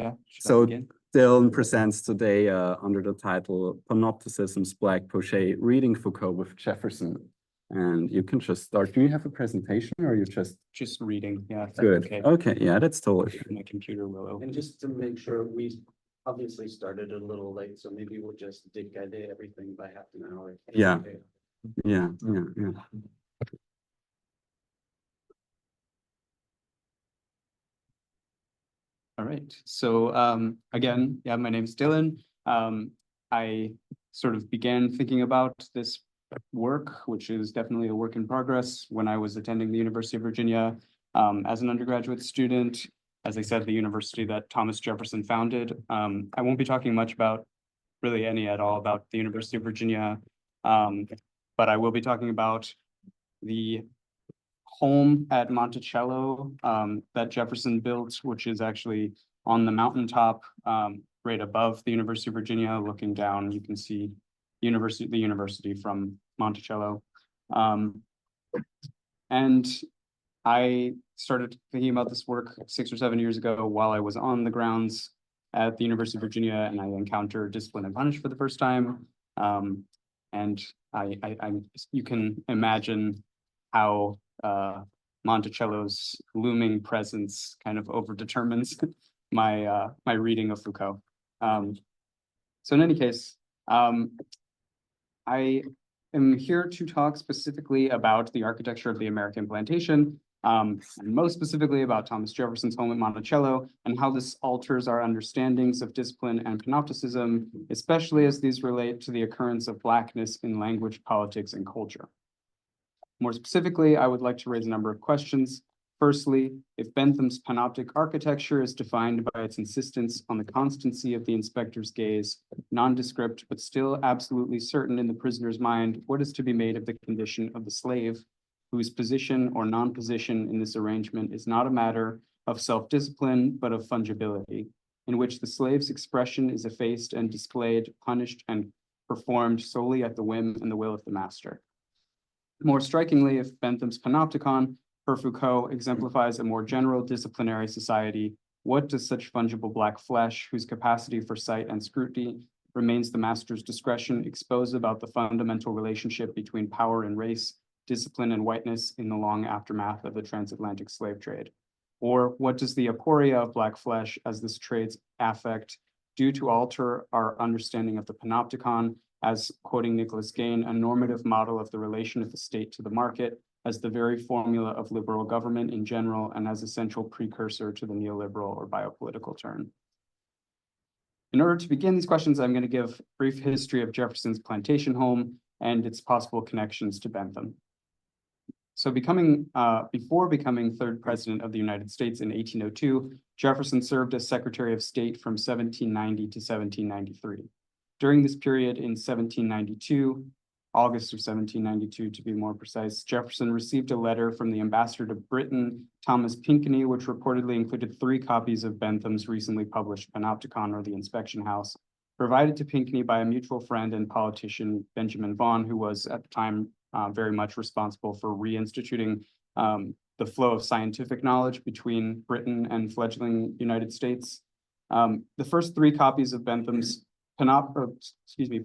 Yeah. So Dylan presents today under the title Panopticism's Black Poché, Reading Foucault with Jefferson. And you can just start. Do you have a presentation or are you just reading? Yeah. Good. Okay. Yeah, that's totally. My computer will open. And just to make sure, we obviously started a little late, so maybe we'll just dig into everything by half an hour. Yeah. Yeah. All right. So again, yeah, my name is Dylan. I sort of began thinking about this work, which is definitely a work in progress, when I was attending the University of Virginia as an undergraduate student. As I said, the university that Thomas Jefferson founded. I won't be talking much about really any at all about the University of Virginia, but I will be talking about the home at Monticello that Jefferson built, which is actually on the mountaintop right above the University of Virginia. Looking down, you can see the university from Monticello. And I started thinking about this work 6 or 7 years ago while I was on the grounds at the University of Virginia, and I encountered Discipline and Punish for the first time. And you can imagine how Monticello's looming presence kind of overdetermines my reading of Foucault. So in any case, I am here to talk specifically about the architecture of the American plantation, and most specifically about Thomas Jefferson's home at Monticello and how this alters our understandings of discipline and panopticism, especially as these relate to the occurrence of Blackness in language, politics, and culture. More specifically, I would like to raise a number of questions. Firstly, if Bentham's panoptic architecture is defined by its insistence on the constancy of the inspector's gaze, nondescript but still absolutely certain in the prisoner's mind, what is to be made of the condition of the slave, whose position or non-position in this arrangement is not a matter of self-discipline, but of fungibility, in which the slave's expression is effaced and displayed, punished, and performed solely at the whim and the will of the master? More strikingly, if Bentham's panopticon for Foucault exemplifies a more general disciplinary society, what does such fungible black flesh, whose capacity for sight and scrutiny remains the master's discretion, expose about the fundamental relationship between power and race, discipline and whiteness in the long aftermath of the transatlantic slave trade? Or what does the aporia of black flesh as this trade's affect do to alter our understanding of the panopticon as, quoting Nicholas Gain, a normative model of the relation of the state to the market, as the very formula of liberal government in general, and as a central precursor to the neoliberal or biopolitical turn? In order to begin these questions, I'm going to give a brief history of Jefferson's plantation home and its possible connections to Bentham. So before becoming third president of the United States in 1802, Jefferson served as Secretary of State from 1790 to 1793. During this period in 1792, August of 1792 to be more precise, Jefferson received a letter from the ambassador to Britain, Thomas Pinckney, which reportedly included 3 copies of Bentham's recently published Panopticon, or the Inspection House, provided to Pinckney by a mutual friend and politician, Benjamin Vaughan, who was at the time very much responsible for reinstituting the flow of scientific knowledge between Britain and fledgling United States. The first 3 copies of Bentham's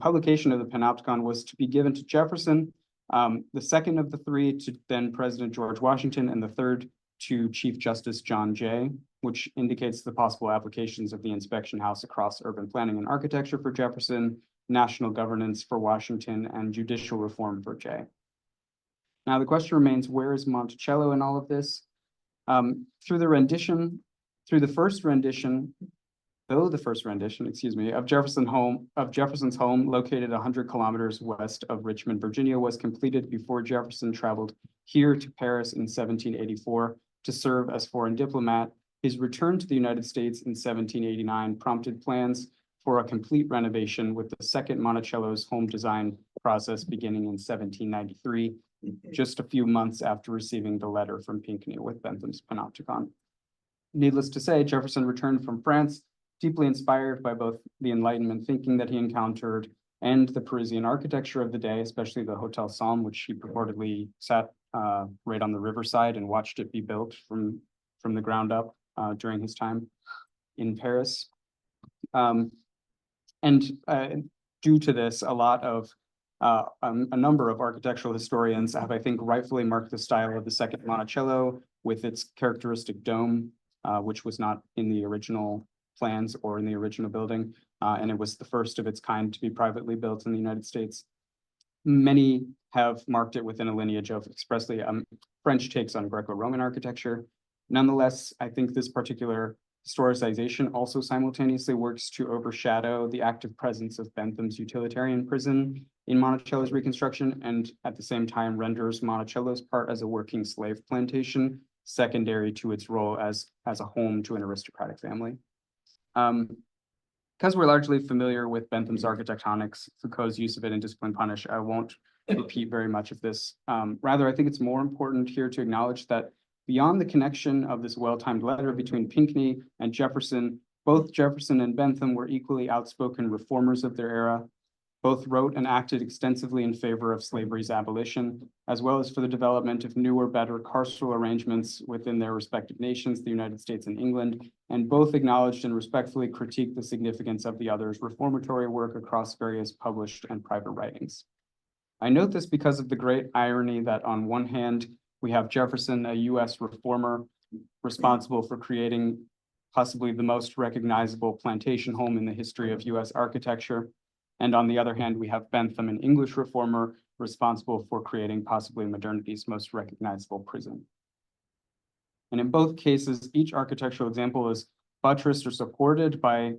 publication of the Panopticon was to be given to Jefferson, the second of the 3 to then President George Washington, and the third to Chief Justice John Jay, which indicates the possible applications of the Inspection House across urban planning and architecture for Jefferson, national governance for Washington, and judicial reform for Jay. Now the question remains, where is Monticello in all of this? Through the first rendition of Jefferson's home, located 100 kilometers west of Richmond, Virginia, was completed before Jefferson traveled here to Paris in 1784 to serve as foreign diplomat. His return to the United States in 1789 prompted plans for a complete renovation, with the second Monticello's home design process beginning in 1793, just a few months after receiving the letter from Pinckney with Bentham's Panopticon. Needless to say, Jefferson returned from France deeply inspired by both the Enlightenment thinking that he encountered and the Parisian architecture of the day, especially the Hotel Salm, which he purportedly sat right on the riverside and watched it be built from the ground up during his time. in Paris. And due to this, a number of architectural historians have, I think, rightfully marked the style of the second Monticello with its characteristic dome, which was not in the original plans or in the original building, and it was the first of its kind to be privately built in the United States. Many have marked it within a lineage of expressly French takes on Greco-Roman architecture. Nonetheless, I think this particular historicization also simultaneously works to overshadow the active presence of Bentham's utilitarian prison in Monticello's reconstruction, and at the same time renders Monticello's part as a working slave plantation secondary to its role as a home to an aristocratic family. Because we're largely familiar with Bentham's architectonics, Foucault's use of it in Discipline Punish, I won't repeat very much of this. Rather, I think it's more important here to acknowledge that beyond the connection of this well-timed letter between Pinckney and Jefferson, both Jefferson and Bentham were equally outspoken reformers of their era. Both wrote and acted extensively in favor of slavery's abolition, as well as for the development of newer, better carceral arrangements within their respective nations, the United States and England, and both acknowledged and respectfully critiqued the significance of the other's reformatory work across various published and private writings. I note this because of the great irony that on one hand, we have Jefferson, a US reformer, responsible for creating possibly the most recognizable plantation home in the history of US architecture. And on the other hand, we have Bentham, an English reformer, responsible for creating possibly modernity's most recognizable prison. And in both cases, each architectural example is buttressed or supported by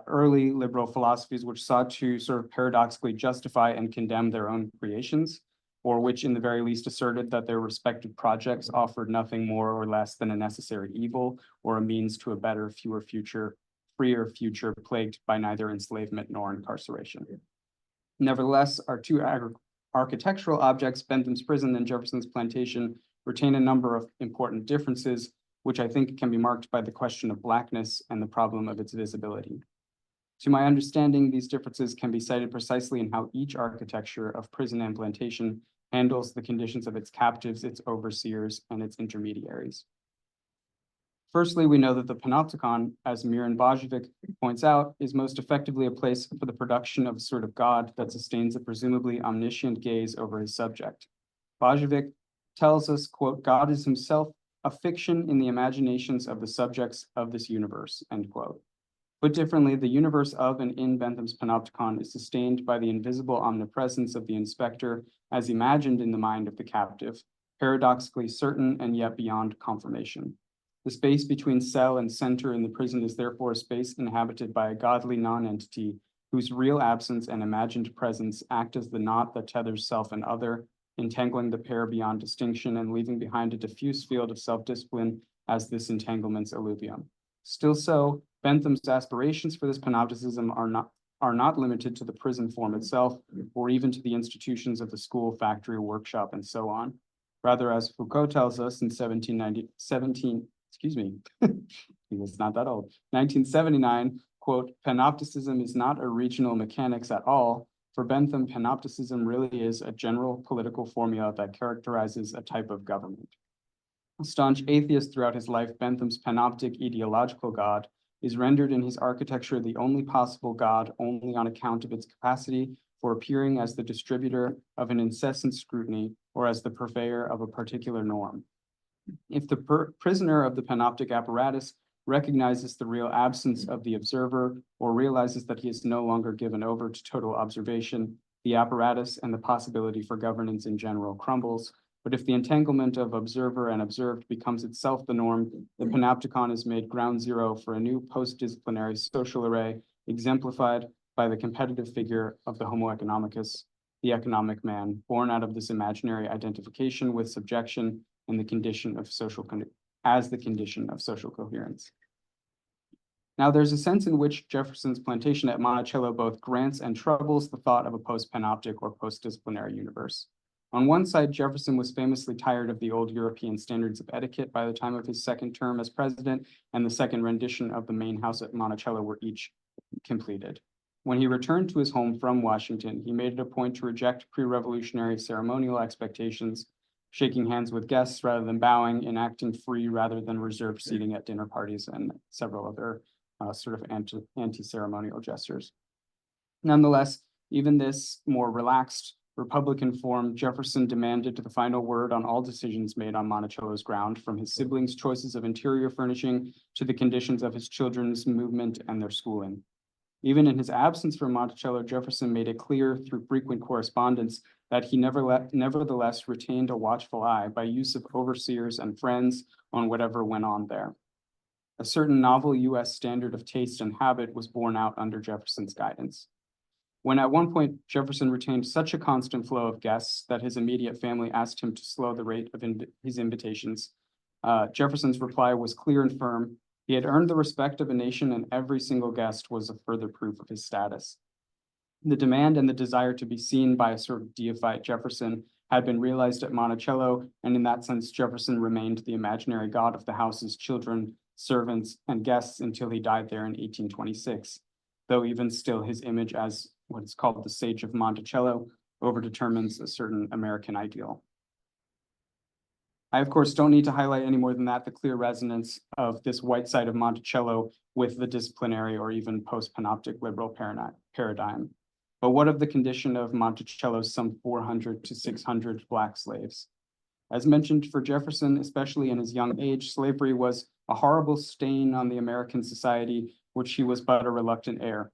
early liberal philosophies which sought to sort of paradoxically justify and condemn their own creations, or which in the very least asserted that their respective projects offered nothing more or less than a necessary evil or a means to a better, freer future plagued by neither enslavement nor incarceration. Nevertheless, our two architectural objects, Bentham's prison and Jefferson's plantation, retain a number of important differences, which I think can be marked by the question of Blackness and the problem of its visibility. To my understanding, these differences can be cited precisely in how each architecture of prison and plantation handles the conditions of its captives, its overseers, and its intermediaries. Firstly, we know that the panopticon, as Miran Bojovic points out, is most effectively a place for the production of a sort of God that sustains a presumably omniscient gaze over his subject. Bojovic tells us, quote, God is himself a fiction in the imaginations of the subjects of this universe, end quote. Put differently, the universe of and in Bentham's panopticon is sustained by the invisible omnipresence of the inspector as imagined in the mind of the captive, paradoxically certain and yet beyond confirmation. The space between cell and center in the prison is therefore a space inhabited by a godly non-entity whose real absence and imagined presence act as the knot that tethers self and other, entangling the pair beyond distinction and leaving behind a diffuse field of self-discipline as this entanglement's alluvium. Still so, Bentham's aspirations for this panopticism are not limited to the prison form itself, or even to the institutions of the school, factory, workshop, and so on. Rather, as Foucault tells us in 1979, quote, panopticism is not a regional mechanics at all. For Bentham, panopticism really is a general political formula that characterizes a type of government. A staunch atheist throughout his life, Bentham's panoptic ideological God is rendered in his architecture the only possible God only on account of its capacity for appearing as the distributor of an incessant scrutiny or as the purveyor of a particular norm. If the prisoner of the panoptic apparatus recognizes the real absence of the observer or realizes that he is no longer given over to total observation, the apparatus and the possibility for governance in general crumbles. But if the entanglement of observer and observed becomes itself the norm, the panopticon is made ground zero for a new post-disciplinary social array exemplified by the competitive figure of the Homo economicus, the economic man, born out of this imaginary identification with subjection and the condition of social coherence. Now, there's a sense in which Jefferson's plantation at Monticello both grants and troubles the thought of a post-panoptic or post-disciplinary universe. On one side, Jefferson was famously tired of the old European standards of etiquette by the time of his second term as president, and the second rendition of the main house at Monticello were each completed. When he returned to his home from Washington, he made it a point to reject pre-revolutionary ceremonial expectations, shaking hands with guests rather than bowing, enacting free rather than reserved seating at dinner parties, and several other sort of anti-ceremonial gestures. Nonetheless, even this more relaxed Republican form, Jefferson demanded the final word on all decisions made on Monticello's ground, from his siblings' choices of interior furnishing to the conditions of his children's movement and their schooling. Even in his absence from Monticello, Jefferson made it clear through frequent correspondence that he nevertheless retained a watchful eye by use of overseers and friends on whatever went on there. A certain novel U.S. standard of taste and habit was borne out under Jefferson's guidance. When at one point Jefferson retained such a constant flow of guests that his immediate family asked him to slow the rate of his invitations, Jefferson's reply was clear and firm. He had earned the respect of a nation, and every single guest was a further proof of his status. The demand and the desire to be seen by a sort of deified Jefferson had been realized at Monticello, and in that sense, Jefferson remained the imaginary god of the house's children, servants, and guests until he died there in 1826, though even still his image as what is called the Sage of Monticello overdetermines a certain American ideal. I, of course, don't need to highlight any more than that the clear resonance of this white side of Monticello with the disciplinary or even post-panoptic liberal paradigm. But what of the condition of Monticello's some 400 to 600 Black slaves? As mentioned, for Jefferson, especially in his young age, slavery was a horrible stain on the American society, which he was but a reluctant heir.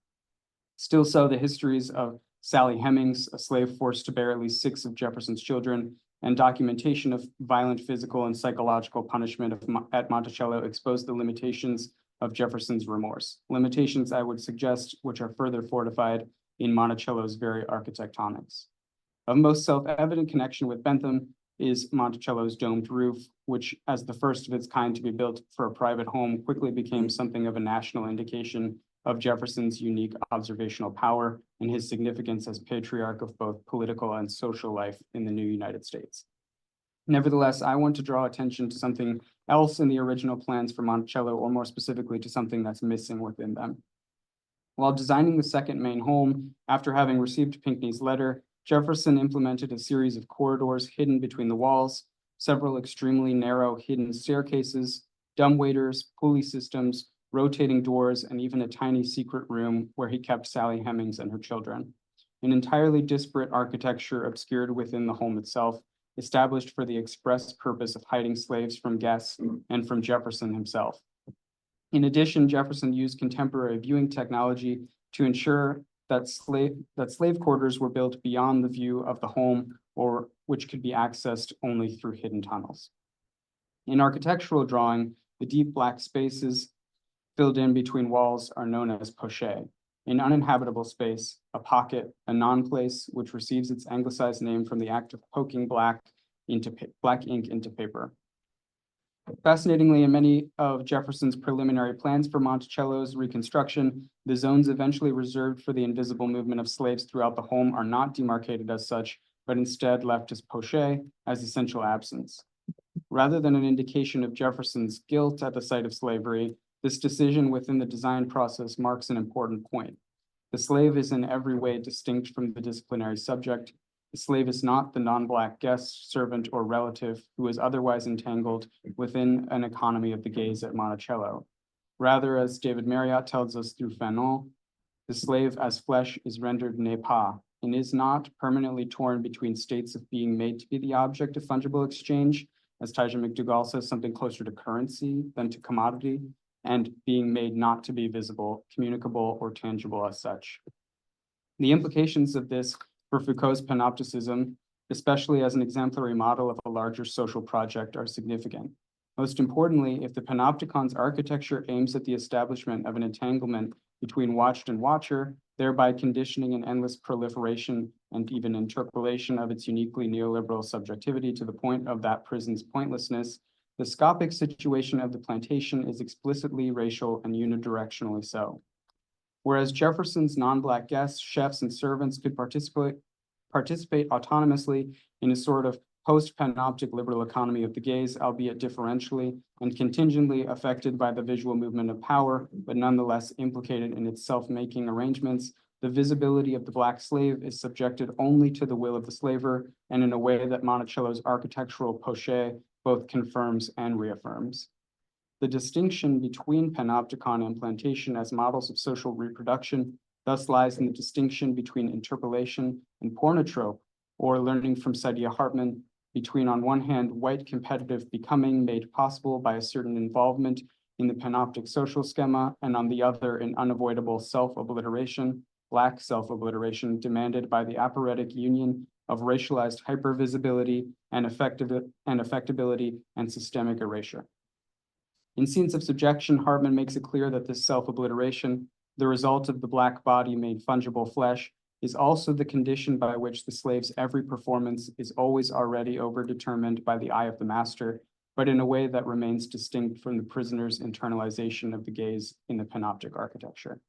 Still so, the histories of Sally Hemings, a slave forced to bear at least 6 of Jefferson's children, and documentation of violent physical and psychological punishment at Monticello exposed the limitations of Jefferson's remorse. Limitations, I would suggest, which are further fortified in Monticello's very architectonics. Of most self-evident connection with Bentham is Monticello's domed roof, which, as the first of its kind to be built for a private home, quickly became something of a national indication of Jefferson's unique observational power and his significance as patriarch of both political and social life in the new United States. Nevertheless, I want to draw attention to something else in the original plans for Monticello, or more specifically to something that's missing within them. While designing the second main home, after having received Pinckney's letter, Jefferson implemented a series of corridors hidden between the walls, several extremely narrow hidden staircases, dumbwaiters, pulley systems, rotating doors, and even a tiny secret room where he kept Sally Hemings and her children. An entirely disparate architecture obscured within the home itself, established for the express purpose of hiding slaves from guests and from Jefferson himself. In addition, Jefferson used contemporary viewing technology to ensure that slave quarters were built beyond the view of the home, or which could be accessed only through hidden tunnels. In architectural drawing, the deep black spaces filled in between walls are known as Poché. In uninhabitable space, a pocket, a non-place, which receives its anglicized name from the act of poking black ink into paper. Fascinatingly, in many of Jefferson's preliminary plans for Monticello's reconstruction, the zones eventually reserved for the invisible movement of slaves throughout the home are not demarcated as such, but instead left as Poché, as essential absence. Rather than an indication of Jefferson's guilt at the site of slavery, this decision within the design process marks an important point. The slave is in every way distinct from the disciplinary subject. The slave is not the non-Black guest, servant, or relative who is otherwise entangled within an economy of the gaze at Monticello. Rather, as David Marriott tells us through Fanon, the slave as flesh is rendered n'est pas, and is not permanently torn between states of being made to be the object of fungible exchange, as Tyja McDougall says, something closer to currency than to commodity, and being made not to be visible, communicable, or tangible as such. The implications of this for Foucault's Panopticism, especially as an exemplary model of a larger social project, are significant. Most importantly, if the Panopticon's architecture aims at the establishment of an entanglement between watched and watcher, thereby conditioning an endless proliferation and even interpolation of its uniquely neoliberal subjectivity to the point of that prison's pointlessness, the scopic situation of the plantation is explicitly racial and unidirectionally so. Whereas Jefferson's non-Black guests, chefs, and servants could participate autonomously in a sort of post-panoptic liberal economy of the gaze, albeit differentially and contingently affected by the visual movement of power, but nonetheless implicated in its self-making arrangements, the visibility of the Black slave is subjected only to the will of the slaver, and in a way that Monticello's architectural poché both confirms and reaffirms. The distinction between panopticon and plantation as models of social reproduction thus lies in the distinction between interpolation and pornotrope, or learning from Saidiya Hartman, between on one hand, white competitive becoming made possible by a certain involvement in the panoptic social schema, and on the other, an unavoidable self-obliteration, Black self-obliteration demanded by the apparatic union of racialized hypervisibility and affectability and systemic erasure. In Scenes of Subjection, Hartman makes it clear that this self-obliteration, the result of the Black body made fungible flesh, is also the condition by which the slave's every performance is always already overdetermined by the eye of the master, but in a way that remains distinct from the prisoner's internalization of the gaze in the panoptic architecture.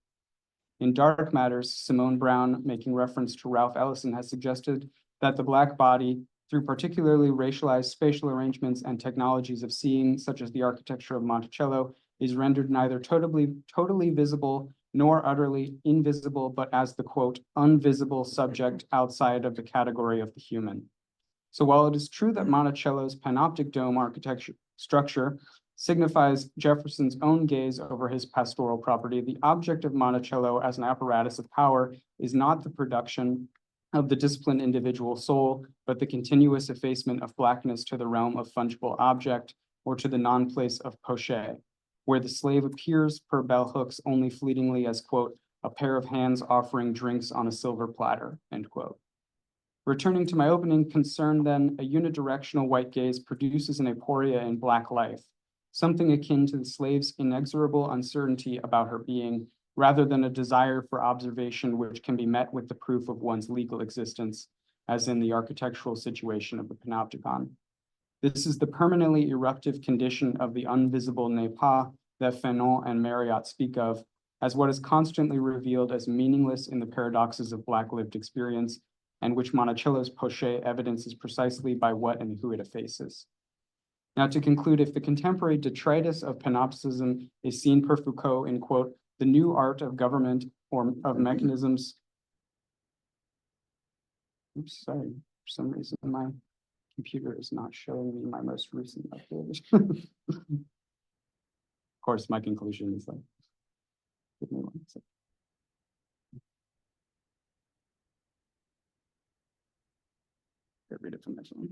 In Dark Matters, Simone Brown, making reference to Ralph Ellison, has suggested that the Black body, through particularly racialized spatial arrangements and technologies of seeing, such as the architecture of Monticello, is rendered neither totally visible nor utterly invisible, but as the, quote, unvisible subject outside of the category of the human. So while it is true that Monticello's panoptic dome architecture structure signifies Jefferson's own gaze over his pastoral property, the object of Monticello as an apparatus of power is not the production of the disciplined individual soul, but the continuous effacement of Blackness to the realm of fungible object, or to the non-place of Poché, where the slave appears per bell hooks only fleetingly as, quote, a pair of hands offering drinks on a silver platter, end quote. Returning to my opening concern then, a unidirectional white gaze produces an aporia in Black life, something akin to the slave's inexorable uncertainty about her being, rather than a desire for observation which can be met with the proof of one's legal existence, as in the architectural situation of the panopticon. This is the permanently eruptive condition of the unvisible n'est pas that Fanon and Marriott speak of, as what is constantly revealed as meaningless in the paradoxes of Black lived experience, and which Monticello's Poché evidences precisely by what and who it effaces. Now, to conclude, if the contemporary detritus of panopticism is seen per Foucault in, quote, the new art of government or of mechanisms. Oops, sorry, for some reason my computer is not showing me my most recent update. Of course, my conclusion is like, give me 1 second. Read it from this one.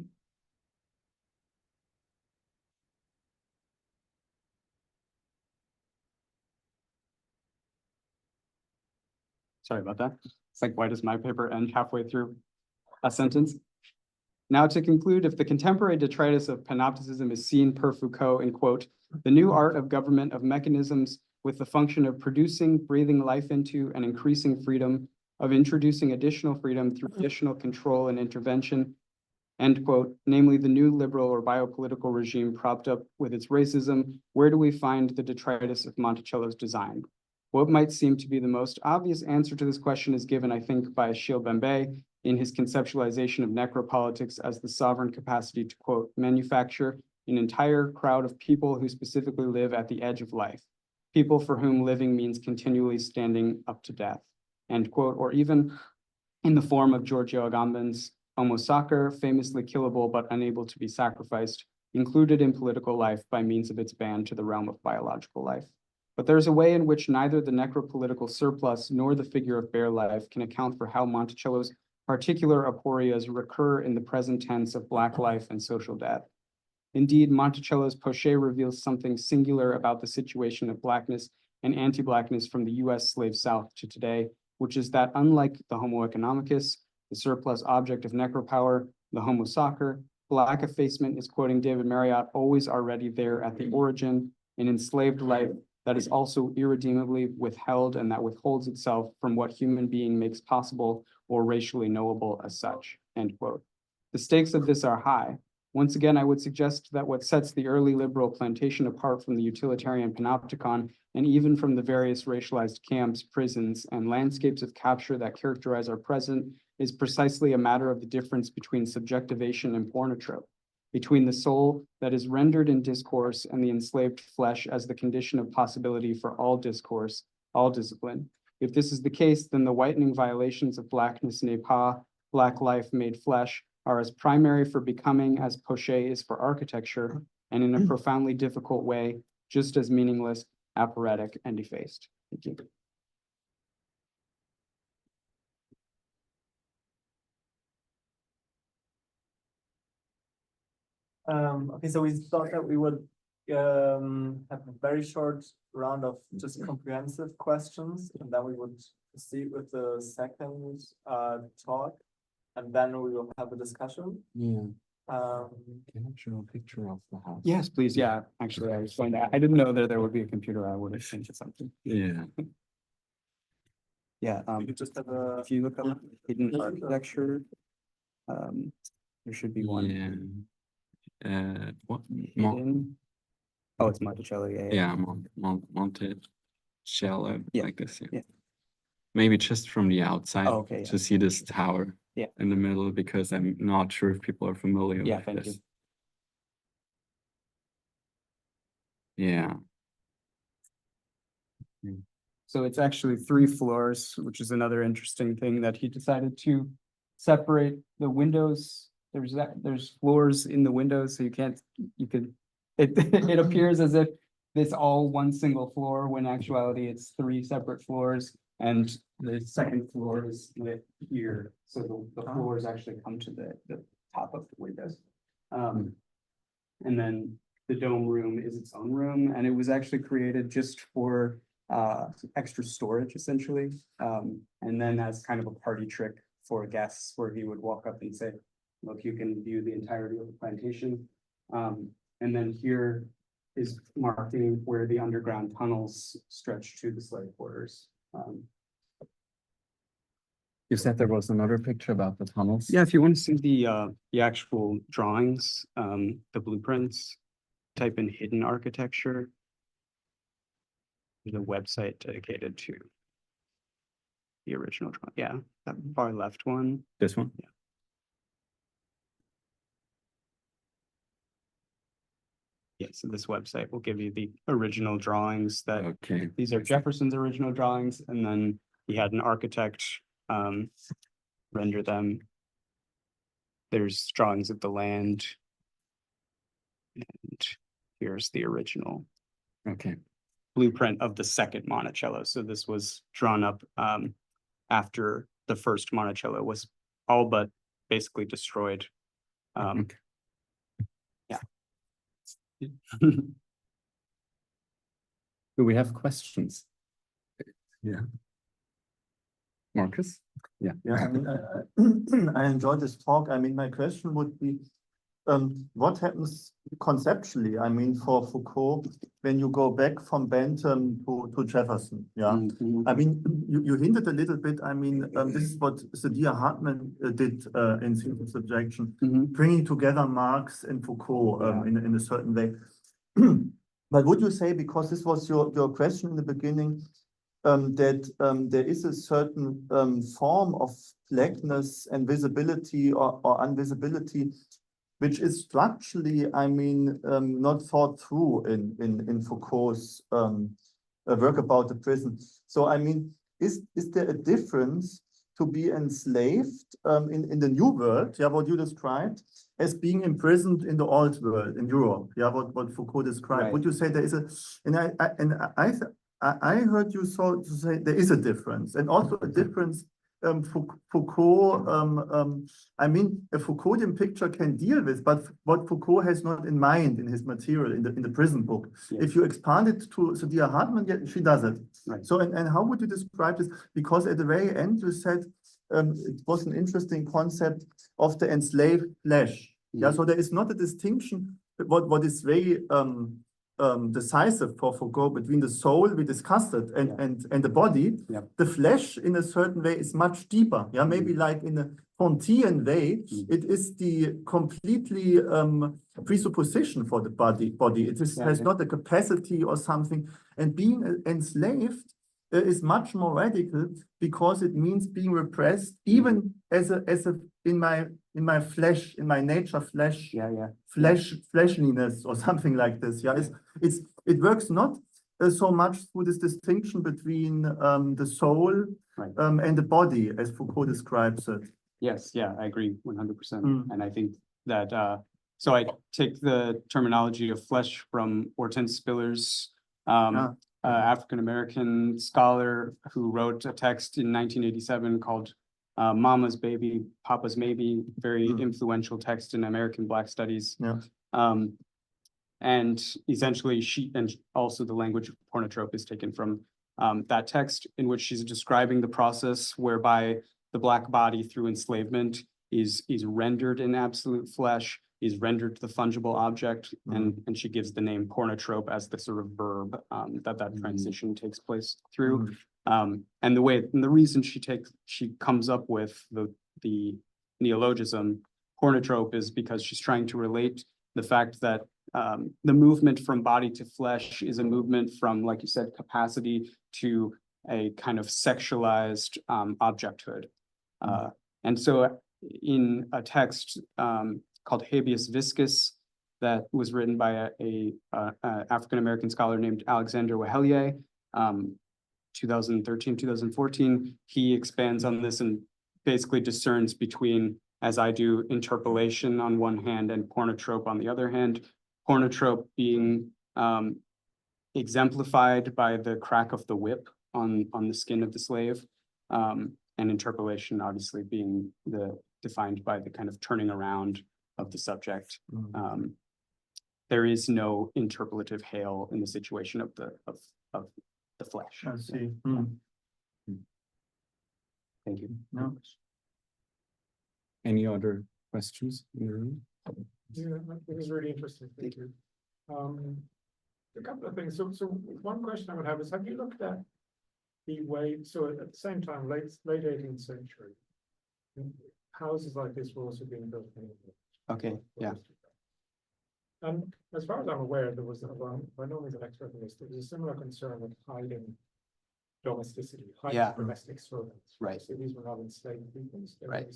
Sorry about that. It's like, why does my paper end halfway through a sentence? Now, to conclude, if the contemporary detritus of panopticism is seen per Foucault in, quote, the new art of government of mechanisms with the function of producing, breathing life into, and increasing freedom, of introducing additional freedom through additional control and intervention, end quote, namely the new liberal or biopolitical regime propped up with its racism, where do we find the detritus of Monticello's design? What might seem to be the most obvious answer to this question is given, I think, by Achille Bembe in his conceptualization of necropolitics as the sovereign capacity to, quote, manufacture an entire crowd of people who specifically live at the edge of life, people for whom living means continually standing up to death, end quote, or even in the form of Giorgio Agamben's Homo sacer, famously killable but unable to be sacrificed, included in political life by means of its ban to the realm of biological life. But there's a way in which neither the necropolitical surplus nor the figure of bare life can account for how Monticello's particular aporias recur in the present tense of Black life and social death. Indeed, Monticello's Poché reveals something singular about the situation of Blackness and anti-Blackness from the US slave South to today, which is that unlike the Homo economicus, the surplus object of necropower, the Homo sacer, Black effacement is, quoting David Marriott, always already there at the origin, an enslaved life that is also irredeemably withheld and that withholds itself from what human being makes possible or racially knowable as such, end quote. The stakes of this are high. Once again, I would suggest that what sets the early liberal plantation apart from the utilitarian panopticon and even from the various racialized camps, prisons, and landscapes of capture that characterize our present is precisely a matter of the difference between subjectivation and pornotrope, between the soul that is rendered in discourse and the enslaved flesh as the condition of possibility for all discourse, all discipline. If this is the case, then the whitening violations of Blackness n'est pas, Black life made flesh, are as primary for becoming as Poché is for architecture, and in a profoundly difficult way, just as meaningless, operatic, and effaced. Thank you. Okay, so we thought that we would have a very short round of just comprehensive questions, and then we would proceed with the second talk, and then we will have a discussion. Yeah. Can I show a picture of the house? Yes, please. Yeah, actually, I was going to, I didn't know that there would be a computer. I would have sent you something. Yeah. Yeah, we could just have a if you look up hidden architecture, there should be one. Yeah. What? Hidden. Oh, it's Monticello. Yeah. Monticello, Yeah. like this. Yeah. Maybe just from the outside Oh, okay. to see this tower. Yeah. In the middle, because I'm not sure if people are familiar Yeah, with thank this. you. Yeah. So it's actually 3 floors, which is another interesting thing that he decided to separate the windows. There's floors in the windows, so it appears as if it's all one single floor, when in actuality it's 3 separate floors, and the second floor is lit here. So the floors actually come to the top of the windows. And then the dome room is its own room, and it was actually created just for extra storage, essentially. And then as kind of a party trick for guests, where he would walk up and say, look, you can view the entirety of the plantation. And then here is marking where the underground tunnels stretch to the slave quarters. You said there was another picture about the tunnels? Yeah, if you want to see the actual drawings, the blueprints, type in hidden architecture. There's a website dedicated to the original drawing. Yeah, that far left one. This one? Yeah. Yeah, so this website will give you the original drawings that Okay. these are Jefferson's original drawings, and then he had an architect render them. There's drawings of the land. And here's the original Okay. blueprint of the second Monticello. So this was drawn up after the first Monticello was all but basically destroyed. Okay. Yeah. Do we have questions? Yeah. Marcus? Yeah. Yeah, I mean, I enjoyed this talk. I mean, my question would be, what happens conceptually, I mean, for Foucault, when you go back from Bentham to Jefferson? Yeah. I mean, you hinted a little bit. I mean, this is what Sadia Hartman did in Single Subjection, bringing together Marx and Foucault in a certain way. But would you say, because this was your question in the beginning, that there is a certain form of blackness and visibility or invisibility, which is structurally, I mean, not thought through in Foucault's work about the prison. So, I mean, is there a difference to be enslaved in the new world, yeah, what you described, as being imprisoned in the old world, in Europe, yeah, what Foucault described? Right. Would you say there is a, I heard you say there is a difference, and also a difference. Foucault, I mean, a Foucauldian picture can deal with, but what Foucault has not in mind in his material in the prison book. Yes. If you expand it to Sadia Hartman, yeah, she does it. Right. So, and how would you describe this? Because at the very end you said it was an interesting concept of the enslaved flesh. Yeah, so there is not a distinction. What is very decisive for Foucault between the soul, we discussed it, and the body. Yep. The flesh in a certain way is much deeper. Yeah, maybe like in a Pontian way, it is the completely presupposition for the body. It is, has not a capacity or something, and being enslaved is much more radical, because it means being repressed, even as a in my flesh, in my nature, flesh, fleshliness or something like this. Yeah, it works not so much through this distinction between the soul and the body, as Foucault describes it. Yes, yeah, I agree 100%. And I think that So I take the terminology of flesh from Hortense Spiller's African-American scholar who wrote a text in 1987 called Mama's Baby, Papa's Maybe, very influential text in American Black studies. Yeah. And essentially and also the language of pornotrope is taken from that text, in which she's describing the process whereby the Black body through enslavement is rendered in absolute flesh, is rendered the fungible object, and she gives the name pornotrope as the sort of verb that transition takes place through. And the reason she comes up with the neologism pornotrope is because she's trying to relate the fact that the movement from body to flesh is a movement from, like you said, capacity to a kind of sexualized objecthood. And so in a text called Habeas Viscus that was written by a African-American scholar named Alexander Wehelier, 2013, 2014, he expands on this and basically discerns between, as I do, interpolation on one hand and pornotrope on the other hand. Pornotrope being exemplified by the crack of the whip on the skin of the slave, and interpolation obviously being defined by the kind of turning around of the subject. There is no interpolative hail in the situation of the flesh. I see. Thank you. No. Any other questions in the room? Yeah, it was really interesting. Thank you. A couple of things. So one question I would have is, have you looked at the way, so at the same time, late 18th century, houses like this were also being built in England? Okay, yeah. And as far as I'm aware, there was, by no means an expert in this, there was a similar concern with hiding domesticity, hiding domestic servants. Right. So these were not enslaved people, Right.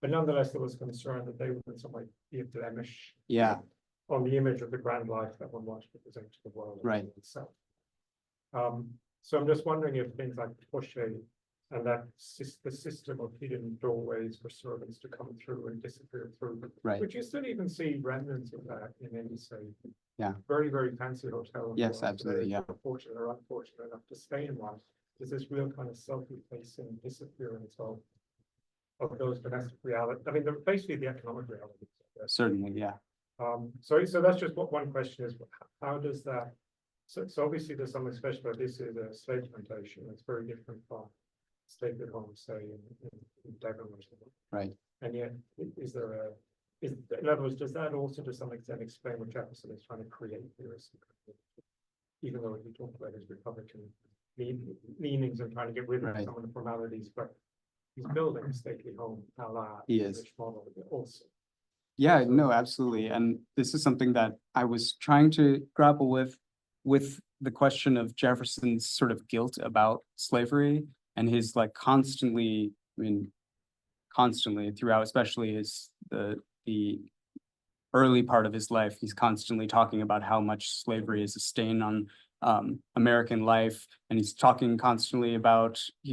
But nonetheless, there was concern that they would in some way be a blemish on the image of the grand life that one wants to present to the world. Right. Itself. So I'm just wondering if things like Poché and that the system of hidden doorways for servants to come through and disappear through, which you still even see remnants of that in any, say, very, very fancy hotel. Yes, absolutely, yeah. Fortunate or unfortunate enough to stay in one. There's this real kind of self-effacing disappearance of those domestic realities. I mean, they're basically the economic realities. Certainly, yeah. So that's just what one question is. How does that? So obviously there's something special about this is a slave plantation. It's very different from slave at home, say in Devon or something. Right. And yet, in other words, does that also to some extent explain what Jefferson is trying to create here? Even though he talked about his Republican leanings and trying to get rid of some of the formalities, but he's building a stately home a la English model also. Yeah, no, absolutely. And this is something that I was trying to grapple with the question of Jefferson's sort of guilt about slavery and his like constantly throughout, especially the early part of his life, he's constantly talking about how much slavery is a stain on American life. And he's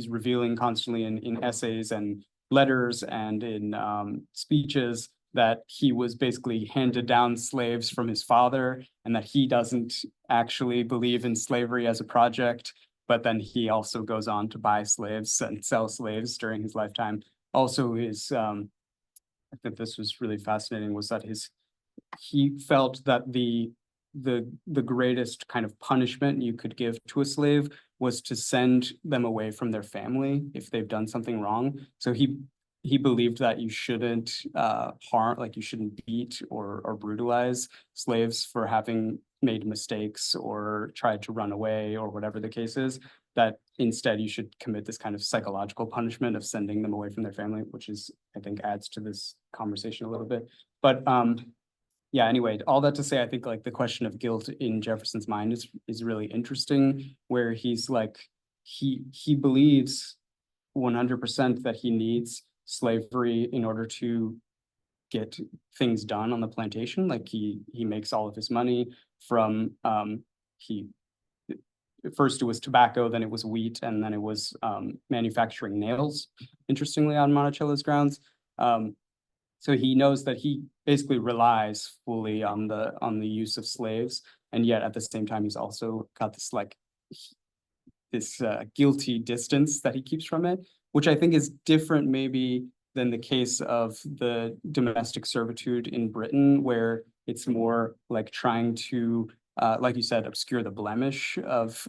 revealing constantly in essays and letters and in speeches that he was basically handed down slaves from his father and that he doesn't actually believe in slavery as a project, but then he also goes on to buy slaves and sell slaves during his lifetime. Also I think this was really fascinating, was that he felt that the greatest kind of punishment you could give to a slave was to send them away from their family if they've done something wrong. So he believed that you shouldn't you shouldn't beat or brutalize slaves for having made mistakes or tried to run away or whatever the case is, that instead you should commit this kind of psychological punishment of sending them away from their family, which is, I think, adds to this conversation a little bit. But yeah, anyway, all that to say, I think like the question of guilt in Jefferson's mind is really interesting, where he's like, he believes 100% that he needs slavery in order to get things done on the plantation. Like he makes all of his money from first it was tobacco, then it was wheat, and then it was manufacturing nails, interestingly, on Monticello's grounds. So he knows that he basically relies fully on the use of slaves, and yet at the same time he's also got this like this guilty distance that he keeps from it, which I think is different maybe than the case of the domestic servitude in Britain, where it's more like trying to, like you said, obscure the blemish of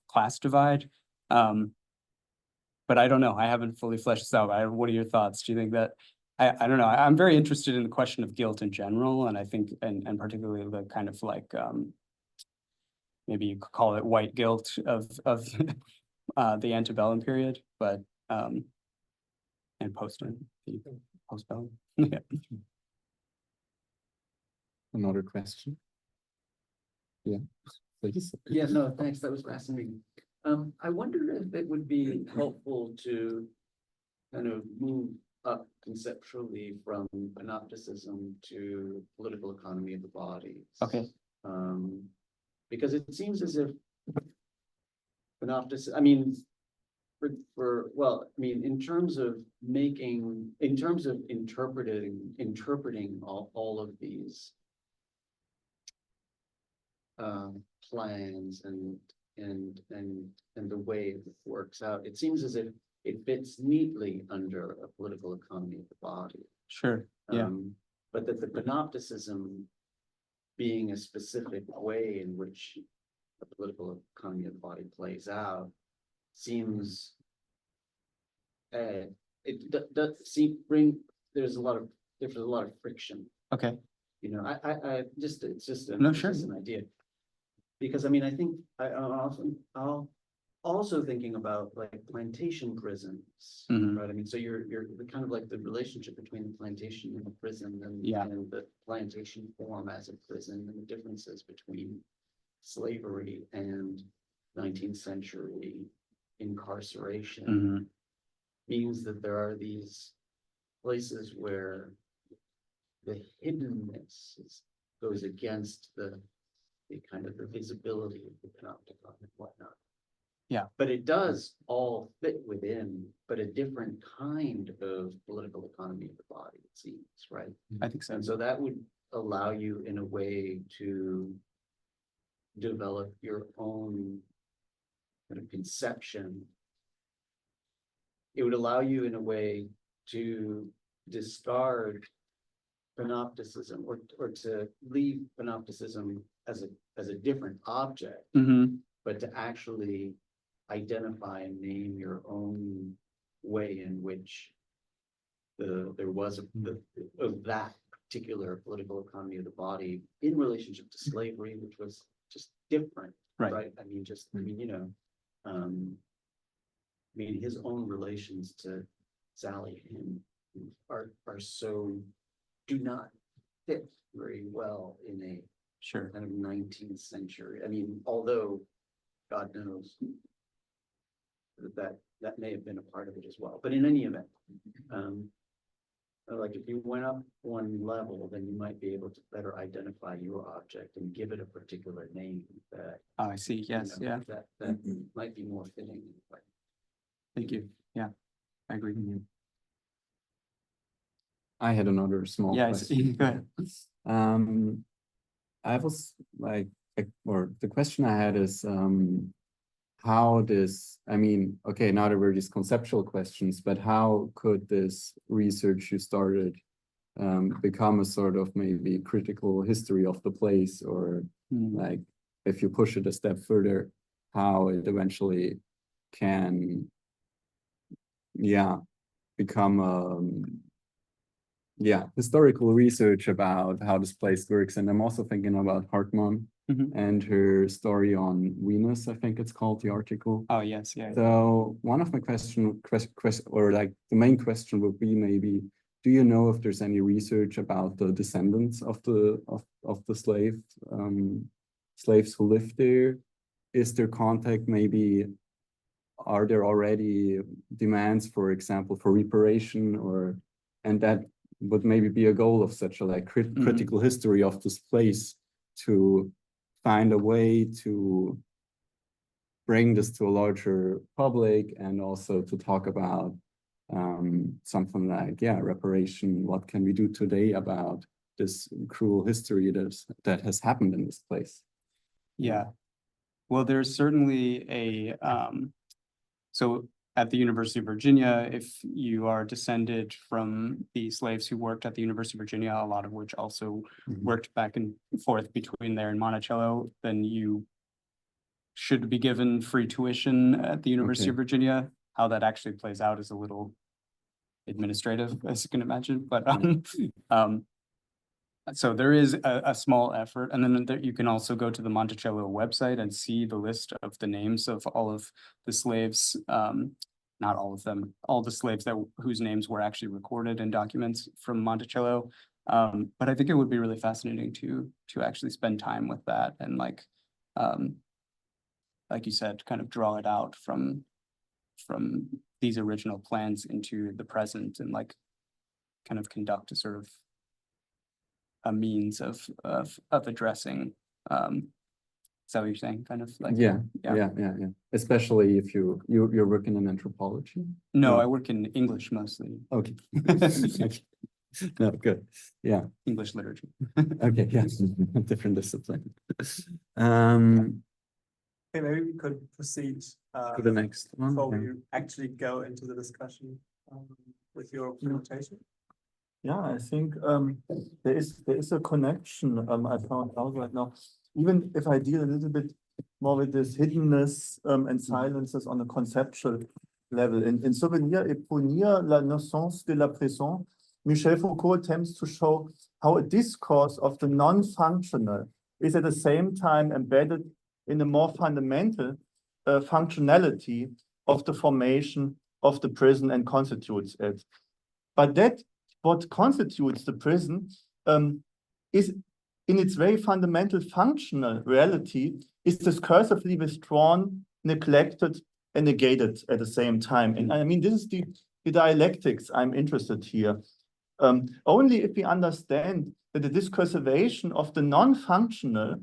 class divide. But I don't know. I haven't fully fleshed this out. What are your thoughts? Do you think that I don't know. I'm very interested in the question of guilt in general, and I think and particularly the kind of like maybe you could call it white guilt of the antebellum period, but and postbellum. Yeah. Another question? Yeah, please. Yeah, no, thanks. That was fascinating. I wonder if it would be helpful to kind of move up conceptually from panopticism to political economy of the body. Okay. Because it seems as if panopticism, I mean, in terms of interpreting all of these plans and the way it works out, it seems as if it fits neatly under a political economy of the body. Sure. Yeah. But that the panopticism being a specific way in which the political economy of the body plays out seems it does seem there's a lot of friction. Okay. You know, it's just No, sure. an idea. Because I mean, I think I'll also thinking about like plantation prisons, right? I mean, so you're kind of like the relationship between the plantation and the prison, and the plantation form as a prison, and the differences between slavery and 19th century incarceration means that there are these places where the hiddenness goes against the kind of the visibility of the panopticon and whatnot. Yeah. But it does all fit within, but a different kind of political economy of the body, it seems, right? I think so. And so that would allow you in a way to develop your own kind of conception. It would allow you in a way to discard panopticism or to leave panopticism as a different object, but to actually identify and name your own way in which there was of that particular political economy of the body in relationship to slavery, which was just different, right? I mean, his own relations to Sally are so do not fit very well in a kind of 19th century. I mean, although God knows that may have been a part of it as well. But in any event, like if you went up one level, then you might be able to better identify your object and give it a particular name that. Oh, I see. Yes. That might be more fitting. Thank you. Yeah, I agree. I had another small question. Go ahead. I was like, or the question I had is how this, I mean, okay, now there were these conceptual questions, but how could this research you started become a sort of maybe critical history of the place, or like if you push it a step further, how it eventually can, become historical research about how this place works. And I'm also thinking about Hartmann and her story on Venus, I think it's called, the article. Oh, yes, yeah. So one of my or like the main question would be maybe, do you know if there's any research about the descendants of the slaves who lived there? Is there contact, maybe are there already demands, for example, for reparation, and that would maybe be a goal of such a like critical history of this place, to find a way to bring this to a larger public, and also to talk about something like, yeah, reparation, what can we do today about this cruel history that has happened in this place? Yeah. Well, there's certainly a, so at the University of Virginia, if you are descended from the slaves who worked at the University of Virginia, a lot of which also worked back and forth between there and Monticello, then you should be given free tuition at the University of Virginia. How that actually plays out is a little administrative, as you can imagine, but so there is a small effort, and then you can also go to the Monticello website and see the list of the names of all of the slaves, not all of them, all the slaves whose names were actually recorded in documents from Monticello. But I think it would be really fascinating to actually spend time with that and like you said, kind of draw it out from these original plans into the present and like kind of conduct a sort of a means of addressing is that what you're saying? Kind of like yeah. Especially if you're working in anthropology. No, Yeah. I work in English mostly. Okay. No, good. Yeah. English literature. Okay, yes. Different discipline. Okay, maybe we could proceed To the next one. before yeah. we actually go into the discussion with your presentation. Yeah, I think there is a connection I found out right now. Even if I deal a little bit more with this hiddenness and silences on a conceptual level. In Souvenir et Punir, la naissance de la présence, Michel Foucault attempts to show how a discourse of the non-functional is at the same time embedded in the more fundamental functionality of the formation of the prison and constitutes it. But that what constitutes the prison is in its very fundamental functional reality is discursively withdrawn, neglected, and negated at the same time. And I mean, this is the dialectics I'm interested here. Only if we understand that the discursivation of the non-functional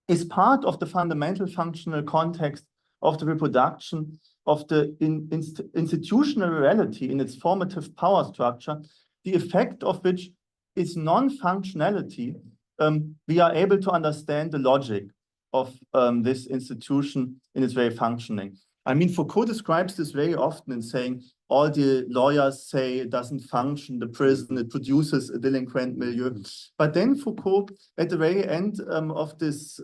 is part of the fundamental functional context of the reproduction of the institutional reality in its formative power structure, the effect of which is non-functionality, we are able to understand the logic of this institution in its very functioning. I mean, Foucault describes this very often in saying, all the lawyers say it doesn't function, the prison, it produces a delinquent milieu. But then Foucault, at the very end of this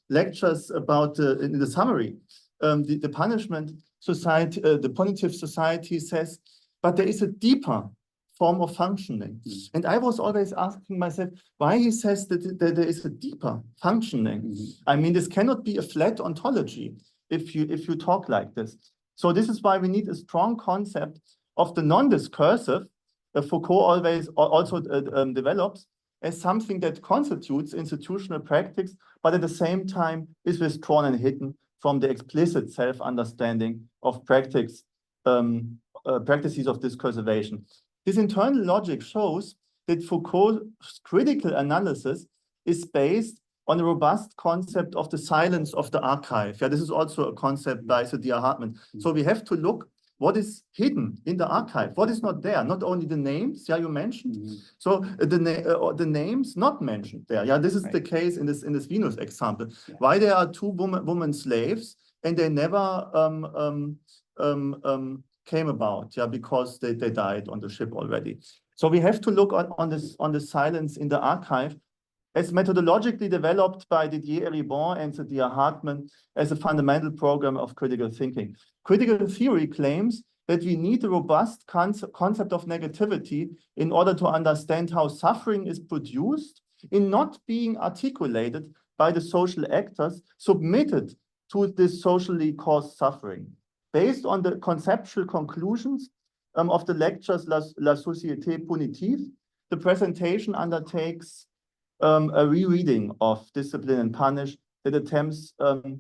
lectures about, in the summary, the punishment society, the punitive society says, but there is a deeper form of functioning. And I was always asking myself, why he says that there is a deeper functioning. I mean, this cannot be a flat ontology if you talk like this. So this is why we need a strong concept of the non-discursive. Foucault always also develops as something that constitutes institutional practice, but at the same time is withdrawn and hidden from the explicit self-understanding of practices of discursivation. This internal logic shows that Foucault's critical analysis is based on a robust concept of the silence of the archive. Yeah, this is also a concept by Saidiya Hartman. So we have to look what is hidden in the archive, what is not there, not only the names, yeah, you mentioned. So the names not mentioned there. Yeah, this is the case in this Venus example. Yeah. Why there are two women slaves and they never came about, yeah, because they died on the ship already. So we have to look on the silence in the archive as methodologically developed by Didier Eribon and Saidiya Hartman as a fundamental program of critical thinking. Critical theory claims that we need a robust concept of negativity in order to understand how suffering is produced in not being articulated by the social actors submitted to this socially caused suffering. Based on the conceptual conclusions of the lectures La Société Punitive, the presentation undertakes a rereading of Discipline and Punish that attempts to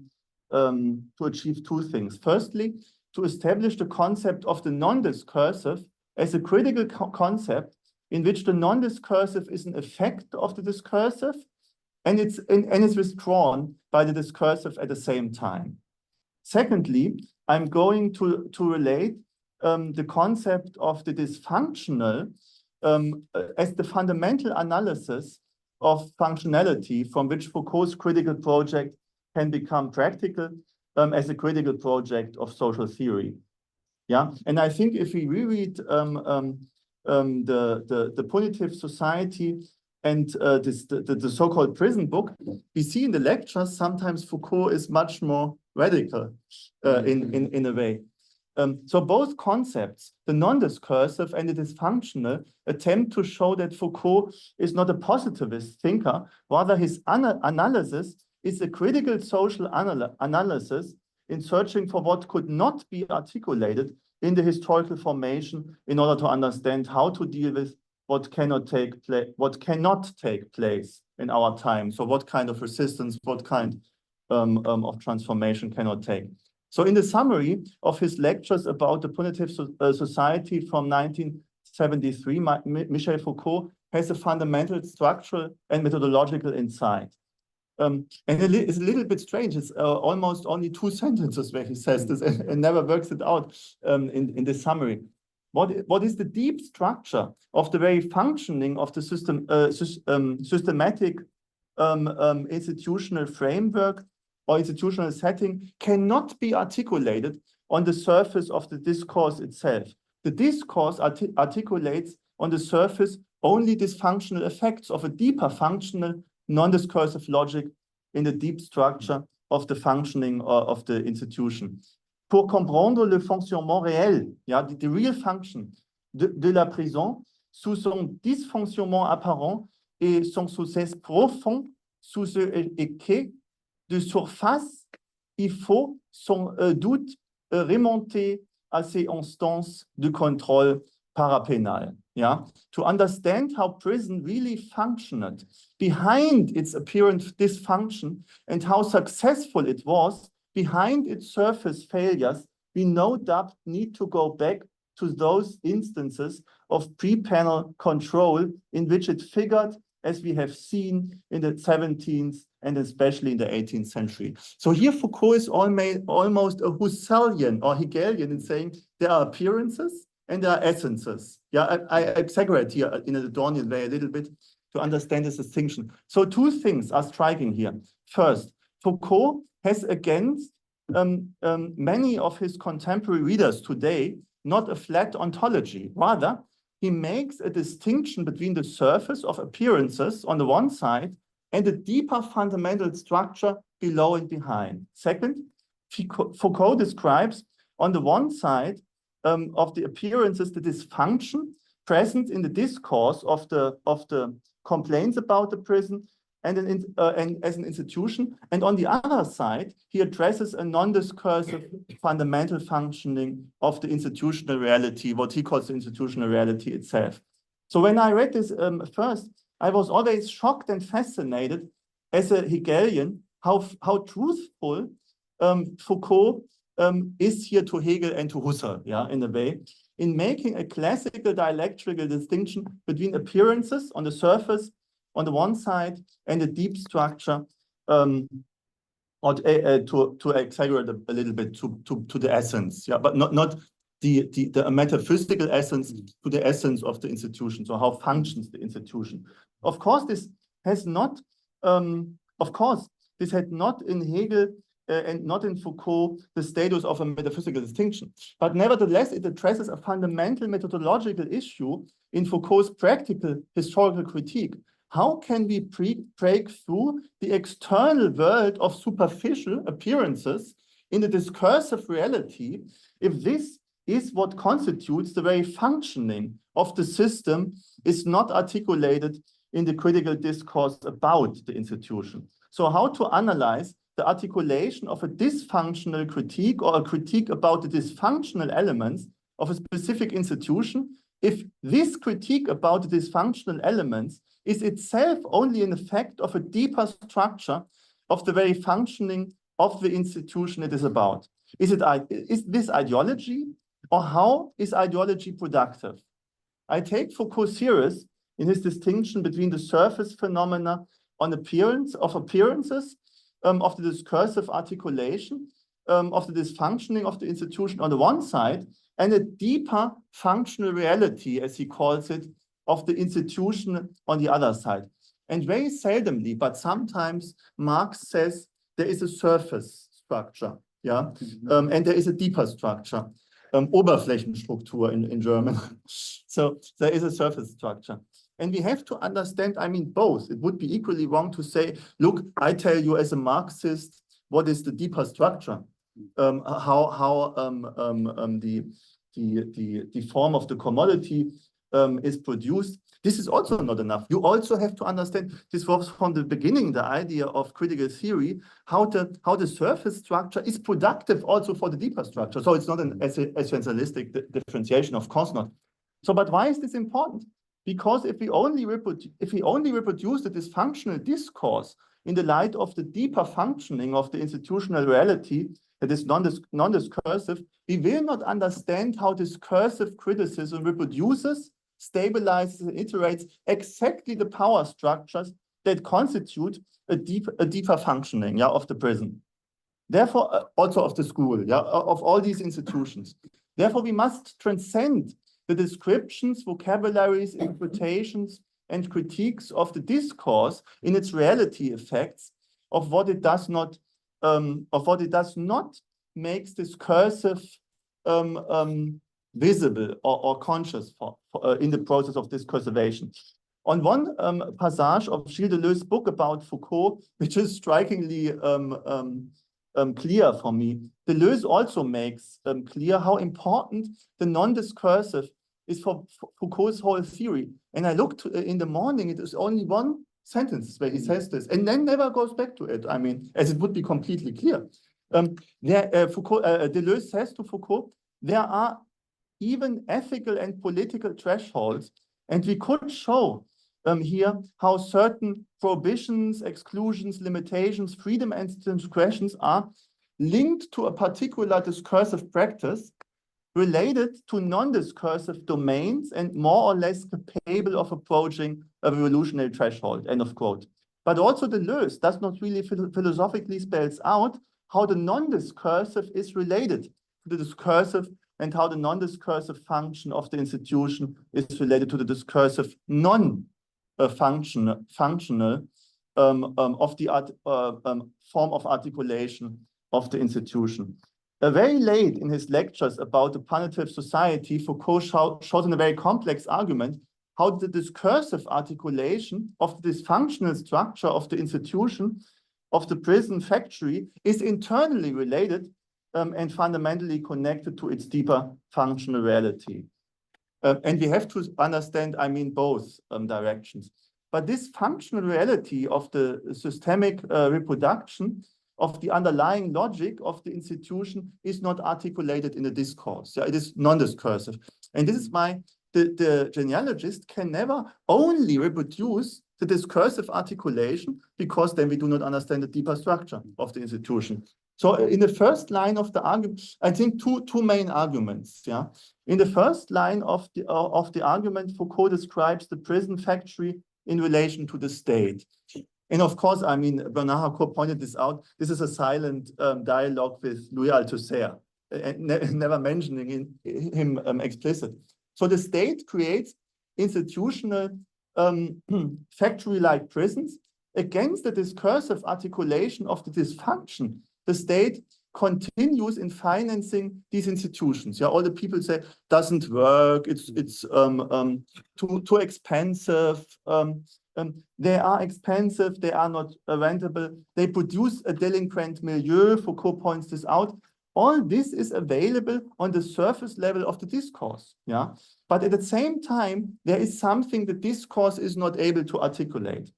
achieve two things. Firstly, to establish the concept of the non-discursive as a critical concept in which the non-discursive is an effect of the discursive and it's withdrawn by the discursive at the same time. Secondly, I'm going to relate the concept of the dysfunctional as the fundamental analysis of functionality from which Foucault's critical project can become practical as a critical project of social theory. Yeah, and I think if we reread the Punitive Society and the so-called prison book, we see in the lectures sometimes Foucault is much more radical in a way. So both concepts, the non-discursive and the dysfunctional, attempt to show that Foucault is not a positivist thinker, rather his analysis is a critical social analysis in searching for what could not be articulated in the historical formation in order to understand how to deal with what cannot take place in our time. So what kind of resistance, what kind of transformation cannot take. So in the summary of his lectures about the Punitive Society from 1973, Michel Foucault has a fundamental structural and methodological insight. And it's a little bit strange. It's almost only 2 sentences where he says this and never works it out in the summary. What is the deep structure of the very functioning of the systematic institutional framework or institutional setting cannot be articulated on the surface of the discourse itself. The discourse articulates on the surface only dysfunctional effects of a deeper functional non-discursive logic in the deep structure of the functioning of the institution. Pour comprendre le fonctionnement réel, yeah, the real function de la prison, sous son dysfonctionnement apparent et son succès profond, sous ce équé de surface, il faut sans doute remonter à ces instances de contrôle parapénal. Yeah? To understand how prison really functioned behind its apparent dysfunction and how successful it was behind its surface failures, we no doubt need to go back to those instances of pre-penal control in which it figured, as we have seen in the 17th and especially in the 18th century. So here Foucault is almost a Husserlian or Hegelian in saying there are appearances and there are essences. Yeah, I exaggerate here in a Adornian way a little bit to understand this distinction. So 2 things are striking here. First, Foucault has against many of his contemporary readers today not a flat ontology. Rather, he makes a distinction between the surface of appearances on the one side and the deeper fundamental structure below and behind. Second, Foucault describes on the one side of the appearances the dysfunction present in the discourse of the complaints about the prison and as an institution. And on the other side, he addresses a non-discursive fundamental functioning of the institutional reality, what he calls the institutional reality itself. So when I read this first, I was always shocked and fascinated as a Hegelian how truthful Foucault is here to Hegel and to Husserl, yeah, in a way, in making a classical dialectical distinction between appearances on the surface on the one side and the deep structure, or to exaggerate a little bit to the essence, yeah, but not the metaphysical essence to the essence of the institution. So how functions the institution? Of course, this has not. This had not in Hegel and not in Foucault the status of a metaphysical distinction. But nevertheless, it addresses a fundamental methodological issue in Foucault's practical historical critique. How can we break through the external world of superficial appearances in the discursive reality if this is what constitutes the very functioning of the system is not articulated in the critical discourse about the institution? So how to analyze the articulation of a dysfunctional critique or a critique about the dysfunctional elements of a specific institution if this critique about the dysfunctional elements is itself only an effect of a deeper structure of the very functioning of the institution it is about? Is this ideology, or how is ideology productive? I take Foucault serious in his distinction between the surface phenomena on appearances of the discursive articulation of the dysfunctioning of the institution on the one side, and a deeper functional reality, as he calls it, of the institution on the other side. And very seldomly, but sometimes, Marx says there is a surface structure, yeah, and there is a deeper structure, Oberflächenstruktur in German. So there is a surface structure. And we have to understand, I mean, both. It would be equally wrong to say, look, I tell you as a Marxist, what is the deeper structure? How the form of the commodity is produced. This is also not enough. You also have to understand, this was from the beginning, the idea of critical theory, how the surface structure is productive also for the deeper structure. So it's not an essentialistic differentiation, of course not. So, but why is this important? Because if we only reproduce the dysfunctional discourse in the light of the deeper functioning of the institutional reality that is non-discursive, we will not understand how discursive criticism reproduces, stabilizes, and iterates exactly the power structures that constitute a deeper functioning, yeah, of the prison. Therefore, also of the school, yeah, of all these institutions. Therefore, we must transcend the descriptions, vocabularies, interpretations, and critiques of the discourse in its reality effects of what it does not makes discursive visible or conscious in the process of discursivation. On one passage of Gilles Deleuze's book about Foucault, which is strikingly clear for me, Deleuze also makes clear how important the non-discursive is for Foucault's whole theory. And I looked in the morning, it is only one sentence where he says this, and then never goes back to it. I mean, as it would be completely clear. Deleuze says to Foucault, there are even ethical and political thresholds, and we could show here how certain prohibitions, exclusions, limitations, freedom and discretions are linked to a particular discursive practice related to non-discursive domains and more or less capable of approaching a revolutionary threshold, end of quote. But also Deleuze does not really philosophically spells out how the non-discursive is related to the discursive and how the non-discursive function of the institution is related to the discursive non-functional of the form of articulation of the institution. Very late in his lectures about the punitive society, Foucault shows in a very complex argument how the discursive articulation of the dysfunctional structure of the institution of the prison factory is internally related and fundamentally connected to its deeper functional reality. And we have to understand, I mean, both directions. But this functional reality of the systemic reproduction of the underlying logic of the institution is not articulated in the discourse. Yeah, it is non-discursive. And this is why the genealogist can never only reproduce the discursive articulation, because then we do not understand the deeper structure of the institution. So in the first line of the argument, I think two main arguments. Yeah, in the first line of the argument, Foucault describes the prison factory in relation to the state. And of course, I mean, Bernard Harcourt pointed this out. This is a silent dialogue with Louis Althusser, never mentioning him explicit. So the state creates institutional factory-like prisons against the discursive articulation of the dysfunction. The state continues in financing these institutions. Yeah, all the people say doesn't work. It's too expensive. They are expensive. They are not rentable. They produce a delinquent milieu. Foucault points this out. All this is available on the surface level of the discourse. Yeah, but at the same time, there is something the discourse is not able to articulate.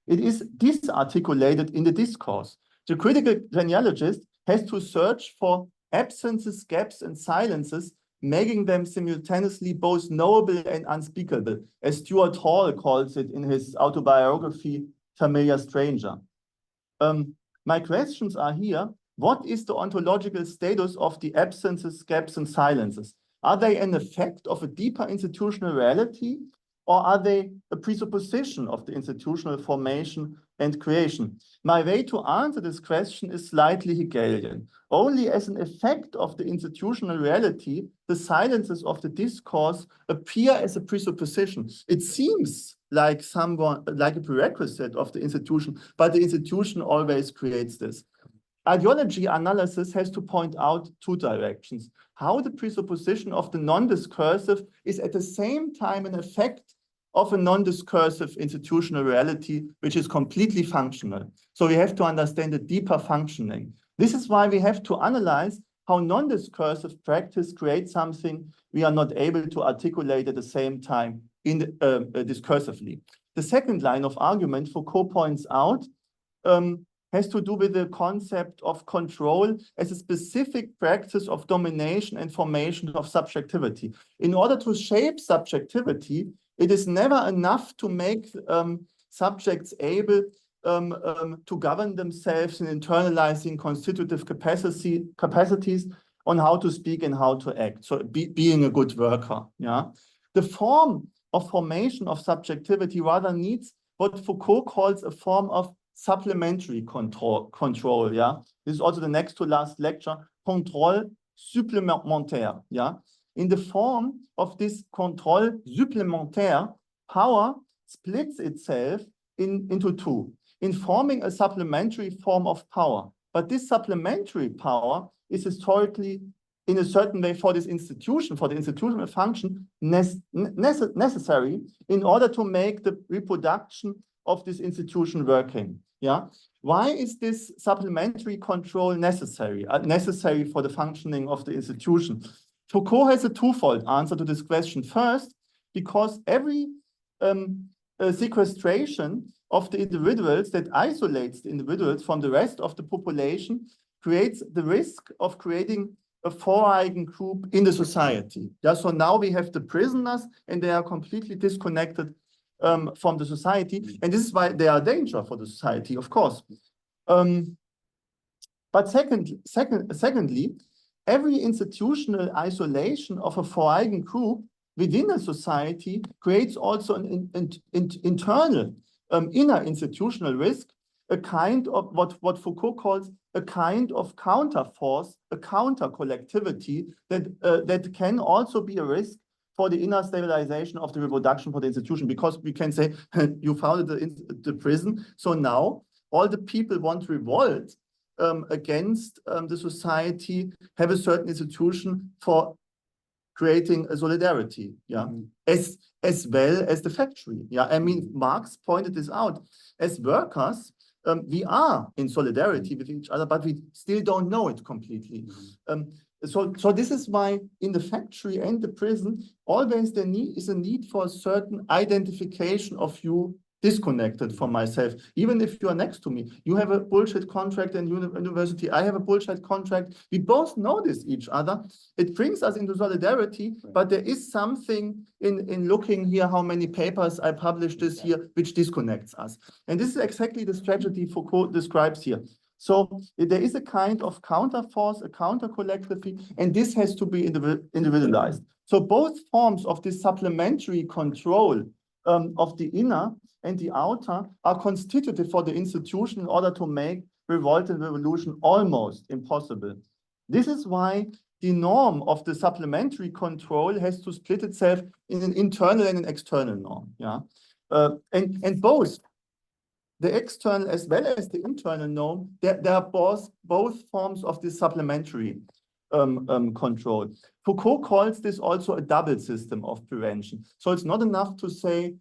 It is disarticulated in the discourse. The critical genealogist has to search for absences, gaps, and silences, making them simultaneously both knowable and unspeakable, as Stuart Hall calls it in his autobiography, Familiar Stranger. My questions are here: what is the ontological status of the absences, gaps, and silences? Are they an effect of a deeper institutional reality, or are they a presupposition of the institutional formation and creation. My way to answer this question is slightly Hegelian. Only as an effect of the institutional reality, the silences of the discourse appear as a presupposition. It seems like a prerequisite of the institution, but the institution always creates this. Ideology analysis has to point out two directions. How the presupposition of the non-discursive is at the same time an effect of a non-discursive institutional reality, which is completely functional. So we have to understand the deeper functioning. This is why we have to analyze how non-discursive practice creates something we are not able to articulate at the same time discursively. The second line of argument Foucault points out has to do with the concept of control as a specific practice of domination and formation of subjectivity. In order to shape subjectivity, it is never enough to make subjects able to govern themselves in internalizing constitutive capacities on how to speak and how to act. So being a good worker. Yeah, the form of formation of subjectivity rather needs what Foucault calls a form of supplementary control. Yeah, this is also the next to last lecture. Contrôle supplémentaire. Yeah. In the form of this control supplémentaire, power splits itself into two, in forming a supplementary form of power. But this supplementary power is historically, in a certain way, for this institution, for the institutional function, necessary in order to make the reproduction of this institution working. Yeah. Why is this supplementary control necessary? Necessary for the functioning of the institution? Foucault has a twofold answer to this question. First, because every sequestration of the individuals that isolates the individuals from the rest of the population creates the risk of creating a four-eigen group in the society. Yeah, so now we have the prisoners and they are completely disconnected from the society. And this is why they are a danger for the society, of course. But secondly, every institutional isolation of a four-eigen group within a society creates also an internal inner institutional risk, a kind of what Foucault calls a kind of counterforce, a counter collectivity that can also be a risk for the inner stabilization of the reproduction for the institution, because we can say you founded the prison, so now all the people want to revolt against the society, have a certain institution for creating a solidarity, yeah, as well as the factory. Yeah, I mean, Marx pointed this out. As workers, we are in solidarity with each other, but we still don't know it completely. So this is why in the factory and the prison, always there is a need for a certain identification of you disconnected from myself, even if you are next to me. You have a bullshit contract in university, I have a bullshit contract. We both notice each other. It brings us into solidarity, but there is something in looking here how many papers I published this year, which disconnects us. And this is exactly the strategy Foucault describes here. So there is a kind of counterforce, a counter-collectivity, and this has to be individualized. So both forms of this supplementary control of the inner and the outer are constitutive for the institution in order to make revolt and revolution almost impossible. This is why the norm of the supplementary control has to split itself in an internal and an external norm. Yeah, and both the external as well as the internal norm, there are both forms of this supplementary control. Foucault calls this also a double system of prevention. So it's not enough to say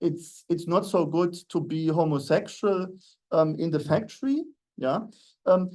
it's not so good to be homosexual in the factory. Yeah,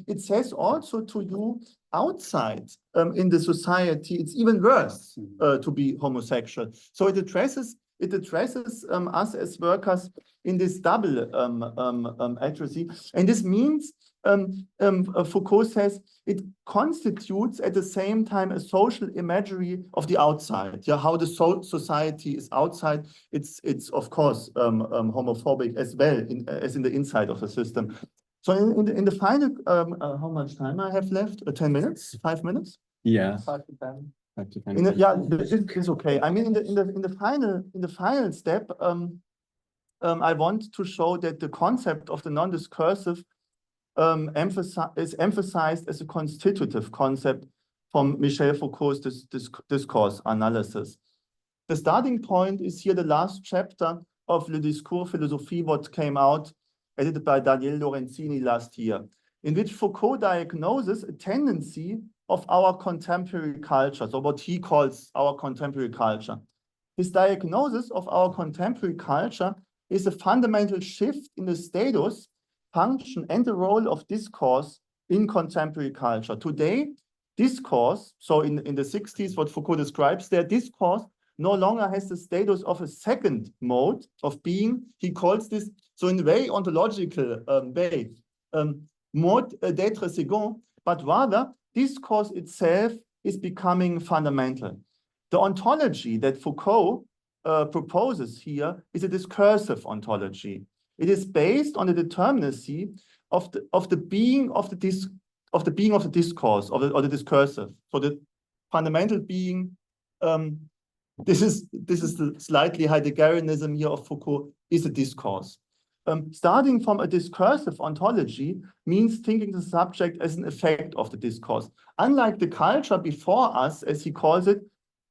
it says also to you outside in the society, it's even worse to be homosexual. So it addresses us as workers in this double atrophy. And this means, Foucault says, it constitutes at the same time a social imagery of the outside. Yeah, how the society is outside. It's of course homophobic as well as in the inside of the system. So in the final, how much time I have left? 10 minutes? 5 minutes? Yeah. 5 to 10. 5 to 10. Yeah, it's okay. I mean, in the final step, I want to show that the concept of the non-discursive is emphasized as a constitutive concept from Michel Foucault's discourse analysis. The starting point is here the last chapter of Le Discours Philosophie, what came out, edited by Daniel Lorenzini last year, in which Foucault diagnoses a tendency of our contemporary culture, so what he calls our contemporary culture. His diagnosis of our contemporary culture is a fundamental shift in the status, function, and the role of discourse in contemporary culture. Today, discourse, so in the 60s, what Foucault describes there, discourse no longer has the status of a second mode of being. He calls this, so in a very ontological way, mode d'être second, but rather discourse itself is becoming fundamental. The ontology that Foucault proposes here is a discursive ontology. It is based on the determinacy of the being of the discourse or the discursive. So the fundamental being, this is the slightly Heideggerianism here of Foucault, is a discourse. Starting from a discursive ontology means thinking the subject as an effect of the discourse. Unlike the culture before us, as he calls it,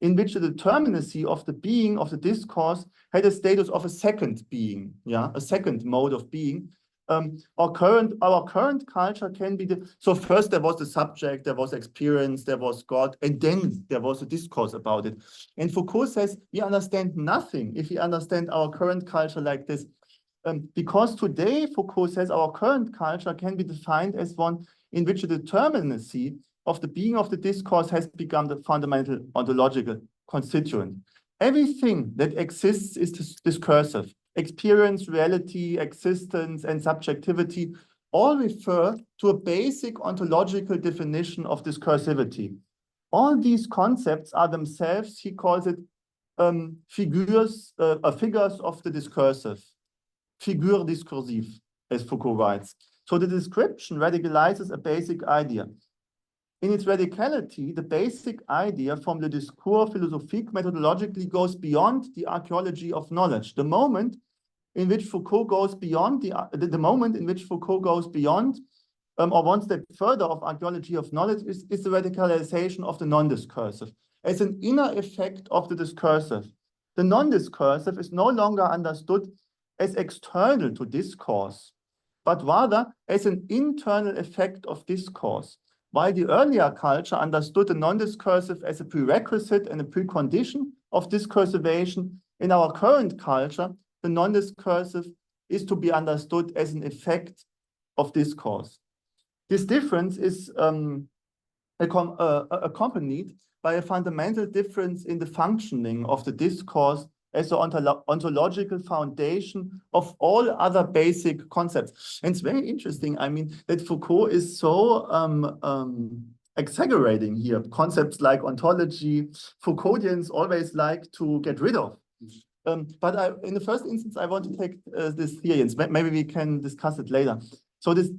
in which the determinacy of the being of the discourse had a status of a second being, a second mode of being. Our current culture can be so first there was the subject, there was experience, there was God, and then there was a discourse about it. And Foucault says we understand nothing if we understand our current culture like this. Because today, Foucault says our current culture can be defined as one in which the determinacy of the being of the discourse has become the fundamental ontological constituent. Everything that exists is discursive. Experience, reality, existence, and subjectivity all refer to a basic ontological definition of discursivity. All these concepts are themselves, he calls it, figures of the discursive. Figure discursive, as Foucault writes. So the description radicalizes a basic idea. In its radicality, the basic idea from the discours philosophique methodologically goes beyond the archaeology of knowledge. The moment in which Foucault goes beyond or one step further of archaeology of knowledge is the radicalization of the non-discursive as an inner effect of the discursive. The non-discursive is no longer understood as external to discourse, but rather as an internal effect of discourse. While the earlier culture understood the non-discursive as a prerequisite and a precondition of discursivation, in our current culture, the non-discursive is to be understood as an effect of discourse. This difference is accompanied by a fundamental difference in the functioning of the discourse as an ontological foundation of all other basic concepts. And it's very interesting, I mean, that Foucault is so exaggerating here. Concepts like ontology, Foucauldians always like to get rid of. But in the first instance, I want to take this theory. Maybe we can discuss it later. So this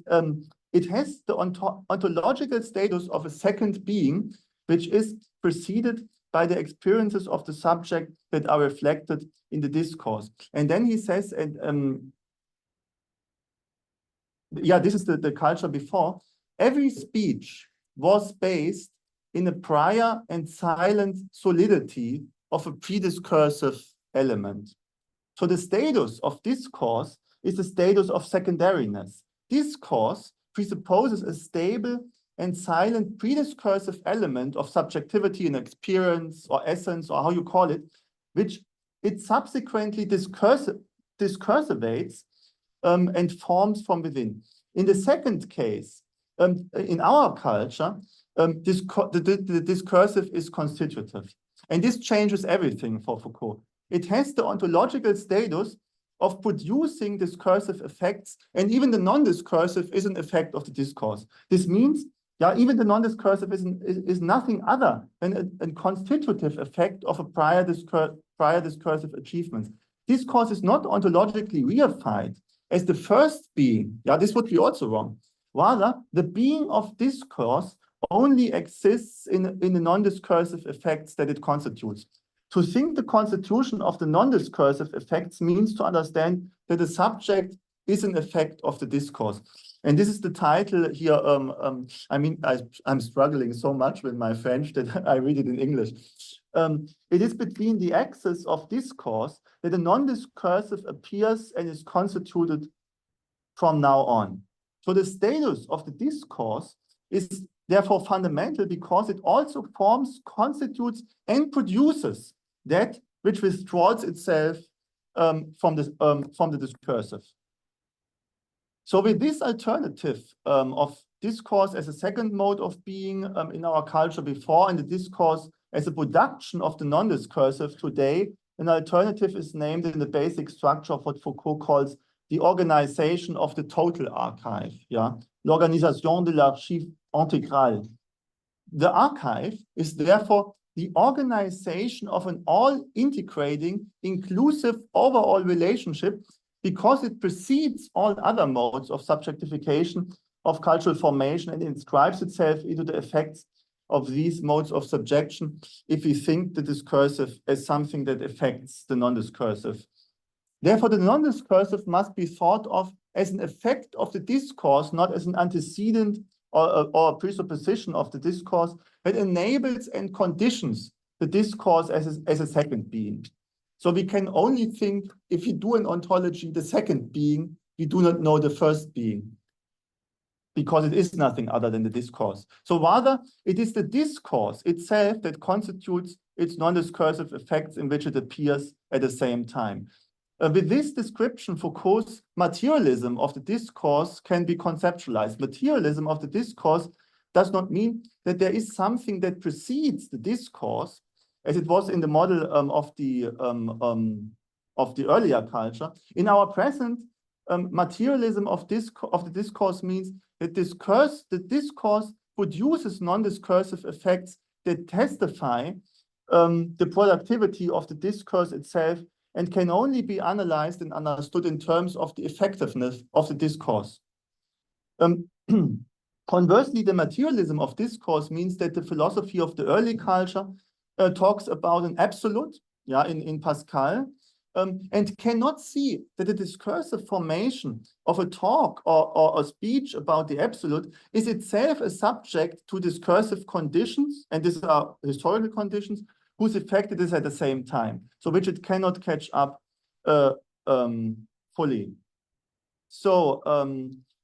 it has the ontological status of a second being, which is preceded by the experiences of the subject that are reflected in the discourse. And then he says, this is the culture before, every speech was based in a prior and silent solidity of a prediscursive element. So the status of discourse is the status of secondariness. Discourse presupposes a stable and silent prediscursive element of subjectivity and experience or essence or how you call it, which it subsequently discursivates and forms from within. In the second case, in our culture, the discursive is constitutive. And this changes everything for Foucault. It has the ontological status of producing discursive effects, and even the non-discursive is an effect of the discourse. This means even the non-discursive is nothing other than a constitutive effect of a prior discursive achievement. Discourse is not ontologically reified as the first being. This would be also wrong. Rather, the being of discourse only exists in the non-discursive effects that it constitutes. To think the constitution of the non-discursive effects means to understand that the subject is an effect of the discourse. And this is the title here. I mean, I'm struggling so much with my French that I read it in English. It is between the axis of discourse that the non-discursive appears and is constituted from now on. So the status of the discourse is therefore fundamental because it also forms, constitutes, and produces that which withdraws itself from the discursive. So with this alternative of discourse as a second mode of being in our culture before, and the discourse as a production of the non-discursive today, an alternative is named in the basic structure of what Foucault calls the organization of the total archive, yeah, l'organisation de l'archive intégrale. The archive is therefore the organization of an all-integrating, inclusive overall relationship because it precedes all other modes of subjectification of cultural formation and inscribes itself into the effects of these modes of subjection if we think the discursive as something that affects the non-discursive. Therefore, the non-discursive must be thought of as an effect of the discourse, not as an antecedent or a presupposition of the discourse that enables and conditions the discourse as a second being. So we can only think, if we do an ontology, the second being, we do not know the first being, because it is nothing other than the discourse. So rather, it is the discourse itself that constitutes its non-discursive effects in which it appears at the same time. With this description, Foucault's materialism of the discourse can be conceptualized. Materialism of the discourse does not mean that there is something that precedes the discourse, as it was in the model of the earlier culture. In our present, materialism of the discourse means that the discourse produces non-discursive effects that testify the productivity of the discourse itself and can only be analyzed and understood in terms of the effectiveness of the discourse. Conversely, the materialism of discourse means that the philosophy of the early culture talks about an absolute, yeah, in Pascal, and cannot see that the discursive formation of a talk or a speech about the absolute is itself a subject to discursive conditions, and these are historical conditions, whose effect it is at the same time, so which it cannot catch up fully. So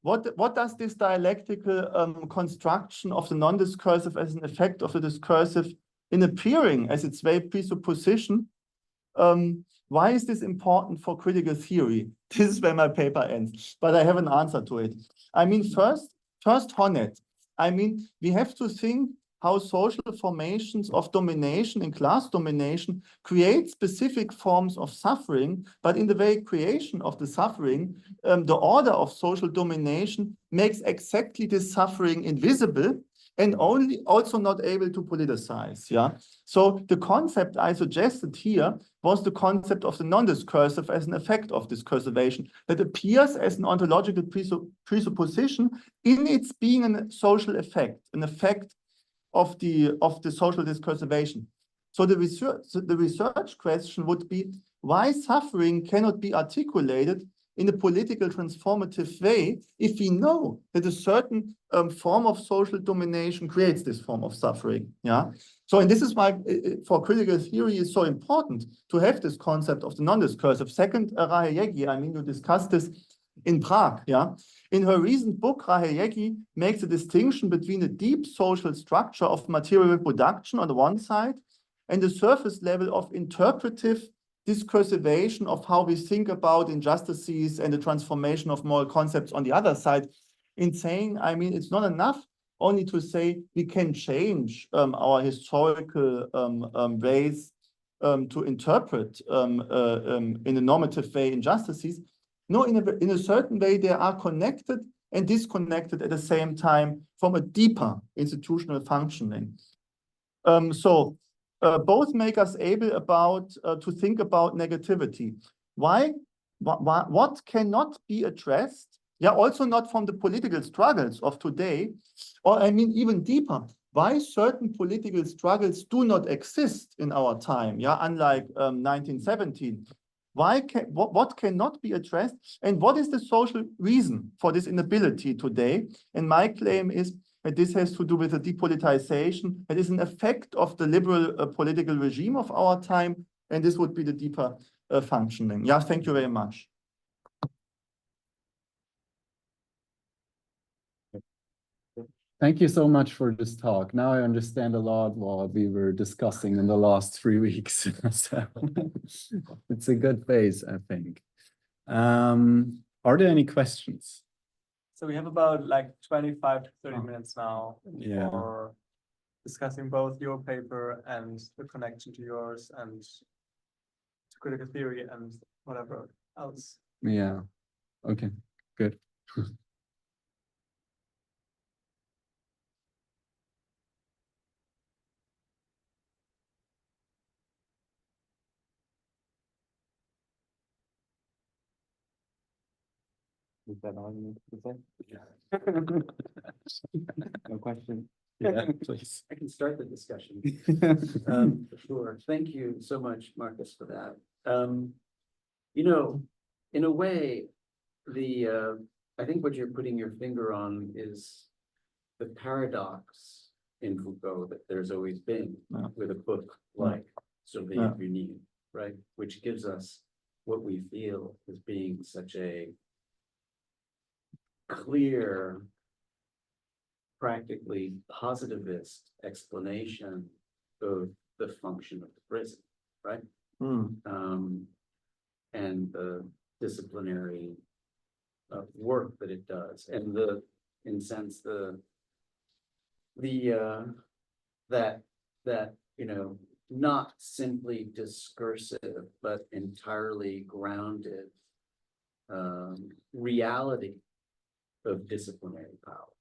what does this dialectical construction of the non-discursive as an effect of the discursive in appearing as its very presupposition, why is this important for critical theory? This is where my paper ends, but I have an answer to it. I mean, first Honnet. I mean, we have to think how social formations of domination and class domination create specific forms of suffering, but in the very creation of the suffering, the order of social domination makes exactly this suffering invisible and also not able to politicize. Yeah. So the concept I suggested here was the concept of the non-discursive as an effect of discursivation that appears as an ontological presupposition in its being a social effect, an effect of the social discursivation. So the research question would be why suffering cannot be articulated in a political transformative way if we know that a certain form of social domination creates this form of suffering. Yeah. So, and this is why for critical theory is so important to have this concept of the non-discursive. Second, Rahel Yegi, I mean, you discussed this in Prague. Yeah. In her recent book, Rahel Yegi makes a distinction between the deep social structure of material reproduction on the one side and the surface level of interpretive discursivation of how we think about injustices and the transformation of moral concepts on the other side, in saying, I mean, it's not enough only to say we can change our historical ways to interpret in a normative way injustices. No, in a certain way, they are connected and disconnected at the same time from a deeper institutional functioning. Both make us able to think about negativity. Why? What cannot be addressed? Yeah, also not from the political struggles of today, or I mean even deeper. why certain political struggles do not exist in our time, yeah, unlike 1917. What cannot be addressed, and what is the social reason for this inability today? And my claim is that this has to do with the depoliticization. It is an effect of the liberal political regime of our time, and this would be the deeper functioning. Yeah, thank you very much. Thank you so much for this talk. Now I understand a lot what we were discussing in the last 3 weeks. So it's a good phase, I think. Are there any questions? So we have about like 25 to 30 minutes now Yeah. for discussing both your paper and the connection to yours and to critical theory and whatever else. Yeah. Okay, good. Is that all you need to say? No question. Yeah, please. I can start the discussion. For sure. Thank you so much, Marcus, for that. You know, in a way, I think what you're putting your finger on is the paradox in Foucault that there's always been with a book like Surveiller, right? Which gives us what we feel as being such a clear, practically positivist explanation of the function of the prison, right? And the disciplinary work that it does, and that you know, not simply discursive but entirely grounded reality of disciplinary power,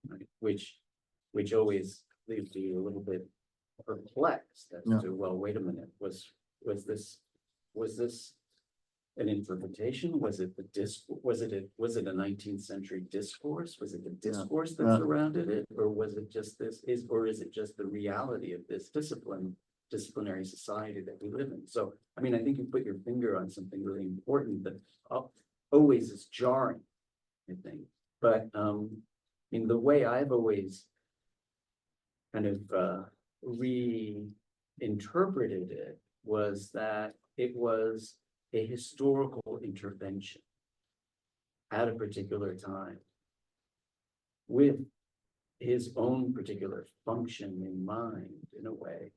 right? Which always leaves you a little bit perplexed as to, well, wait a minute, was this an interpretation? Was it a 19th century discourse? Was it the discourse that surrounded it, or was it just is it just the reality of this disciplinary society that we live in? So, I mean, I think you put your finger on something really important that always is jarring, I think. But in the way I've always kind of reinterpreted it was that it was a historical intervention at a particular time with his own particular function in mind, in a way.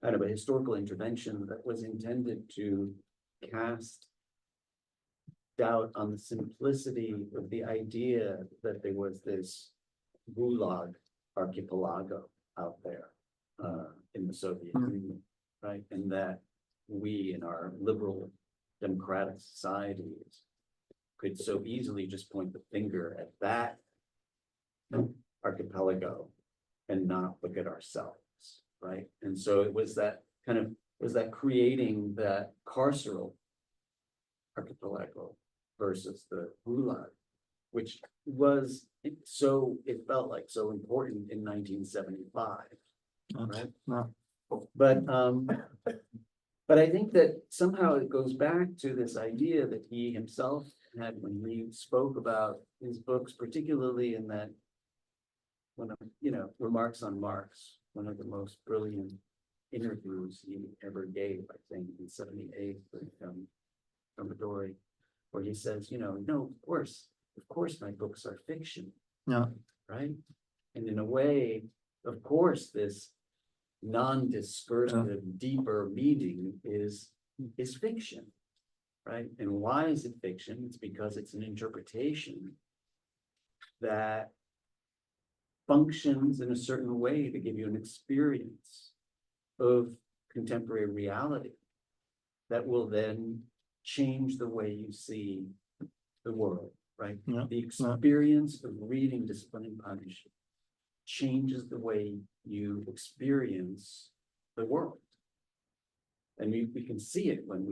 Kind of a historical intervention that was intended to cast doubt on the simplicity of the idea that there was this gulag archipelago out there in the Soviet Union, right? And that we in our liberal democratic societies could so easily just point the finger at that archipelago and not look at ourselves, right? And so it was that creating that carceral archipelago versus the gulag, which was it felt like so important in 1975, right? But I think that somehow it goes back to this idea that he himself had when he spoke about his books, particularly in that one of, Remarks on Marx, one of the most brilliant interviews he ever gave, I think, in 78 with Dory, where he says, no, of course my books are fiction. Right? And in a way, of course, this non-discursive, deeper meaning is fiction, right? And why is it fiction? It's because it's an interpretation that functions in a certain way to give you an experience of contemporary reality that will then change the way you see the world, right? The experience of reading Discipline and Punishment changes the way you experience the world. And we can see it when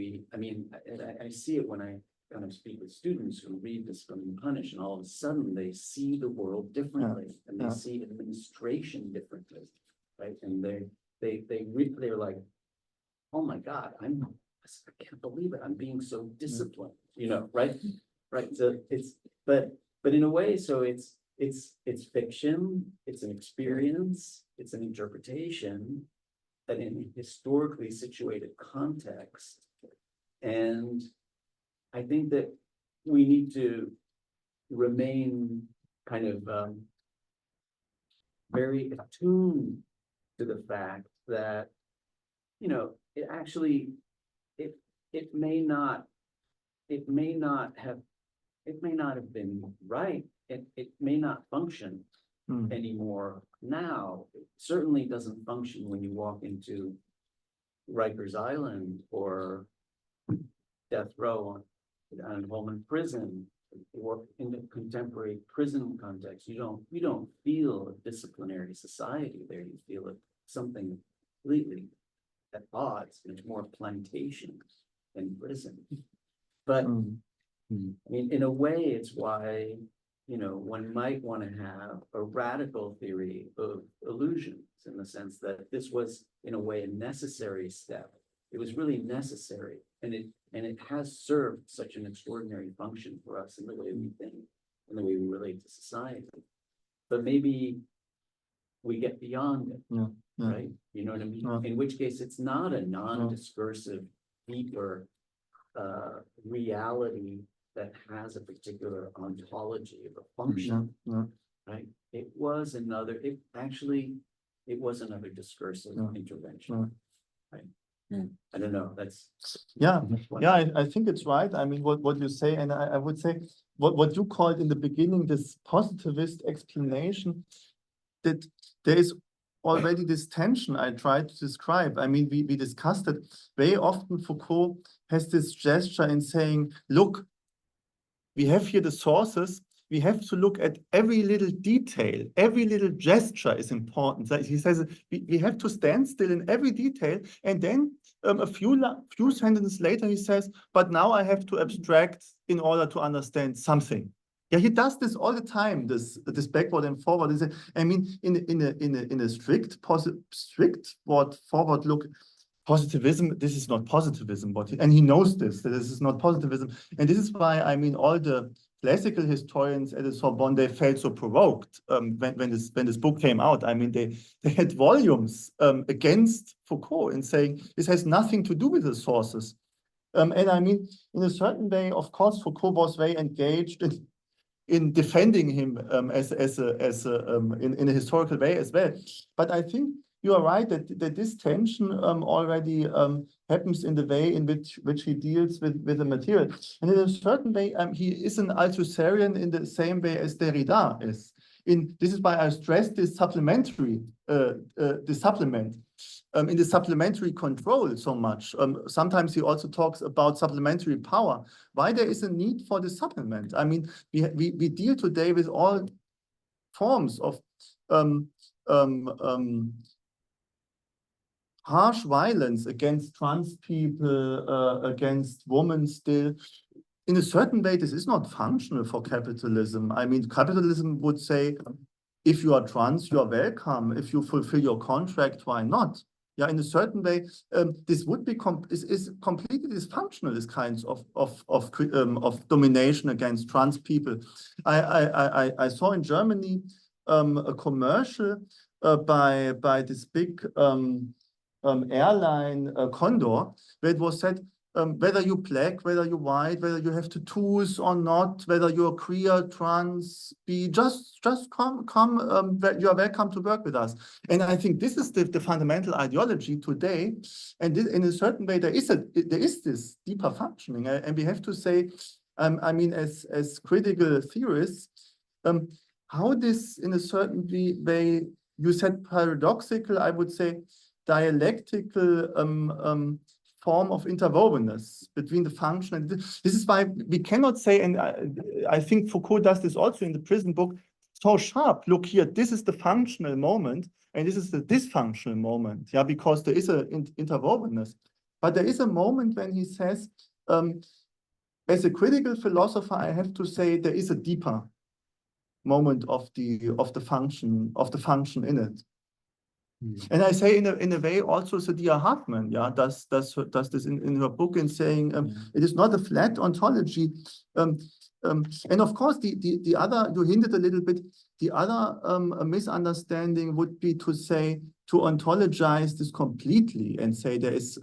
I see it when I kind of speak with students who read Discipline and Punish, and all of a sudden they see the world differently, and they see administration differently, right? And they're like, oh my God, I can't believe it. I'm being so disciplined, you know, right? Right. So but in a way, so it's fiction, it's an experience, it's an interpretation, that in a historically situated context. And I think that we need to remain kind of very attuned to the fact that, you know, it actually, it may not have been right. It may not function anymore now. It certainly doesn't function when you walk into Rikers Island or death row on Holman Prison, or in the contemporary prison context. You don't feel a disciplinary society there. You feel something completely at odds. There's more plantation than prison. But I mean, in a way, it's why, you know, one might want to have a radical theory of illusions, in the sense that this was, in a way, a necessary step. It was really necessary, and it has served such an extraordinary function for us in the way we think, in the way we relate to society. But maybe we get beyond it, right? You know what I mean? In which case, it's not a non-discursive, deeper reality that has a particular ontology of a function, right? It was another discursive intervention, right? I don't know, that's. I think it's right. I mean, what you say, and I would say what you called in the beginning, this positivist explanation, that there is already this tension I tried to describe. I mean, we discussed it very often. Foucault has this gesture in saying, look, we have here the sources. We have to look at every little detail. Every little gesture is important. So he says we have to stand still in every detail. And then a few sentences later, he says, but now I have to abstract in order to understand something. Yeah, he does this all the time, this backward and forward. I mean, in a strict forward look, positivism, this is not positivism, and he knows this, that this is not positivism. And this is why, I mean, all the classical historians at the Sorbonne, they felt so provoked when this book came out. I mean, they had volumes against Foucault and saying this has nothing to do with the sources. And I mean, in a certain way, of course, Foucault was very engaged in defending him in a historical way as well. But I think you are right that this tension already happens in the way in which he deals with the material. And in a certain way, he is an Althusserian in the same way as Derrida is. This is why I stressed this supplementary, the supplement. In the supplementary control so much. Sometimes he also talks about supplementary power. Why there is a need for the supplement? I mean, we deal today with all forms of harsh violence against trans people, against women still. In a certain way, this is not functional for capitalism. I mean, capitalism would say, if you are trans, you are welcome. If you fulfill your contract, why not? Yeah, in a certain way, this would be is completely dysfunctional. This kinds of domination against trans people. I saw in Germany a commercial by this big airline Condor, where it was said, whether you're black, whether you're white, whether you have tattoos or not, whether you're queer, trans, just come, you are welcome to work with us. And I think this is the fundamental ideology today. And this, in a certain way, there is this deeper functioning. And we have to say, I mean, as critical theorists, how this, in a certain way, you said paradoxical, I would say dialectical form of interwovenness between the function and this is why we cannot say, and I think Foucault does this also in the prison book, so sharp, look here, this is the functional moment and this is the dysfunctional moment, yeah, because there is an interwovenness. But there is a moment when he says, and as a critical philosopher, I have to say there is a deeper moment of the function in it. And I say in a way also Sadia Hartman, yeah, does this in her book in saying it is not a flat ontology. And of course the other, you hinted a little bit, the other misunderstanding would be to say, to ontologize this completely and say there is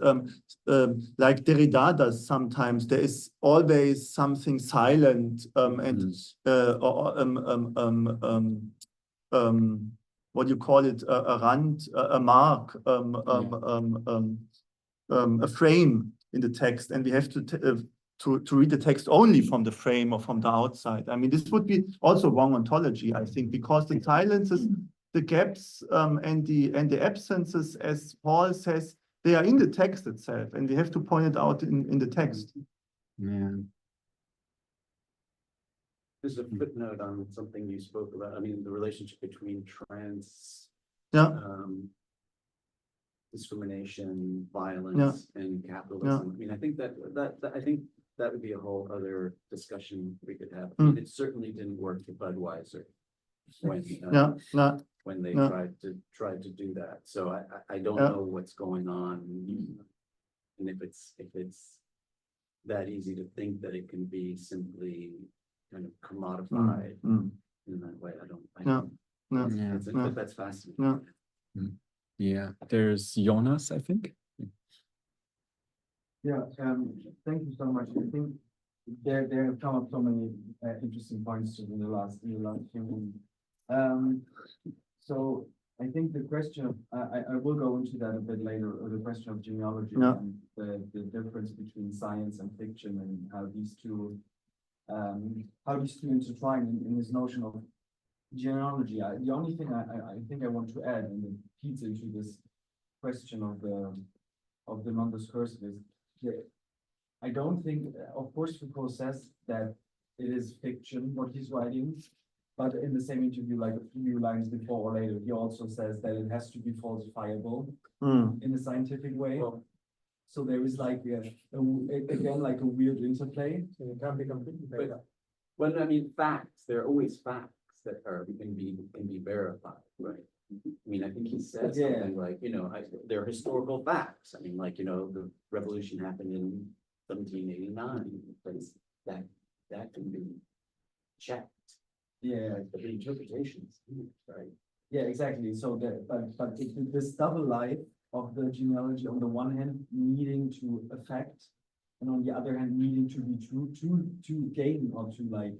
like Derrida does sometimes, there is always something silent what you call it, a rand, a mark, a frame in the text, and we have to read the text only from the frame or from the outside. I mean, this would be also wrong ontology, I think, because the silences, the gaps, and the absences, as Paul says, they are in the text itself, and we have to point it out in the text. Yeah. There's a footnote on something you spoke about. I mean, the relationship between discrimination, violence, and capitalism. I mean, I think that would be a whole other discussion we could have. I mean, it certainly didn't work for Budweiser when they tried to do that. So I don't know what's going on, and if it's that easy to think that it can be simply kind of commodified in that way. I don't. But that's fascinating. Yeah, there's Jonas, I think. Yeah, thank you so much. I think there have come up so many interesting points in the last few minutes. So I think the question of I will go into that a bit later, or the question of genealogy and the difference between science and fiction, and how these two intertwine in this notion of genealogy. The only thing I think I want to add, and it feeds into this question of the non-discursive, is that I don't think, of course, Foucault says that it is fiction what he's writing, but in the same interview, like a few lines before or later, he also says that it has to be falsifiable in a scientific way. Well, so there is like again like a weird interplay. So it can be completely made up. Well, I mean, facts. There are always facts that can be verified, right? I mean, I think he said something like, there are historical facts. I mean, like, the revolution happened in 1789, but that can be checked. Yeah, the interpretations, right? Yeah, exactly. So this double life of the genealogy, on the one hand, needing to affect, and on the other hand, needing to be true, to gain or to like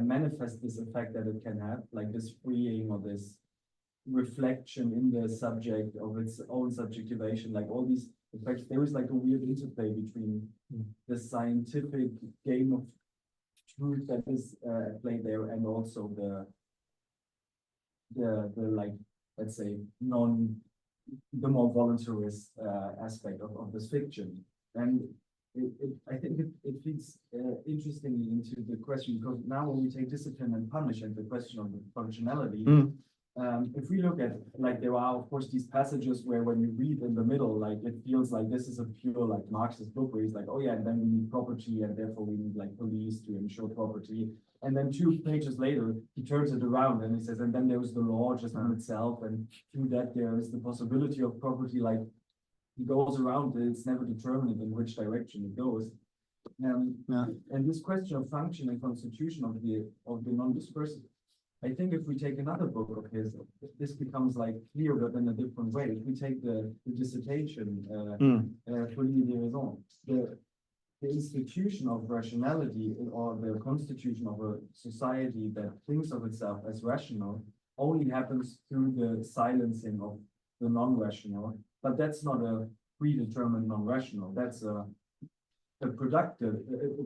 manifest this effect that it can have, like this freeing or this reflection in the subject of its own subjectivation, like all these effects. There is like a weird interplay between the scientific game of truth that is played there, and also the like, let's say, the more voluntarist aspect of this fiction. And I think it feeds interestingly into the question, because now when we take discipline and punish and the question of the functionality, if we look at, like, there are of course these passages where when you read in the middle, like it feels like this is a pure like Marxist book where he's like, oh yeah, and then we need property, and therefore we need like police to ensure property. And then 2 pages later, he turns it around and he says, and then there was the law just in itself, and through that there is the possibility of property. Like he goes around, it's never determined in which direction it goes. And this question of function and constitution of the non-discursive, I think if we take another book of his, this becomes like clear, but in a different way. If we take the dissertation, Folie des raisons, the institution of rationality, or the constitution of a society that thinks of itself as rational, only happens through the silencing of the non-rational. But that's not a predetermined non-rational. That's a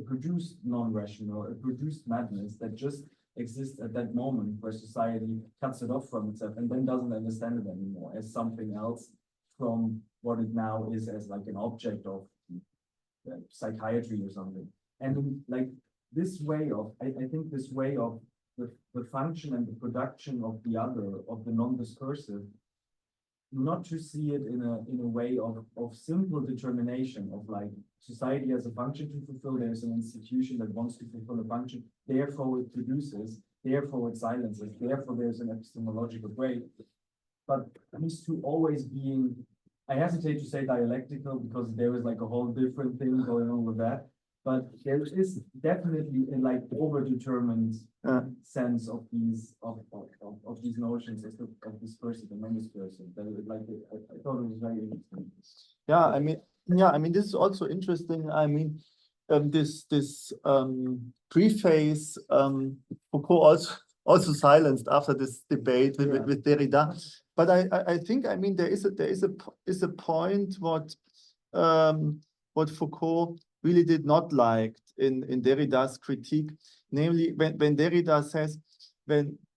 produced non-rational, a produced madness that just exists at that moment where society cuts it off from itself and then doesn't understand it anymore as something else from what it now is, as like an object of psychiatry or something. And like this way of, I think this way of the function and the production of the other, of the non-discursive, not to see it in a way of simple determination of like society has a function to fulfill, there's an institution that wants to fulfill a function, therefore it produces, therefore it silences, therefore there's an epistemological way. But it needs to always being, I hesitate to say dialectical because there is like a whole different thing going on with that. But there is definitely a like overdetermined sense of these notions of discursive and non-discursive. That like I thought it was very interesting. Yeah, I mean, this is also interesting. I mean, this preface, Foucault also silenced after this debate with Derrida. But I think, I mean, there is a point what Foucault really did not like in Derrida's critique, namely when Derrida says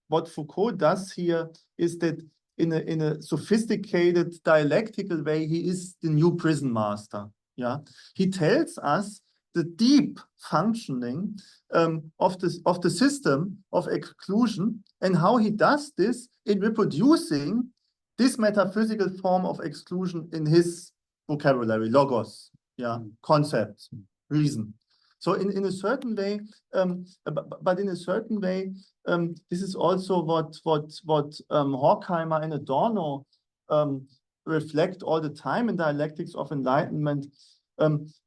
what Foucault does here is that in a sophisticated dialectical way, he is the new prison master. Yeah, he tells us the deep functioning of the system of exclusion and how he does this in reproducing this metaphysical form of exclusion in his vocabulary, logos, concept, reason. So in a certain way, but in a certain way, this is also what Horkheimer and Adorno reflect all the time in dialectics of enlightenment.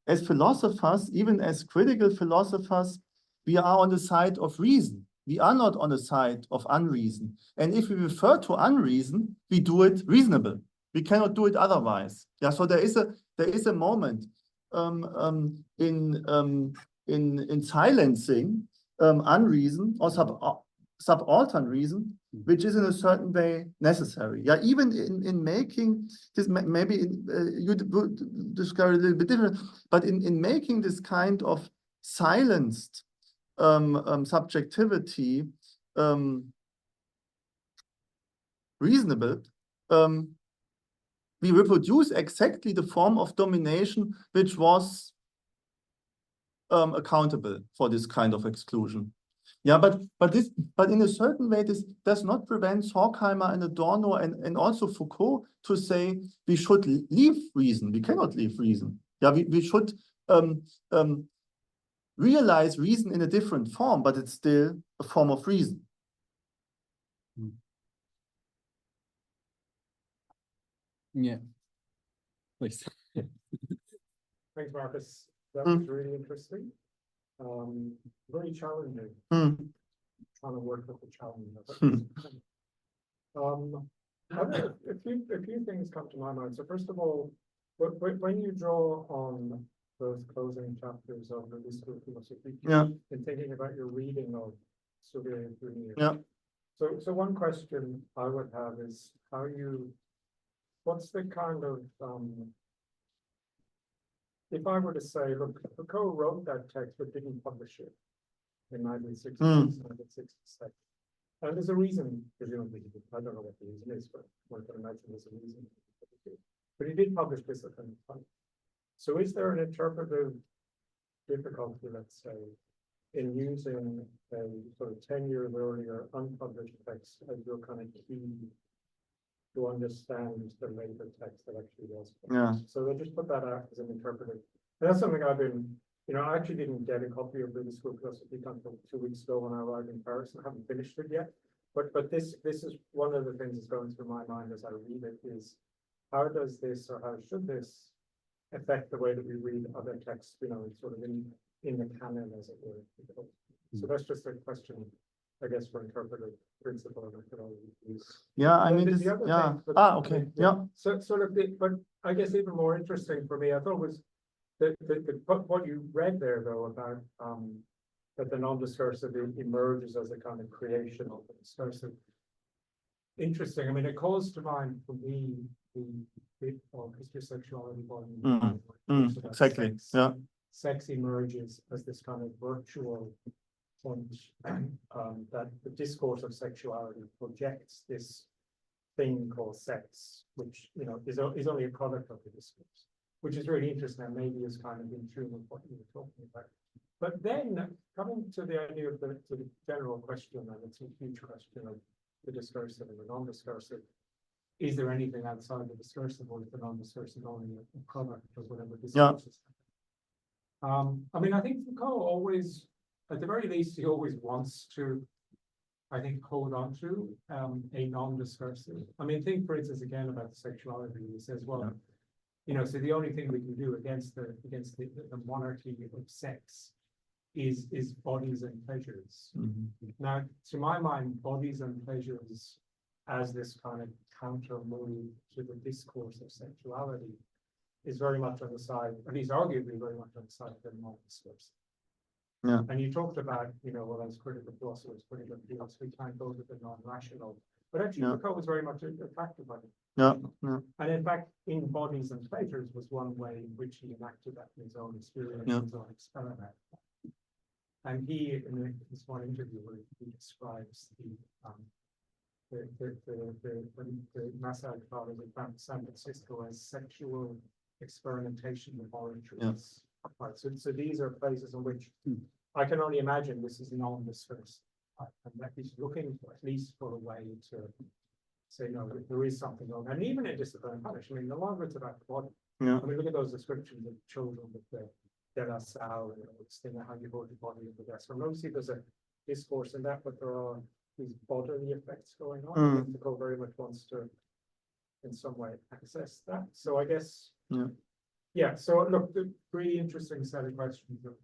As philosophers, even as critical philosophers, we are on the side of reason. We are not on the side of unreason. And if we refer to unreason, we do it reasonable. We cannot do it otherwise. Yeah. So there is a moment in silencing unreason or subaltern reason, which is in a certain way necessary. Yeah, even in making this, maybe you describe it a little bit different, but in making this kind of silenced subjectivity reasonable, we reproduce exactly the form of domination which was accountable for this kind of exclusion. Yeah, but in a certain way, this does not prevent Horkheimer and Adorno and also Foucault to say we should leave reason. We cannot leave reason. Yeah, we should realize reason in a different form, but it's still a form of reason. Yeah, please. Thanks, Marcus. That was really interesting. Very challenging. Trying to work with the challenge. A few things come to my mind. So first of all, when you draw on those closing chapters of the discourse philosophy, and thinking about your reading of Surveiller and Punir. So one question I would have is what's the kind of if I were to say, look, Foucault wrote that text but didn't publish it in 1966, 1967. And there's a reason, presumably, I don't know what the reason is, but one can imagine there's a reason. But he did publish this at the time. So is there an interpretive difficulty, let's say, in using a sort of 10 years earlier unpublished text as your kind of key to understand the later text that actually was published? So they just put that out as an interpretive. And that's something I've been, I actually didn't get a copy of the School of Philosophy until 2 weeks ago when I arrived in Paris, and I haven't finished it yet. But this is one of the things that's going through my mind as I read it is, how does this, or how should this affect the way that we read other texts, sort of in the canon, as it were. So that's just a question, I guess, for interpretive principle and methodology. Yeah, I mean, okay. So sort of, but I guess even more interesting for me, I thought was what you read there, though, about that the non-discursive emerges as a kind of creation of the discursive. Interesting. I mean, it calls to mind for me the bit of History of Sexuality volume. Exactly. Sex emerges as this kind of virtual point that the discourse of sexuality projects this thing called sex, which is only a product of the discourse, which is really interesting and maybe is kind of in tune with what you were talking about. But then coming to the idea of the general question, and it's a huge question of the discursive and the non-discursive, is there anything outside the discursive, or is the non-discursive only a product of whatever Yeah. discourse is? I mean, I think Foucault always, at the very least, he always wants to, I think, hold on to a non-discursive. I mean, think, for instance, again about sexuality. He says, well, you know, so the only thing we can do against the monarchy of sex is bodies and pleasures. Now, to my mind, bodies and pleasures as this kind of counter move to the discourse of sexuality is very much on the side, at least arguably very much on the side of the non-discursive. Yeah. And you talked about, you know, well, as critical philosophers, critical philosophy can't go to the non-rational, but actually Foucault was very much attracted by it. Yeah, yeah. And in fact, in Bodies and Pleasures was one way in which he enacted that in his own experience, his own experiment. And he, in this one interview, where he describes the massage parlors in San Francisco as sexual experimentation laboratories. Right. So these are places in which I can only imagine this is non-discursive, and that he's looking for, at least for a way to say, no, there is something going on. And even in discipline and punish, I mean, the longer it's about the body, I mean, look at those descriptions of children with the de la salle, you know, this thing of how you hold the body in the desk. And obviously there's a discourse in that, but there are these bodily effects going on. Foucault very much wants to, in some way, access that. So I guess, yeah. So look, the really interesting set of questions that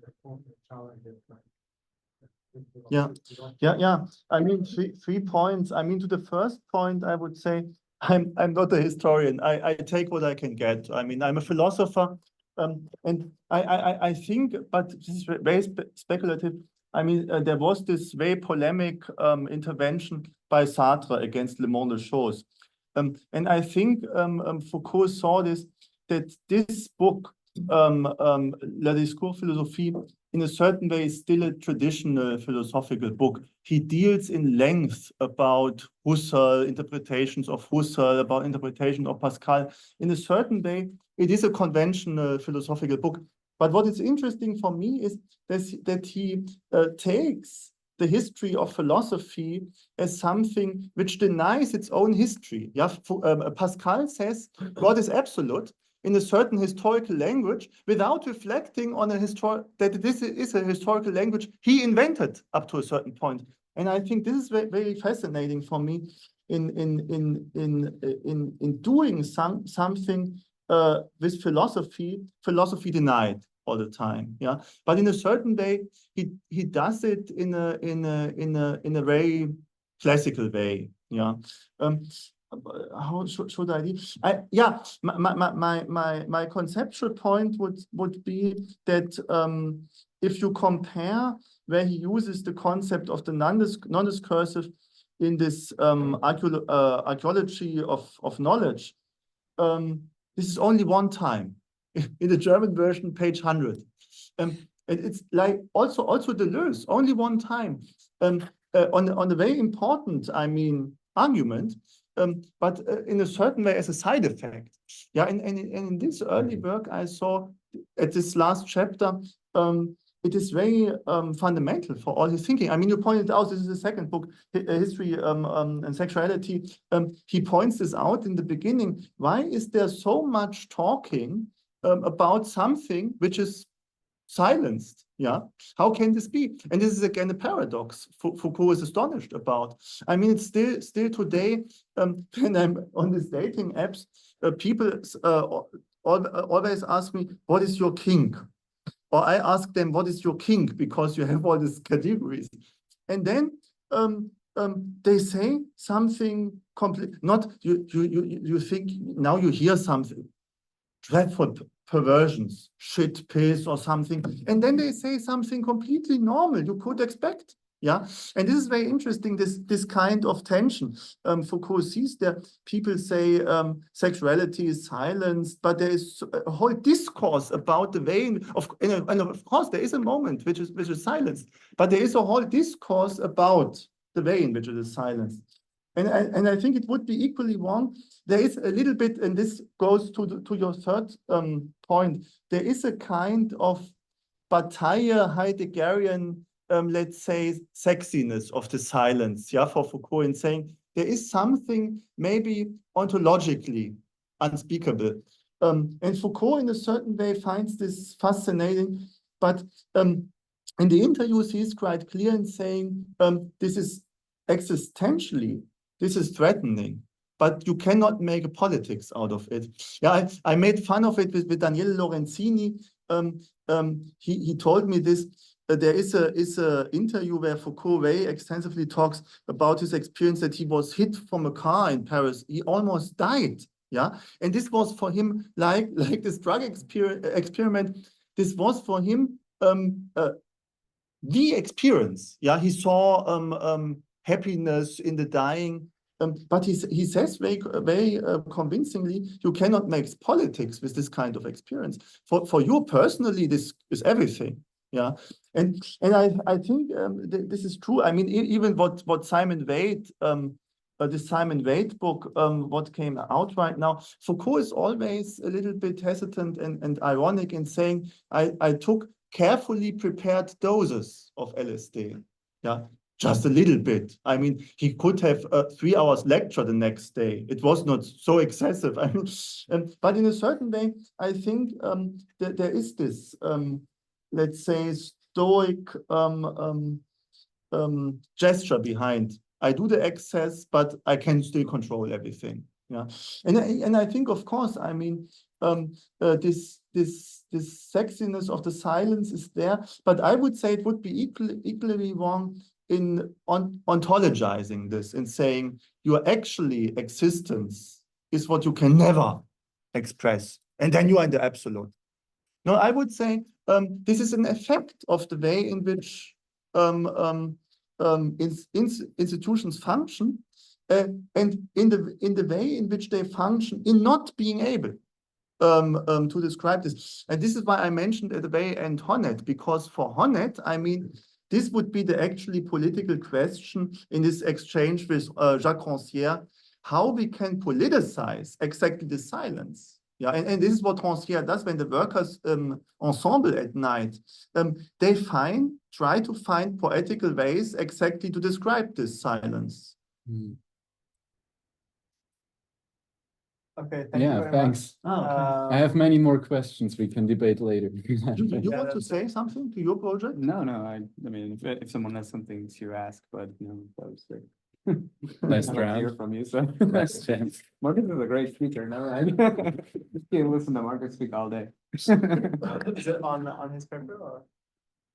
challenge it. Yeah. I mean, three points. I mean, to the first point, I would say I'm not a historian. I take what I can get. I mean, I'm a philosopher, and I think, but this is very speculative. I mean, there was this very polemic intervention by Sartre against Le Monde des Choses, and I think Foucault saw that this book, Le discours philosophie, in a certain way is still a traditional philosophical book. He deals in length about Husserl, interpretations of Husserl, about interpretation of Pascal. In a certain way, it is a conventional philosophical book. But what is interesting for me is that he takes the history of philosophy as something which denies its own history. Yeah, Pascal says God is absolute in a certain historical language without reflecting on that this is a historical language he invented up to a certain point. And I think this is very, very fascinating for me in doing something with philosophy denied all the time. Yeah, but in a certain way he does it in a very classical way. Yeah. How should I do? Yeah, my conceptual point would be that if you compare where he uses the concept of the non-discursive in this archaeology of knowledge, this is only one time in the German version, page 100. It's like also Deleuze, only one time on a very important, I mean, argument. But in a certain way as a side effect. Yeah, and in this early work I saw at this last chapter, it is very fundamental for all his thinking. I mean, you pointed out, this is the second book, History and Sexuality. He points this out in the beginning. Why is there so much talking about something which is silenced? Yeah, how can this be? And this is again a paradox Foucault is astonished about. I mean, it's still today, when I'm on these dating apps, people always ask me, what is your kink? Or I ask them, what is your kink? Because you have all these categories. And then they say something complete, not you think, now you hear something dreadful perversions, shit, piss, or something, and then they say something completely normal you could expect. Yeah, and this is very interesting. This kind of tension. Foucault sees that people say sexuality is silenced, but there is a whole discourse about the way and of course there is a moment which is silenced, but there is a whole discourse about the way in which it is silenced. And I think it would be equally wrong. There is a little bit, and this goes to your third point, there is a kind of Bataille Heideggerian, let's say, sexiness of the silence, yeah, for Foucault, in saying there is something maybe ontologically unspeakable. And Foucault, in a certain way, finds this fascinating. But in the interviews, he's quite clear in saying this is existentially, this is threatening, but you cannot make a politics out of it. Yeah, I made fun of it with Daniele Lorenzini. He told me this. There is a interview where Foucault very extensively talks about his experience that he was hit from a car in Paris. He almost died. Yeah, and this was for him like this drug experiment. This was for him the experience. Yeah, he saw happiness in the dying. But he says very convincingly, you cannot make politics with this kind of experience. For you personally, this is everything. Yeah, and I think this is true. I mean, even what Simon Wade, the Simon Wade book, what came out right now, Foucault is always a little bit hesitant and ironic in saying, I took carefully prepared doses of LSD. Yeah. Just a little bit. I mean, he could have a 3 hours lecture the next day. It was not so excessive. I mean, but in a certain way, I think that there is this, let's say, stoic gesture behind. I do the excess, but I can still control everything. Yeah, and I think, of course, I mean, this sexiness of the silence is there, but I would say it would be equally wrong in ontologizing this and saying your actually existence is what you can never express, and then you are in the absolute. No, I would say this is an effect of the way in which institutions function, and in the way in which they function in not being able to describe this. And this is why I mentioned at the very end Honneth, because for Honneth, I mean, this would be the actually political question in this exchange with Jacques Rancière, how we can politicize exactly the silence. Yeah, and this is what Rancière does when the workers ensemble at night, they try to find poetical ways exactly to describe this silence. Okay, thank you very thanks. much. I have many more questions we can debate later. You want to say something to your project? No, I mean, if someone has something to ask, but no, that was great. Nice I'd like to hear round. from you. So Nice chance. Marcus is a great speaker, no? Right? Just can't listen to Marcus speak all day. Is it on his paper, or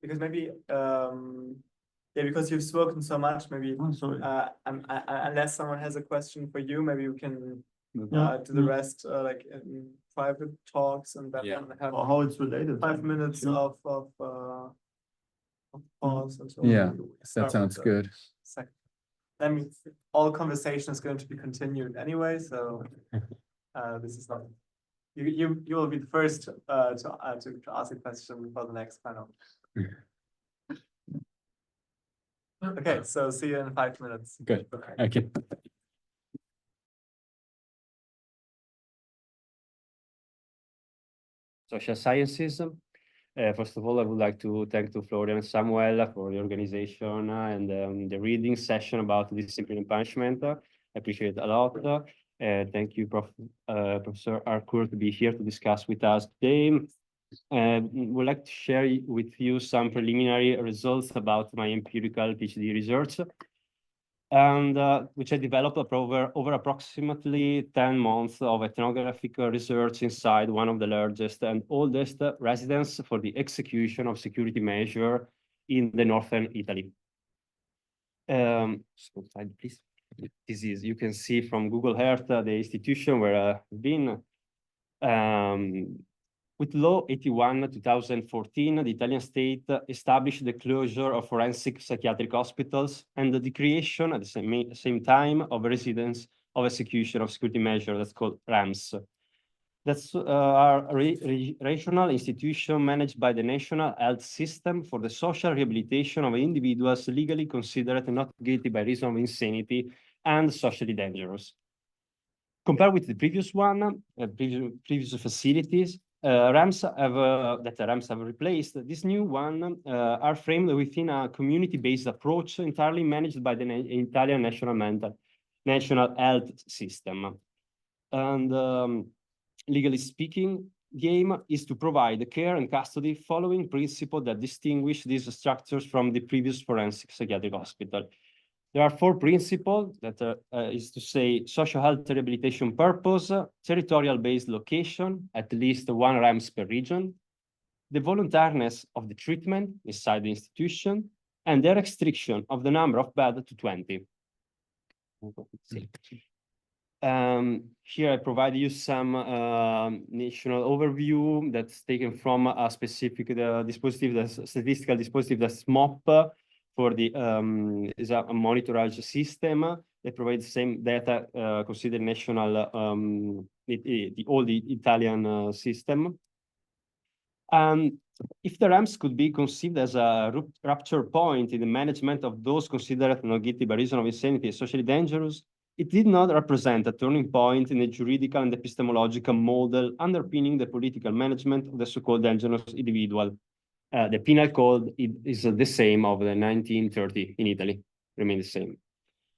because maybe yeah, because you've spoken so much, maybe unless someone has a question for you, maybe we can do the rest like in private talks, and then have Or how it's related. 5 minutes of pause until Yeah, we that start sounds with the good. second. I mean, all conversation is going to be continued anyway, so this is not you will be the first to ask a question for the next panel. Okay, so see you in 5 minutes. Good. Okay. Social sciences. First of all, I would like to thank to Florian and Samuel for the organization and the reading session about discipline and punishment. I appreciate it a lot. Thank you, Professor Harcourt, to be here to discuss with us today. Would like to share with you some preliminary results about my empirical PhD research, and which I developed over approximately 10 months of ethnographic research inside one of the largest and oldest residence for the execution of security measure in the northern Italy. Slide, please. This is, you can see from Google Earth, the institution where I've been. With Law 81/2014, the Italian state established the closure of forensic psychiatric hospitals and the creation at the same time of a residence of execution of security measure that's called RAMS. That's our regional institution managed by the National Health System for the social rehabilitation of individuals legally considered not guilty by reason of insanity and socially dangerous. Compared with the previous one, previous facilities, RAMS have replaced, this new one are framed within a community-based approach entirely managed by the Italian National Mental national health system. And legally speaking, the aim is to provide care and custody following principles that distinguish these structures from the previous forensic psychiatric hospital. There are 4 principles that is to say social health rehabilitation purpose, territorial-based location, at least 1 REMS per region, the voluntariness of the treatment inside the institution, and the restriction of the number of beds to 20. Here I provide you some national overview that's taken from a specific statistical dispositive that's MOP for the is a monitorage system that provides the same data considered national all the Italian system. If the REMS could be conceived as a rupture point in the management of those considered not guilty by reason of insanity and socially dangerous, it did not represent a turning point in the juridical and epistemological model underpinning the political management of the so-called dangerous individual. The penal code is the same of the 1930 in Italy, remain the same.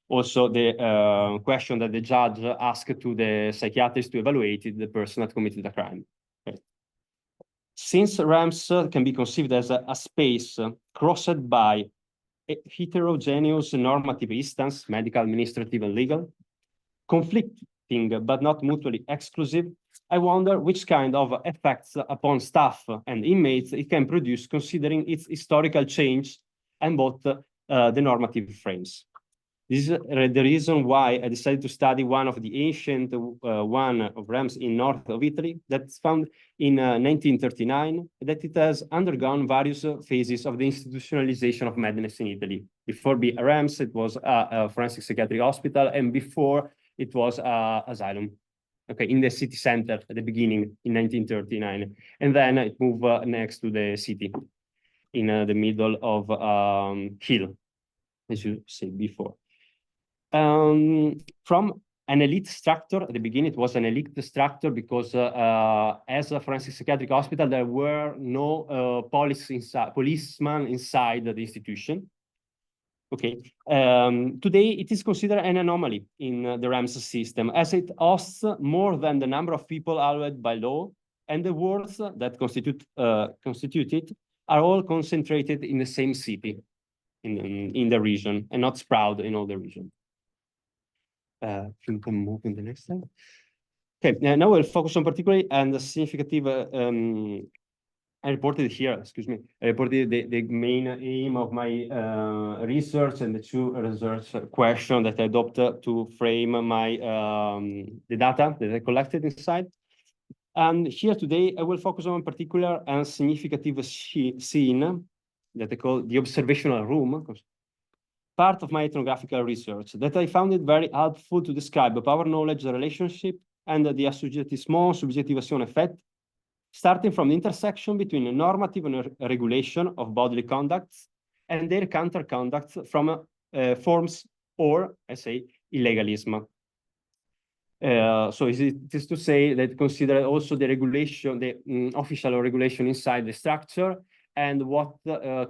Also, the question that the judge asked to the psychiatrist to evaluate the person that committed the crime. Okay. Since REMS can be conceived as a space crossed by a heterogeneous normative instance, medical, administrative, and legal, conflicting but not mutually exclusive, I wonder which kind of effects upon staff and inmates it can produce considering its historical change and both the normative frames. This is the reason why I decided to study one of the ancient one of REMS in north of Italy that's found in 1939, that it has undergone various phases of the institutionalization of madness in Italy. Before being REMS, it was a forensic psychiatric hospital, and before it was asylum. Okay, in the city center at the beginning in 1939, and then it moved next to the city in the middle of hill, as you said before. From an elite structure, at the beginning it was an elite structure because as a forensic psychiatric hospital, there were no policemen inside the institution. Okay. Today, it is considered an anomaly in the REMS system, as it hosts more than the number of people allowed by law, and the wards that constitute it are all concentrated in the same city, in the region, and not spread in all the region. You can move in the next slide. Okay, now we'll focus on particularly and the significant. I reported here, excuse me, I reported the main aim of my research and the 2 research questions that I adopted to frame my the data that I collected inside. And here today, I will focus on a particular and significant scene that I call the observational room, part of my ethnographical research, that I found it very helpful to describe the power knowledge relationship and the assoggetissement subjectivation effect, starting from the intersection between a normative and a regulation of bodily conducts and their counter-conducts from forms or, I say, illegalism. So it is to say that consider also the regulation, the official regulation inside the structure, and what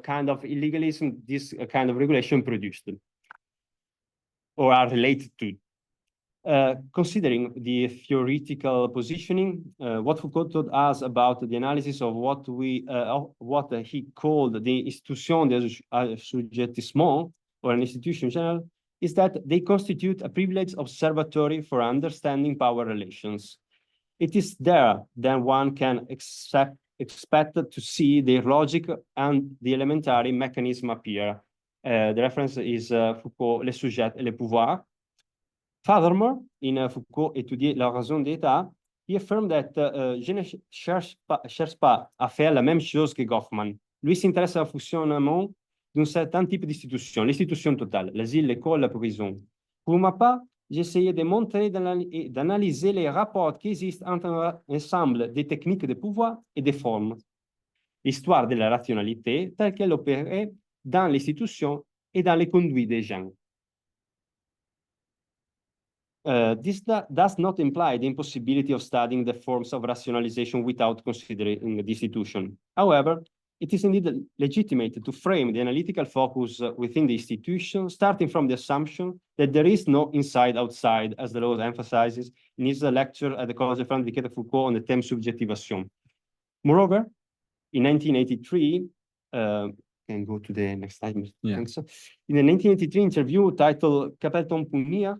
kind of illegalism this kind of regulation produced or are related to. Considering the theoretical positioning, what Foucault told us about the analysis of what he called the institution de assujettissement, or an institution in general, is that they constitute a privileged observatory for understanding power relations. It is there that one can expect to see their logic and the elementary mechanism appear. The reference is Foucault, Les Sujets et les Pouvoirs. Furthermore, in Foucault, étudier la raison d'État, he affirmed that je ne cherche pas à faire la même chose que Goffman. Lui s'intéresse au fonctionnement d'un certain type d'institution, l'institution totale, l'asile, l'école, la prison. Pour ma part, j'essayais de montrer et d'analyser les rapports qui existent entre un ensemble des techniques de pouvoir et des formes. L'histoire de la rationalité telle qu'elle opérait dans l'institution et dans les conduits des gens. This does not imply the impossibility of studying the forms of rationalization without considering the institution. However, it is indeed legitimate to frame the analytical focus within the institution, starting from the assumption that there is no inside-outside, as Deleuze emphasizes in his lecture at the College of France dedicated to Foucault on the theme subjectivation. Moreover, in 1983, can go to the next slide. Yeah. Thanks. In a 1983 interview titled Qu'appelle-t-on Punir,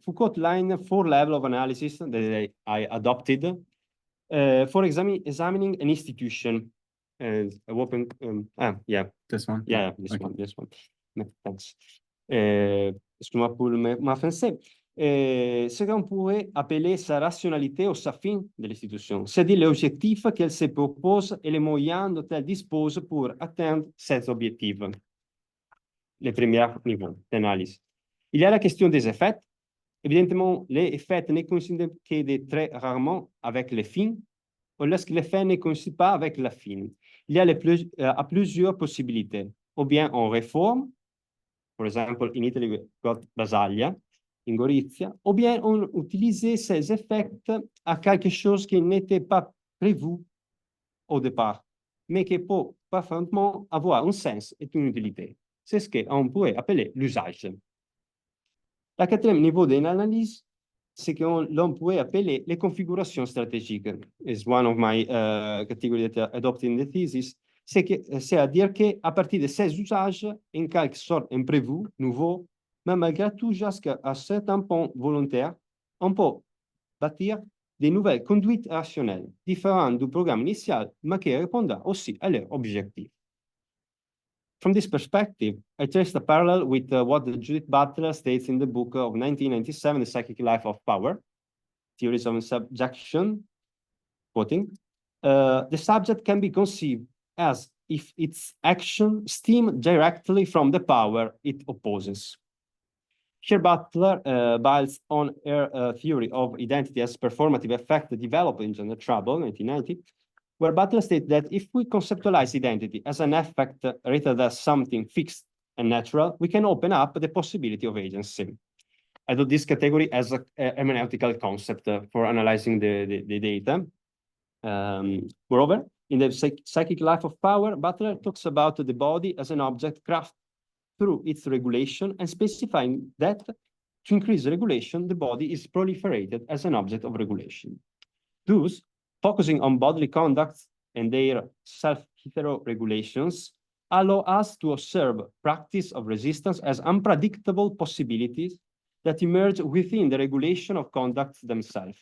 Foucault outlined 4 levels of analysis that I adopted for examining an institution. Open, yeah. This one? Yeah, this Okay. one, this one. No, thanks. Excuse-moi pour ma français. Ce qu'on pourrait appeler sa rationalité ou sa fin de l'institution, c'est-à-dire l'objectif qu'elle se propose et les moyens dont elle dispose pour atteindre cet objectif. Les premiers niveaux d'analyse. Il y a la question des effets. Évidemment, les effets ne coïncident que très rarement avec les fins, ou lorsque l'effet ne coïncide pas avec la fin. Il y a plusieurs possibilités. Ou bien on réforme, par exemple, in Italy, we got Basaglia, in Gorizia, ou bien on utilise ces effets à quelque chose qui n'était pas prévu au départ, mais qui peut parfaitement avoir un sens et une utilité. C'est ce qu'on pourrait appeler l'usage. Le 4e niveau d'analyse, c'est que l'on pourrait appeler les configurations stratégiques. It's one of my categories that I adopted in the thesis. C'est-à-dire qu'à partir de ces usages, en quelque sorte imprévus, nouveaux, mais malgré tout jusqu'à un certain point volontaire, on peut bâtir des nouvelles conduites rationnelles, différentes du programme initial, mais qui répondent aussi à leur objectif. From this perspective, I traced a parallel with what Judith Butler states in the book of 1997, The Psychic Life of Power, Theories of Subjection, quoting, the subject can be conceived as if its action stem directly from the power it opposes. Here Butler builds on her theory of identity as performative effect developed in Gender Trouble, 1990, where Butler states that if we conceptualize identity as an effect rather than something fixed and natural, we can open up the possibility of agency. I do this category as a hermeneutical concept for analyzing the data. Moreover, in the psychic life of power, Butler talks about the body as an object crafted through its regulation and specifying that to increase regulation, the body is proliferated as an object of regulation. Thus, focusing on bodily conducts and their self-hetero-regulations allow us to observe practice of resistance as unpredictable possibilities that emerge within the regulation of conducts themselves.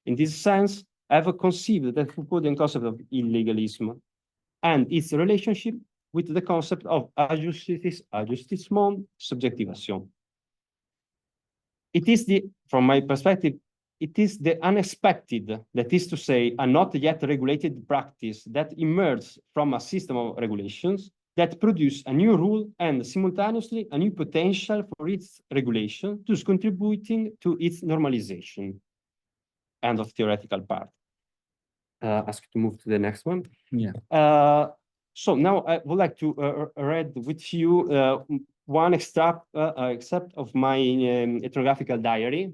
In this sense, I have conceived the Foucauldian concept of illegalism and its relationship with the concept of ajustement subjectivation. It is from my perspective, it is the unexpected, that is to say, a not yet regulated practice that emerges from a system of regulations that produce a new rule and simultaneously a new potential for its regulation, thus contributing to its normalization. End of theoretical part. Ask you to move to the next one. Yeah. So now I would like to read with you one excerpt of my ethnographical diary,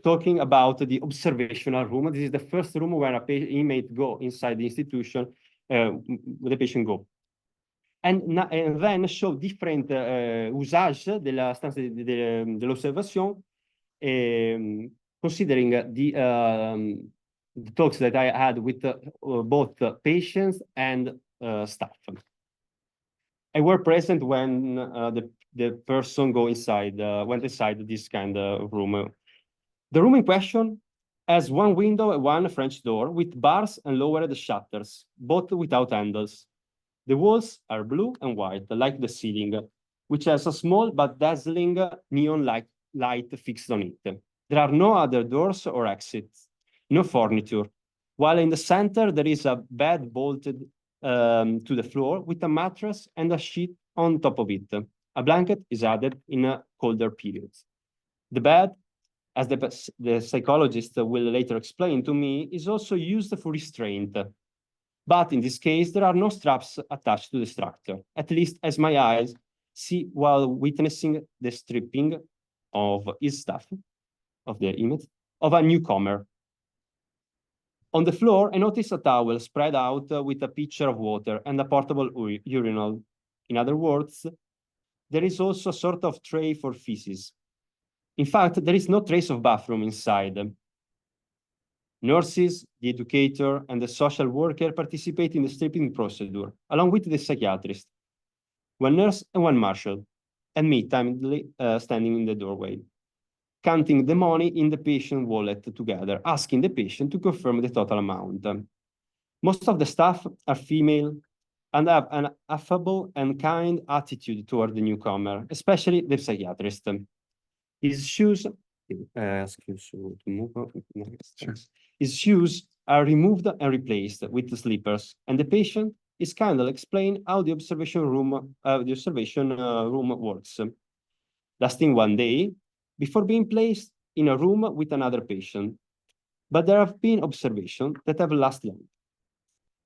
talking about the observational room. This is the first room where a inmate go inside the institution, where the patient go. And then show different usage della stanza dell'osservation, considering the talks that I had with both patients and staff. I were present when the person went inside this kind of room. The room in question has one window and one French door with bars and lowered shutters, both without handles. The walls are blue and white, like the ceiling, which has a small but dazzling neon light fixed on it. There are no other doors or exits, no furniture, while in the center there is a bed bolted to the floor with a mattress and a sheet on top of it. A blanket is added in a colder period. The bed, as the psychologist will later explain to me, is also used for restraint. But in this case, there are no straps attached to the structure, at least as my eyes see while witnessing the stripping of his stuff, of the image, of a newcomer. On the floor, I noticed a towel spread out with a pitcher of water and a portable urinal. In other words, there is also a sort of tray for feces. In fact, there is no trace of bathroom inside. Nurses, the educator, and the social worker participate in the stripping procedure, along with the psychiatrist, one nurse and one marshal, and me timidly standing in the doorway, counting the money in the patient wallet together, asking the patient to confirm the total amount. Most of the staff are female and have an affable and kind attitude toward the newcomer, especially the psychiatrist. His shoes, His shoes are removed and replaced with the slippers, and the patient is kindly explained how the observation room works. Lasting one day, before being placed in a room with another patient. But there have been observations that have lasted long.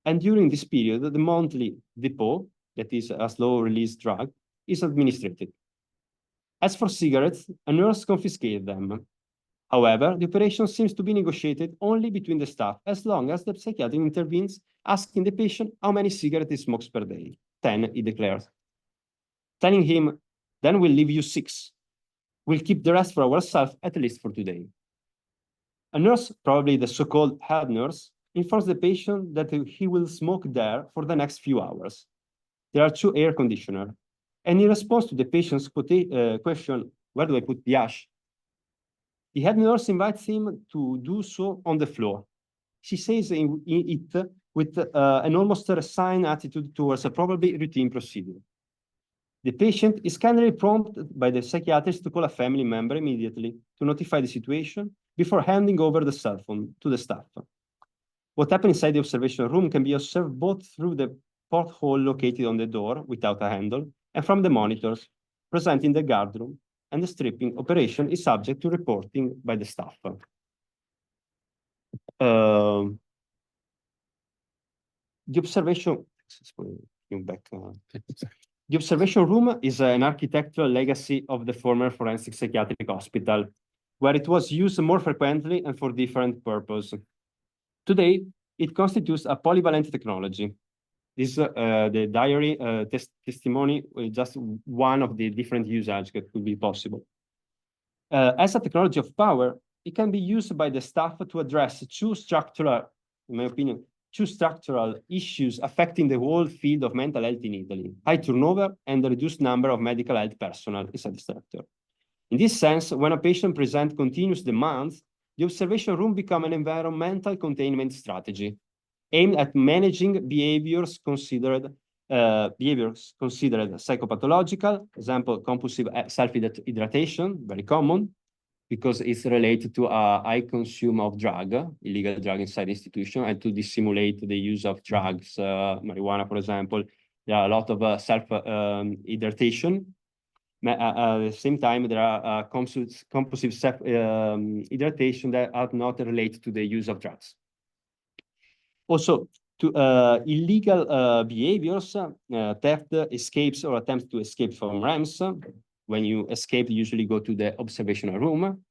And during this period, the monthly depot, that is a slow-release drug, is administered. As for cigarettes, a nurse confiscated them. However, the operation seems to be negotiated only between the staff as long as the psychiatrist intervenes, asking the patient how many cigarettes he smokes per day. 10, he declares. Telling him, then we'll leave you 6. We'll keep the rest for ourselves, at least for today. A nurse, probably the so-called head nurse, informs the patient that he will smoke there for the next few hours. There are 2 air conditioners. And in response to the patient's question, where do I put the ash? The head nurse invites him to do so on the floor. She says it with an almost resigned attitude towards a probably routine procedure. The patient is kindly prompted by the psychiatrist to call a family member immediately to notify the situation before handing over the cell phone to the staff. What happened inside the observation room can be observed both through the porthole located on the door without a handle and from the monitors present in the guardroom, and the stripping operation is subject to reporting by the staff. The observation room is an architectural legacy of the former forensic psychiatric hospital, where it was used more frequently and for different purposes. Today, it constitutes a polyvalent technology. This the diary testimony is just one of the different usages that could be possible. As a technology of power, it can be used by the staff to address 2 structural, in my opinion, 2 structural issues affecting the whole field of mental health in Italy: high turnover and the reduced number of medical health personnel inside the sector. In this sense, when a patient presents continuous demands, the observation room becomes an environmental containment strategy aimed at managing behaviors considered psychopathological, example, compulsive self-hydration, very common, because it's related to a high consume of illegal drug inside the institution, and to dissimulate the use of drugs, marijuana, for example. There are a lot of self-hydration. At the same time, there are compulsive self-hydration that are not related to the use of drugs. Also, to illegal behaviors, theft, escapes, or attempts to escape from REMS. When you escape, you usually go to the observational room,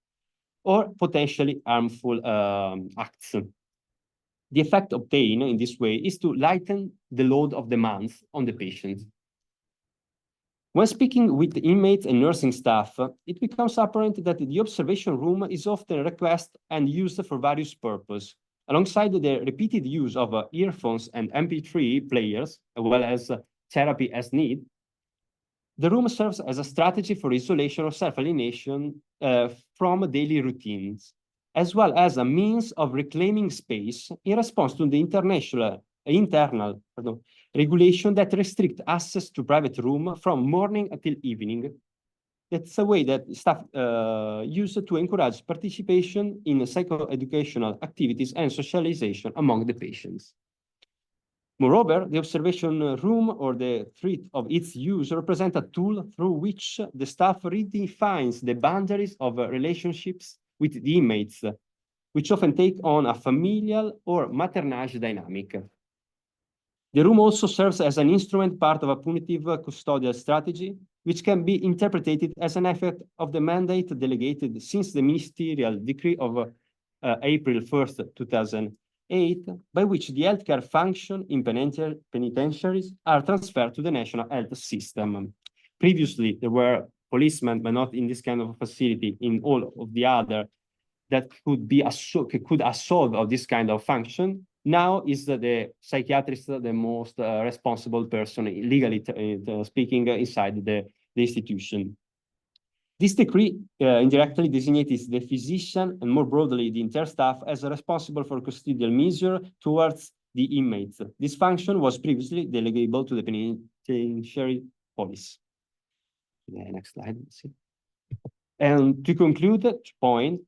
or potentially harmful acts. The effect obtained in this way is to lighten the load of demands on the patient. When speaking with the inmates and nursing staff, it becomes apparent that the observation room is often requested and used for various purposes, alongside the repeated use of earphones and MP3 players, as well as therapy as need. The room serves as a strategy for isolation or self-alienation from daily routines, as well as a means of reclaiming space in response to the internal regulation that restrict access to private room from morning until evening. That's a way that staff use to encourage participation in psychoeducational activities and socialization among the patients. Moreover, the observation room or the threat of its use represent a tool through which the staff redefines the boundaries of relationships with the inmates, which often take on a familial or maternage dynamic. The room also serves as an instrument, part of a punitive custodial strategy, which can be interpreted as an effect of the mandate delegated since the ministerial decree of April 1st, 8, by which the healthcare function in penitentiaries are transferred to the national health system. Previously, there were policemen, but not in this kind of facility, in all of the other that could be could assault of this kind of function. Now is the psychiatrist the most responsible person, legally speaking, inside the institution. This decree indirectly designates the physician and more broadly the entire staff as responsible for custodial measure towards the inmates. This function was previously delegable to the penitentiary police. The next slide, let's see. And to conclude the point,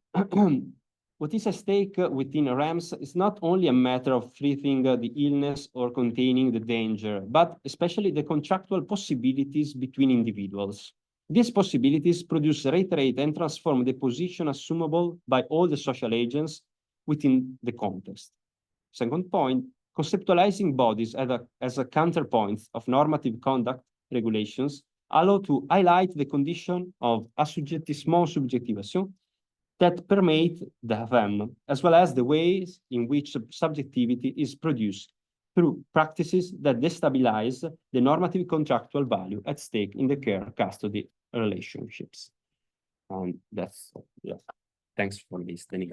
what is at stake within REMS is not only a matter of treating the illness or containing the danger, but especially the contractual possibilities between individuals. These possibilities produce, reiterate, and transform the position assumable by all the social agents within the context. Second point, conceptualizing bodies as a counterpoint of normative conduct regulations allow to highlight the condition of assujettissement subjectivation that permeate them, as well as the ways in which subjectivity is produced through practices that destabilize the normative contractual value at stake in the care custody relationships. That's, yeah. Thanks for listening.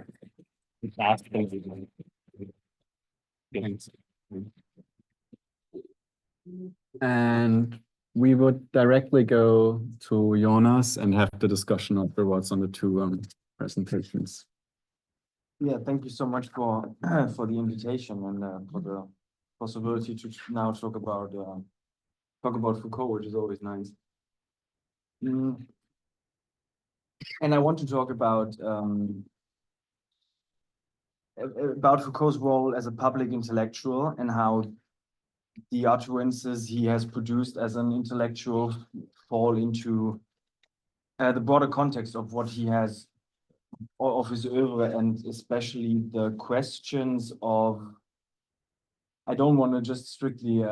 And we would directly go to Jonas and have the discussion afterwards on the two presentations. Yeah, thank you so much for for the invitation and for the possibility to now talk about Foucault, which is always nice. And I want to talk about Foucault's role as a public intellectual and how the utterances he has produced as an intellectual fall into the broader context of what he has, of his oeuvre, and especially the questions of, I don't want to just strictly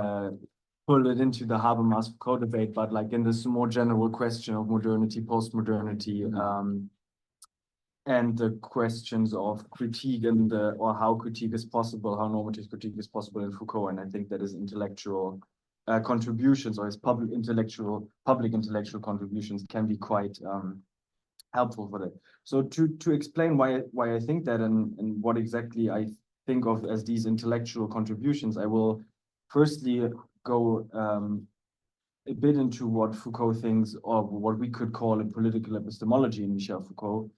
pull it into the Habermas-Foucault debate, but like in this more general question of modernity, post-modernity, and the questions of critique and or how critique is possible, how normative critique is possible in Foucault. And I think that his intellectual contributions, or his public intellectual contributions, can be quite helpful for that. So to explain why I think that and what exactly I think of as these intellectual contributions, I will firstly go a bit into what Foucault thinks, or what we could call a political epistemology in Michel Foucault.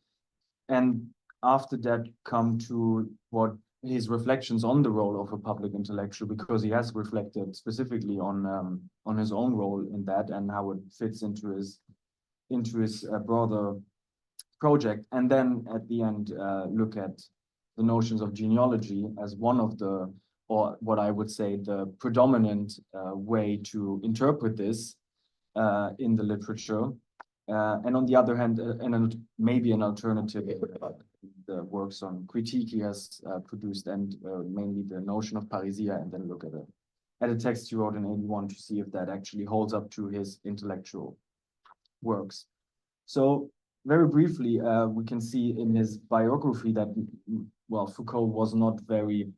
And after that, come to what his reflections on the role of a public intellectual, because he has reflected specifically on his own role in that and how it fits into his broader project. And then at the end, look at the notions of genealogy as one of the, or what I would say, the predominant way to interpret this in the literature. And on the other hand, maybe an alternative, the works on critique he has produced, and mainly the notion of parrhesia, and then look at a text he wrote in 1981 to see if that actually holds up to his intellectual works. So very briefly, we can see in his biography that, well, Foucault was not very,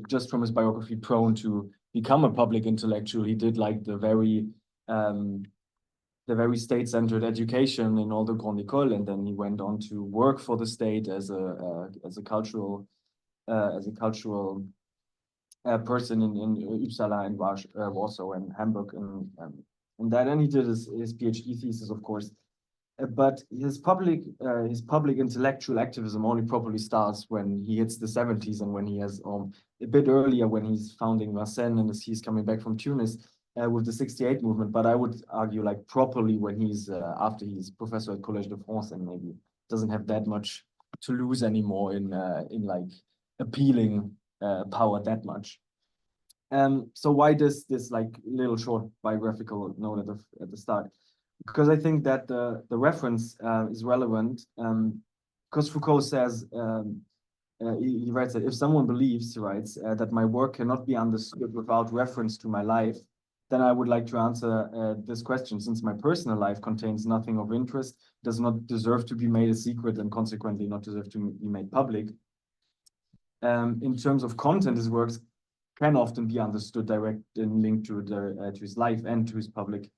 just from his biography, prone to become a public intellectual. He did like the very state-centered education in all the Grande École, and then he went on to work for the state as a cultural person in Uppsala and Warsaw and Hamburg, and that, and he did his PhD thesis, of course. But his public intellectual activism only properly starts when he hits the 70s, and when he has a bit earlier, when he's founding Vincennes and he's coming back from Tunis with the 68 movement. But I would argue like properly when he's after he's professor at Collège de France and maybe doesn't have that much to lose anymore in like appealing power that much. So why does this like little short biographical note at the start? Because I think that the reference is relevant, because Foucault says, he writes that if someone believes, he writes, that my work cannot be understood without reference to my life, then I would like to answer this question. Since my personal life contains nothing of interest, does not deserve to be made a secret, and consequently not deserve to be made public, In terms of content, his works can often be understood direct and linked to his life and to his public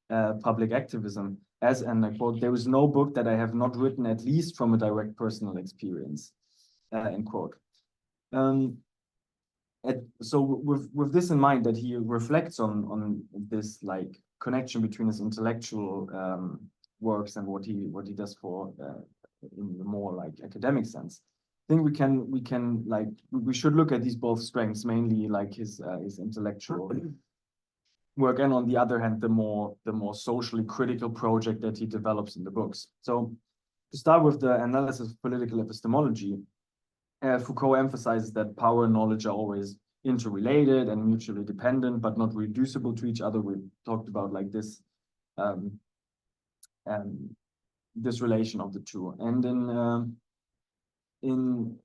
activism. As, and I quote, "There is no book that I have not written at least from a direct personal experience," end quote. So with this in mind, that he reflects on this like connection between his intellectual works and what he does for in the more like academic sense. I think we should look at these both strengths, mainly like his intellectual work, and on the other hand, the more socially critical project that he develops in the books. So to start with the analysis of political epistemology, Foucault emphasizes that power and knowledge are always interrelated and mutually dependent, but not reducible to each other. We talked about like this this relation of the two. And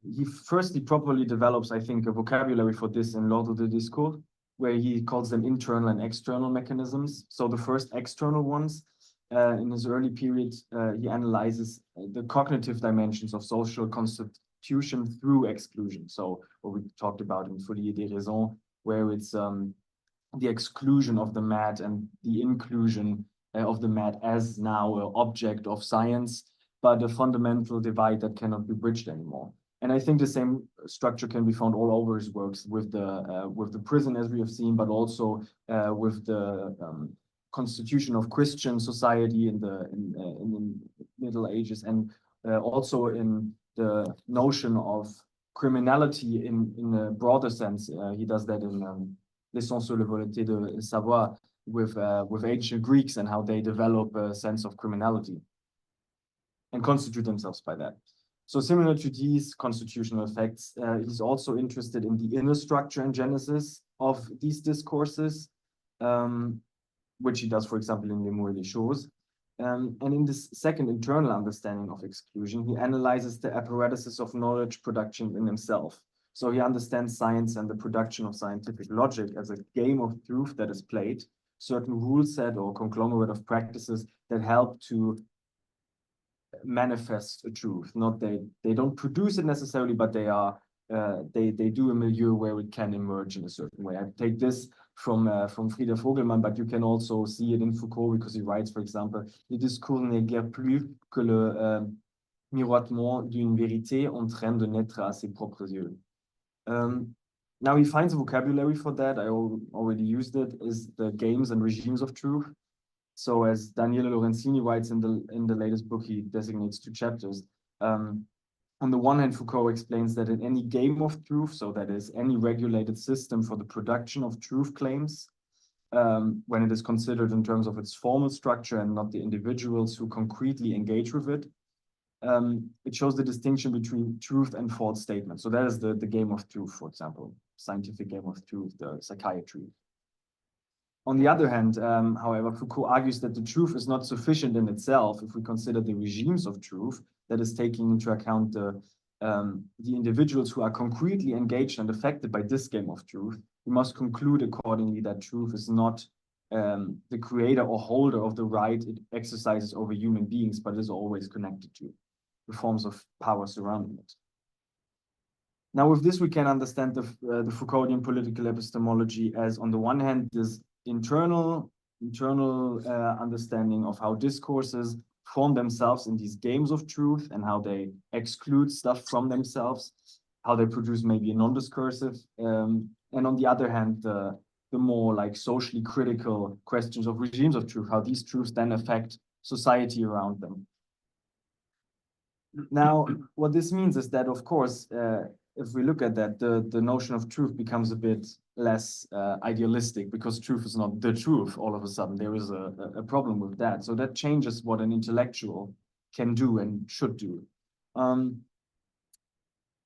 he firstly properly develops, I think, a vocabulary for this in L'Ordre de Discours, where he calls them internal and external mechanisms. So the first external ones, in his early period, he analyzes the cognitive dimensions of social constitution through exclusion. So what we talked about in Folie des Raisons, where it's the exclusion of the mad and the inclusion of the mad as now an object of science, but a fundamental divide that cannot be bridged anymore. And I think the same structure can be found all over his works with the prison, as we have seen, but also with the constitution of Christian society in the Middle Ages, and also in the notion of criminality in a broader sense. He does that in L'essence sur la volonté de savoir with ancient Greeks and how they develop a sense of criminality and constitute themselves by that. So similar to these constitutional effects, he's also interested in the inner structure and genesis of these discourses, which he does, for example, in Les mots et les choses. And in this second internal understanding of exclusion, he analyzes the apparatuses of knowledge production in himself. So he understands science and the production of scientific logic as a game of truth that is played, certain rule set or conglomerate of practices that help to manifest a truth. Not they don't produce it necessarily, but they are they do a milieu where it can emerge in a certain way. I take this from Frieder Vogelmann, but you can also see it in Foucault, because he writes, for example, le discours n'est guère plus que le miroitement d'une vérité en train de naître à ses propres yeux. Now he finds a vocabulary for that. I already used it, is the games and regimes of truth. So as Daniele Lorenzini writes in the latest book, he designates two chapters. On the one hand, Foucault explains that in any game of truth, so that is any regulated system for the production of truth claims, when it is considered in terms of its formal structure and not the individuals who concretely engage with it, it shows the distinction between truth and false statements. So that is the game of truth, for example, scientific game of truth, the psychiatry. On the other hand, however, Foucault argues that the truth is not sufficient in itself if we consider the regimes of truth, that is taking into account the individuals who are concretely engaged and affected by this game of truth. We must conclude accordingly that truth is not the creator or holder of the right it exercises over human beings, but is always connected to the forms of power surrounding it. Now, with this, we can understand the Foucauldian political epistemology as, on the one hand, this internal understanding of how discourses form themselves in these games of truth and how they exclude stuff from themselves, how they produce maybe a non-discursive, and on the other hand, the more like socially critical questions of regimes of truth, how these truths then affect society around them. Now, what this means is that, of course, if we look at that, the notion of truth becomes a bit less idealistic, because truth is not the truth all of a sudden. There is a problem with that. So that changes what an intellectual can do and should do.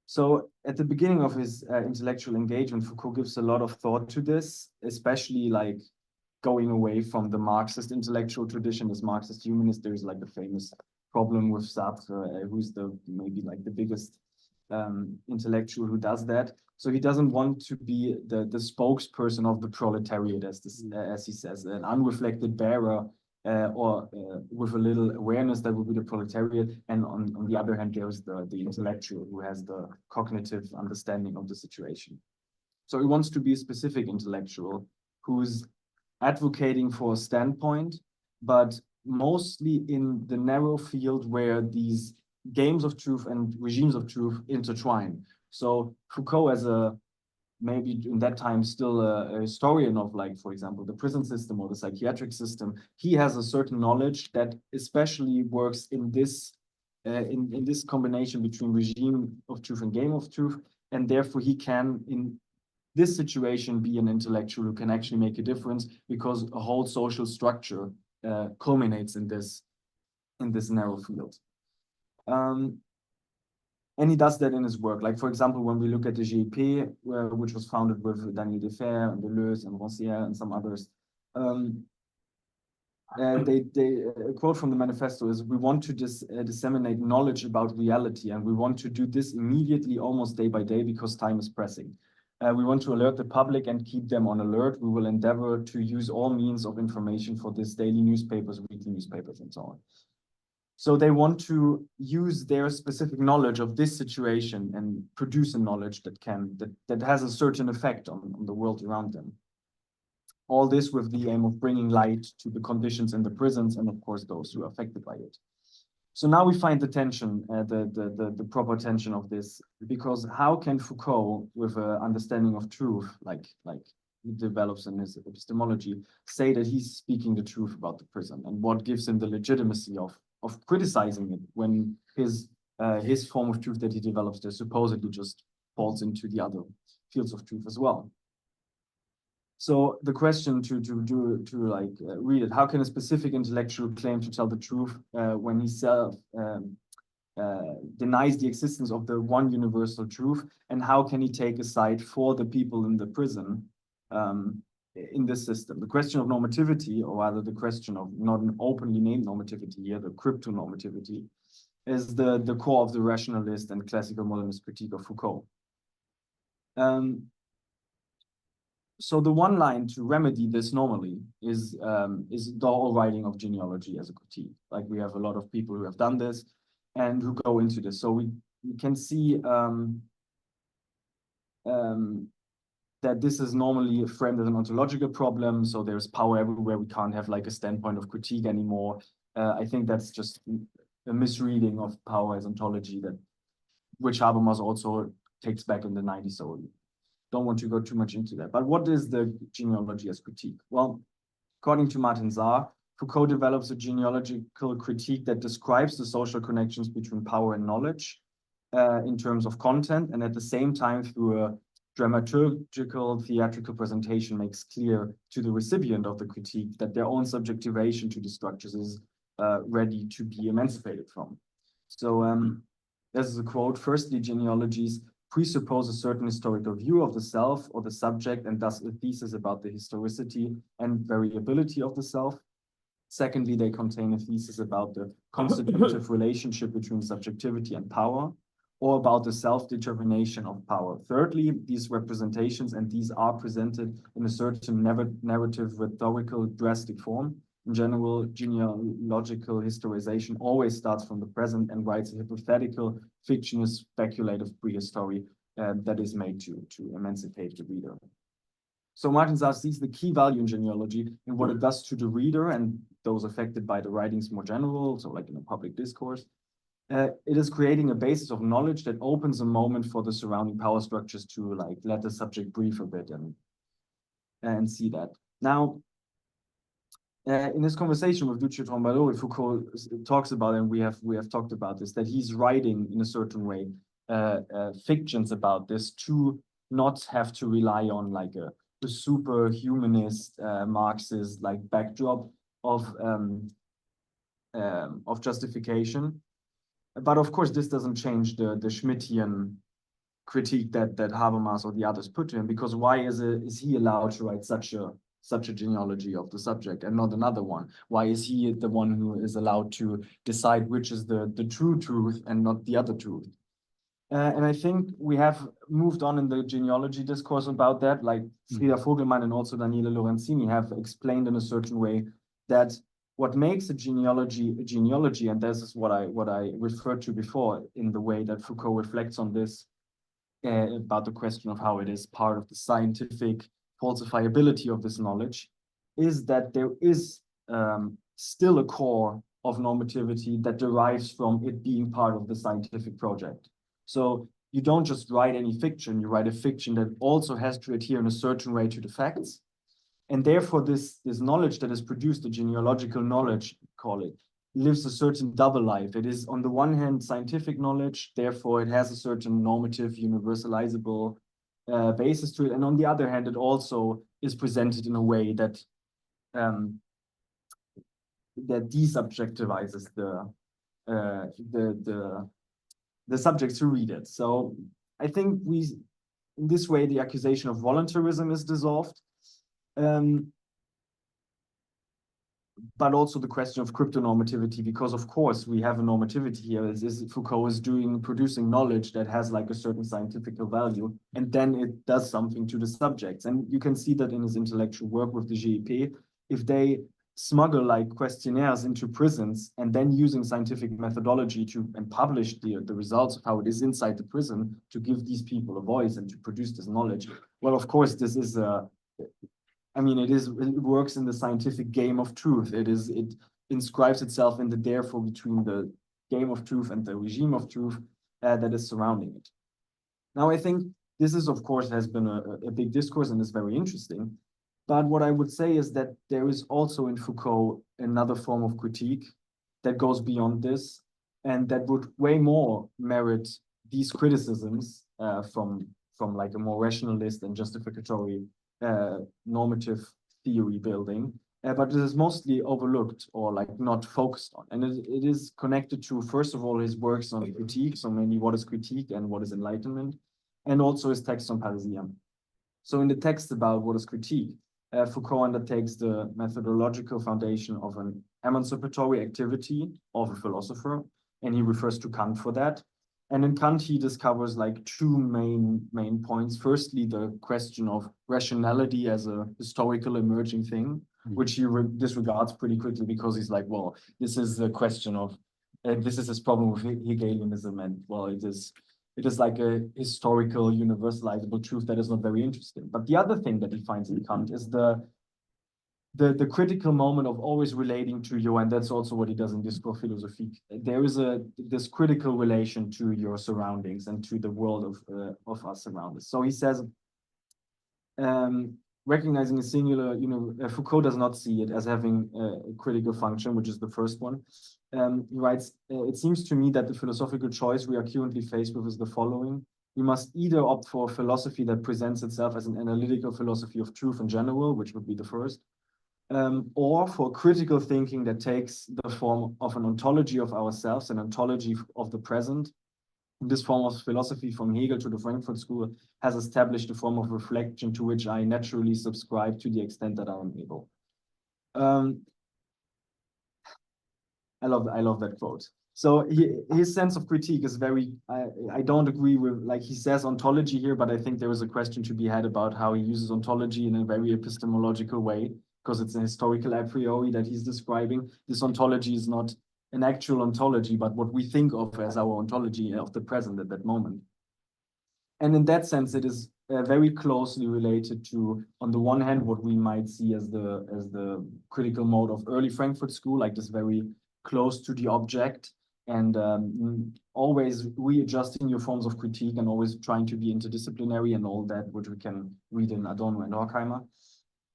So at the beginning of his intellectual engagement, Foucault gives a lot of thought to this, especially like going away from the Marxist intellectual tradition. As Marxist humanist, there's like the famous problem with Sartre, who's maybe like the biggest intellectual who does that. So he doesn't want to be the spokesperson of the proletariat, as he says, an unreflected bearer with a little awareness, that would be the proletariat. And on the other hand, there's the intellectual who has the cognitive understanding of the situation. So he wants to be a specific intellectual who's advocating for a standpoint, but mostly in the narrow field where these games of truth and regimes of truth intertwine. So Foucault, as a maybe in that time still a historian of, like, for example, the prison system or the psychiatric system, he has a certain knowledge that especially works in this in this combination between regime of truth and game of truth, and therefore he can, in this situation, be an intellectual who can actually make a difference, because a whole social structure culminates in this narrow field. And he does that in his work. Like, for example, when we look at the GEP, which was founded with Daniel Defer and Deleuze and Rancière and some others, a quote from the manifesto is, "We want to disseminate knowledge about reality, and we want to do this immediately, almost day by day, because time is pressing. We want to alert the public and keep them on alert. We will endeavor to use all means of information for this: daily newspapers, weekly newspapers, and so on." So they want to use their specific knowledge of this situation and produce a knowledge that has a certain effect on the world around them. All this with the aim of bringing light to the conditions in the prisons, and of course those who are affected by it. So now we find the tension, the proper tension of this, because how can Foucault, with an understanding of truth, like he develops in his epistemology, say that he's speaking the truth about the prison, and what gives him the legitimacy of criticizing it when his form of truth that he develops there supposedly just falls into the other fields of truth as well. So the question to read it: how can a specific intellectual claim to tell the truth when he self denies the existence of the one universal truth? And how can he take a side for the people in the prison in this system? The question of normativity, or rather the question of not an openly named normativity here, the crypto-normativity, is the core of the rationalist and classical modernist critique of Foucault. So the one line to remedy this normally is the whole writing of genealogy as a critique. Like, we have a lot of people who have done this and who go into this. So we can see that this is normally framed as an ontological problem. So there's power everywhere. We can't have like a standpoint of critique anymore. I think that's just a misreading of power as ontology, which Habermas also takes back in the 90s. So don't want to go too much into that. But what is the genealogy as critique? Well, according to Martin Saar, Foucault develops a genealogical critique that describes the social connections between power and knowledge in terms of content, and at the same time, through a dramaturgical, theatrical presentation, makes clear to the recipient of the critique that their own subjectivation to the structures is ready to be emancipated from. So this is a quote: "Firstly, genealogies presuppose a certain historical view of the self or the subject, and thus a thesis about the historicity and variability of the self. Secondly, they contain a thesis about the constitutive relationship between subjectivity and power, or about the self-determination of power. Thirdly, these representations, and these are presented in a certain narrative, rhetorical, drastic form. In general, genealogical historization always starts from the present and writes a hypothetical, fictionist, speculative prehistory that is made to emancipate the reader." So Martin Saar sees the key value in genealogy and what it does to the reader and those affected by the writings more general, so like in a public discourse. It is creating a basis of knowledge that opens a moment for the surrounding power structures to like let the subject breathe a bit and see that. Now, in this conversation with Duccio Trombadori, Foucault talks about, and we have talked about this, that he's writing in a certain way fictions about this to not have to rely on like a superhumanist Marxist like backdrop of justification. But of course, this doesn't change the Schmittian critique that Habermas or the others put to him, because why is he allowed to write such a genealogy of the subject and not another one? Why is he the one who is allowed to decide which is the true truth and not the other truth? And I think we have moved on in the genealogy discourse about that, like Frieda Vogelmann and also Daniele Lorenzini have explained in a certain way that what makes a genealogy, and this is what I referred to before in the way that Foucault reflects on this, about the question of how it is part of the scientific falsifiability of this knowledge, is that there is still a core of normativity that derives from it being part of the scientific project. So you don't just write any fiction, you write a fiction that also has to adhere in a certain way to the facts. And therefore, this knowledge that is produced, the genealogical knowledge, call it, lives a certain double life. It is, on the one hand, scientific knowledge, therefore it has a certain normative, universalizable basis to it. And on the other hand, it also is presented in a way that desubjectivizes the subjects who read it. So I think in this way, the accusation of voluntarism is dissolved. But also the question of cryptonormativity, because of course we have a normativity here. Foucault is producing knowledge that has like a certain scientific value, and then it does something to the subjects. And you can see that in his intellectual work with the GEP, if they smuggle like questionnaires into prisons and then using scientific methodology and publish the results of how it is inside the prison to give these people a voice and to produce this knowledge. Well, of course, this is it works in the scientific game of truth. It inscribes itself in the therefore between the game of truth and the regime of truth that is surrounding it. Now, I think this is, of course, has been a big discourse and is very interesting. But what I would say is that there is also in Foucault another form of critique that goes beyond this, and that would way more merit these criticisms from like a more rationalist and justificatory normative theory building, but it is mostly overlooked or like not focused on. And it is connected to, first of all, his works on critique, so mainly what is critique and what is enlightenment, and also his text on parrhesia. So in the text about what is critique, Foucault undertakes the methodological foundation of an emancipatory activity of a philosopher, and he refers to Kant for that. And in Kant, he discovers like two main points. Firstly, the question of rationality as a historical emerging thing, which he disregards pretty quickly because he's like, well, this is a question of, this is his problem with Hegelianism, and well, it is like a historical universalizable truth that is not very interesting. But the other thing that he finds in Kant is the critical moment of always relating to you, and that's also what he does in Discours philosophique. There is this critical relation to your surroundings and to the world of us around us. So he says, recognizing a singular, Foucault does not see it as having a critical function, which is the first one. He writes, it seems to me that the philosophical choice we are currently faced with is the following. We must either opt for a philosophy that presents itself as an analytical philosophy of truth in general, which would be the first, or for critical thinking that takes the form of an ontology of ourselves, an ontology of the present. This form of philosophy, from Hegel to the Frankfurt School, has established a form of reflection to which I naturally subscribe to the extent that I am able. I love that quote. So his sense of critique is very, I don't agree with, like he says ontology here, but I think there is a question to be had about how he uses ontology in a very epistemological way, because it's a historical a priori that he's describing. This ontology is not an actual ontology, but what we think of as our ontology of the present at that moment. And in that sense, it is very closely related to, on the one hand, what we might see as the critical mode of early Frankfurt School, like this very close to the object, and always readjusting your forms of critique and always trying to be interdisciplinary and all that, which we can read in Adorno and Horkheimer.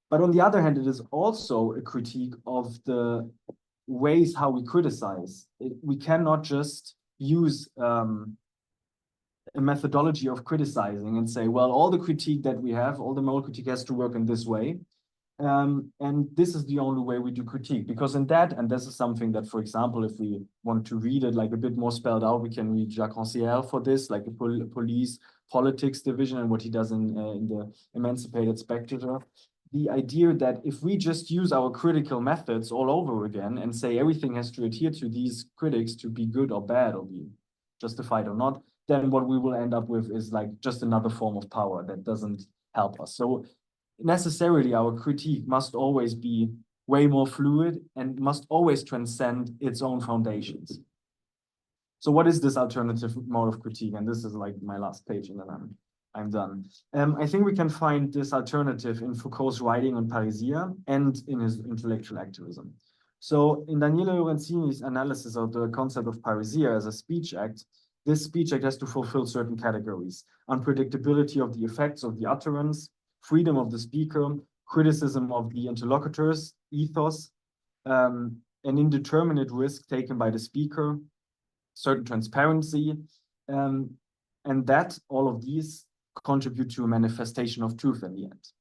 But on the other hand, it is also a critique of the ways how we criticize. We cannot just use a methodology of criticizing and say, well, all the critique that we have, all the moral critique has to work in this way. And this is the only way we do critique, because in that, and this is something that, for example, if we want to read it like a bit more spelled out, we can read Jacques Rancière for this, like a police politics division and what he does in the Emancipated Spectator. The idea that if we just use our critical methods all over again and say everything has to adhere to these critics to be good or bad or be justified or not, then what we will end up with is like just another form of power that doesn't help us. So necessarily our critique must always be way more fluid, and must always transcend its own foundations. So what is this alternative mode of critique? And this is like my last page, and then I'm done. I think we can find this alternative in Foucault's writing on parrhesia and in his intellectual activism. So in Daniele Lorenzini's analysis of the concept of parrhesia as a speech act, this speech act has to fulfill certain categories: unpredictability of the effects of the utterance, freedom of the speaker, criticism of the interlocutor's ethos, an indeterminate risk taken by the speaker, certain transparency, and that all of these contribute to a manifestation of truth in the end.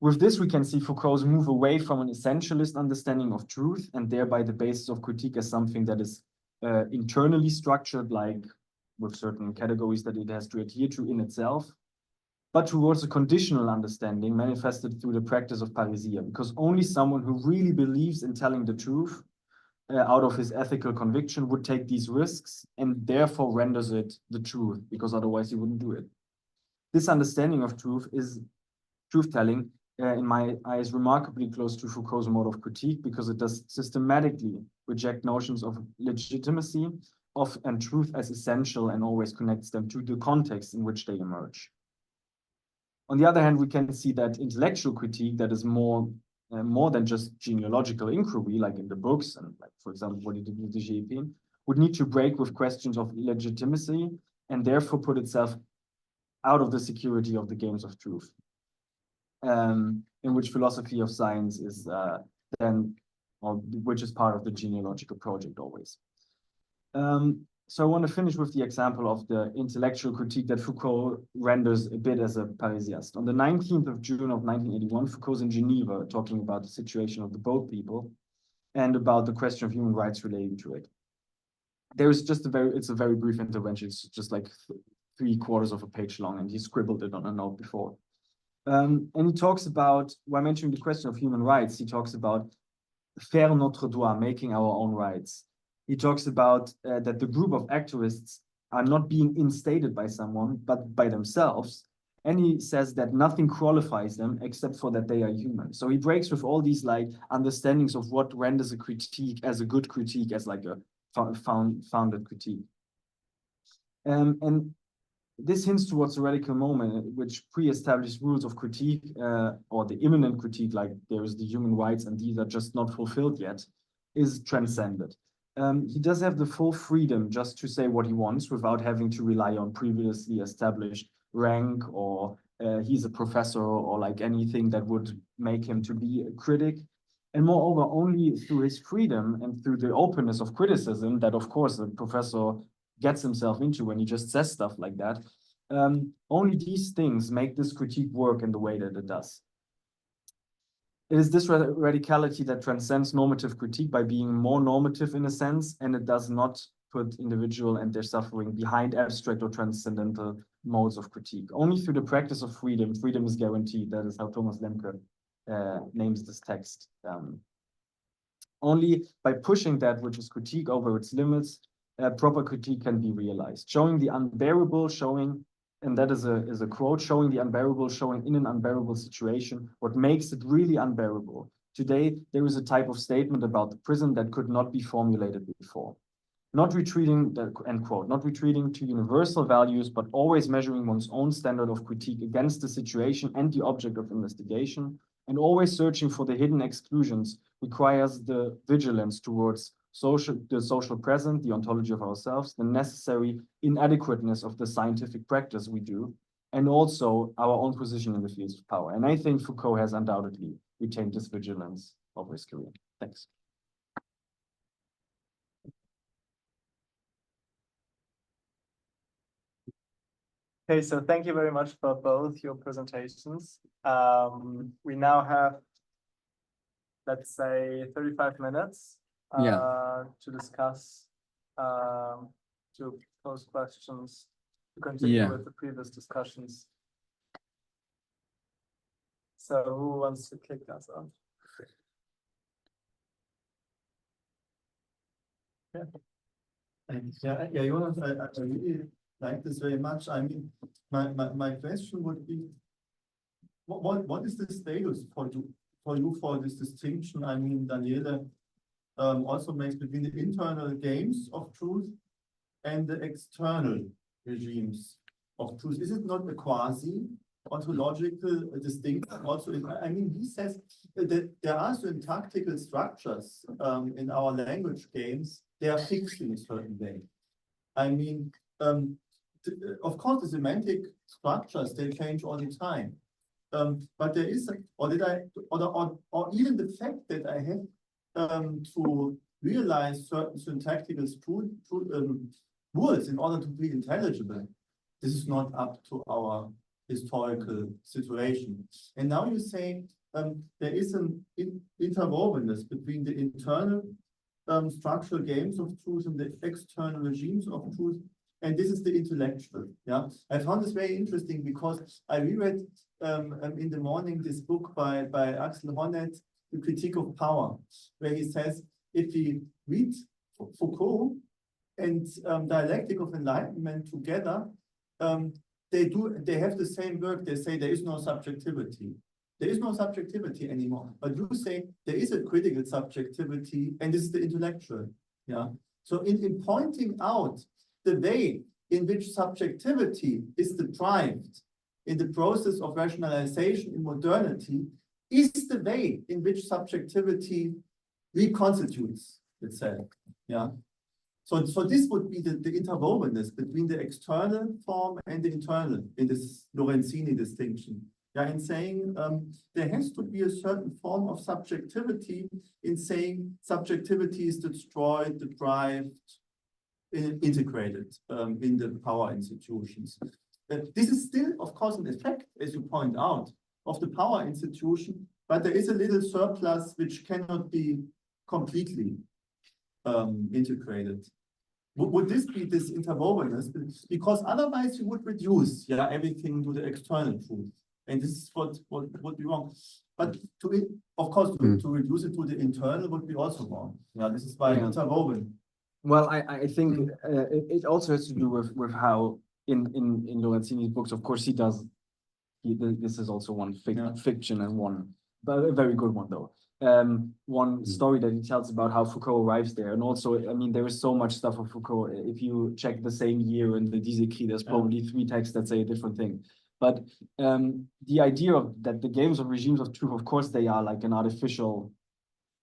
With this, we can see Foucault's move away from an essentialist understanding of truth, and thereby the basis of critique as something that is internally structured, like with certain categories that it has to adhere to in itself, but towards a conditional understanding manifested through the practice of parrhesia, because only someone who really believes in telling the truth out of his ethical conviction would take these risks, and therefore renders it the truth, because otherwise he wouldn't do it. This understanding of truth is truth-telling, in my eyes, remarkably close to Foucault's mode of critique, because it does systematically reject notions of legitimacy and truth as essential, and always connects them to the context in which they emerge. On the other hand, we can see that intellectual critique that is more than just genealogical inquiry, like in the books, and like, for example, what he did with the GEP, would need to break with questions of legitimacy, and therefore put itself out of the security of the games of truth, in which philosophy of science is which is part of the genealogical project always. So I want to finish with the example of the intellectual critique that Foucault renders a bit as a parrhesiast. On the 19th of June of 1981, Foucault's in Geneva talking about the situation of the boat people and about the question of human rights relating to it. There's just it's a very brief intervention. It's just like 3/4 of a page long, and he scribbled it on a note before. And he talks about, while mentioning the question of human rights, he talks about faire notre droit, making our own rights. He talks about that the group of activists are not being instated by someone, but by themselves. And he says that nothing qualifies them except for that they are human. So he breaks with all these like understandings of what renders a critique as a good critique, as like a founded critique. And this hints towards a radical moment which pre-established rules of critique, or the imminent critique, like there is the human rights and these are just not fulfilled yet, is transcended. He does have the full freedom just to say what he wants without having to rely on previously established rank, or he's a professor, or like anything that would make him to be a critic. And moreover, only through his freedom and through the openness of criticism that, of course, a professor gets himself into when he just says stuff like that, only these things make this critique work in the way that it does. It is this radicality that transcends normative critique by being more normative in a sense, and it does not put individual and their suffering behind abstract or transcendental modes of critique. Only through the practice of freedom, freedom is guaranteed. That is how Thomas Lemke names this text. Only by pushing that which is critique over its limits, proper critique can be realized. Showing the unbearable, and that is a quote, showing the unbearable, showing in an unbearable situation what makes it really unbearable. Today, there is a type of statement about the prison that could not be formulated before. Not retreating, end quote, not retreating to universal values, but always measuring one's own standard of critique against the situation and the object of investigation, and always searching for the hidden exclusions requires the vigilance towards the social present, the ontology of ourselves, the necessary inadequateness of the scientific practice we do, and also our own position in the fields of power. And I think Foucault has undoubtedly retained this vigilance over his career. Thanks. Okay, so thank you very much for both your presentations. We now have, let's say, 35 minutes to discuss, to pose questions, to continue with the previous discussions. So who wants to kick us off? Yeah, Jonas, I really like this very much. I mean, my question would be, what is the status for for you for this distinction. I mean, Daniele also makes between the internal games of truth and the external regimes of truth. Is it not a quasi-ontological distinction? Also, I mean, he says that there are syntactical structures in our language games. They are fixed in a certain way. I mean, of course, the semantic structures, they change all the time. But there is, or even the fact that I have to realize certain syntactical rules in order to be intelligible, this is not up to our historical situation. And now you say there is an interwovenness between the internal structural games of truth and the external regimes of truth. And this is the intellectual. Yeah, I found this very interesting because I reread in the morning this book by Axel Honneth, The Critique of Power, where he says if we read Foucault and Dialectic of Enlightenment together, they have the same work. They say there is no subjectivity. There is no subjectivity anymore. But you say there is a critical subjectivity, and this is the intellectual. Yeah. So in pointing out the way in which subjectivity is deprived in the process of rationalization in modernity is the way in which subjectivity reconstitutes itself. Yeah. So this would be the interwovenness between the external form and the internal in this Lorenzini distinction. Yeah, in saying there has to be a certain form of subjectivity in saying subjectivity is destroyed, deprived, integrated in the power institutions. This is still, of course, an effect, as you point out, of the power institution, but there is a little surplus which cannot be completely integrated. Would this be this interwovenness? Because otherwise you would reduce everything to the external truth. And this is what would be wrong. But of course, to reduce it to the internal would be also wrong. Yeah, this is why interwoven. Well, I think it also has to do with how in Lorenzini's books, of course, this is also one fiction and one, but a very good one though. One story that he tells about how Foucault arrives there, and also, I mean, there is so much stuff of Foucault. If you check the same year in the Dix Écrits, there's probably 3 texts that say a different thing. But the idea of that the games of regimes of truth, of course, they are like an artificial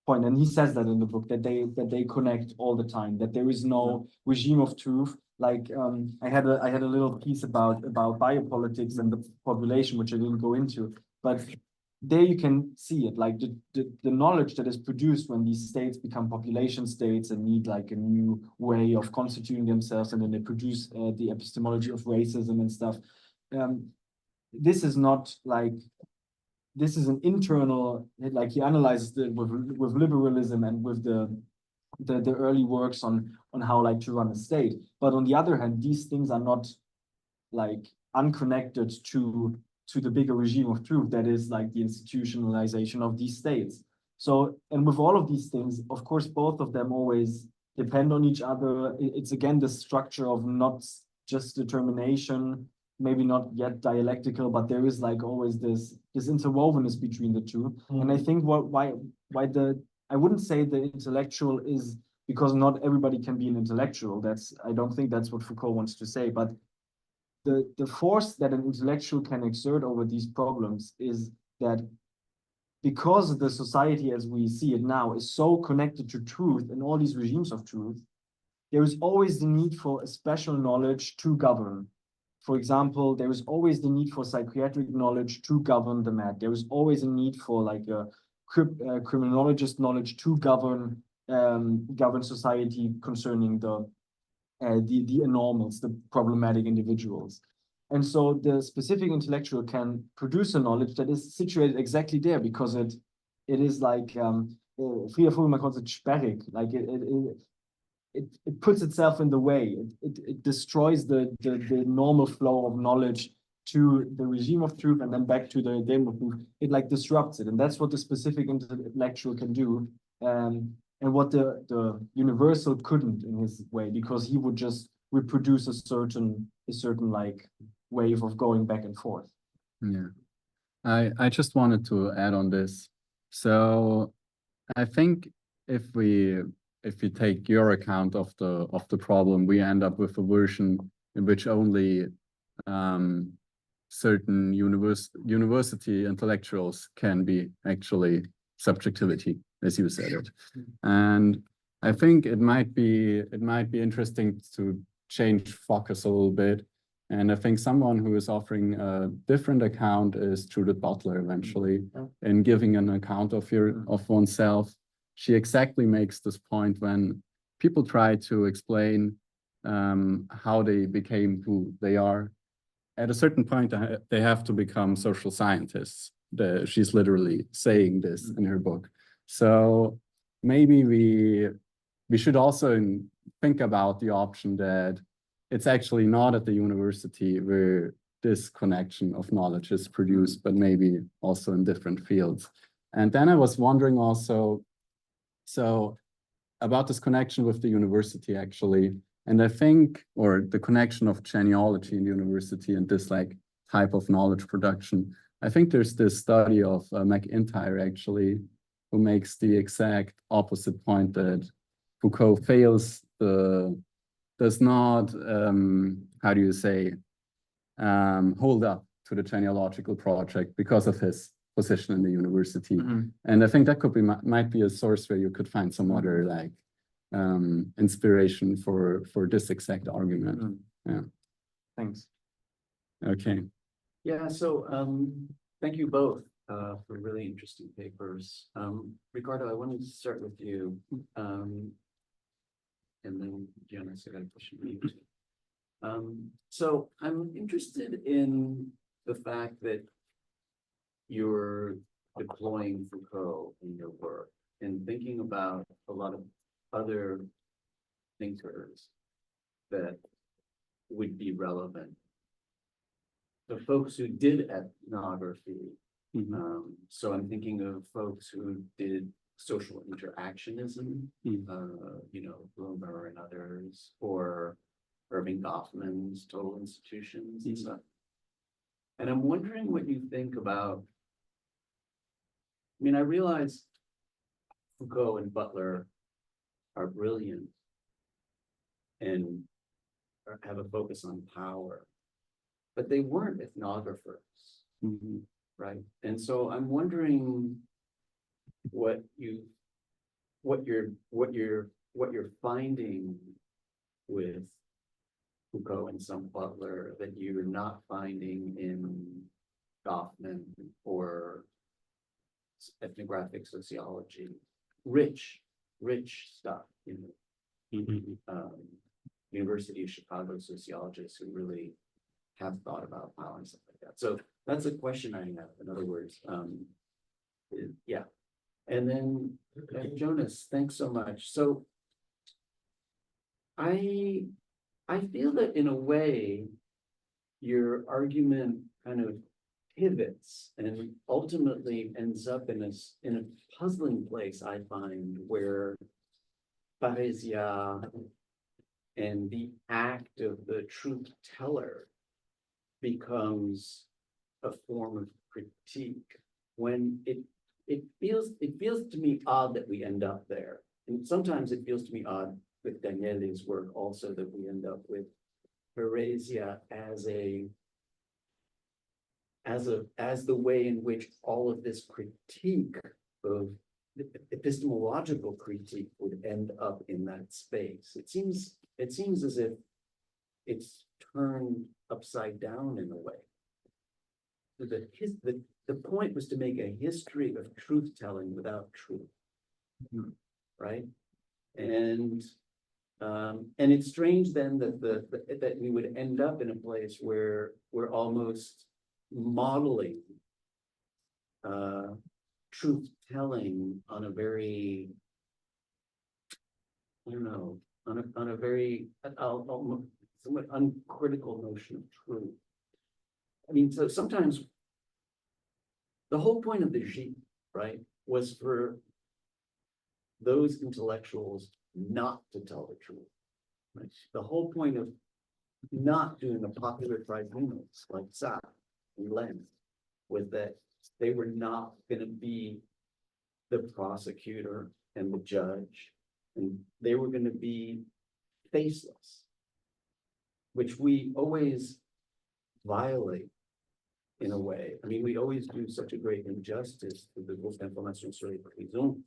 point, and he says that in the book that they connect all the time. That there is no regime of truth. Like I had a little piece about biopolitics and the population, which I didn't go into, but there you can see it, like the knowledge that is produced when these states become population states and need like a new way of constituting themselves, and then they produce the epistemology of racism and stuff. This is not like, this is an internal, like he analyzes it with liberalism and with the early works on how like to run a state. But on the other hand, these things are not like unconnected to the bigger regime of truth that is like the institutionalization of these states. So, and with all of these things, of course, both of them always depend on each other. It's again the structure of not just determination, maybe not yet dialectical, but there is like always this interwovenness between the two. And I think why I wouldn't say the intellectual is because not everybody can be an intellectual. I don't think that's what Foucault wants to say, but the force that an intellectual can exert over these problems is that because the society as we see it now is so connected to truth and all these regimes of truth, there is always the need for a special knowledge to govern. For example, there is always the need for psychiatric knowledge to govern the mad. There is always a need for like a criminologist knowledge to govern society concerning the anomals, the problematic individuals. And so the specific intellectual can produce a knowledge that is situated exactly there because it is like früher man calls it sperrig, like it puts itself in the way. It destroys the normal flow of knowledge to the regime of truth and then back to the game of truth. It like disrupts it, and that's what the specific intellectual can do. And what the universal couldn't in his way, because he would just reproduce a certain like wave of going back and forth. Yeah, I just wanted to add on this. So I think if we take your account of the problem, we end up with a version in which only certain university intellectuals can be actually subjectivity, as you said it. And I think it might be interesting to change focus a little bit. And I think someone who is offering a different account is Judith Butler eventually, in giving an account of oneself. She exactly makes this point when people try to explain how they became who they are. At a certain point, they have to become social scientists. She's literally saying this in her book. So maybe we should also think about the option that it's actually not at the university where this connection of knowledge is produced, but maybe also in different fields. And then I was wondering also, so about this connection with the university actually, and I think, or the connection of genealogy in university and this like type of knowledge production. I think there's this study of McIntyre actually, who makes the exact opposite point that Foucault does not, how do you say, hold up to the genealogical project because of his position in the university. And I think that could be, might be a source where you could find some other like inspiration for this exact argument. Yeah. Thanks. Okay. Yeah, so thank you both for really interesting papers. Ricardo, I wanted to start with you. And then Jonas, I got a question for you too. So I'm interested in the fact that you're deploying Foucault in your work and thinking about a lot of other thinkers that would be relevant. The folks who did ethnography. So I'm thinking of folks who did social interactionism, you know, Bloomer and others, or Irving Goffman's total institutions and stuff. And I'm wondering what you think about, I mean, I realize Foucault and Butler are brilliant and have a focus on power, but they weren't ethnographers, right? And so I'm wondering what you're finding with Foucault and some Butler that you're not finding in Goffman or ethnographic sociology, rich stuff, you know. University of Chicago sociologists who really have thought about power and stuff like that. So that's a question I have. In other words, yeah. And then Jonas, thanks so much. So I feel that in a way, your argument kind of pivots and ultimately ends up in a puzzling place, I find, where parésia and the act of the truth teller becomes a form of critique when it feels to me odd that we end up there. And sometimes it feels to me odd with Daniele's work also that we end up with parésia as the way in which all of this critique of epistemological critique would end up in that space. It seems as if it's turned upside down in a way. The point was to make a history of truth telling without truth, right? And it's strange then that that we would end up in a place where we're almost modeling truth telling on a very, I don't know, on a very somewhat uncritical notion of truth. I mean, so sometimes the whole point of the Gîte, right, was for those intellectuals not to tell the truth. Right? The whole point of not doing the popular tribunals like Sartre and Lens was that they were not going to be the prosecutor and the judge, and they were going to be faceless, which we always violate in a way. I mean, we always do such a great injustice to the groupe d'information sur les prisons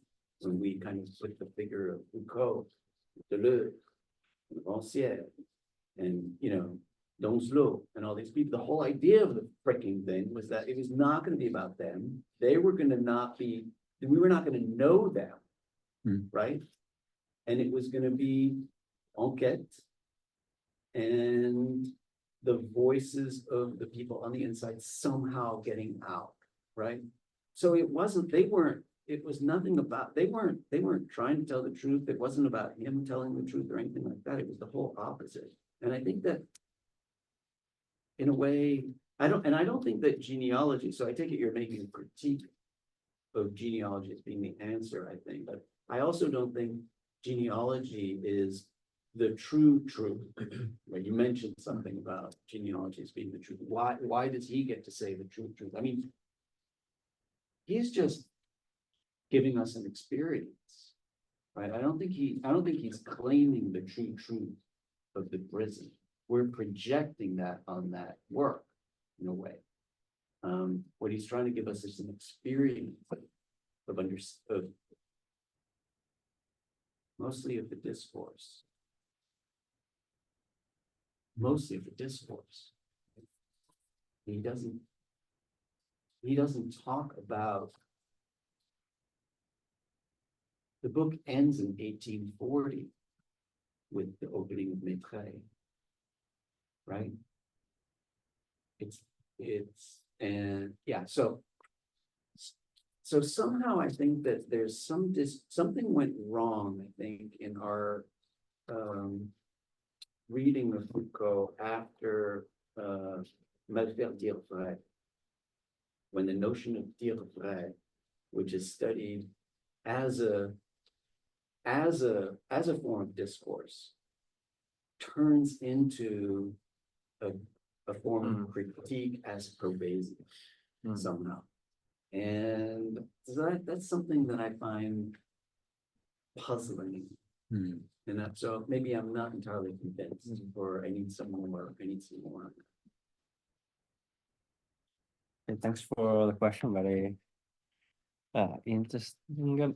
when we kind of put the figure of Foucault, Lieu, and Donzelot and all these people. The whole idea of the freaking thing was that it was not going to be about them. They were going to not be, we were not going to know them, right? And it was going to be enquête and the voices of the people on the inside somehow getting out, right? So it wasn't, it was nothing about, they weren't trying to tell the truth. It wasn't about him telling the truth or anything like that. It was the whole opposite. And I think that in a way, I don't think that genealogy, so I take it you're making a critique of genealogy as being the answer, I think, but I also don't think genealogy is the true truth. Right? You mentioned something about genealogy as being the truth. Why does he get to say the true truth? I mean, he's just giving us an experience, right? I don't think he's claiming the true truth of the prison. We're projecting that on that work in a way. What he's trying to give us is an experience of mostly of the discourse. Mostly of the discourse. He doesn't talk about. The book ends in 1840 with the opening of Maître, right? And yeah, so somehow I think that there's something went wrong, I think, in our reading of Foucault after Me faire dire vrai, when the notion of dire vrai, which is studied as a form of discourse, turns into a form of critique as pervasive somehow. And that's something that I find puzzling. And so maybe I'm not entirely convinced, or I need some more. Okay, thanks for the question. Very interesting.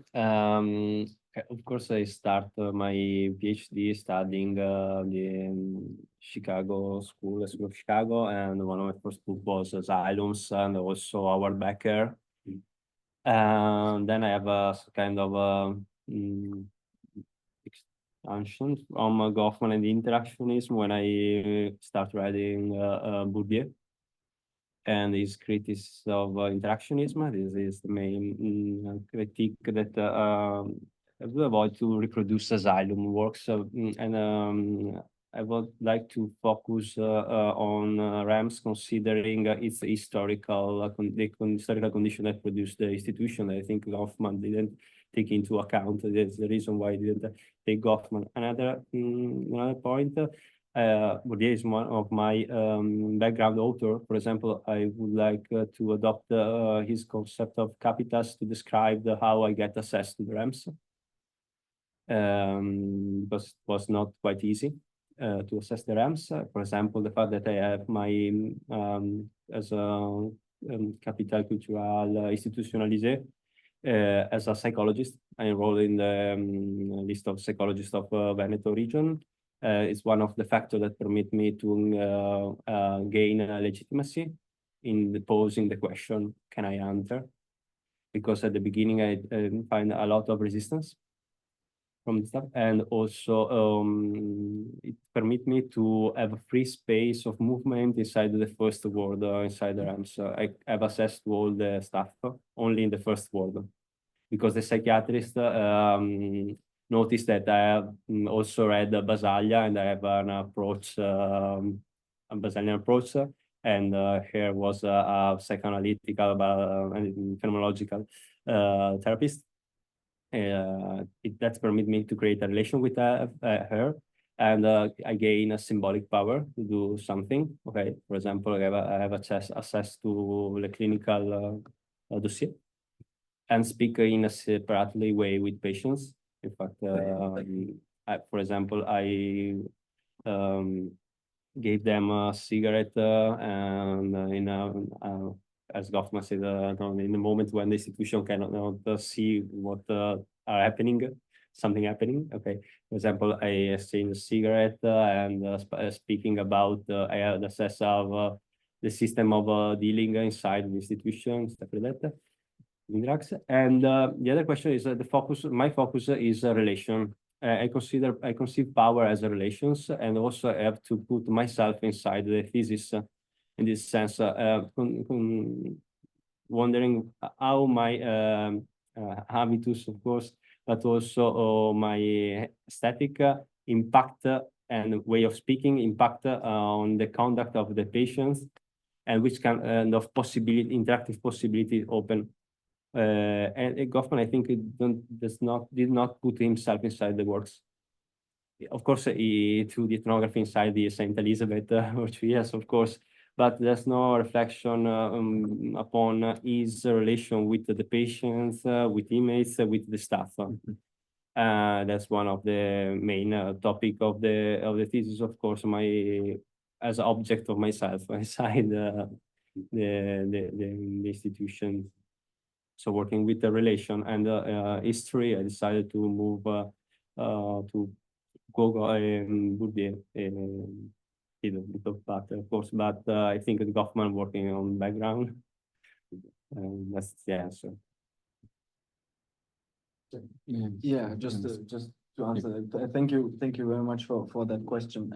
Of course, I start my PhD studying the Chicago School of Chicago, and one of my first books was Xylums and also Howard Becker. And then I have a kind of expansion from Goffman and interactionism when I start writing Bourdieu and his criticism of interactionism. This is the main critique that I would avoid to reproduce asylum works. I would like to focus on RAMS, considering its historical condition that produced the institution. I think Goffman didn't take into account. That's the reason why I didn't take Goffman. Another point, Bourdieu is one of my background author. For example, I would like to adopt his concept of capitas to describe how I get access to the RAMS. Because it was not quite easy to assess the RAMS. For example, the fact that I have my as a Capital Culturelle Institutionnalisée as a psychologist. I enrolled in the list of psychologists of Veneto region. It's one of the factors that permit me to gain legitimacy in posing the question, can I answer? Because at the beginning I find a lot of resistance from the stuff, and also it permit me to have a free space of movement inside the first word, inside the RAMS. I have access to all the stuff only in the first word, because the psychiatrist noticed that I have also read Basaglia, and I have an approach, a Basaglian approach, and here was a psychoanalytical and phenomenological therapist. That permit me to create a relation with her, and I gain a symbolic power to do something. Okay, for example, I have access to the clinical dossier, and speak in a separately way with patients. In fact, for example, I gave them a cigarette and as Goffman said, in the moment when the institution cannot see what are happening, something happening. Okay, for example, I exchanged a cigarette and speaking about the access of the system of dealing inside the institution, stuff like that. Drugs. And the other question is my focus is a relation. I conceive power as a relations, and also I have to put myself inside the thesis in this sense, wondering how my habitus, of course, but also my aesthetic impact and way of speaking impact on the conduct of the patients, and which kind of interactive possibility open. And Goffman, I think, did not put himself inside the works. Of course, he threw the ethnography inside the Saint Elizabeth, which yes, of course, but there's no reflection upon his relation with the patients, with inmates, with the staff. That's one of the main topic of the thesis. Of course, as an object of myself inside the institution. So working with the relation and history, I decided to move to go with the bit of that, of course, but I think Goffman working on background. That's the answer. Yeah, just to answer that. Thank you very much for that question.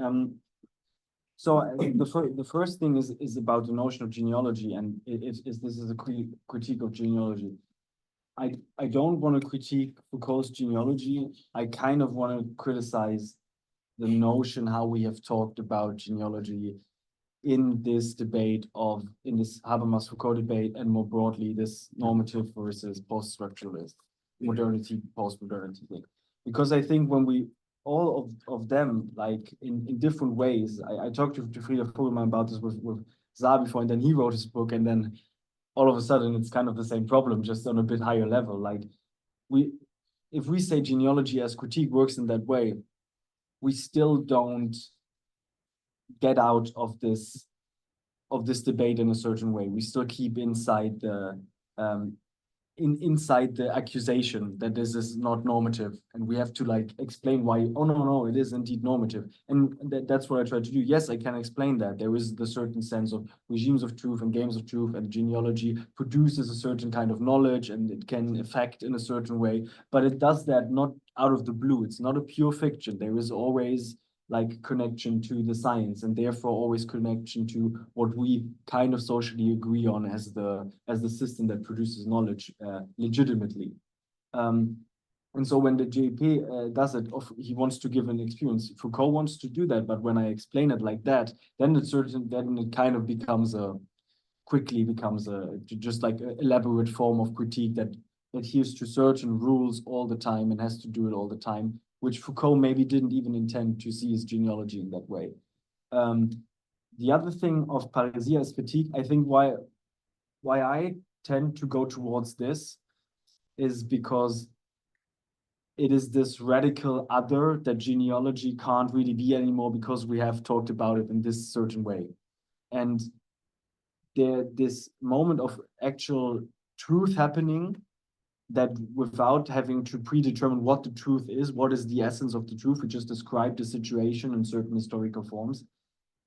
So the first thing is about the notion of genealogy, and this is a critique of genealogy. I don't want to critique Foucault's genealogy. I kind of want to criticize the notion how we have talked about genealogy in this debate in this Habermas-Foucault debate, and more broadly this normative versus post-structuralist modernity, post-modernity thing. Because I think when all of them, like in different ways, I talked to Frieder Vogelmann about this with Saar before, and then he wrote his book, and then all of a sudden it's kind of the same problem, just on a bit higher level. Like if we say genealogy as critique works in that way, we still don't get out of this debate in a certain way. We still keep inside the inside the accusation that this is not normative, and we have to like explain why. Oh no, it is indeed normative, and that's what I try to do. Yes, I can explain that there is the certain sense of regimes of truth and games of truth, and genealogy produces a certain kind of knowledge, and it can affect in a certain way, but it does that not out of the blue. It's not a pure fiction. There is always like connection to the science, and therefore always connection to what we kind of socially agree on as the system that produces knowledge legitimately. And so when the JP does it, he wants to give an experience. Foucault wants to do that, but when I explain it like that, then it kind of quickly becomes just like an elaborate form of critique that adheres to certain rules all the time and has to do it all the time, which Foucault maybe didn't even intend to see his genealogy in that way. The other thing of paresia as fatigue, I think why I tend to go towards this is because it is this radical other that genealogy can't really be anymore, because we have talked about it in this certain way. And this moment of actual truth happening, that without having to predetermine what the truth is, what is the essence of the truth, we just describe the situation in certain historical forms.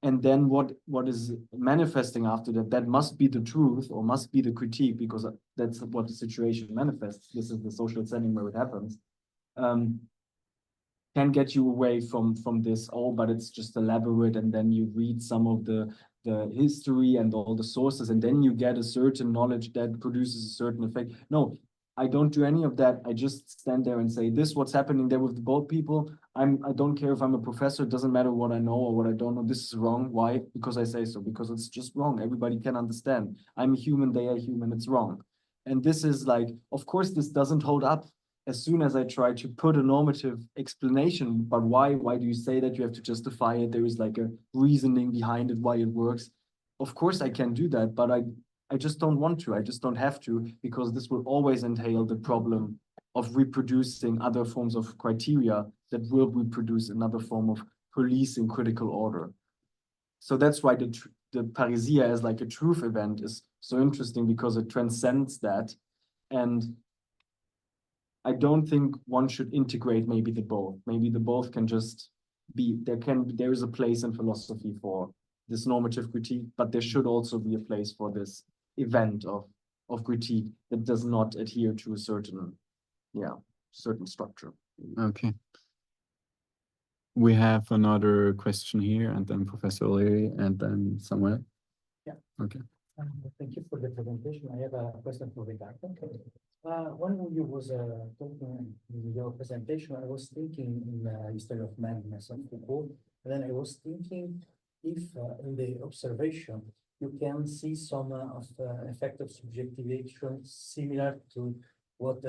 And then what is manifesting after that must be the truth or must be the critique, because that's what the situation manifests. This is the social setting where it happens. Can get you away from this, but it's just elaborate, and then you read some of the history and all the sources, and then you get a certain knowledge that produces a certain effect. No, I don't do any of that. I just stand there and say, this what's happening there with the boat people. I don't care if I'm a professor. It doesn't matter what I know or what I don't know. This is wrong. Why? Because I say so. Because it's just wrong. Everybody can understand. I'm a human. They are human. It's wrong. And this is like, of course, this doesn't hold up as soon as I try to put a normative explanation. But why? Why do you say that? You have to justify it. There is like a reasoning behind it, why it works. Of course, I can do that, but I just don't want to, I just don't have to, because this will always entail the problem of reproducing other forms of criteria that will reproduce another form of policing critical order. So that's why the Parisia as like a truth event is so interesting, because it transcends that. And I don't think one should integrate maybe the both. Maybe the both can just be, there is a place in philosophy for this normative critique, but there should also be a place for this event of critique that does not adhere to a certain structure. Okay. We have another question here, and then Professor O'Leary, and then Samuel. Yeah. Okay. Thank you for the presentation. I have a question for Ricardo. When you was talking in your presentation, I was thinking in the history of madness of Foucault, and then I was thinking if in the observation you can see some of the effect of subjectivation similar to what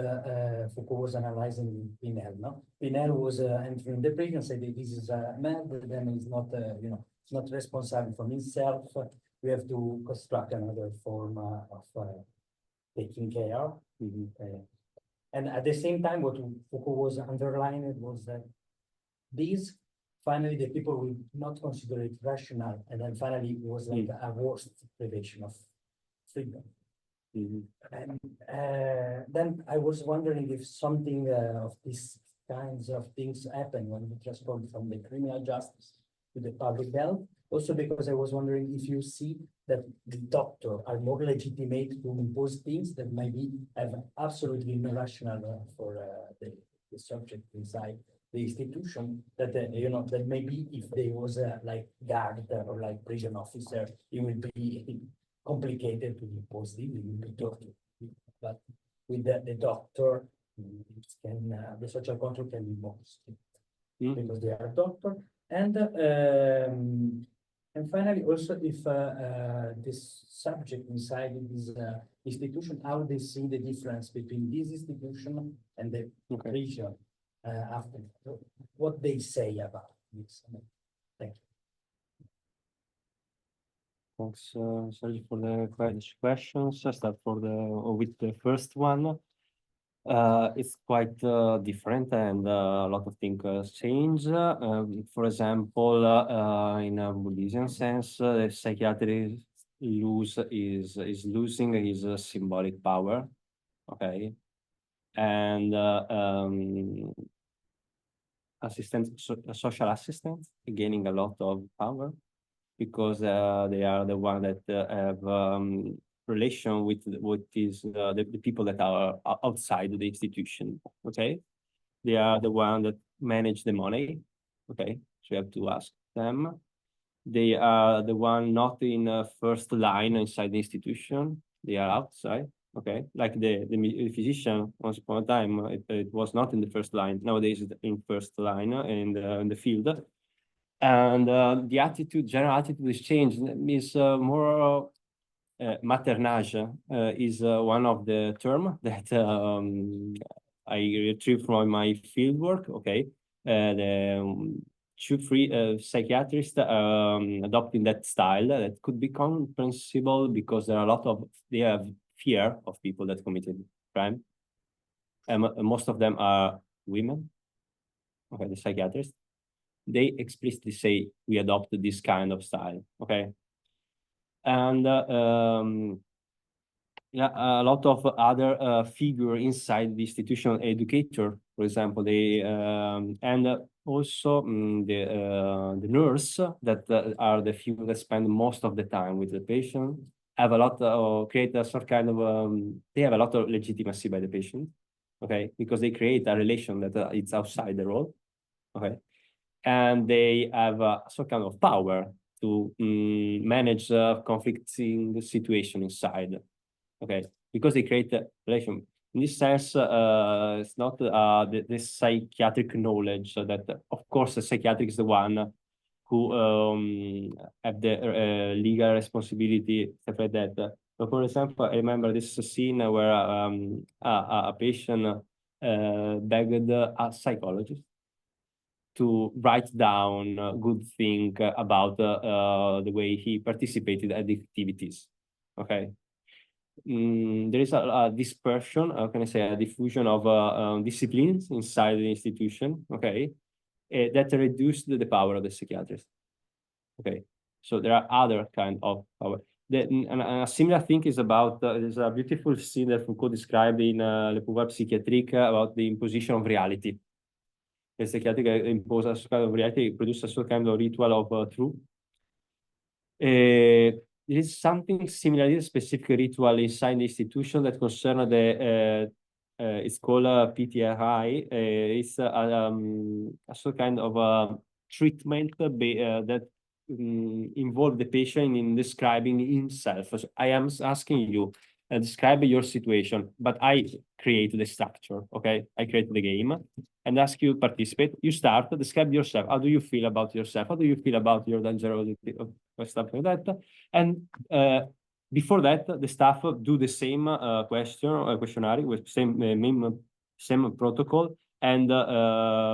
Foucault was analyzing in Punir. No, Punir was entering the prison, say that this is mad, then he's not, it's not responsible for himself. We have to construct another form of taking care. And at the same time, what Foucault was underlining was that these, finally, the people will not consider it rational, and then finally it was like a worst privation of freedom. And then I was wondering if something of these kinds of things happen when we transform from the criminal justice to the public health. Also, because I was wondering if you see that the doctors are more legitimate to impose things that maybe have absolutely no rationale for the subject inside the institution. That that maybe if there was like guard or like prison officer, it would be complicated to impose it. It would be torture. But with the doctor, it can the social control can be more strict because they are doctor. And finally, also, if this subject inside this institution, how they see the difference between this institution and the region after, what they say about this. Thank you. Thanks, Sergio, for the questions. I start with the first one. It's quite different, and a lot of things change. For example, in a Buddhism sense, the psychiatry is losing his symbolic power. Okay, and social assistants gaining a lot of power because they are the one that have relation with what is the people that are outside the institution. Okay, they are the one that manage the money. Okay, so you have to ask them. They are the one not in first line inside the institution. They are outside. Okay, like the physician once upon a time, it was not in the first line. Nowadays it's in first line in the field. And the attitude, general attitude is changed. Is more maternage is one of the term that I retrieved from my field work. Okay, the two free psychiatrists adopting that style that could be comprehensible because there are a lot of they have fear of people that committed crime, and most of them are women. Okay, the psychiatrists. They explicitly say we adopted this kind of style. Okay. And yeah, a lot of other figure inside the institutional educator, for example, they and also the nurse that are the few that spend most of the time with the patient have a lot of create a sort kind of they have a lot of legitimacy by the patient, okay, because they create a relation that it's outside the role, okay, and they have a sort kind of power to manage conflicting situation inside, okay, because they create a relation. In this sense, it's not the psychiatric knowledge that, of course, the psychiatric is the one who have the legal responsibility, stuff like that. But for example, I remember this scene where a patient begged a psychologist to write down a good thing about the way he participated at the activities. Okay, there is a dispersion, how can I say, a diffusion of disciplines inside the institution, okay, that reduce the power of the psychiatrist. Okay, so there are other kind of power. And a similar thing is about, there's a beautiful scene that Foucault described in Le Pouvoir Psychiatrique about the imposition of reality. The psychiatric imposes a kind of reality, produces a kind of ritual of truth. There is something similar, a specific ritual inside the institution that concerns the, it's called PTRI. It's a sort of kind of treatment that involve the patient in describing himself. So I am asking you, describe your situation, but I create the structure, okay? I create the game and ask you to participate. You start, describe yourself. How do you feel about yourself? How do you feel about your dangerosity or stuff like that? And before that, the staff do the same questionnaire with same protocol. And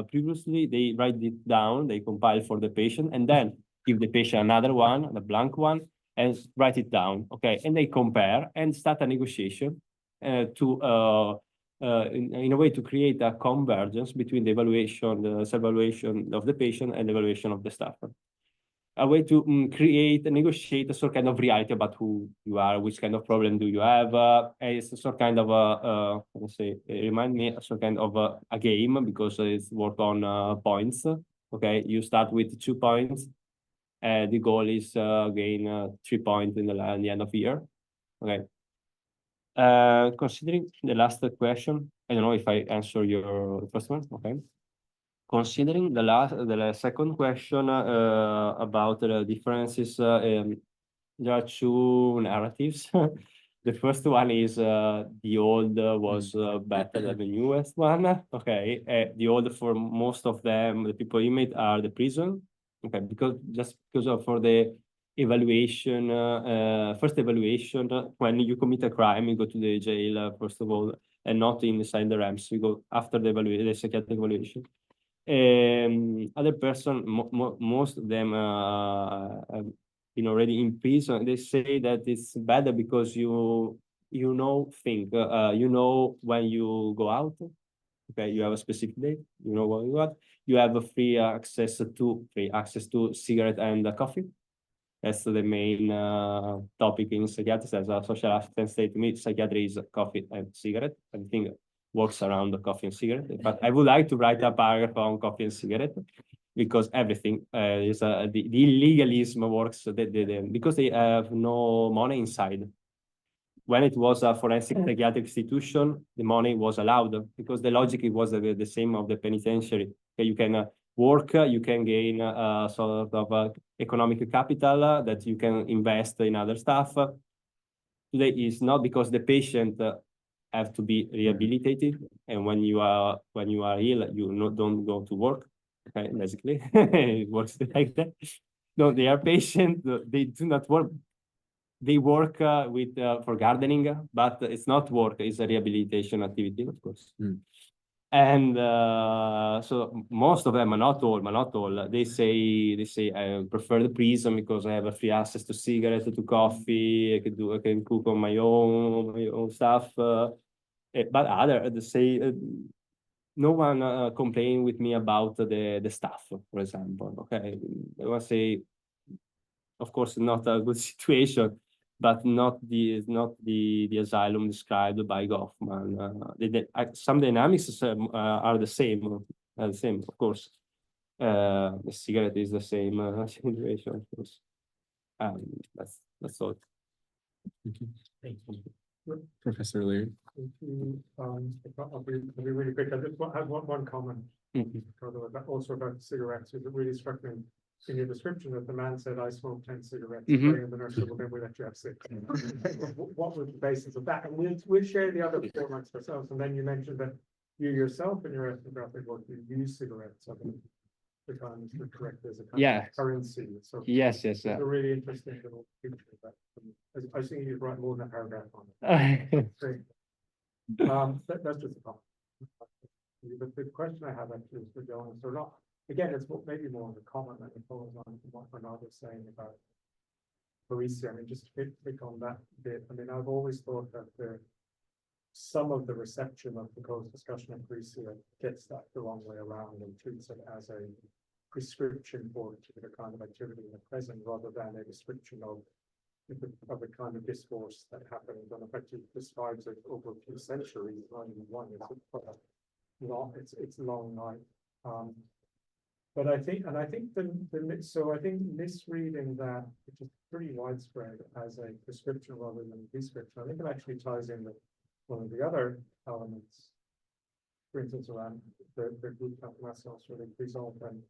previously they write it down, they compile for the patient, and then give the patient another one, the blank one, and write it down, okay? And they compare and start a negotiation in a way to create a convergence between the evaluation, the self-evaluation of the patient and the evaluation of the staff. A way to create and negotiate a sort of kind of reality about who you are, which kind of problem do you have. It's a sort of kind of let's say, remind me, a sort of kind of a game, because it's work on points. Okay, you start with 2 points. The goal is gain 3 points in the end of the year. Okay. Considering the last question, I don't know if I answer your first one. Okay. Considering the second question about the differences, there are 2 narratives. The first one is the old was better than the newest one. Okay, the old, for most of them, the people in it are the prison. Okay, because for the evaluation, first evaluation, when you commit a crime, you go to the jail first of all, and not inside the ramps. You go after the psychiatric evaluation. Other person, most of them have been already in prison. They say that it's better because you know when you go out. Okay, you have a specific date. You know what you got. You have a free access to cigarette and coffee. That's the main topic in psychiatry. As a social assistant say to me, psychiatry is coffee and cigarette. Everything works around the coffee and cigarette. But I would like to write a paragraph on coffee and cigarette, because everything is the illegalism works because they have no money inside. When it was a forensic psychiatric institution, the money was allowed, because the logic was the same of the penitentiary. Okay, you can work, you can gain sort of economic capital that you can invest in other stuff. Today is not, because the patient have to be rehabilitated, and when you are ill, you don't go to work. Okay, basically, it works like that. No, they are patient. They do not work. They work with for gardening, but it's not work. It's a rehabilitation activity, of course. And so most of them, not all, they say I prefer the prison because I have a free access to cigarettes, to coffee. I can cook on my own stuff. But other they say no one complain with me about the staff, for example. Okay, I want to say, of course, not a good situation, but not the asylum described by Goffman. Some dynamics are the same. Of course. The cigarette is the same situation, of course. That's all. Thank you. Professor Leary. I'll be really quick. I just have one comment. Also about cigarettes. It really struck me in your description that the man said, "I smoked 10 cigarettes." And the nurse said, "Well, then we let you have 6." What was the basis of that? And we'll share the other 4 amongst ourselves. And then you mentioned that you yourself in your ethnographic work, you use cigarettes. I think the time is correct. There's a kind of currency. So yes. It's a really interesting little picture of that. I think you write more than a paragraph on it. That's just a comment. But the question I have actually is for Jonas, or not. Again, it's maybe more of a comment than a follow on what Bernard was saying about Parisi, I mean, just to pick on that bit, I mean, I've always thought that some of the reception of Foucault's discussion of Parisi gets that the wrong way around and treats it as a prescription for a particular kind of activity in the present, rather than a description of a kind of discourse that happened, and effectively describes it over a few centuries, not even one. It's long night. But I think I think misreading that, which is pretty widespread, as a prescription rather than a description, I think it actually ties in with one of the other elements, for instance, around the group calculations or the result, and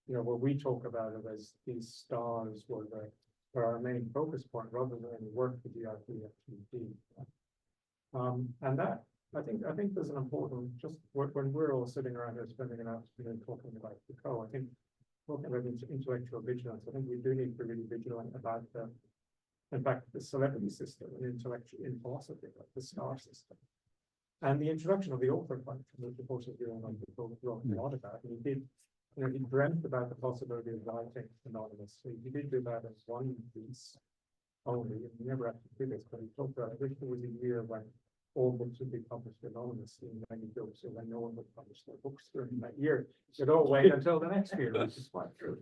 where we talk about it as these stars were our main focus point, rather than any work the DRP actually did. And that I think there's an important, just when we're all sitting around here spending an afternoon talking about Foucault, I think talking about intellectual vigilance, I think we do need to be really vigilant about in fact, the celebrity system in philosophy, like the star system. And the introduction of the author function, which of course is the one Foucault wrote a lot about. And he did, he dreamt about the possibility of writing anonymously. He did do that as one piece only, and he never actually did this, but he talked about, I wish there was a year when all books would be published anonymously, and many books, so when no one would publish their books during that year, they'd all wait until the next year, which is quite true.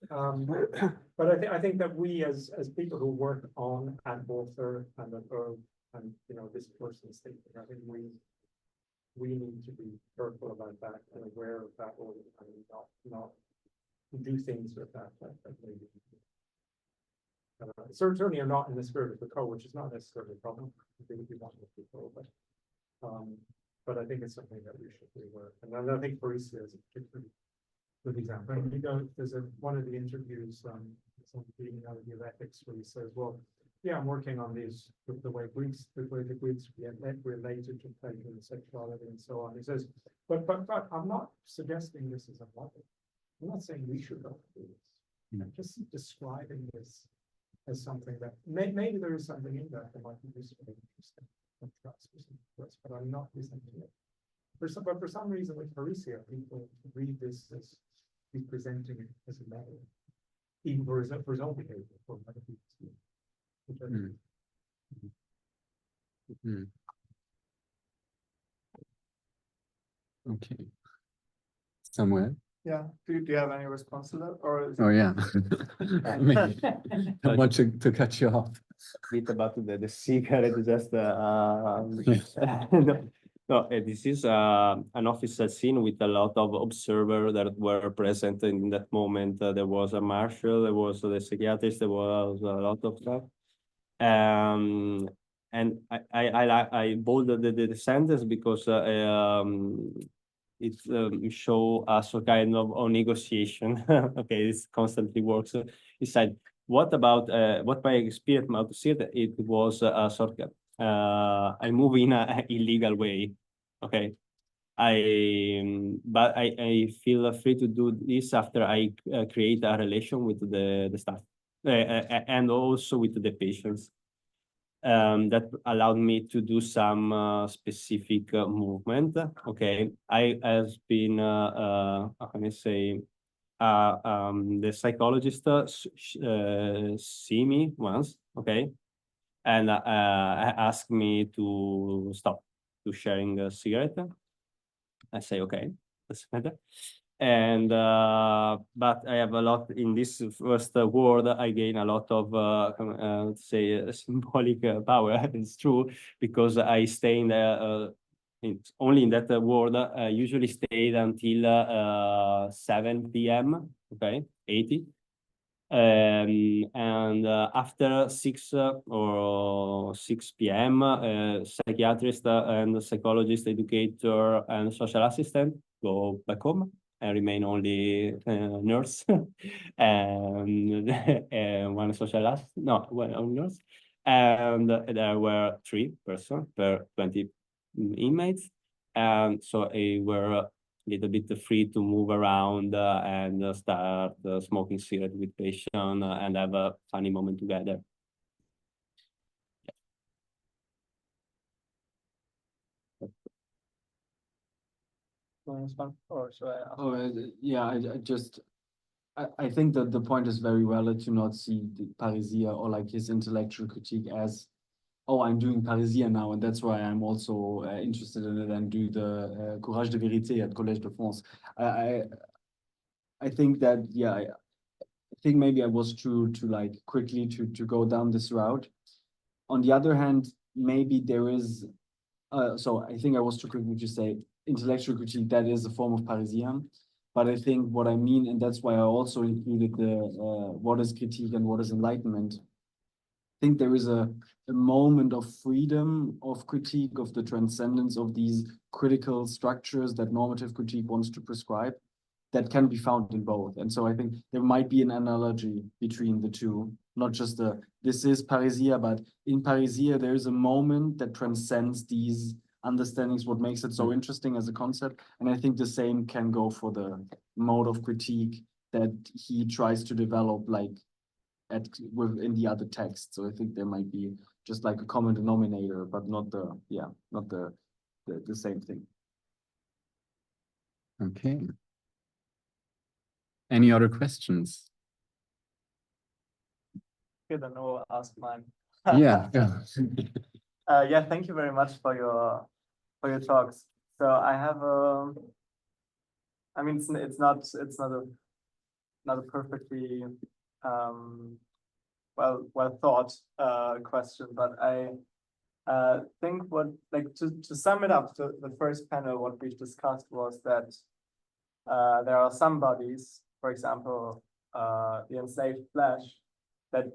But I think that we as people who work on an author and an Heure and this person's thinking, I think we need to be careful about that and aware of that, or not do things with that maybe. Certainly are not in the spirit of Foucault, which is not necessarily a problem. I think we want with Foucault, but I think it's something that we should be aware of. And I think Parisi is a particularly good example. And there's one of the interviews on the reality of ethics where he says, well, yeah, I'm working on these, the way the Greeks related to pleasure and sexuality and so on. He says, but I'm not suggesting this is a model. I'm not saying we should go do this. I'm just describing this as something that maybe there is something in that might be useful and interesting, but I'm not presenting it. But for some reason with Parisi, people read this as he's presenting it as a model, even for his own behavior, for other people. Okay. Samuel? Yeah. Do you have any response to that, or is Oh yeah. I mean, I want to cut you off. Bit about the secret, just no, this is an official scene with a lot of observers that were present in that moment. There was a marshal, there was the psychiatrist, there was a lot of stuff. And I bolded the sentence because it show us a kind of negotiation. Okay, this constantly works. He said, what about what my experience about it was a sort of I move in an illegal way. Okay, but I feel free to do this after I create a relation with the staff and also with the patients. That allowed me to do some specific movement. Okay, I has been how can I say the psychologist see me once, okay, and asked me to stop to sharing a cigarette. I say okay, that's better. And but I have a lot in this first word. I gain a lot of say symbolic power. It's true because I stay in the only in that word. I usually stayed until 7 p.m. Okay, 80. And after 6 or 6 p.m., psychiatrist and psychologist, educator, and social assistant go back home. I remain only nurse and one social assistant, no, one nurse. And there were 3 persons per 20 inmates. And so I were a little bit free to move around and start smoking cigarette with patients and have a funny moment together. or should I ask? Oh, yeah, I just I think that the point is very valid to not see the Parisia or like his intellectual critique as, oh, I'm doing Parisia now, and that's why I'm also interested in it and do the Courage de Vérité at Collège de France. I think that, yeah, I think maybe I was too like quickly to go down this route. On the other hand, maybe there is, so I think I was too quickly to say intellectual critique, that is a form of Parisian. But I think what I mean, and that's why I also included the what is critique and what is enlightenment. I think there is a moment of freedom of critique, of the transcendence of these critical structures that normative critique wants to prescribe, that can be found in both. And so I think there might be an analogy between the two, not just this is Parisia, but in Parisia, there is a moment that transcends these understandings, what makes it so interesting as a concept. And I think the same can go for the mode of critique that he tries to develop like within the other text. So I think there might be just like a common denominator, but not the same thing. Okay. Any other questions? Okay, then I'll ask mine. Yeah. Yeah, thank you very much for your talks. So I have I mean it's not a perfectly well thought question, but I think what, like, to sum it up, the first panel, what we discussed was that there are some bodies, for example, the enslaved flesh, that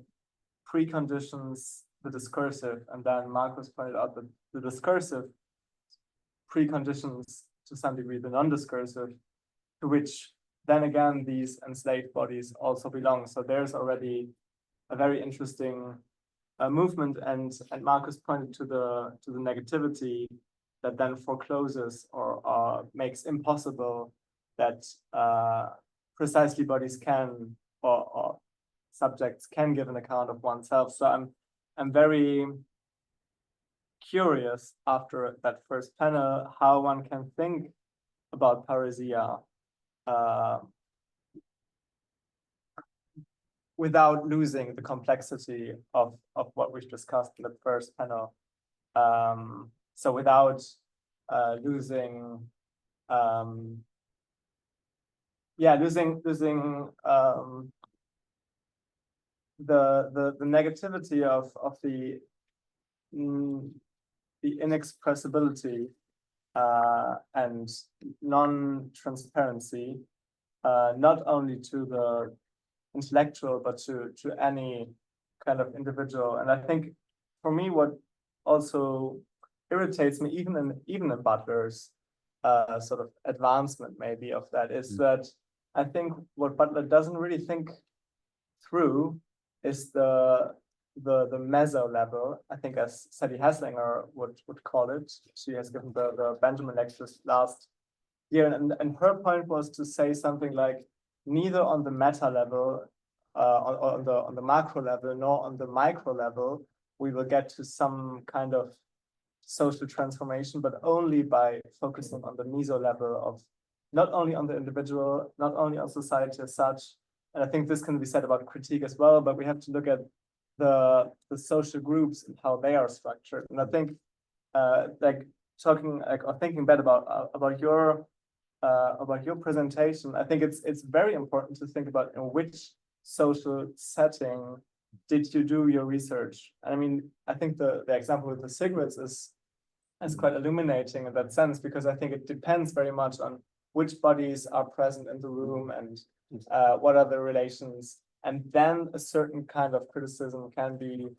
preconditions the discursive, and then Marcus pointed out that the discursive preconditions to some degree the non-discursive, to which then again these enslaved bodies also belong. So there's already a very interesting movement, and Marcus pointed to the negativity that then forecloses or makes impossible that precisely bodies can or subjects can give an account of oneself. So I'm very curious after that first panel how one can think about Parisia without losing the complexity of what we've discussed in the first panel. So without losing the negativity of the inexpressibility and non-transparency, not only to the intellectual but to any kind of individual. And I think for me what also irritates me even in Butler's sort of advancement maybe of that is that I think what Butler doesn't really think through is the meso level, I think, as Sadie Haslinger would call it. She has given the Benjamin lectures last year, and her point was to say something like, neither on the meta level, on the macro level, nor on the micro level, we will get to some kind of social transformation, but only by focusing on the meso level of not only on the individual, not only on society as such. And I think this can be said about critique as well, but we have to look at the social groups and how they are structured. And I think like talking like or thinking better about your presentation, I think it's very important to think about in which social setting did you do your research. I mean, I think the example with the cigarettes is quite illuminating in that sense, because I think it depends very much on which bodies are present in the room and what are the relations. And then a certain kind of criticism can be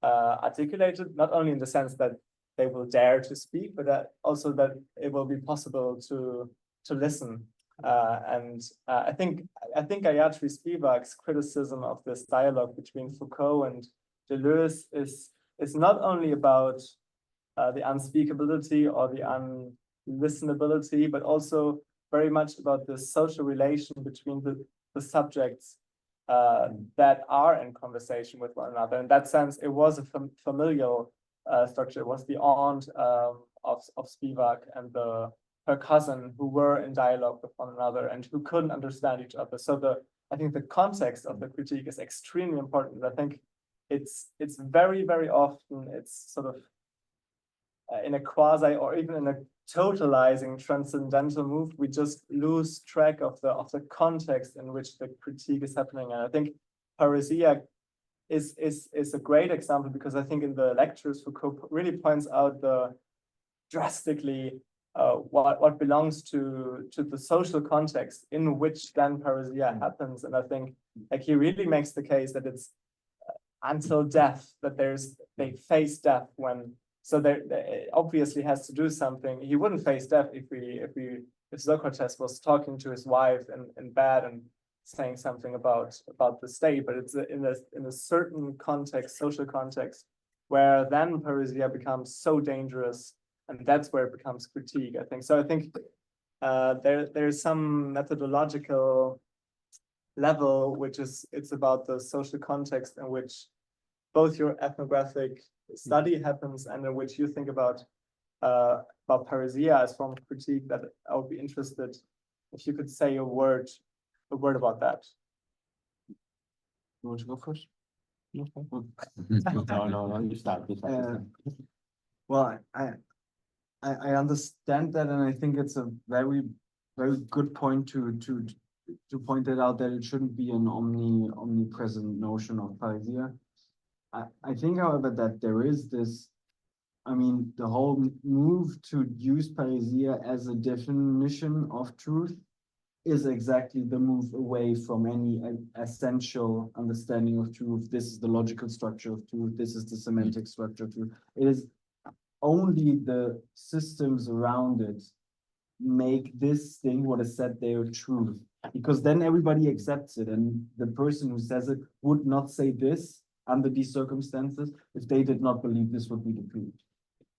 articulated, not only in the sense that they will dare to speak, but that also that it will be possible to listen. I think Gayatri Spivak's criticism of this dialogue between Foucault and Deleuze is not only about the unspeakability or the unlistenability, but also very much about the social relation between the subjects that are in conversation with one another. In that sense, it was a familial structure. It was the aunt of Spivak and her cousin who were in dialogue with one another and who couldn't understand each other. So I think the context of the critique is extremely important. I think it's very, very often it's sort of in a quasi or even in a totalizing transcendental move, we just lose track of the context in which the critique is happening. And I think Parrhesia is a great example, because I think in the lectures Foucault really points out the drastically what belongs to the social context in which then Parrhesia happens. And I think like he really makes the case that it's until death that they face death when. So there it obviously has to do something. He wouldn't face death if Socrates was talking to his wife in bed and saying something about the state, but it's in a certain context, social context, where then Parrhesia becomes so dangerous, and that's where it becomes critique, I think. So I think there's some methodological level it's about the social context in which both your ethnographic study happens and in which you think about Parrhesia as form of critique, that I would be interested if you could say a word about that. You want to go first? No, you start. Well, I understand that, and I think it's a very, very good point to point that out, that it shouldn't be an omnipresent notion of Parrhesia. I think, however, that there is this, I mean, the whole move to use Parrhesia as a definition of truth is exactly the move away from any essential understanding of truth. This is the logical structure of truth. This is the semantic structure of truth. It is only the systems around it make this thing, what is said there, truth, because then everybody accepts it, and the person who says it would not say this under these circumstances if they did not believe this would be the truth.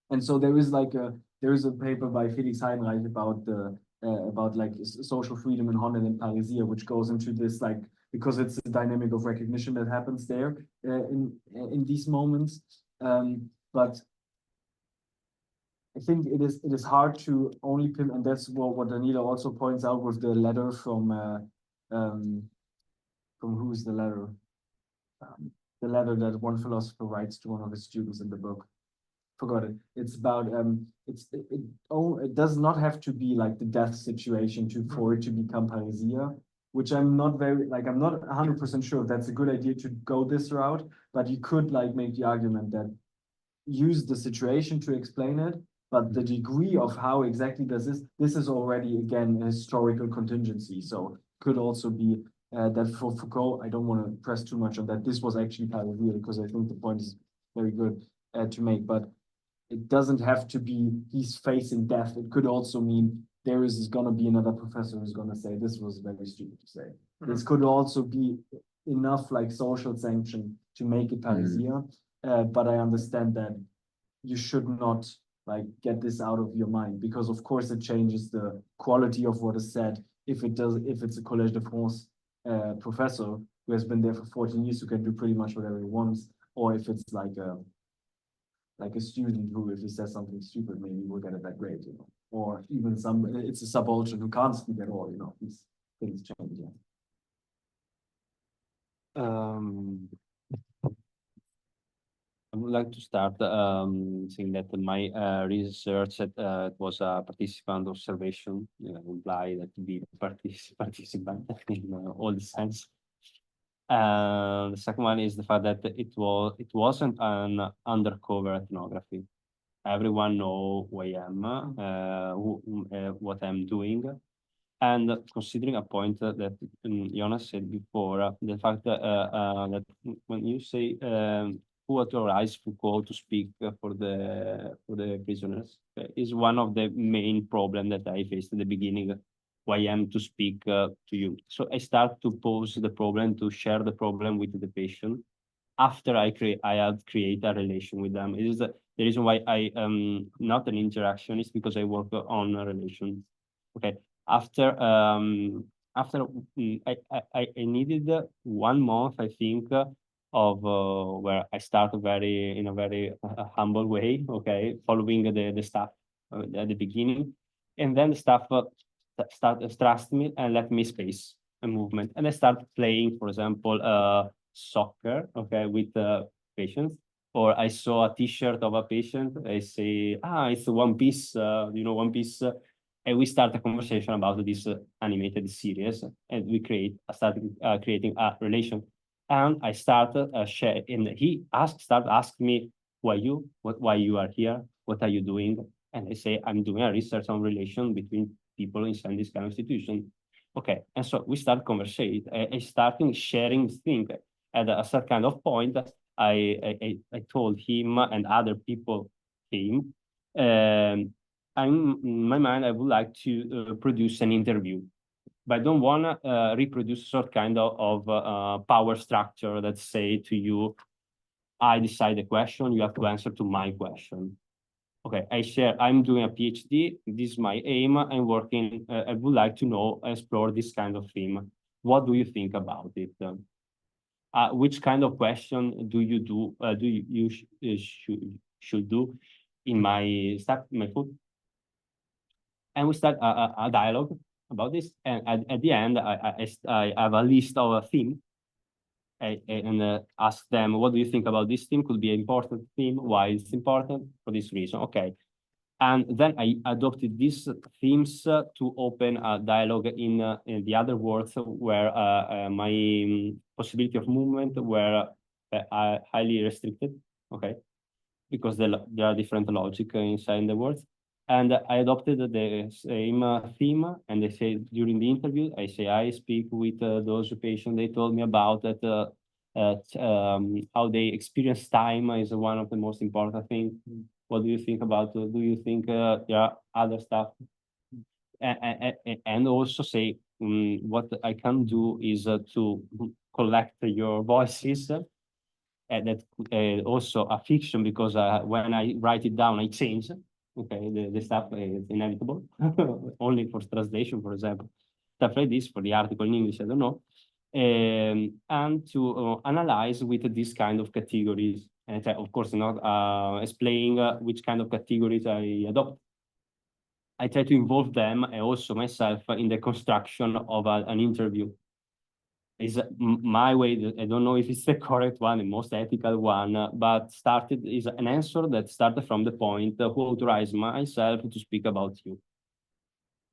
And so there is a paper by Felix Heinreich about like social freedom in Holland and Parrhesia, which goes into this, like, because it's a dynamic of recognition that happens there in these moments. But I think it is hard to only pin, and that's what Daniela also points out with the letter from who's the letter? The letter that one philosopher writes to one of his students in the book. Forgot it. It's about it does not have to be like the death situation for it to become Parrhesia, which I'm not 100% sure if that's a good idea to go this route, but you could like make the argument that use the situation to explain it, but the degree of how exactly this is already again a historical contingency. So could also be that for Foucault, I don't want to press too much on that. This was actually Parrhesia, because I think the point is very good to make, but it doesn't have to be he's facing death. It could also mean there is going to be another professor who's going to say this was very stupid to say. This could also be enough like social sanction to make it Parrhesia. But I understand that you should not like get this out of your mind, because of course it changes the quality of what is said. If it's a Collège de France professor who has been there for 14 years, who can do pretty much whatever he wants, or if it's like a student who, if he says something stupid, maybe will get a bad grade, you know, or even it's a subaltern who can't speak at all, you know, these things change. Yeah. I would like to start saying that my research was a participant observation, imply that to be participant in all the sense. The second one is the fact that it wasn't an undercover ethnography. Everyone know who I am, what I'm doing, and considering a point that Jonas said before, the fact that when you say who authorized Foucault to speak for the prisoners is one of the main problems that I faced at the beginning. Why I am to speak to you. So I start to pose the problem, to share the problem with the patient. After I have created a relation with them. It is the reason why I am not an interactionist, because I work on a relation. Okay. After I needed 1 month, I think, of where I started in a very humble way. Okay, following the staff at the beginning, and then the staff trust me and let me space. a movement, and I start playing, for example, soccer, okay, with patients. Or I saw a T-shirt of a patient. I say, it's One Piece. One Piece. And we start a conversation about this animated series, and we started creating a relation. And I started share, and he started asking me, why you are here? What are you doing? And I say, I'm doing a research on relation between people inside this kind of institution. Okay, and so we start conversation. I started sharing things. At a certain kind of point, I told him, and other people came. In my mind, I would like to produce an interview, but I don't want to reproduce sort kind of power structure that say to you, I decide the question, you have to answer to my question. Okay, I'm doing a PhD, this is my aim, I'm working, I would like to explore this kind of theme. What do you think about it? Which kind of question do you do, should do in my food? And we start a dialogue about this, and at the end, I have a list of a theme, and ask them, what do you think about this theme? Could be an important theme. Why it's important? For this reason. Okay. And then I adopted these themes to open a dialogue in the other words where my possibility of movement were highly restricted. Okay. Because there are different logic inside the words. And I adopted the same theme, and they say during the interview, I speak with those patients. They told me about that how they experience time is one of the most important things. What do you think about? Do you think there are other stuff? And also say what I can do is to collect your voices. And that also a fiction, because when I write it down, I change. Okay, the stuff is inevitable. Only for translation, for example, stuff like this for the article in English, I don't know. And to analyze with these kind of categories, and of course not explaining which kind of categories I adopt. I try to involve them and also myself in the construction of an interview. Is my way. I don't know if it's the correct one, the most ethical one, but is an answer that started from the point who authorized myself to speak about you.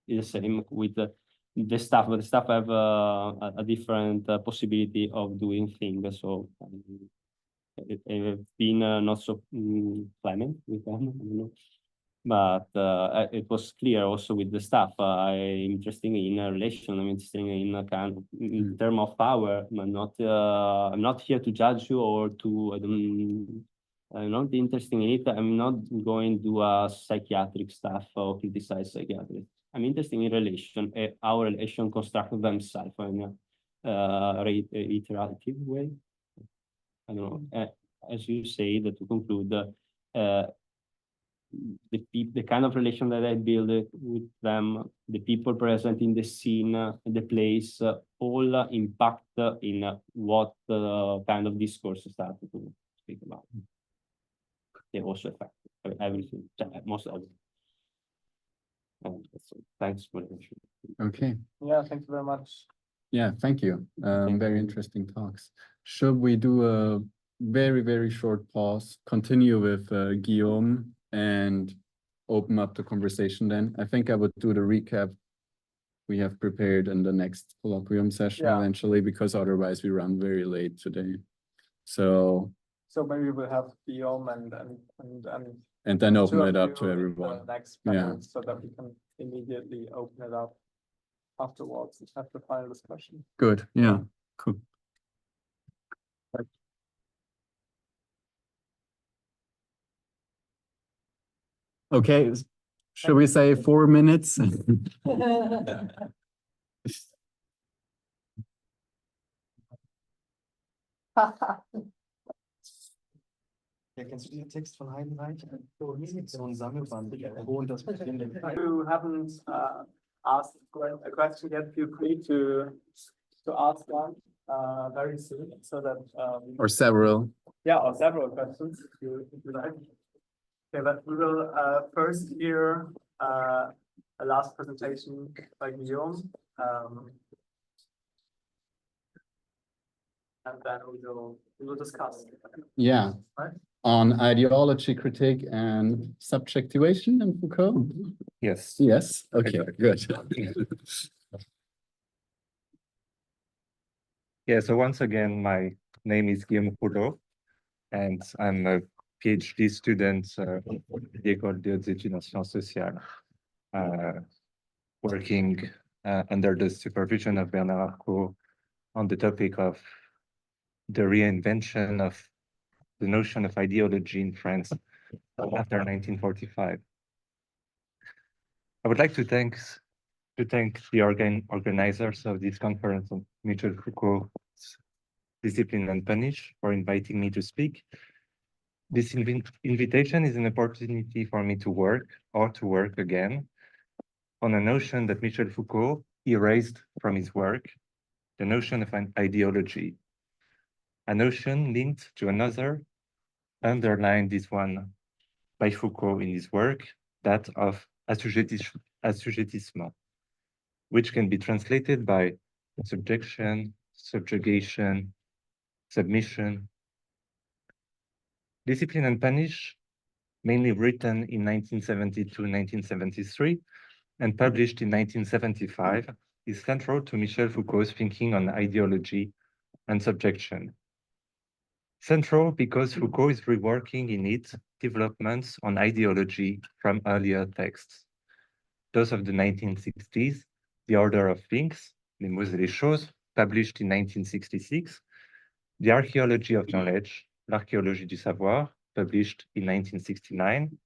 It's the same with the staff, but the staff have a different possibility of doing things. So I've been not so clement with them. I don't know. But it was clear also with the staff. I'm interested in a relation. I'm interested in a kind of in terms of power. I'm not here to judge you or to. I'm not interested in it. I'm not going to do a psychiatric stuff or criticize psychiatrists. I'm interested in relation, our relation constructed themselves in a iterative way. I don't know. As you say, that to conclude. The kind of relation that I build with them, the people present in the scene, the place, all impact in what kind of discourse started to speak about. They also affect everything, most of it. Thanks for the question. Okay. Yeah, thank you very much. Yeah, thank you. Very interesting talks. Should we do a very, very short pause, continue with Guillaume, and open up the conversation then? I think I would do the recap we have prepared in the next colloquium session eventually, because otherwise we run very late today. So maybe we'll have Guillaume and then open it up to everyone. Next panel, so that we can immediately open it up afterwards and have the final discussion. Good. Yeah. Cool. Okay, should we say 4 minutes? Ja, kennst du diesen Text von Heidenreich? So ein Sammelband. Who haven't asked a question yet, feel free to ask one very soon, so that Or several. Yeah, or several questions if you like. Okay, but we will first hear a last presentation by Guillaume. and then we will discuss. Yeah, Right. on ideology, critique, and subjectivation in Foucault? Yes. Yes, okay, good. Yeah, so once again, my name is Guillaume Rouleau, and I'm a PhD student at the École des Hautes Études en Sciences Sociales, working under the supervision of Bernard Arcault on the topic of the reinvention of the notion of ideology in France after 1945. I would like to thank the organizers of this conference on Michel Foucault's Discipline and Punish for inviting me to speak. This invitation is an opportunity for me to work again on a notion that Michel Foucault erased from his work, the notion of an ideology, a notion linked to another, underlined this one by Foucault in his work, that of assujettissement, which can be translated by subjection, subjugation, submission. Discipline and Punish, mainly written in 1972-1973 and published in 1975, is central to Michel Foucault's thinking on ideology and subjection. Central because Foucault is reworking in it developments on ideology from earlier texts. Those of the 1960s, The Order of Things, Les mots et les choses, published in 1966, The Archaeology of Knowledge, L'Archéologie du Savoir, published in 1969.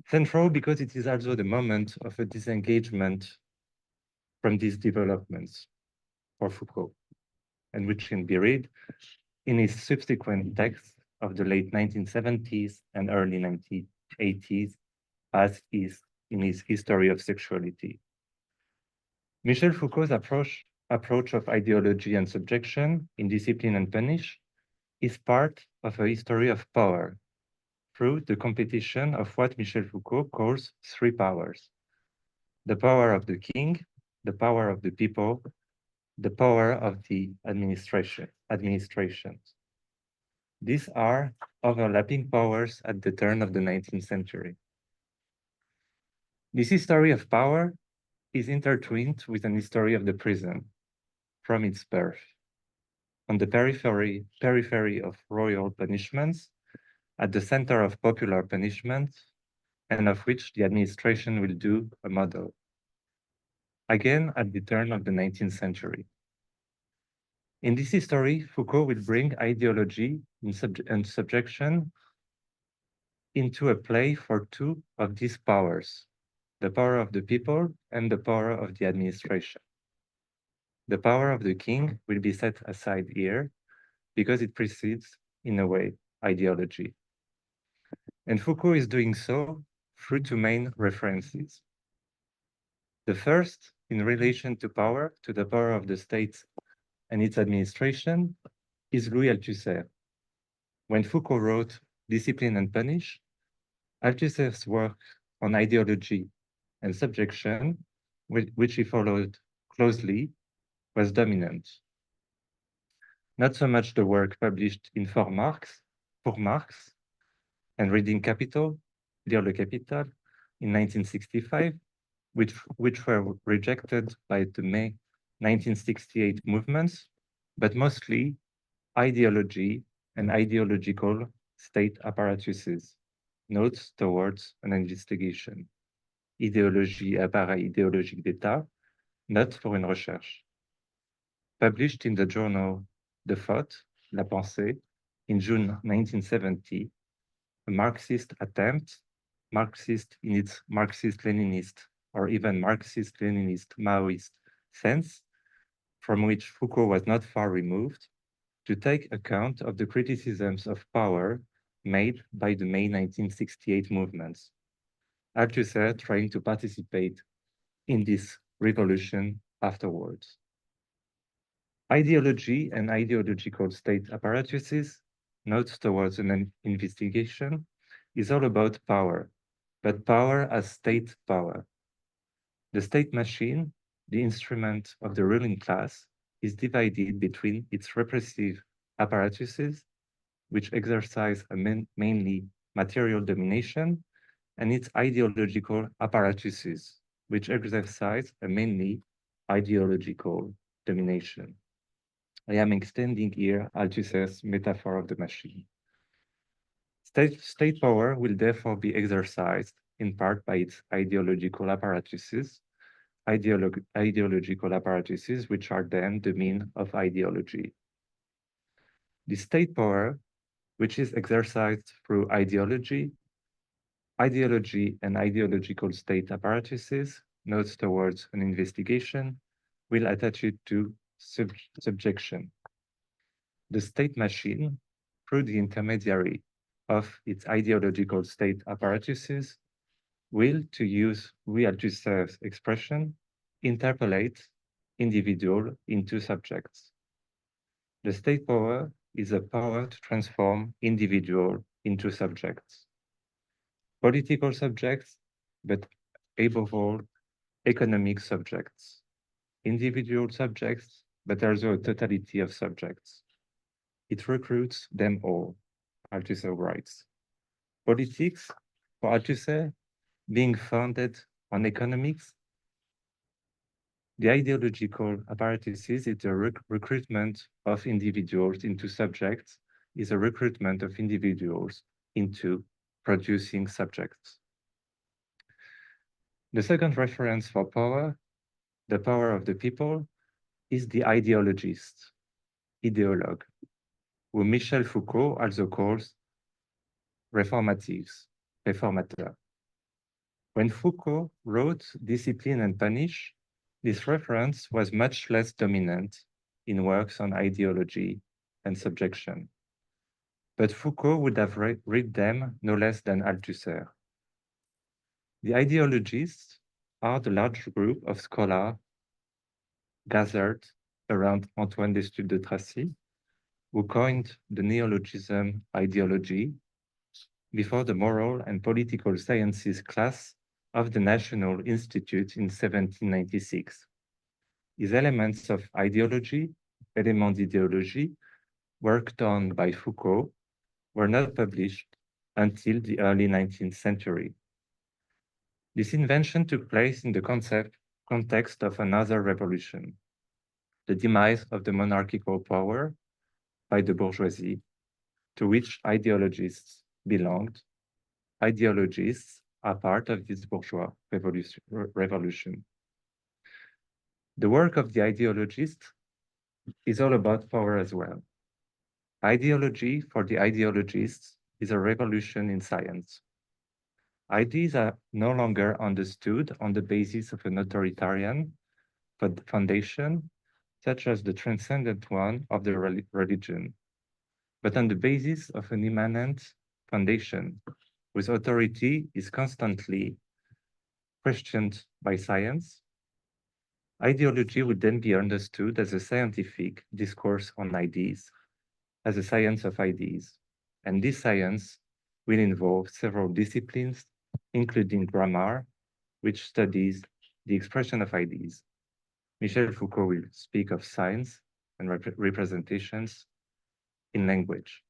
Central because it is also the moment of a disengagement from these developments for Foucault, and which can be read in his subsequent texts of the late 1970s and early 1980s, as is in his History of Sexuality. Michel Foucault's approach of ideology and subjection in Discipline and Punish is part of a history of power through the competition of what Michel Foucault calls three powers: the power of the king, the power of the people, the power of the administrations. These are overlapping powers at the turn of the 19th century. This history of power is intertwined with an history of the prison from its birth. On the periphery of royal punishments, at the center of popular punishment, and of which the administration will do a model. Again, at the turn of the 19th century. In this history, Foucault will bring ideology and subjection into a play for two of these powers, the power of the people and the power of the administration. The power of the king will be set aside here because it precedes, in a way, ideology. And Foucault is doing so through two main references. The first, in relation to power, to the power of the state and its administration, is Louis Althusser. When Foucault wrote Discipline and Punish, Althusser's work on ideology and subjection, which he followed closely, was dominant. Not so much the work published in For Marx, and Reading Capital, Lire le Capital, in 1965, which were rejected by the May 1968 movements, but mostly ideology and ideological state apparatuses, notes towards an investigation. Idéologie et appareil idéologique d'État, note pour une recherche. Published in the journal The Thought, La Pensée, in June 1970, a Marxist attempt, Marxist in its Marxist-Leninist or even Marxist-Leninist Maoist sense, from which Foucault was not far removed, to take account of the criticisms of power made by the May 1968 movements. Althusser trying to participate in this revolution afterwards. Ideology and ideological state apparatuses, notes towards an investigation, is all about power, but power as state power. The state machine, the instrument of the ruling class, is divided between its repressive apparatuses, which exercise a mainly material domination, and its ideological apparatuses, which exercise a mainly ideological domination. I am extending here Althusser's metaphor of the machine. State power will therefore be exercised in part by its ideological apparatuses, which are then the mean of ideology. The state power, which is exercised through ideology and ideological state apparatuses, notes towards an investigation, will attach it to subjection. The state machine, through the intermediary of its ideological state apparatuses, will, to use Althusser's expression, interpolate individual into subjects. The state power is a power to transform individual into subjects. Political subjects, but above all, economic subjects. Individual subjects, but also a totality of subjects. It recruits them all, Althusser writes. Politics, for Althusser, being founded on economics, the ideological apparatuses is a recruitment of individuals into subjects, is a recruitment of individuals into producing subjects. The second reference for power, the power of the people, is the ideologist, ideologue, who Michel Foucault also calls reformatives, réformateur. When Foucault wrote Discipline and Punish, this reference was much less dominant in works on ideology and subjection. But Foucault would have read them no less than Althusser. The ideologists are the large group of scholars gathered around Antoine Destutt de Tracy, who coined the neologism ideology before the moral and political sciences class of the National Institute in 1796. These elements of ideology, éléments d'idéologie, worked on by Foucault, were not published until the early 19th century. This invention took place in the context of another revolution, the demise of the monarchical power by the bourgeoisie, to which ideologists belonged. Ideologists are part of this bourgeois revolution. The work of the ideologist is all about power as well. Ideology for the ideologists is a revolution in science. Ideas are no longer understood on the basis of an authoritarian foundation, such as the transcendent one of the religion, but on the basis of an immanent foundation, whose authority is constantly questioned by science. Ideology would then be understood as a scientific discourse on ideas, as a science of ideas. And this science will involve several disciplines, including grammar, which studies the expression of ideas. Michel Foucault will speak of science and representations in language.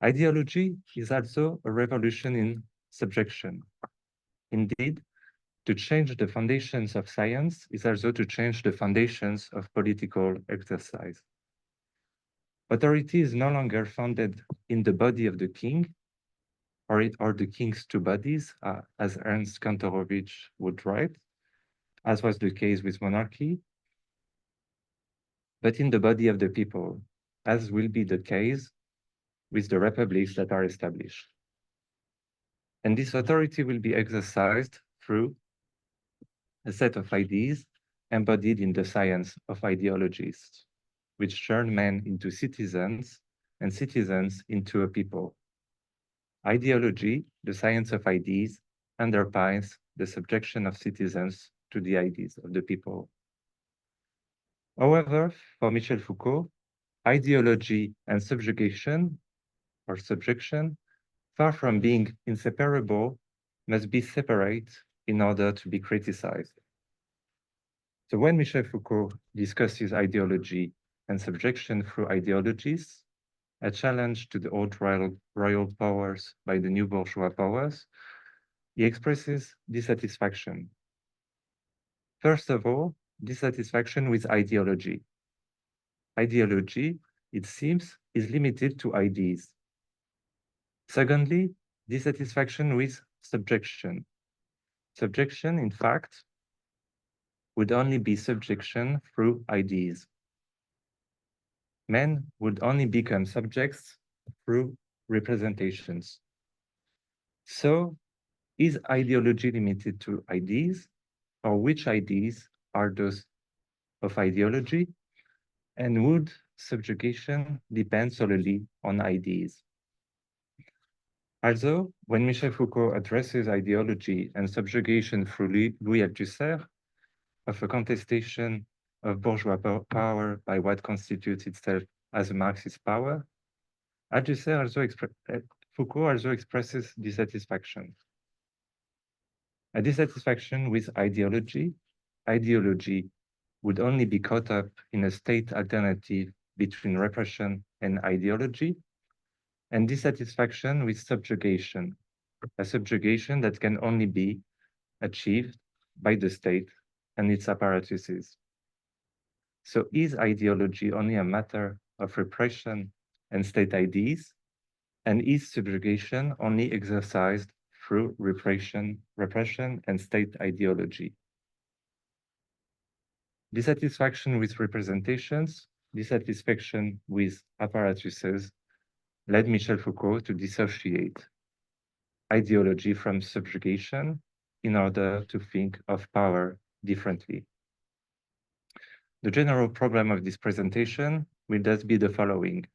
Ideology is also a revolution in subjection. Indeed, to change the foundations of science is also to change the foundations of political exercise. Authority is no longer founded in the body of the king or the king's two bodies, as Ernst Kantorowicz would write, as was the case with monarchy, but in the body of the people, as will be the case with the republics that are established. And this authority will be exercised through a set of ideas embodied in the science of ideologists, which turn men into citizens and citizens into a people. Ideology, the science of ideas, underpins the subjection of citizens to the ideas of the people. However, for Michel Foucault, ideology and subjugation or subjection, far from being inseparable, must be separate in order to be criticized. So when Michel Foucault discusses ideology and subjection through ideologies, a challenge to the old royal powers by the new bourgeois powers, he expresses dissatisfaction. First of all, dissatisfaction with ideology. Ideology, it seems, is limited to ideas. Secondly, dissatisfaction with subjection. Subjection, in fact, would only be subjection through ideas. Men would only become subjects through representations. So, is ideology limited to ideas, or which ideas are those of ideology? And would subjugation depend solely on ideas? Also, when Michel Foucault addresses ideology and subjugation through Louis Althusser, of a contestation of bourgeois power by what constitutes itself as a Marxist power, Foucault also expresses dissatisfaction. A dissatisfaction with ideology. Ideology would only be caught up in a state alternative between repression and ideology, and dissatisfaction with subjugation, a subjugation that can only be achieved by the state and its apparatuses. So is ideology only a matter of repression and state ideas, and is subjugation only exercised through repression and state ideology? Dissatisfaction with representations, dissatisfaction with apparatuses led Michel Foucault to dissociate ideology from subjugation in order to think of power differently. The general problem of this presentation will thus be the following.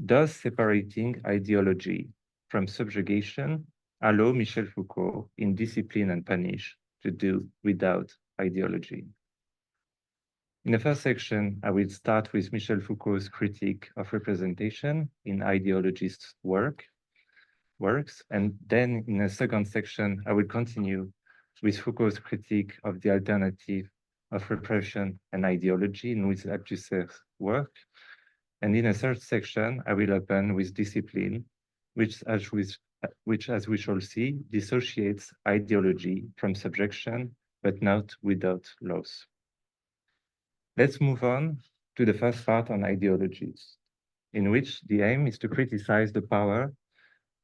Does separating ideology from subjugation allow Michel Foucault in Discipline and Punish to do without ideology? In the first section, I will start with Michel Foucault's critique of representation in ideologists' works, and then in a second section, I will continue with Foucault's critique of the alternative of repression and ideology in Louis Althusser's work. And in a third section, I will open with discipline, which, as we shall see, dissociates ideology from subjection, but not without loss. Let's move on to the first part on ideologies, in which the aim is to criticize the power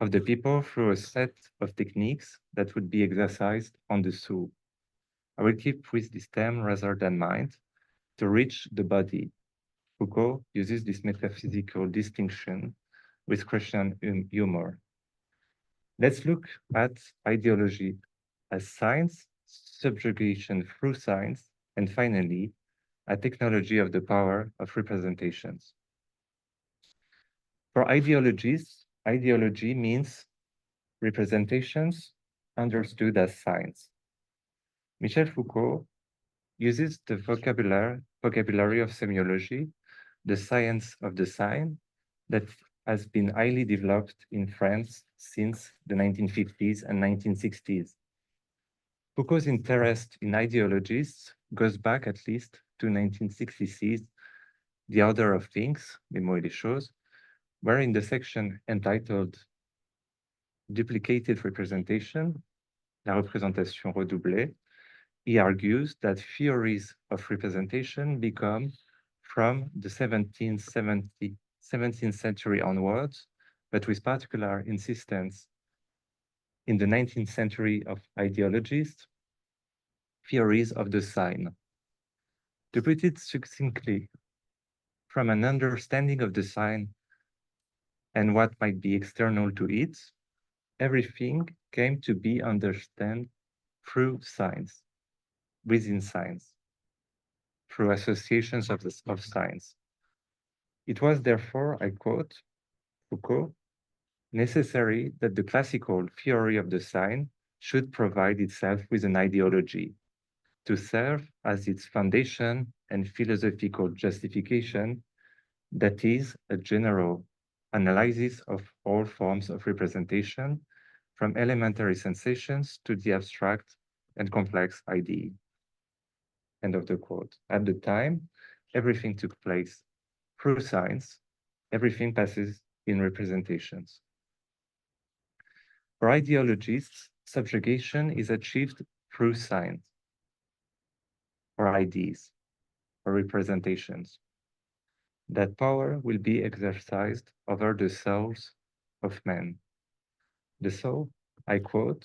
of the people through a set of techniques that would be exercised on the soul. I will keep with this term rather than mind to reach the body. Foucault uses this metaphysical distinction with Christian humor. Let's look at ideology as science, subjugation through science, and finally, a technology of the power of representations. For ideologies, ideology means representations understood as science. Michel Foucault uses the vocabulary of semiology, the science of the sign, that has been highly developed in France since the 1950s and 1960s. Foucault's interest in ideologies goes back at least to 1966, The Order of Things, Les mots et les choses, where in the section entitled Duplicated Representation, La représentation redoublée, he argues that theories of representation become, from the 17th century onwards, but with particular insistence in the 19th century of ideologists, theories of the sign. To put it succinctly, from an understanding of the sign and what might be external to it, everything came to be understood through signs, within signs, through associations of signs. It was therefore, I quote Foucault, necessary that the classical theory of the sign should provide itself with an ideology to serve as its foundation and philosophical justification, that is, a general analysis of all forms of representation, from elementary sensations to the abstract and complex idea. End of the quote. At the time, everything took place through science. Everything passes in representations. For ideologists, subjugation is achieved through science, or ideas, or representations. That power will be exercised over the souls of men. The soul, I quote,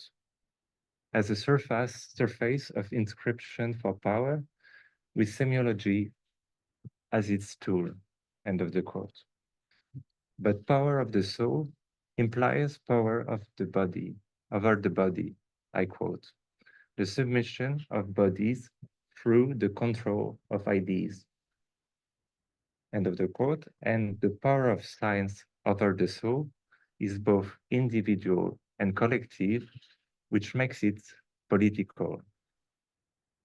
as a surface of inscription for power, with semiology as its tool, end of the quote. But power of the soul implies power of the body, over the body, I quote, the submission of bodies through the control of ideas, end of the quote, and the power of science over the soul is both individual and collective, which makes it political.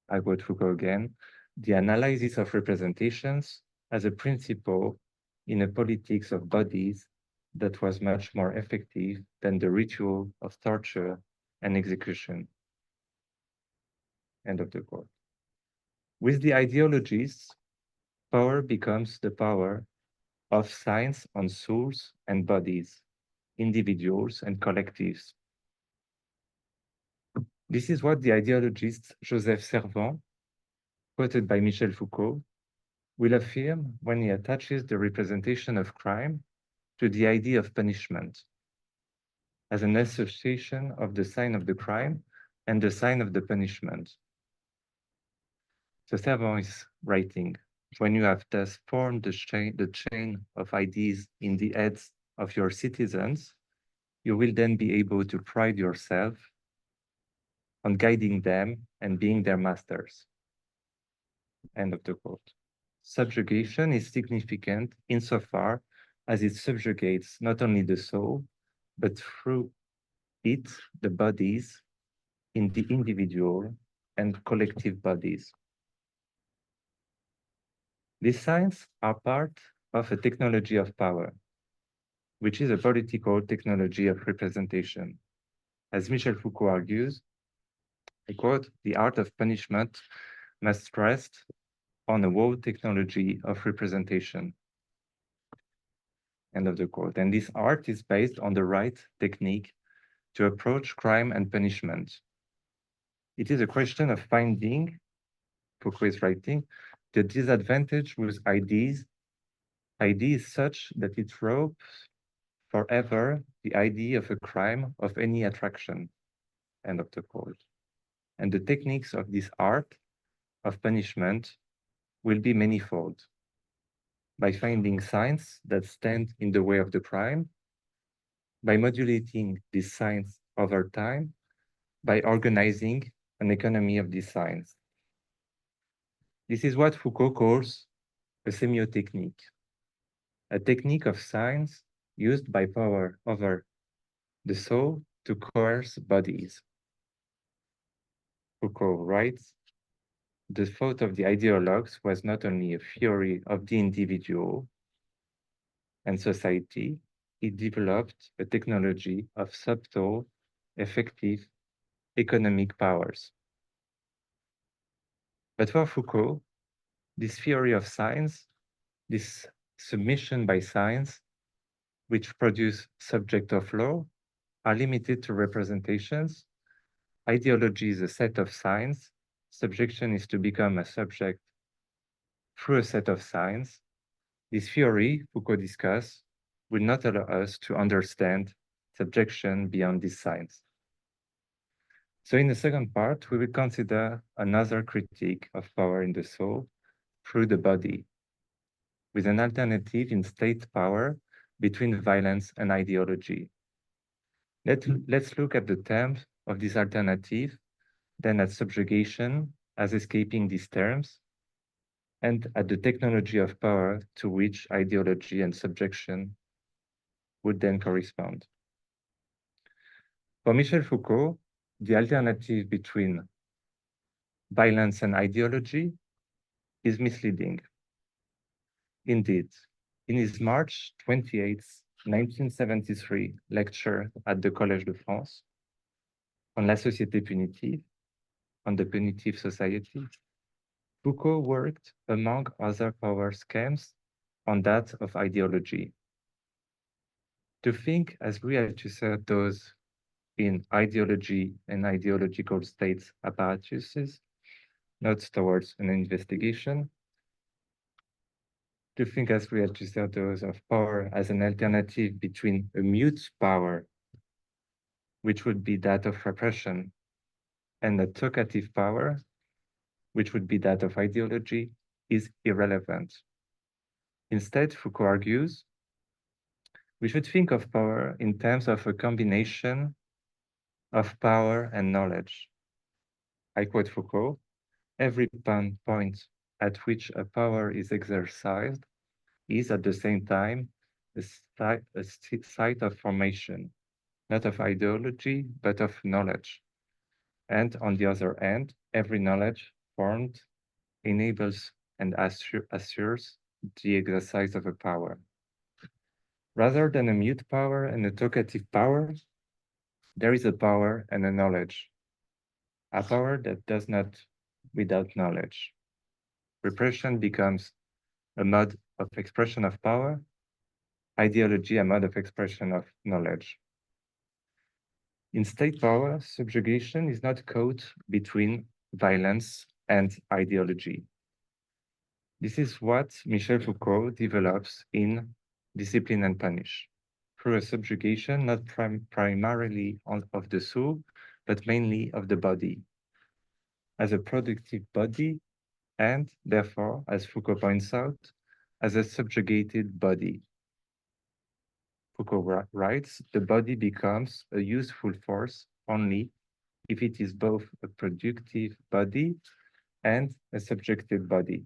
I quote Foucault again, the analysis of representations as a principle in a politics of bodies that was much more effective than the ritual of torture and execution. End of the quote. With the ideologists, power becomes the power of science on souls and bodies, individuals and collectives. This is what the ideologist Joseph Servan, quoted by Michel Foucault, will affirm when he attaches the representation of crime to the idea of punishment as an association of the sign of the crime and the sign of the punishment. So Servan is writing, when you have thus formed the chain of ideas in the heads of your citizens, you will then be able to pride yourself on guiding them and being their masters. End of the quote. Subjugation is significant insofar as it subjugates not only the soul, but through it, the bodies in the individual and collective bodies. These signs are part of a technology of power, which is a political technology of representation. As Michel Foucault argues, I quote, the art of punishment must rest on a world technology of representation. End of the quote. And this art is based on the right technique to approach crime and punishment. It is a question of finding, Foucault is writing, the disadvantage with ideas such that it robs forever the idea of a crime of any attraction. End of the quote. And the techniques of this art of punishment will be manifold. By finding signs that stand in the way of the crime, by modulating these signs over time, by organizing an economy of these signs. This is what Foucault calls a semiotechnique, a technique of signs used by power over the soul to coerce bodies. Foucault writes, the thought of the ideologues was not only a theory of the individual and society, it developed a technology of subtle, effective economic powers. But for Foucault, this theory of science, this submission by science, which produce subject of law, are limited to representations. Ideology is a set of signs. Subjection is to become a subject through a set of signs. This theory, Foucault discussed, will not allow us to understand subjection beyond these signs. So in the second part, we will consider another critique of power in the soul through the body, with an alternative in state power between violence and ideology. Let's look at the terms of this alternative, then at subjugation as escaping these terms, and at the technology of power to which ideology and subjection would then correspond. For Michel Foucault, the alternative between violence and ideology is misleading. Indeed, in his March 28, 1973 lecture at the Collège de France on la société punitive, on the punitive society, Foucault worked, among other power schemes, on that of ideology. To think as Real-Tusser does in ideology and ideological states apparatuses, not towards an investigation. To think as Real-Tusser does of power as an alternative between a mute power, which would be that of repression, and a talkative power, which would be that of ideology, is irrelevant. Instead, Foucault argues, we should think of power in terms of a combination of power and knowledge. I quote Foucault, every point at which a power is exercised is at the same time a site of formation, not of ideology, but of knowledge. And on the other hand, every knowledge formed enables and assures the exercise of a power. Rather than a mute power and a talkative power, there is a power and a knowledge, a power that does not without knowledge. Repression becomes a mode of expression of power, ideology a mode of expression of knowledge. In state power, subjugation is not caught between violence and ideology. This is what Michel Foucault develops in Discipline and Punish, through a subjugation not primarily of the soul, but mainly of the body, as a productive body, and therefore, as Foucault points out, as a subjugated body. Foucault writes, the body becomes a useful force only if it is both a productive body and a subjective body.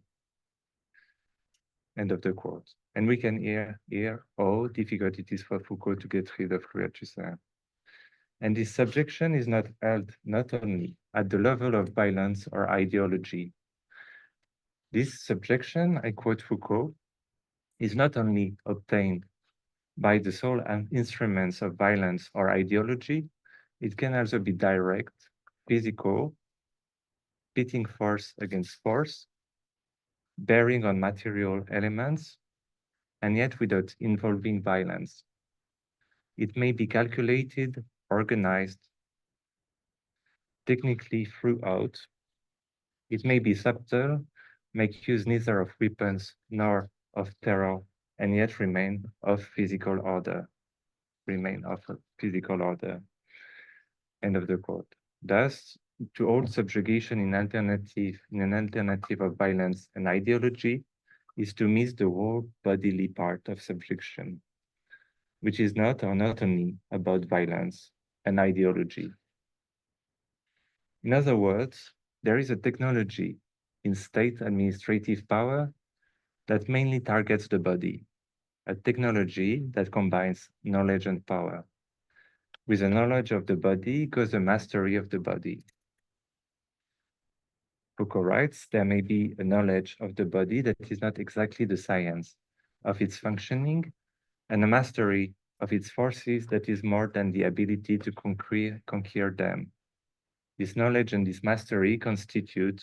End of the quote. And we can hear how difficult it is for Foucault to get rid of Real-Tusser. And this subjection is not held not only at the level of violence or ideology. This subjection, I quote Foucault, is not only obtained by the sole instruments of violence or ideology, it can also be direct, physical, pitting force against force, bearing on material elements, and yet without involving violence. It may be calculated, organized, technically throughout. It may be subtle, make use neither of weapons nor of terror, and yet remain of physical order. End of the quote. Thus, to hold subjugation in an alternative of violence and ideology is to miss the whole bodily part of subjection, which is not or not only about violence and ideology. In other words, there is a technology in state administrative power that mainly targets the body, a technology that combines knowledge and power. With the knowledge of the body goes the mastery of the body. Foucault writes, there may be a knowledge of the body that is not exactly the science of its functioning, and a mastery of its forces that is more than the ability to conquer them. This knowledge and this mastery constitute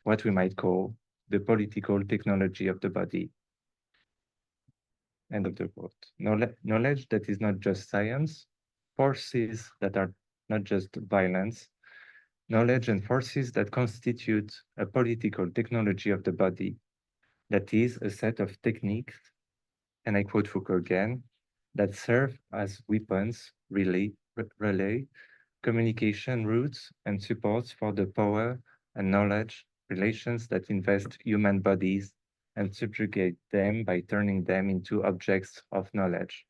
what we might call the political technology of the body. End of the quote. Knowledge that is not just science, forces that are not just violence, knowledge and forces that constitute a political technology of the body, that is a set of techniques, and I quote Foucault again, that serve as weapons, relay, communication routes, and supports for the power and knowledge relations that invest human bodies and subjugate them by turning them into objects of knowledge.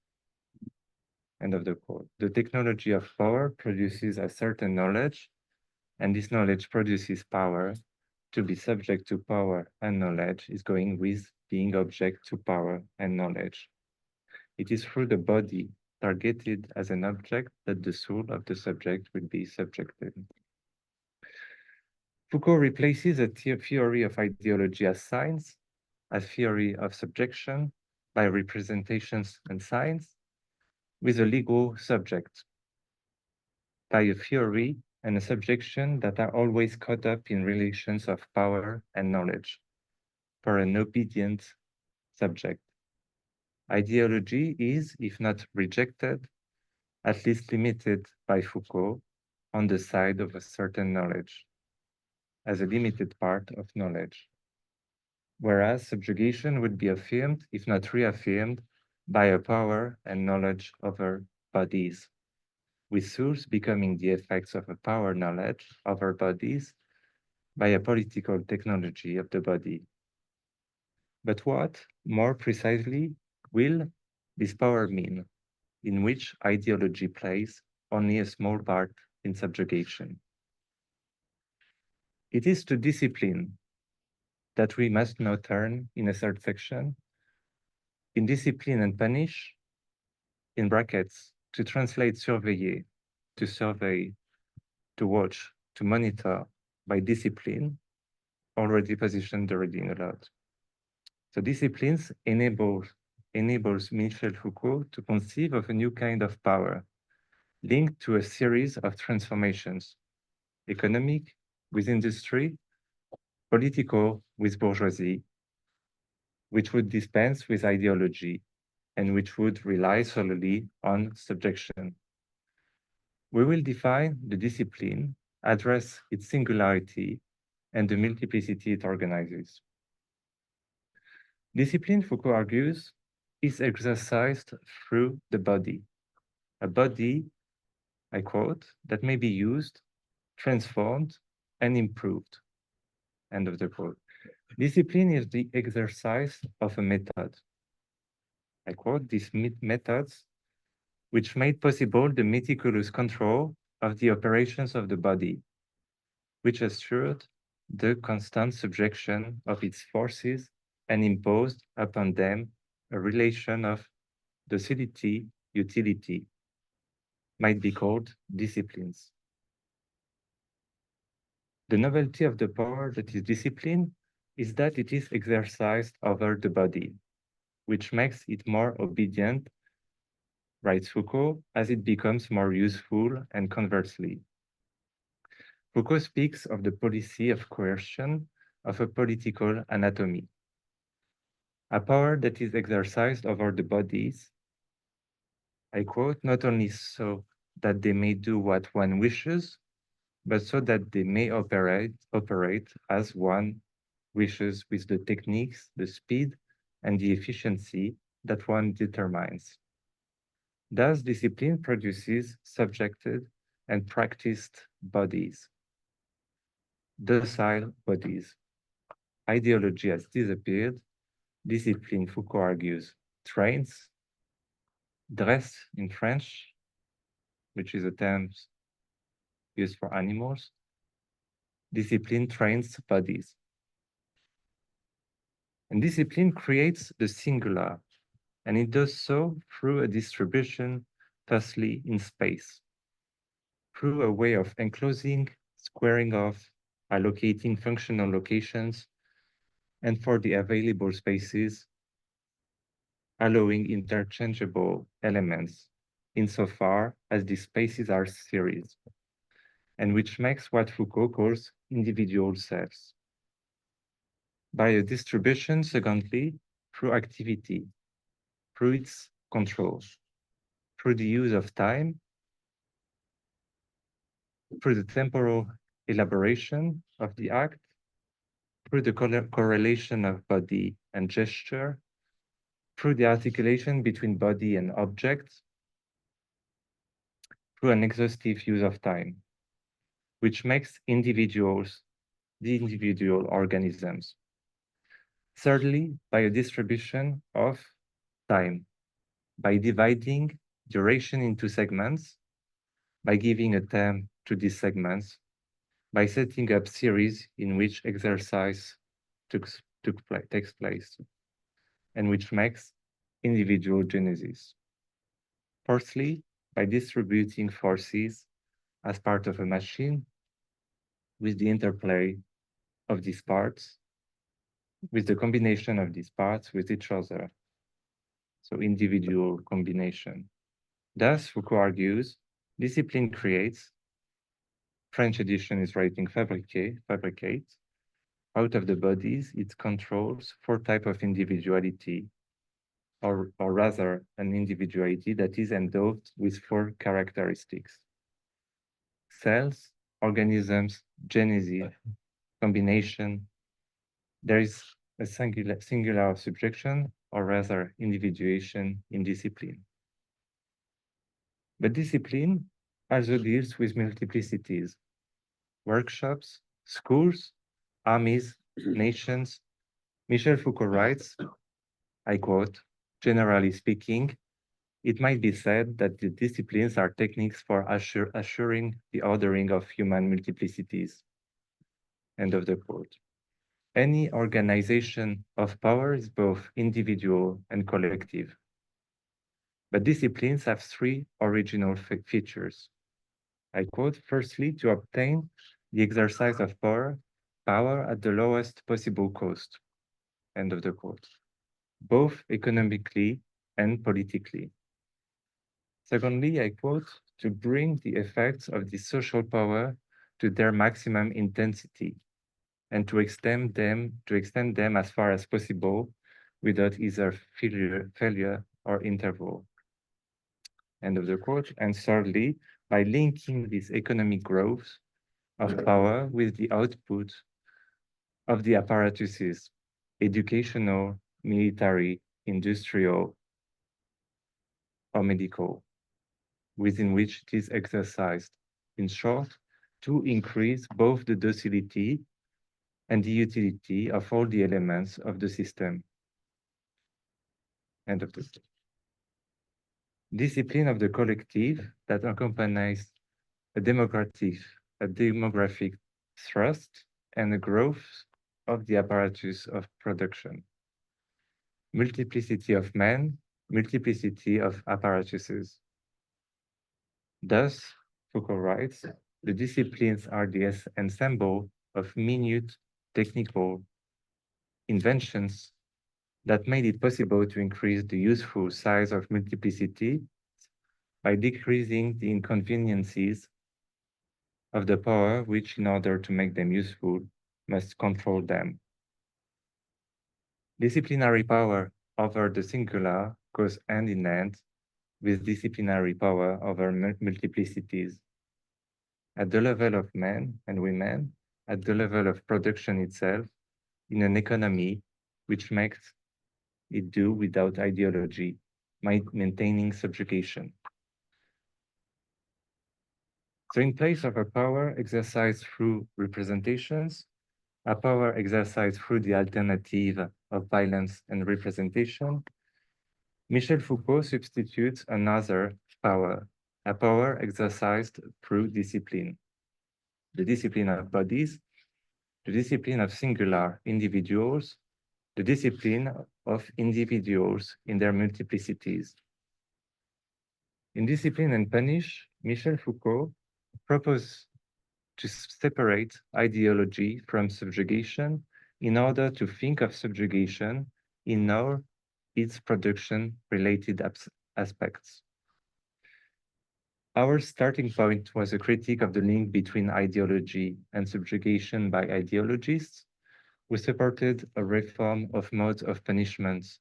End of the quote. The technology of power produces a certain knowledge, and this knowledge produces power. To be subject to power and knowledge is going with being object to power and knowledge. It is through the body targeted as an object that the soul of the subject will be subjected. Foucault replaces a theory of ideology as science, as theory of subjection by representations and signs, with a legal subject, by a theory and a subjection that are always caught up in relations of power and knowledge for an obedient subject. Ideology is, if not rejected, at least limited by Foucault on the side of a certain knowledge, as a limited part of knowledge, whereas subjugation would be affirmed, if not reaffirmed, by a power and knowledge over bodies, with source becoming the effects of a power knowledge over bodies by a political technology of the body. But what, more precisely, will this power mean, in which ideology plays only a small part in subjugation? It is to discipline that we must now turn in a third section. In discipline and punish, in brackets, to translate surveiller, to survey, to watch, to monitor by discipline, already positioned the reading a lot. So disciplines enables Michel Foucault to conceive of a new kind of power linked to a series of transformations, economic with industry, political with bourgeoisie, which would dispense with ideology and which would rely solely on subjection. We will define the discipline, address its singularity, and the multiplicity it organizes. Discipline, Foucault argues, is exercised through the body. A body, I quote, that may be used, transformed, and improved. End of the quote. Discipline is the exercise of a method. I quote, these methods which made possible the meticulous control of the operations of the body, which assured the constant subjection of its forces and imposed upon them a relation of docility, utility, might be called disciplines. The novelty of the power that is discipline is that it is exercised over the body, which makes it more obedient, writes Foucault, as it becomes more useful, and conversely. Foucault speaks of the policy of coercion of a political anatomy, a power that is exercised over the bodies, I quote, not only so that they may do what one wishes, but so that they may operate as one wishes with the techniques, the speed, and the efficiency that one determines. Thus, discipline produces subjected and practiced bodies, docile bodies. Ideology has disappeared. Discipline, Foucault argues, trains, dress in French, which is a term used for animals. Discipline trains bodies. And discipline creates the singular, and it does so through a distribution, firstly in space, through a way of enclosing, squaring off, allocating functional locations, and for the available spaces, allowing interchangeable elements insofar as these spaces are series, and which makes what Foucault calls individual selves. By a distribution, secondly, through activity, through its control, through the use of time, through the temporal elaboration of the act, through the correlation of body and gesture, through the articulation between body and object, through an exhaustive use of time, which makes individuals the individual organisms. Thirdly, by a distribution of time, by dividing duration into segments, by giving a term to these segments, by setting up series in which exercise takes place, and which makes individual genesis. Fourthly, by distributing forces as part of a machine with the interplay of these parts, with the combination of these parts with each other. So individual combination. Thus, Foucault argues, discipline creates French edition is writing fabricate. Out of the bodies, it controls 4 types of individuality, or rather an individuality that is endowed with 4 characteristics: cells, organisms, genesis, combination. There is a singular subjection, or rather individuation, in discipline. But discipline also deals with multiplicities: workshops, schools, armies, nations. Michel Foucault writes, I quote, "Generally speaking, it might be said that the disciplines are techniques for assuring the ordering of human multiplicities." End of the quote. Any organization of power is both individual and collective. But disciplines have 3 original features. I quote, "Firstly, to obtain the exercise of power at the lowest possible cost." End of the quote. Both economically and politically. Secondly, I quote, "to bring the effects of the social power to their maximum intensity, and to extend them as far as possible without either failure or interval." End of the quote. And thirdly, by linking this economic growth of power with the output of the apparatuses, educational, military, industrial, or medical, within which it is exercised. In short, to increase both the docility and the utility of all the elements of the system. End of the story. Discipline of the collective that accompanies a demographic thrust and the growth of the apparatus of production. Multiplicity of men, multiplicity of apparatuses. Thus, Foucault writes, the disciplines are the ensemble of minute technical inventions that made it possible to increase the useful size of multiplicity by decreasing the inconveniences of the power which, in order to make them useful, must control them. Disciplinary power over the singular goes hand in hand with disciplinary power over multiplicities. At the level of men and women, at the level of production itself, in an economy which makes it do without ideology, maintaining subjugation. So in place of a power exercised through representations, a power exercised through the alternative of violence and representation, Michel Foucault substitutes another power, a power exercised through discipline. The discipline of bodies, the discipline of singular individuals, the discipline of individuals in their multiplicities. In Discipline and Punish, Michel Foucault proposed to separate ideology from subjugation in order to think of subjugation in all its production-related aspects. Our starting point was a critique of the link between ideology and subjugation by ideologists who supported a reform of modes of punishments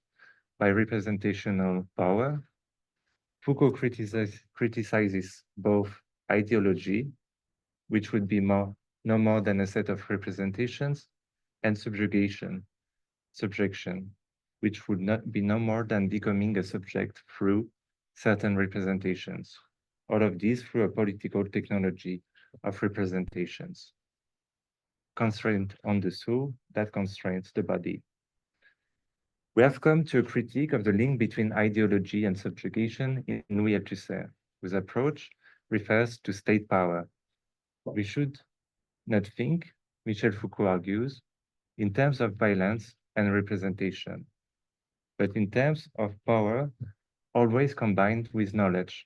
by representational power. Foucault criticizes both ideology, which would be no more than a set of representations, and subjection, which would not be no more than becoming a subject through certain representations. All of these through a political technology of representations. Constraint on the soul that constrains the body. We have come to a critique of the link between ideology and subjugation in Lieu, whose approach refers to state power. We should not think, Michel Foucault argues, in terms of violence and representation, but in terms of power always combined with knowledge.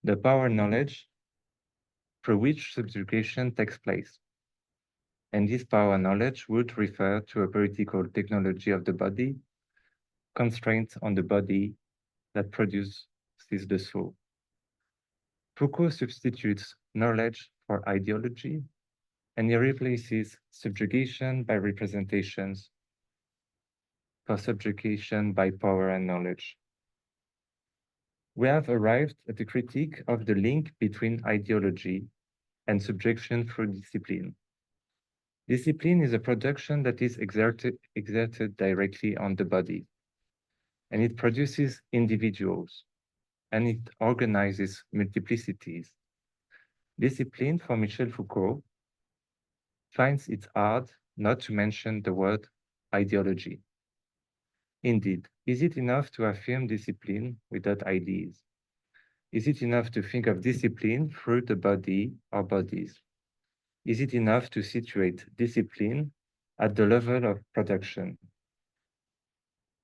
The power knowledge through which subjugation takes place. And this power knowledge would refer to a political technology of the body, constraints on the body that produces the soul. Foucault substitutes knowledge for ideology, and he replaces subjugation by representations for subjugation by power and knowledge. We have arrived at the critique of the link between ideology and subjection through discipline. Discipline is a production that is exerted directly on the body, and it produces individuals, and it organizes multiplicities. Discipline, for Michel Foucault, finds it hard not to mention the word ideology. Indeed, is it enough to affirm discipline without ideas? Is it enough to think of discipline through the body or bodies? Is it enough to situate discipline at the level of production?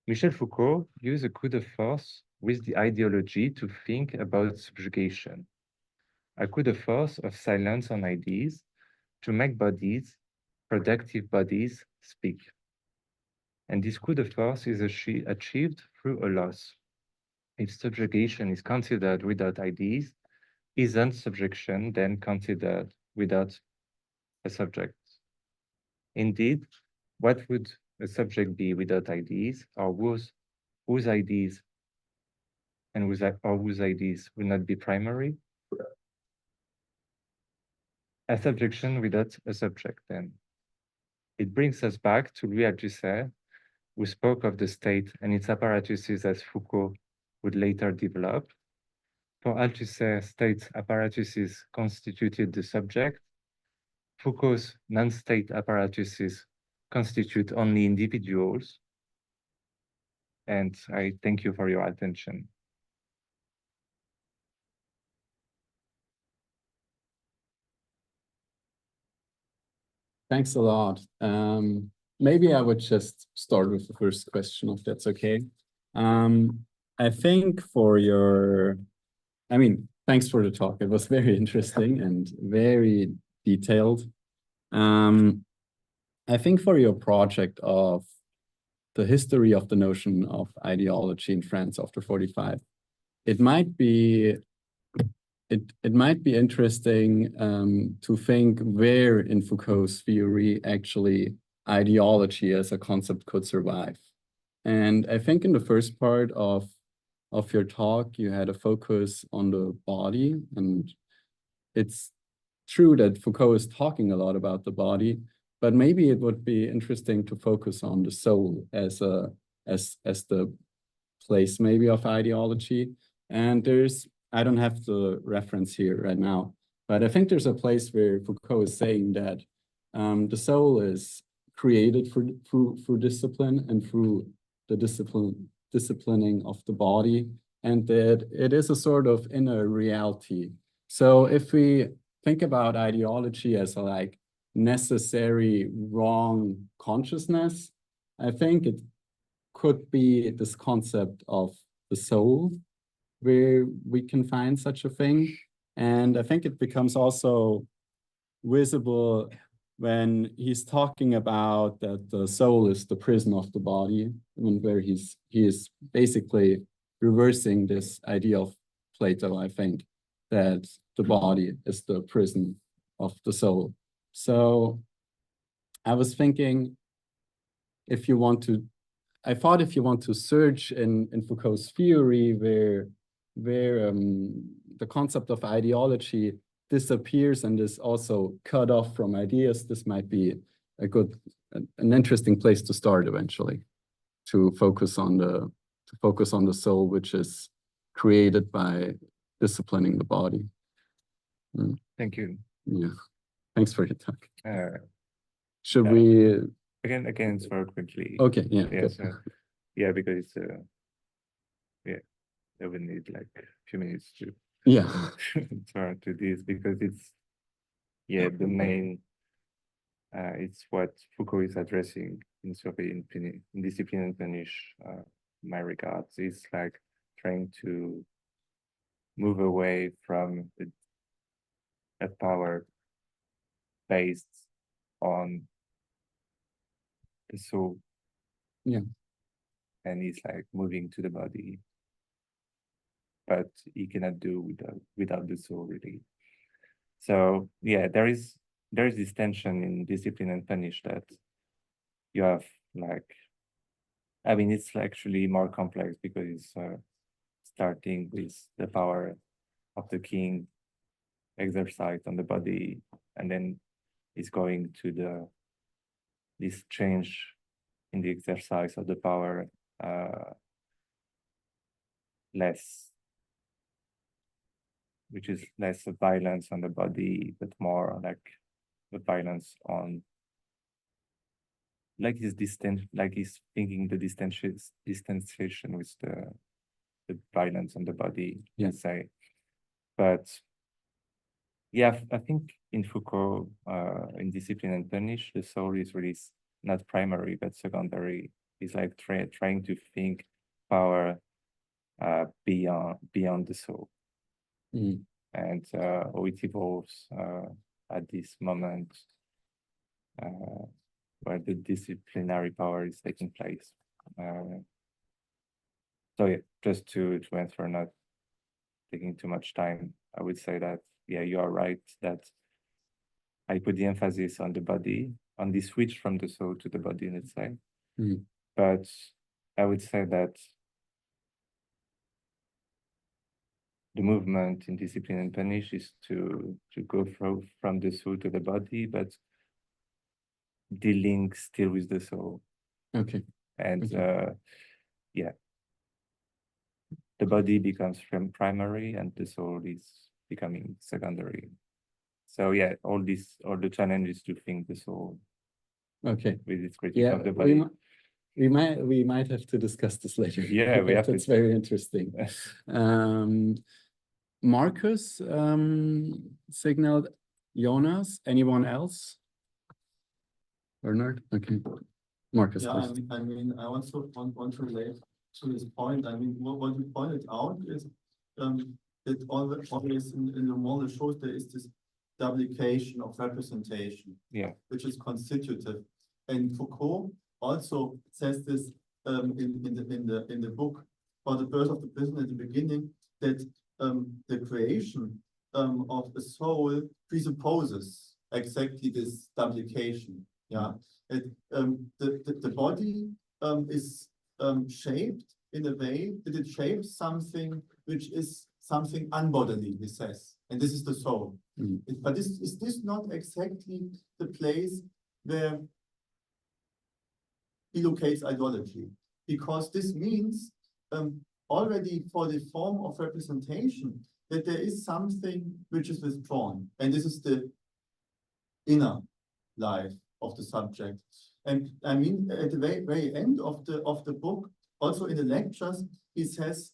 Michel Foucault used a coup de force with the ideology to think about subjugation, a coup de force of silence on ideas to make bodies, productive bodies, speak. And this coup de force is achieved through a loss. If subjugation is considered without ideas, isn't subjection then considered without a subject? Indeed, what would a subject be without ideas, or whose ideas and whose ideas will not be primary? A subjection without a subject, then. It brings us back to Louis Althusser, who spoke of the state and its apparatuses as Foucault would later develop. For Althusser, state apparatuses constituted the subject. Foucault's non-state apparatuses constitute only individuals. And I thank you for your attention. Thanks a lot. Maybe I would just start with the first question, if that's okay. I think for your, thanks for the talk. It was very interesting and very detailed. I think for your project of the history of the notion of ideology in France after 45, it might be interesting to think where in Foucault's theory actually ideology as a concept could survive. And I think in the first part of your talk, you had a focus on the body, and it's true that Foucault is talking a lot about the body, but maybe it would be interesting to focus on the soul as the place maybe of ideology. And I don't have the reference here right now, but I think there's a place where Foucault is saying that the soul is created through discipline and through the disciplining of the body, and that it is a sort of inner reality. So if we think about ideology as a like necessary wrong consciousness, I think it could be this concept of the soul where we can find such a thing. And I think it becomes also visible when he's talking about that the soul is the prison of the body, and where he is basically reversing this idea of Plato, I think, that the body is the prison of the soul. So I was thinking, if you want to search in Foucault's theory where the concept of ideology disappears and is also cut off from ideas, this might be an interesting place to start eventually, to focus on the soul, which is created by disciplining the body. Thank you. Yeah, thanks for your talk. Should uh, we again very quickly? Okay, yeah. Yes, yeah, because it's I will need like a few minutes to turn to this, because it's the main it's what Foucault is addressing in Survey, in Discipline and Punish, my regards. It's like trying to move away from a power based on the soul. Yeah. And it's like moving to the body, but he cannot do without the soul, really. So yeah, there is this tension in discipline and punish that you have like, I mean, it's actually more complex because it's starting with the power of the king exercised on the body, and then it's going to this change in the exercise of the power, which is less of violence on the body, but more like the violence on, like his distance, like he's thinking the distanciation with the violence on the body, let's say. But yeah, I think in Foucault, in Discipline and Punish, the soul is really not primary but secondary. It's like trying to think power beyond the soul. And how it evolves at this moment where the disciplinary power is taking place. So yeah, just to answer, not taking too much time, I would say that, yeah, you are right that I put the emphasis on the body, on the switch from the soul to the body, let's say. But I would say that the movement in Discipline and Punish is to go from the soul to the body, but dealing still with the soul. Okay. And yeah, the body becomes primary and the soul is becoming secondary. So yeah, all the challenges to think the soul. Okay. With its critique of the body. We might have to discuss this later. Yeah, we have That's very interesting. Marcus signaled Jonas. Anyone else? Bernard? Okay. Marcus. Yeah, First. I mean, I also want to relate to this point. I mean, what you pointed out is that always in the model shows there is this duplication of representation, which is constitutive. And Foucault also says this in the book For the Birth of the Prison at the beginning, that the creation of the soul presupposes exactly this duplication. Yeah, the body is shaped in a way that it shapes something which is something unbodily, he says, and this is the soul. But is this not exactly the place where he locates ideology? Because this means already for the form of representation that there is something which is withdrawn, and this is the inner life of the subject. And I mean, at the very end of the book, also in the lectures, he says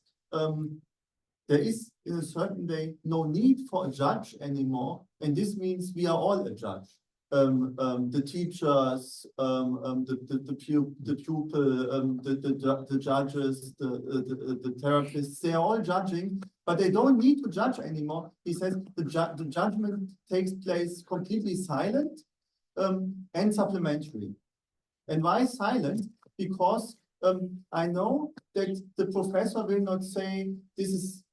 there is, in a certain way, no need for a judge anymore, and this means we are all a judge. The teachers, the pupil, the judges, the therapists, they are all judging, but they don't need to judge anymore. He says the judgment takes place completely silent and supplementary. And why silent? Because I know that the professor will not say this is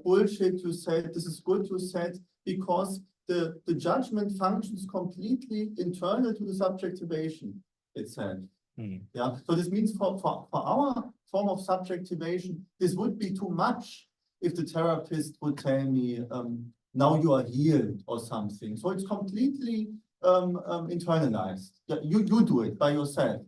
bullshit you said, this is good you said, because the judgment functions completely internal to the subjectivation itself. Yeah. So this means for our form of subjectivation, this would be too much if the therapist would tell me, now you are healed or something. So it's completely internalized. Yeah, you do it by yourself.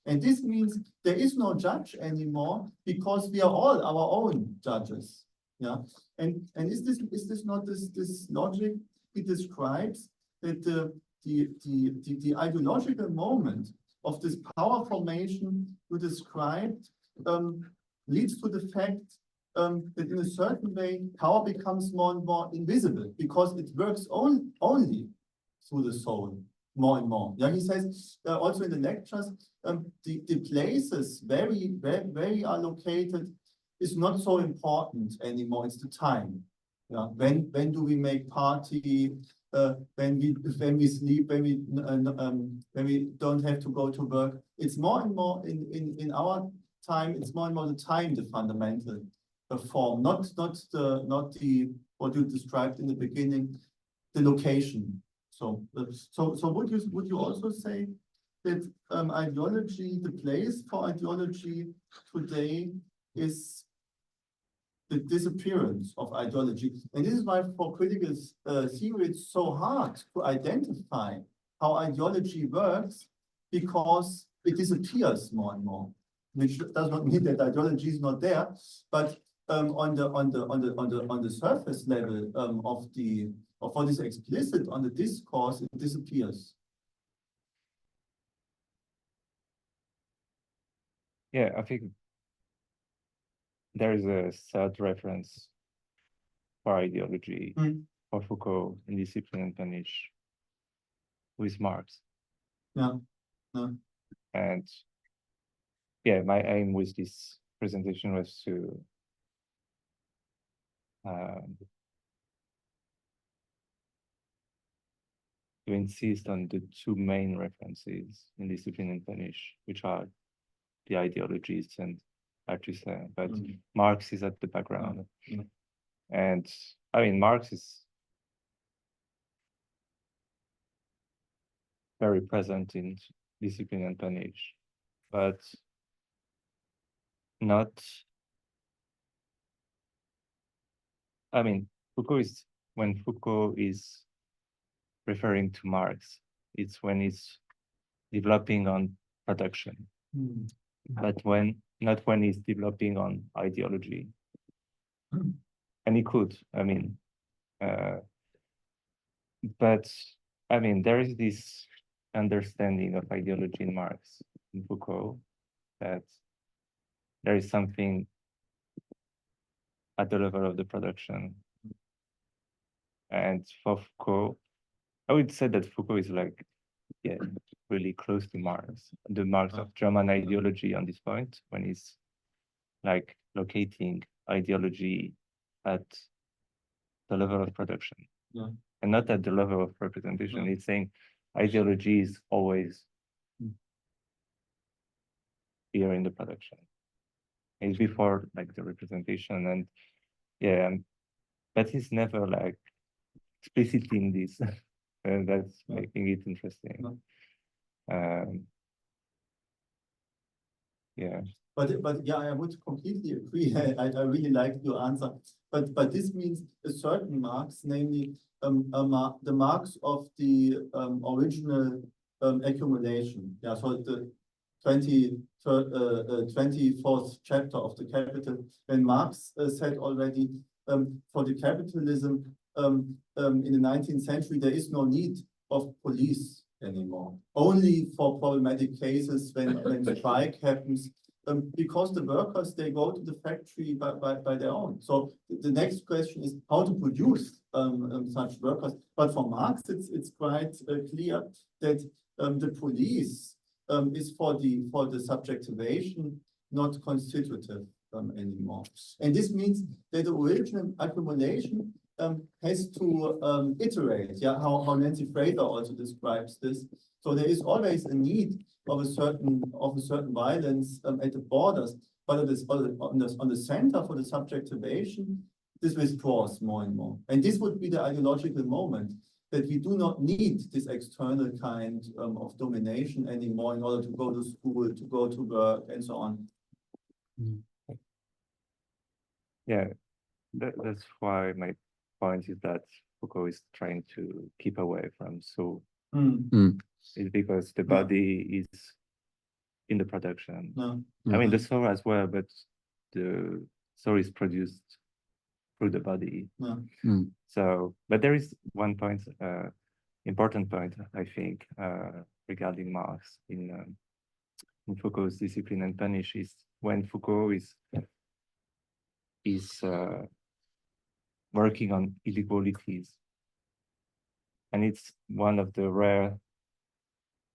And this means there is no judge anymore because we are all our own judges. Yeah. And is this not this logic he describes, that the ideological moment of this power formation you described leads to the fact that in a certain way power becomes more and more invisible because it works only through the soul more and more. Yeah, he says also in the lectures, the places where we are located is not so important anymore. It's the time. Yeah, when do we make party? When we sleep? When we don't have to go to work? It's more and more in our time. It's more and more the time, the fundamental form, not the what you described in the beginning, the location. So would you also say that ideology, the place for ideology today is the disappearance of ideology? And this is why for critical theory it's so hard to identify how ideology works, because it disappears more and more. Which does not mean that ideology is not there, but on the surface level of what is explicit on the discourse, it disappears. Yeah, I think there is a third reference for ideology for Foucault in Discipline and Punish with Marx. Yeah. Yeah. And yeah, my aim with this presentation was to insist on the two main references in Discipline and Punish, which are the ideologies and Althusser, but Marx is at the background. And I mean, Marx is very present in Discipline and Punish, but not, I mean, when Foucault is referring to Marx, it's when it's developing on production, but not when he's developing on ideology. And he could, I mean, but I mean, there is this understanding of ideology in Marx, in Foucault, that there is something at the level of the production. And for Foucault, I would say that Foucault is like, yeah, really close to Marx, the Marx of German ideology on this point, when he's like locating ideology at the level of production, and not at the level of representation. It's saying ideology is always here in the production. It's before like the representation, and yeah, but he's never like explicitly in this. And that's making it interesting. Yeah. But yeah, I would completely agree. I really like your answer. But this means a certain marks, namely the marks of the original accumulation. Yeah, so the 24th chapter of the Capital, when Marx said already for the capitalism in the 19th century, there is no need of police anymore. Only for problematic cases when strike happens, because the workers, they go to the factory by their own. So the next question is how to produce such workers. But for Marx, it's quite clear that the police is for the subjectivation, not constitutive anymore. And this means that the original accumulation has to iterate, yeah, how Nancy Fraser also describes this. So there is always a need of a certain violence at the borders, but it is on the center for the subjectivation, this withdraws more and more. And this would be the ideological moment, that we do not need this external kind of domination anymore in order to go to school, to go to work, and so on. Yeah, that's why my point is that Foucault is trying to keep away from soul. It's because the body is in the production. I mean, the soul as well, but the soul is produced through the body. So, but there is one point, important point, I think, regarding Marx in Foucault's Discipline and Punish, is when Foucault is working on inequalities. And it's one of the rare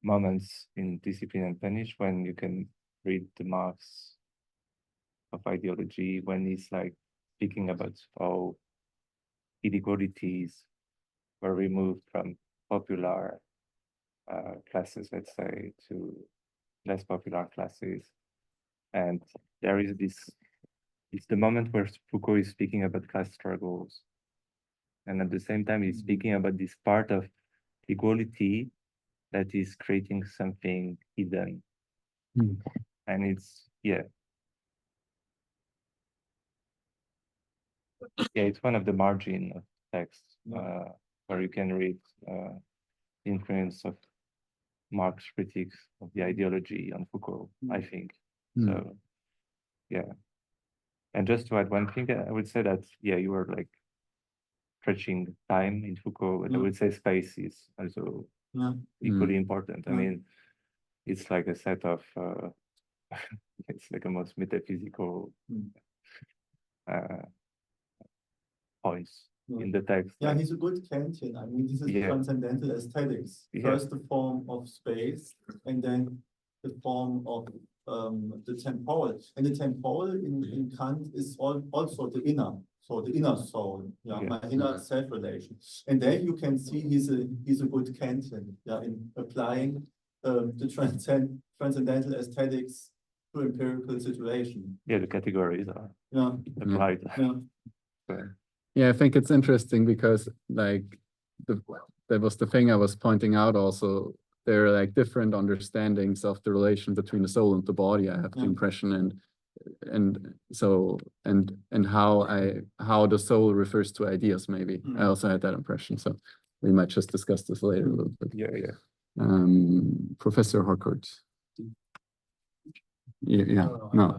moments in Discipline and Punish when you can read the Marx of ideology, when he's like speaking about how inequalities were removed from popular classes, let's say, to less popular classes. And there is this, it's the moment where Foucault is speaking about class struggles. And at the same time, he's speaking about this part of equality that is creating something hidden. And it's, yeah. Yeah, it's one of the margin of text where you can read the influence of Marx's critiques of the ideology on Foucault, I think. So, yeah. And just to add one thing, I would say that, yeah, you were like stretching time in Foucault, but I would say space is also equally important. I mean, it's like a set of, it's like a most metaphysical points in the text. Yeah, he's a good Kantian. I mean, this is transcendental aesthetics. First the form of space, and then the form of the temporal. And the temporal in Kant is also the inner, so the inner soul, my inner self-relation. And there you can see he's a good Kantian, in applying the transcendental aesthetics to empirical situation. Yeah, the categories are applied. Yeah, I think it's interesting because like that was the thing I was pointing out also. There are like different understandings of the relation between the soul and the body, I have the impression, and how the soul refers to ideas, maybe. I also had that impression. So we might just discuss this later a little bit. Professor Harcourt.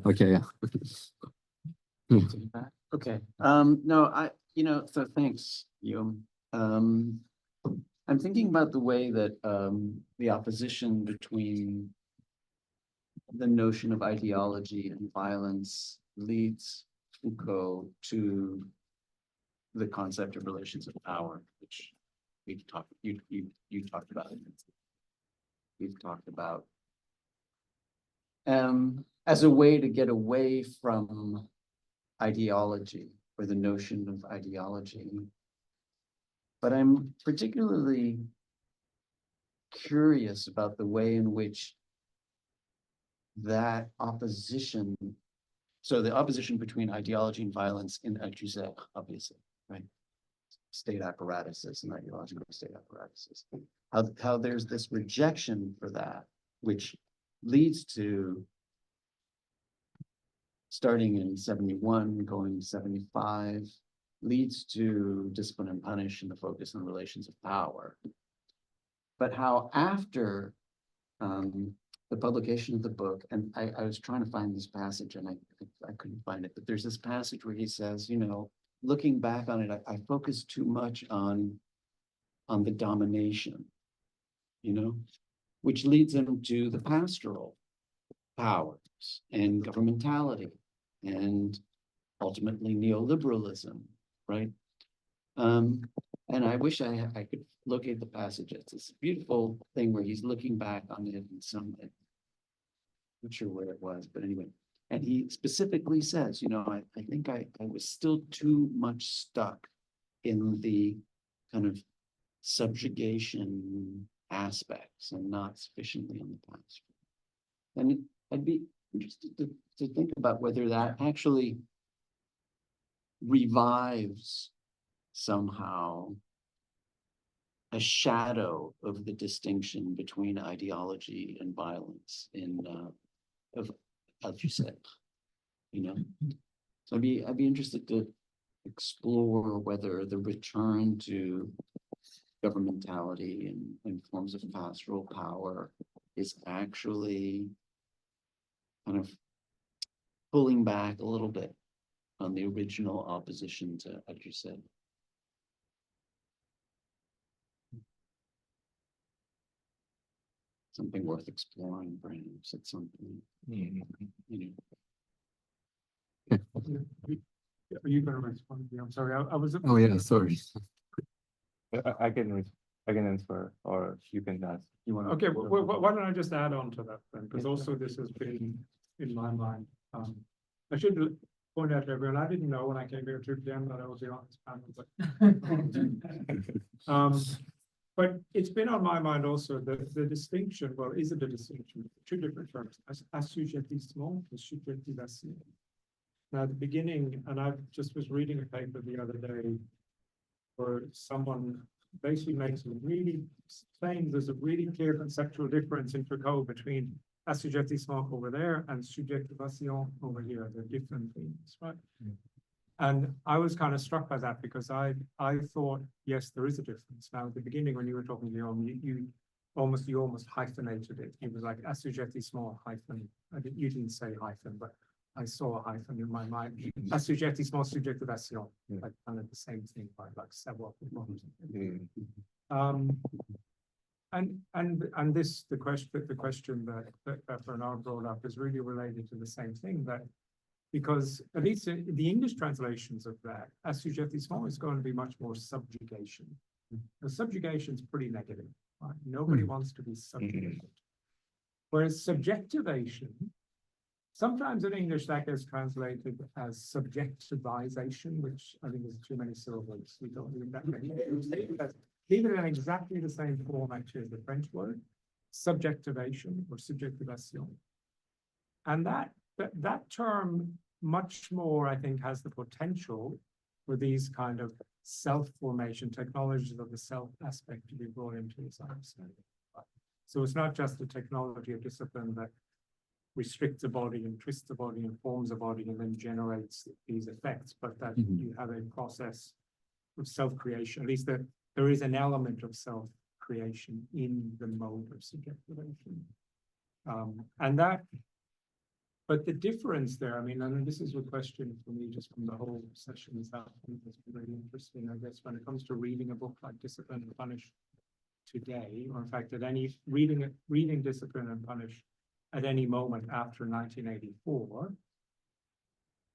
Okay. Okay. No, so thanks, you. I'm thinking about the way that the opposition between the notion of ideology and violence leads Foucault to the concept of relations of power, which we've talked, you talked about. We've talked about as a way to get away from ideology, or the notion of ideology. But I'm particularly curious about the way in which that opposition, so the opposition between ideology and violence in Althusser, obviously, right? State apparatuses and ideological state apparatuses. How there's this rejection for that, which leads to, starting in 71, going to 75, leads to discipline and punish and the focus on relations of power. But how after the publication of the book, and I was trying to find this passage and I couldn't find it, but there's this passage where he says, looking back on it, I focused too much on the domination, which leads him to the pastoral powers and governmentality and ultimately neoliberalism, right? And I wish I could locate the passage. It's this beautiful thing where he's looking back on it in some, I'm not sure where it was, but anyway. And he specifically says, I think I was still too much stuck in the kind of subjugation aspects and not sufficiently on the past. And I'd be interested to think about whether that actually revives somehow a shadow of the distinction between ideology and violence of Althusser, So I'd be interested to explore whether the return to governmentality and forms of pastoral power is actually kind of pulling back a little bit on the original opposition to Althusser. Something worth exploring, perhaps, at some point. Are you going to respond? I'm sorry, I was. Oh yeah, sorry. I can answer, or you can ask. You want? Okay, well, why don't I just add on to that then? Because also this has been in my mind. I should point out to everyone, I didn't know when I came here to again that I was the on this panel, but it's been on my mind also the distinction. Well, is it a distinction? Two different terms: assujettissement and subjectivation. Now, at the beginning, and I just was reading a paper the other day where someone basically makes a really claims there's a really clear conceptual difference in Foucault between assujettissement over there and subjectivation over here. They're different things, right? And I was kind of struck by that because I thought, yes, there is a difference. Now, at the beginning, when you were talking, Guillaume, you almost hyphenated it. It was like assujettissement hyphen. You didn't say hyphen, but I saw a hyphen in my mind. Assujettissement, subjectivation, like kind of the same thing, by like several people. And this the question that Bernard brought up is really related to the same thing, that because at least the English translations of that, assujettissement is going to be much more subjugation. The subjugation is pretty negative, right? Nobody wants to be subjugated. Whereas subjectivation, sometimes in English that gets translated as subjectivization, which I think is too many syllables. We don't need that many. Leave it in exactly the same form actually as the French word, subjectivation or subjectivation. And that term much more, I think, has the potential for these kind of self-formation technologies of the self aspect to be brought into this understanding. So it's not just the technology of discipline that restricts the body and twists the body and forms the body and then generates these effects, but that you have a process of self-creation. At least there is an element of self-creation in the mode of subjectivation. But the difference there, I mean, and this is a question for me just from the whole session, is that I think that's really interesting, I guess, when it comes to reading a book like Discipline and Punish today, or in fact, at any reading Discipline and Punish at any moment after 1984,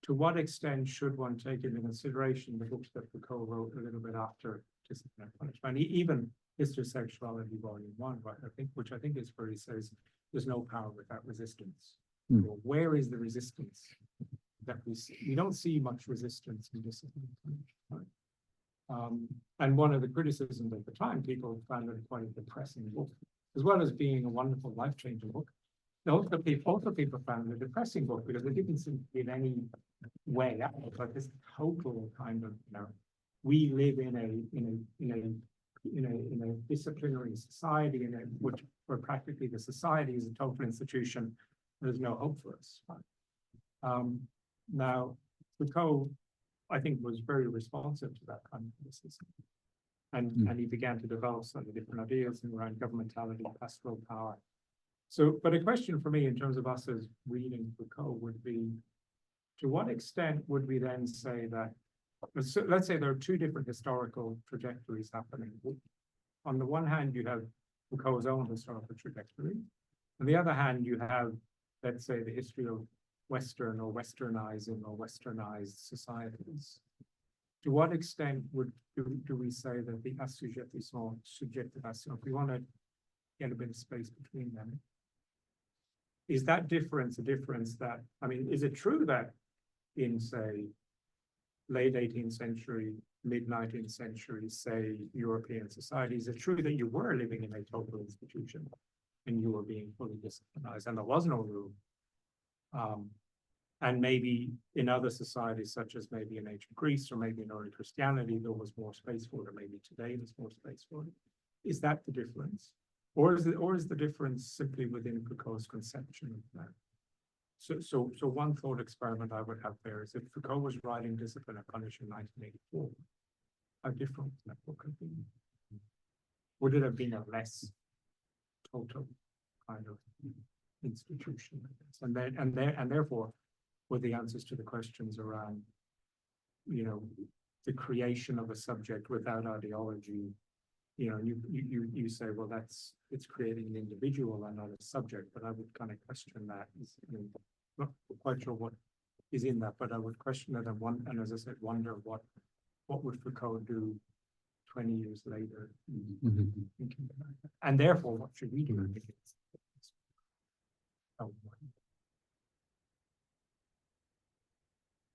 to what extent should one take into consideration the books that Foucault wrote a little bit after Discipline and Punishment, even History of Sexuality, Volume 1, right? Which I think is where he says there's no power without resistance. Well, where is the resistance that we see? We don't see much resistance in Discipline and Punishment, right? And one of the criticisms at the time, people found it quite a depressing book, as well as being a wonderful, life-changing book. Also people found it a depressing book because it didn't seem to give any way out, but this total kind of, we live in a disciplinary society where practically the society is a total institution. There's no hope for us. Now, Foucault, I think, was very responsive to that kind of criticism. And he began to develop some different ideas around governmentality, pastoral power. So, but a question for me in terms of us as reading Foucault would be, to what extent would we then say that, let's say there are two different historical trajectories happening. On the one hand, you have Foucault's own historical trajectory. On the other hand, you have, let's say, the history of Western or Westernizing or Westernized societies. To what extent do we say that the assujettissement, subjectivation, if we want to get a bit of space between them, is that difference a difference that, I mean, is it true that in, say, late 18th century, mid 19th century, say, European societies, is it true that you were living in a total institution and you were being fully disciplinized and there was no room? And maybe in other societies, such as maybe in ancient Greece or maybe in early Christianity, there was more space for it, or maybe today there's more space for it. Is that the difference? Or is the difference simply within Foucault's conception of that? So one thought experiment I would have there is if Foucault was writing Discipline and Punish in 1984, how different would that book have been? Would it have been a less total kind of institution? And therefore, were the answers to the questions around, the creation of a subject without ideology, you say, well, it's creating an individual and not a subject, but I would kind of question that. Not quite sure what is in that, but I would question it and as I said, wonder what would Foucault do 20 years later, thinking about that. And therefore, what should we do?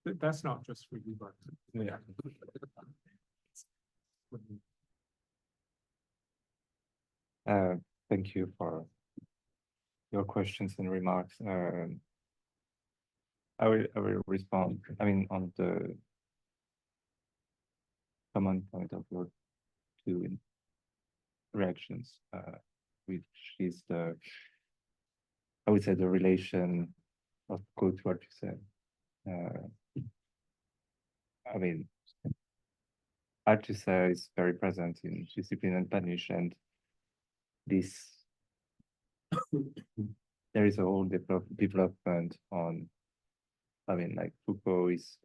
That's not just for you, but yeah. Thank you for your questions and remarks. I will respond. I mean, on common point of your two reactions, which is I would say the relation of Foucault to what you said. I mean, Althusser is very present in Discipline and Punish, and this there is a whole development on. I mean, like Foucault is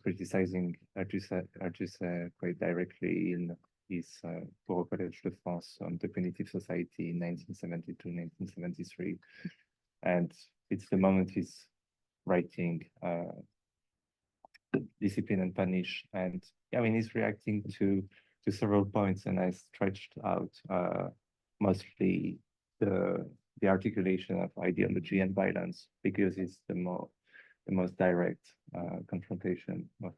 criticizing Althusser quite directly in his Pour au Collège de France on the Punitive Society in 1972-1973, and it's the moment he's writing Discipline and Punish, and I mean he's reacting to several points, and I stretched out mostly the articulation of ideology and violence, because it's the most direct confrontation of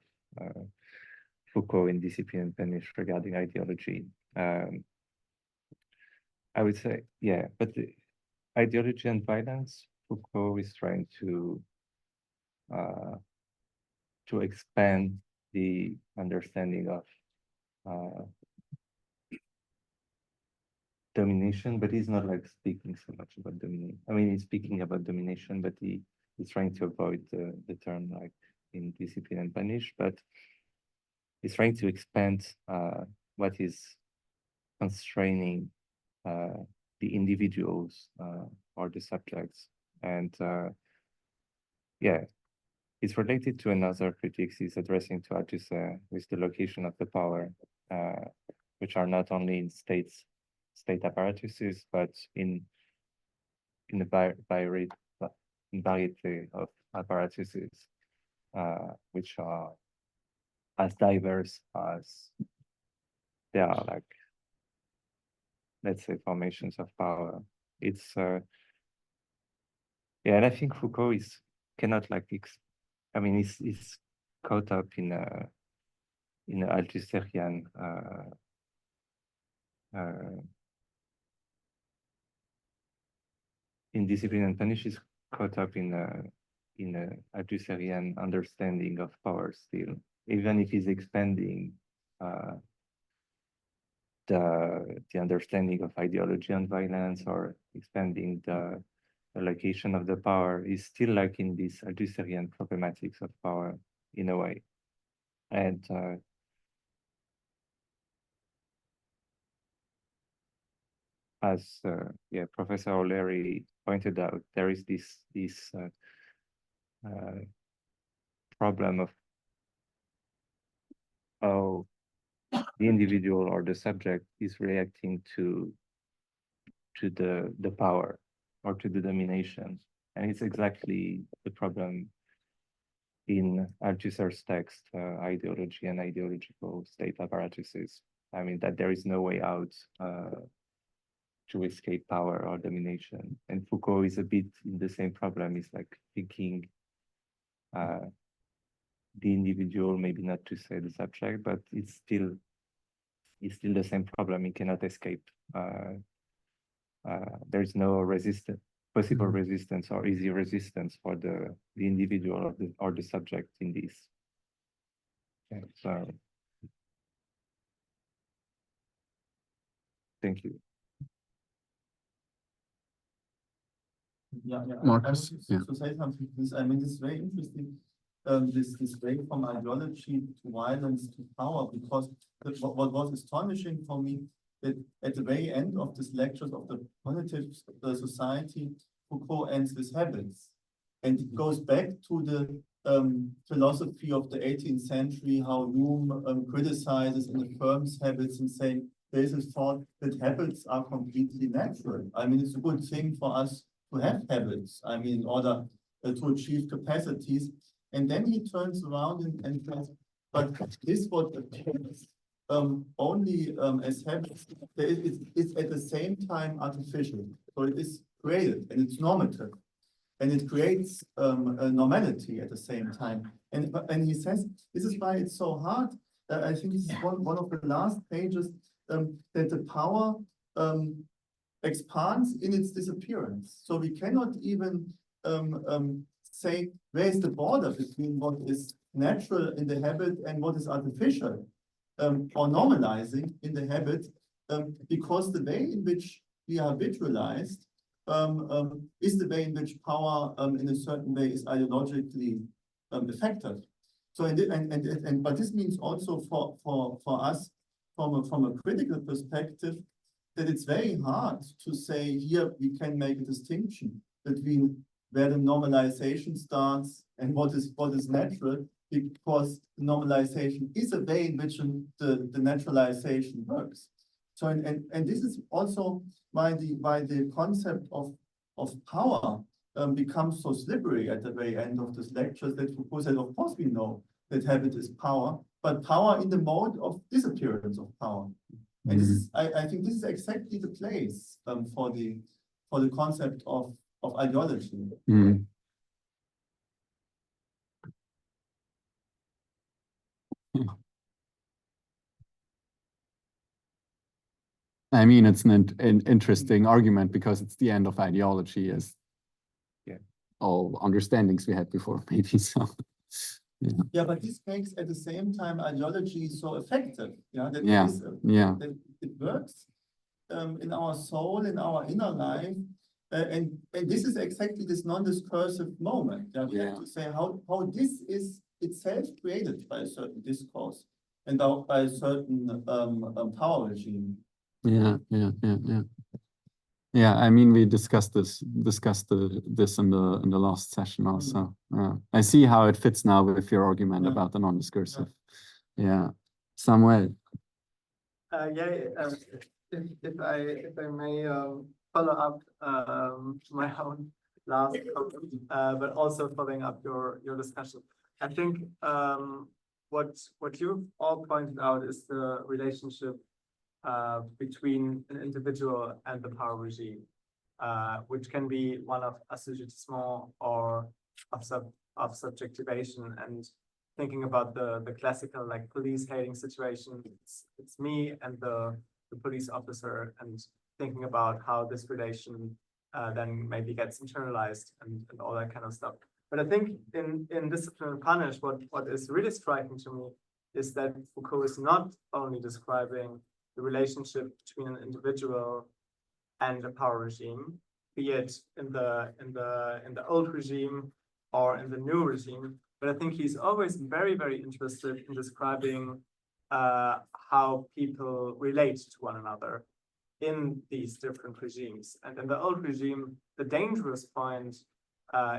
Foucault in Discipline and Punish regarding ideology. I would say, yeah, but the ideology and violence, Foucault is trying to expand the understanding of domination, but he's not like speaking so much about domination. I mean, he's speaking about domination, but he's trying to avoid the term like in Discipline and Punish, but he's trying to expand what is constraining the individuals or the subjects. And yeah, it's related to another critique he's addressing to Althusser with the location of the power, which are not only in state apparatuses, but in a variety of apparatuses, which are as diverse as they are, like, let's say, formations of power. It's yeah, and I think Foucault cannot like I mean, he's caught up in a Althusserian in Discipline and Punish is caught up in a Althusserian understanding of power still, even if he's expanding the understanding of ideology and violence, or expanding the location of the power, is still like in this Althusserian problematics of power in a way. And as yeah, Professor O'Leary pointed out, there is this problem of how the individual or the subject is reacting to the power or to the domination, and it's exactly the problem in Althusser's text, Ideology and Ideological State Apparatuses. I mean, that there is no way out to escape power or domination. And Foucault is a bit in the same problem. It's like thinking the individual, maybe not to say the subject, but it's still the same problem. He cannot escape. There's no possible resistance or easy resistance for the individual or the subject in this. Okay, so thank you. Yeah, Marcus, I want to say something. I mean, this is very interesting. This way from ideology to violence to power, because what was astonishing for me, that at the very end of this lectures of the Punitive Society, Foucault ends with habits, and it goes back to the philosophy of the 18th century, how Hume criticizes and affirms habits and saying there's a thought that habits are completely natural. I mean, it's a good thing for us to have habits, I mean, in order to achieve capacities. And then he turns around and says, but this what appears only as habits, it's at the same time artificial. So it is created and it's normative, and it creates a normality at the same time. And he says, this is why it's so hard. I think this is one of the last pages, that the power expands in its disappearance. So we cannot even say where is the border between what is natural in the habit and what is artificial. or normalizing in the habit, because the way in which we are habitualized is the way in which power in a certain way is ideologically effective. So but this means also for us from a critical perspective that it's very hard to say here we can make a distinction between where the normalization starts and what is natural, because the normalization is a way in which the naturalization works. So and this is also why the concept of power becomes so slippery at the very end of this lecture, that Foucault said, of course we know that habit is power, but power in the mode of disappearance of power. And this is, I think this is exactly the place for the concept of ideology. I mean, it's an interesting argument because it's the end of ideology, as all understandings we had before, maybe. So, yeah, but this makes at the same time ideology so effective. Yeah, that that it works in our soul, in our inner life, and this is exactly this non-discursive moment. Yeah, we have to say how this is itself created by a certain discourse and by a certain power regime. Yeah, I mean, we discussed this in the last session also. I see how it fits now with your argument about the non-discursive. Yeah, Samuel. If I may follow up my own last comment, but also following up your discussion. I think what you've all pointed out is the relationship between an individual and the power regime, which can be one of assujettissement or of subjectivation. And thinking about the classical like police hating situation, it's me and the police officer, and thinking about how this relation then maybe gets internalized and all that kind of stuff. But I think in Discipline and Punish, what is really striking to me is that Foucault is not only describing the relationship between an individual and a power regime, be it in the old regime or in the new regime, but I think he's always very, very interested in describing how people relate to one another in these different regimes. And in the old regime, the dangerous point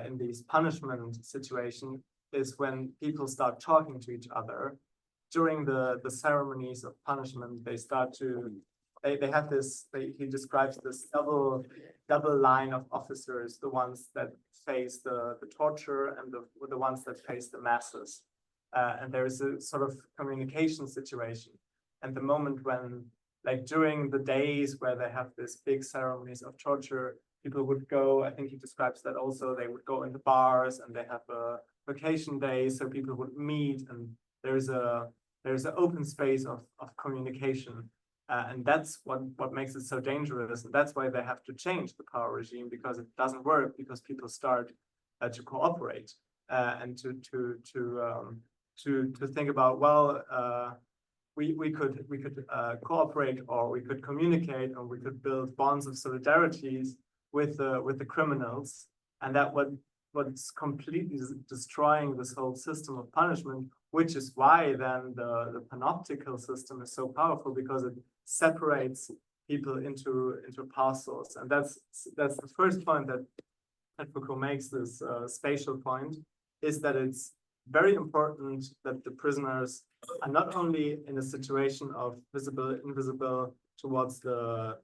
in these punishment situations is when people start talking to each other. During the ceremonies of punishment, they start to, they have this, he describes this double line of officers, the ones that face the torture and the ones that face the masses. And there is a sort of communication situation. And the moment when, like during the days where they have this big ceremonies of torture, people would go, I think he describes that also, they would go into bars and they have a vacation day, so people would meet, and there's an open space of communication. And that's what makes it so dangerous. And that's why they have to change the power regime, because it doesn't work, because people start to cooperate and to think about, well, we could cooperate, or we could communicate, or we could build bonds of solidarities with the criminals. And that what's completely destroying this whole system of punishment, which is why then the panoptical system is so powerful, because it separates people into parcels. And that's the first point that Foucault makes, this spatial point, is that it's very important that the prisoners are not only in a situation of visible, invisible towards the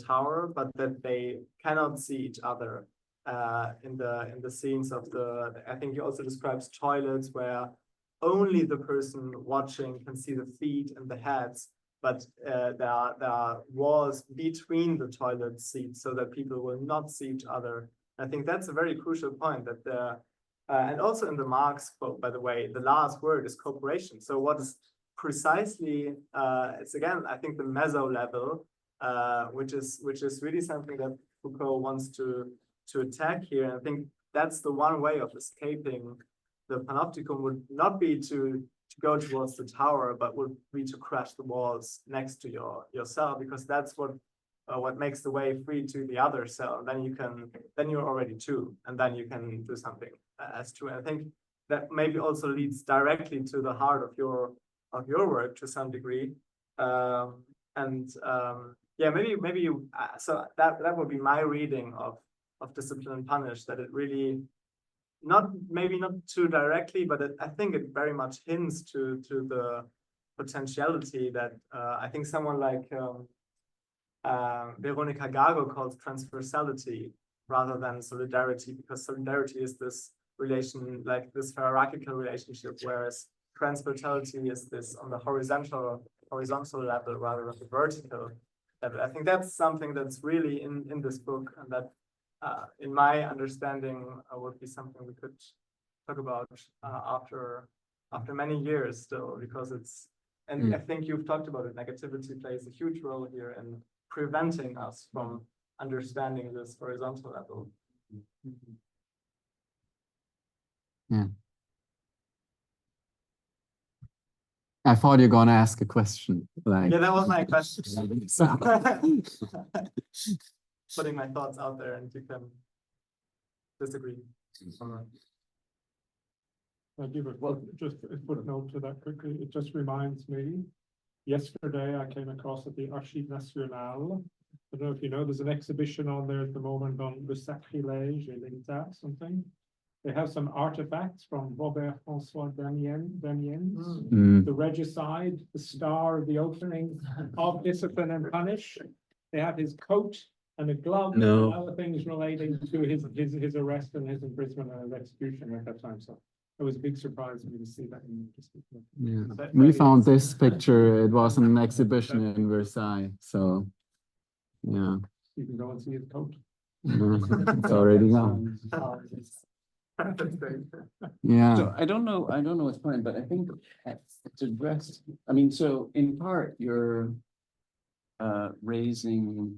tower, but that they cannot see each other in the scenes of I think he also describes toilets where only the person watching can see the feet and the heads, but there are walls between the toilet seats so that people will not see each other. I think that's a very crucial point, that and also in the Marx quote, by the way, the last word is cooperation. So what is precisely, it's again, I think the meso level, which is really something that Foucault wants to attack here. And I think that's the one way of escaping the panopticon, would not be to to go towards the tower, but would be to crash the walls next to your cell, because that's what makes the way free to the other cell. Then you're already two, and then you can do something as two. And I think that maybe also leads directly to the heart of your work to some degree. Yeah, maybe you, so that would be my reading of Discipline and Punish, that it really maybe not too directly, but I think it very much hints to the potentiality that I think someone like Veronica Gago calls transversality rather than solidarity, because solidarity is this relation, like this hierarchical relationship, whereas transversality is this on the horizontal level rather than the vertical level. I think that's something that's really in this book, and that in my understanding would be something we could talk about after many years still, because it's, and I think you've talked about it, negativity plays a huge role here in preventing us from understanding this horizontal level. Yeah. I thought you're gonna ask a question. Like, Yeah, that was my question. So- Putting my thoughts out there, and you can disagree. I'll give just a footnote to that quickly. It just reminds me, yesterday I came across at the Archives Nationales. I don't know if you know, there's an exhibition on there at the moment on le sacrilège et l'état, something. They have some artifacts from Robert François Damiens, the regicide, the star of the opening of Discipline and Punish. They have his coat and a glove and other things relating to his arrest and his imprisonment and his execution at that time. So it was a big surprise for me to see that. Yeah. We found this picture. It was an exhibition in Versailles. So, yeah. You can go and see his coat. It's already gone. Yeah. So I don't know what's planned, but I think it's addressed. I mean, so in part, you're raising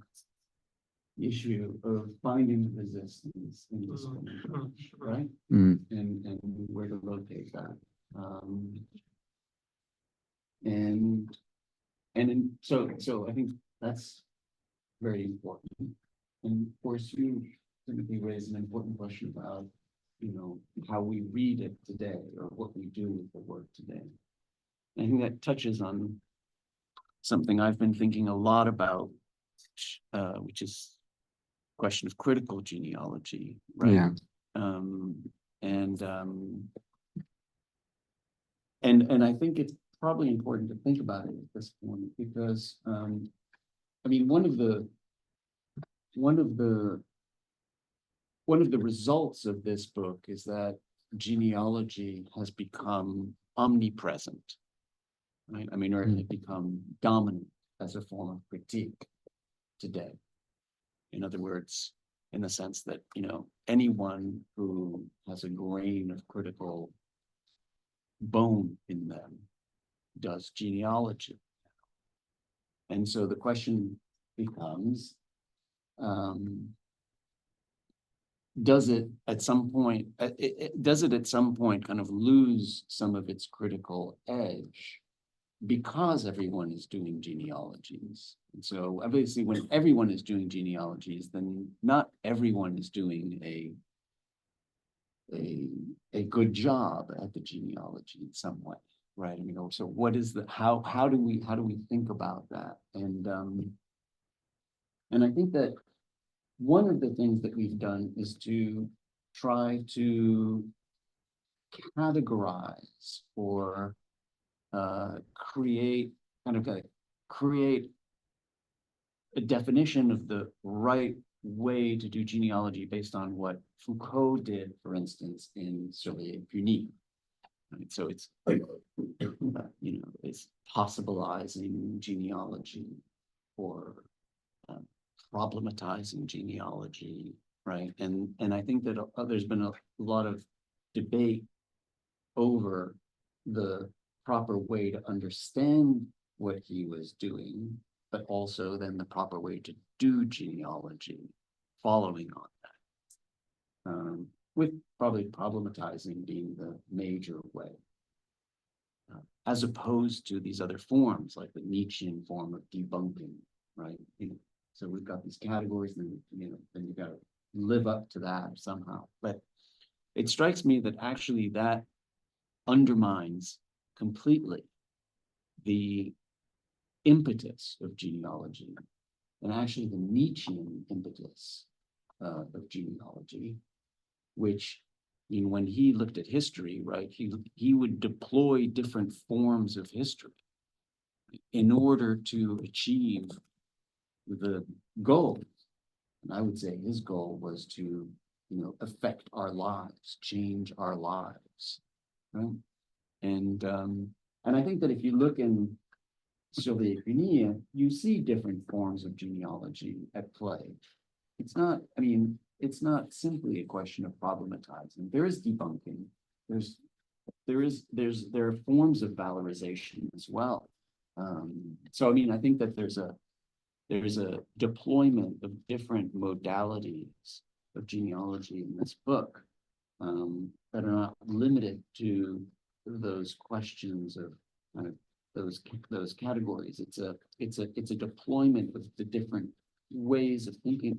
the issue of finding resistance in discipline, right? And where to locate that. So I think that's very important. And of course, you typically raise an important question about, you know, how we read it today, or what we do with the work today. I think that touches on something I've been thinking a lot about, which is the question of critical genealogy, right? Yeah. And I think it's probably important to think about it at this point, because I mean, one of the results of this book is that genealogy has become omnipresent, right? I mean, or it has become dominant as a form of critique today. In other words, in the sense that, you know, anyone who has a grain of critical bone in them does genealogy. And so the question becomes, does it at some point kind of lose some of its critical edge because everyone is doing genealogies? And so obviously when everyone is doing genealogies, then not everyone is doing a good job at the genealogy in some way, right? I mean, so what is the, how do we think about that? And I think that one of the things that we've done is to try to categorize or create a definition of the right way to do genealogy based on what Foucault did, for instance, in Surveiller Punir. Right? So it's you know, it's possibilizing genealogy or problematizing genealogy, right? And I think that there's been a lot of debate over the proper way to understand what he was doing, but also then the proper way to do genealogy following on that, with probably problematizing being the major way. as opposed to these other forms, like the Nietzschean form of debunking, right? So we've got these categories, and then you've got to live up to that somehow. But it strikes me that actually that undermines completely the impetus of genealogy, and actually the Nietzschean impetus of genealogy, which, when he looked at history, right, he would deploy different forms of history in order to achieve the goal. And I would say his goal was to, affect our lives, change our lives, right? And I think that if you look in Surveiller, you see different forms of genealogy at play. It's not, it's not simply a question of problematizing. There is debunking. There are forms of valorization as well. So I think that there's a deployment of different modalities of genealogy in this book that are not limited to those questions of kind of those categories. It's a deployment of the different ways of thinking,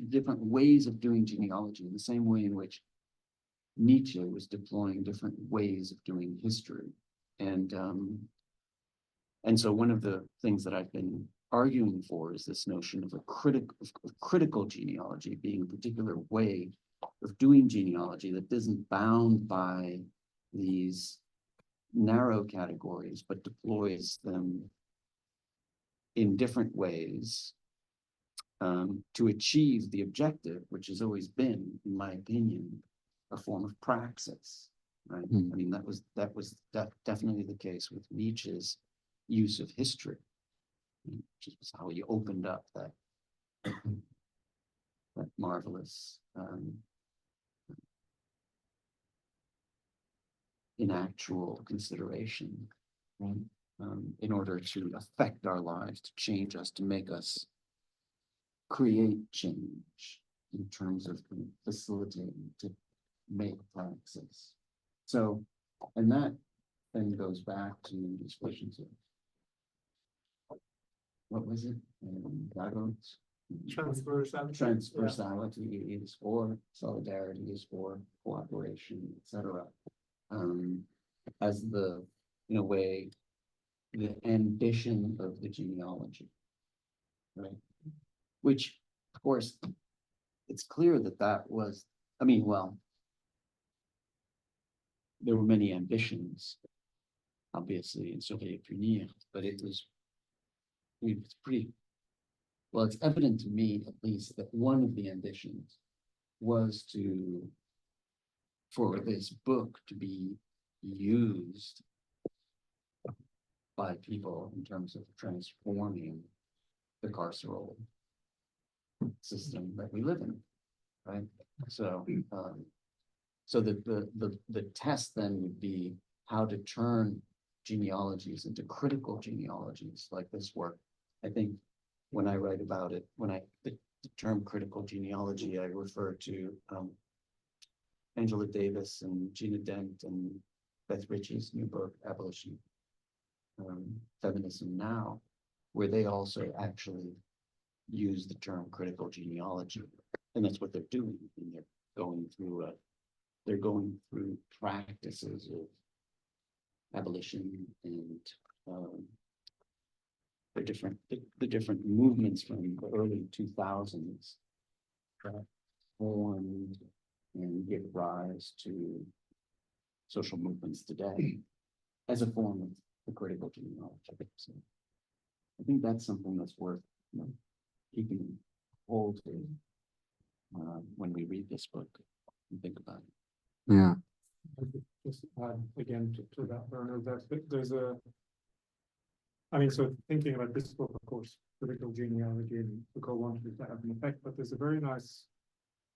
different ways of doing genealogy, in the same way in which Nietzsche was deploying different ways of doing history. And so one of the things that I've been arguing for is this notion of critical genealogy being a particular way of doing genealogy that isn't bound by these narrow categories, but deploys them in different ways to achieve the objective, which has always been, in my opinion, a form of praxis, right? That was definitely the case with Nietzsche's use of history, which is how he opened up that marvelous inactual consideration, right? In order to affect our lives, to change us, to make us create change in terms of facilitating, to make praxis. So, and that then goes back to these questions of, what was it? Transversality is for solidarity, is for cooperation, etc. As the, in a way, the ambition of the genealogy, right? Which, of course, it's clear that was, well, there were many ambitions, obviously, in Surveiller Punir, but it's pretty, well, it's evident to me, at least, that one of the ambitions was for this book to be used by people in terms of transforming the carceral system that we live in, right? So, so the test then would be how to turn genealogies into critical genealogies like this work. I think when I write about it, the term critical genealogy, I refer to Angela Davis and Gina Dent and Beth Ritchie's new book, Abolition, Feminism Now, where they also actually use the term critical genealogy, and that's what they're doing. And they're going through practices of abolition and the different movements from the early 2000s that formed and give rise to social movements today as a form of the critical genealogy. So I think that's something that's worth keeping hold of when we read this book and think about it. Yeah. Just add again to that, Werner, that there's so thinking about this book, of course, critical genealogy, and Foucault wanted it to have an effect, but there's a very nice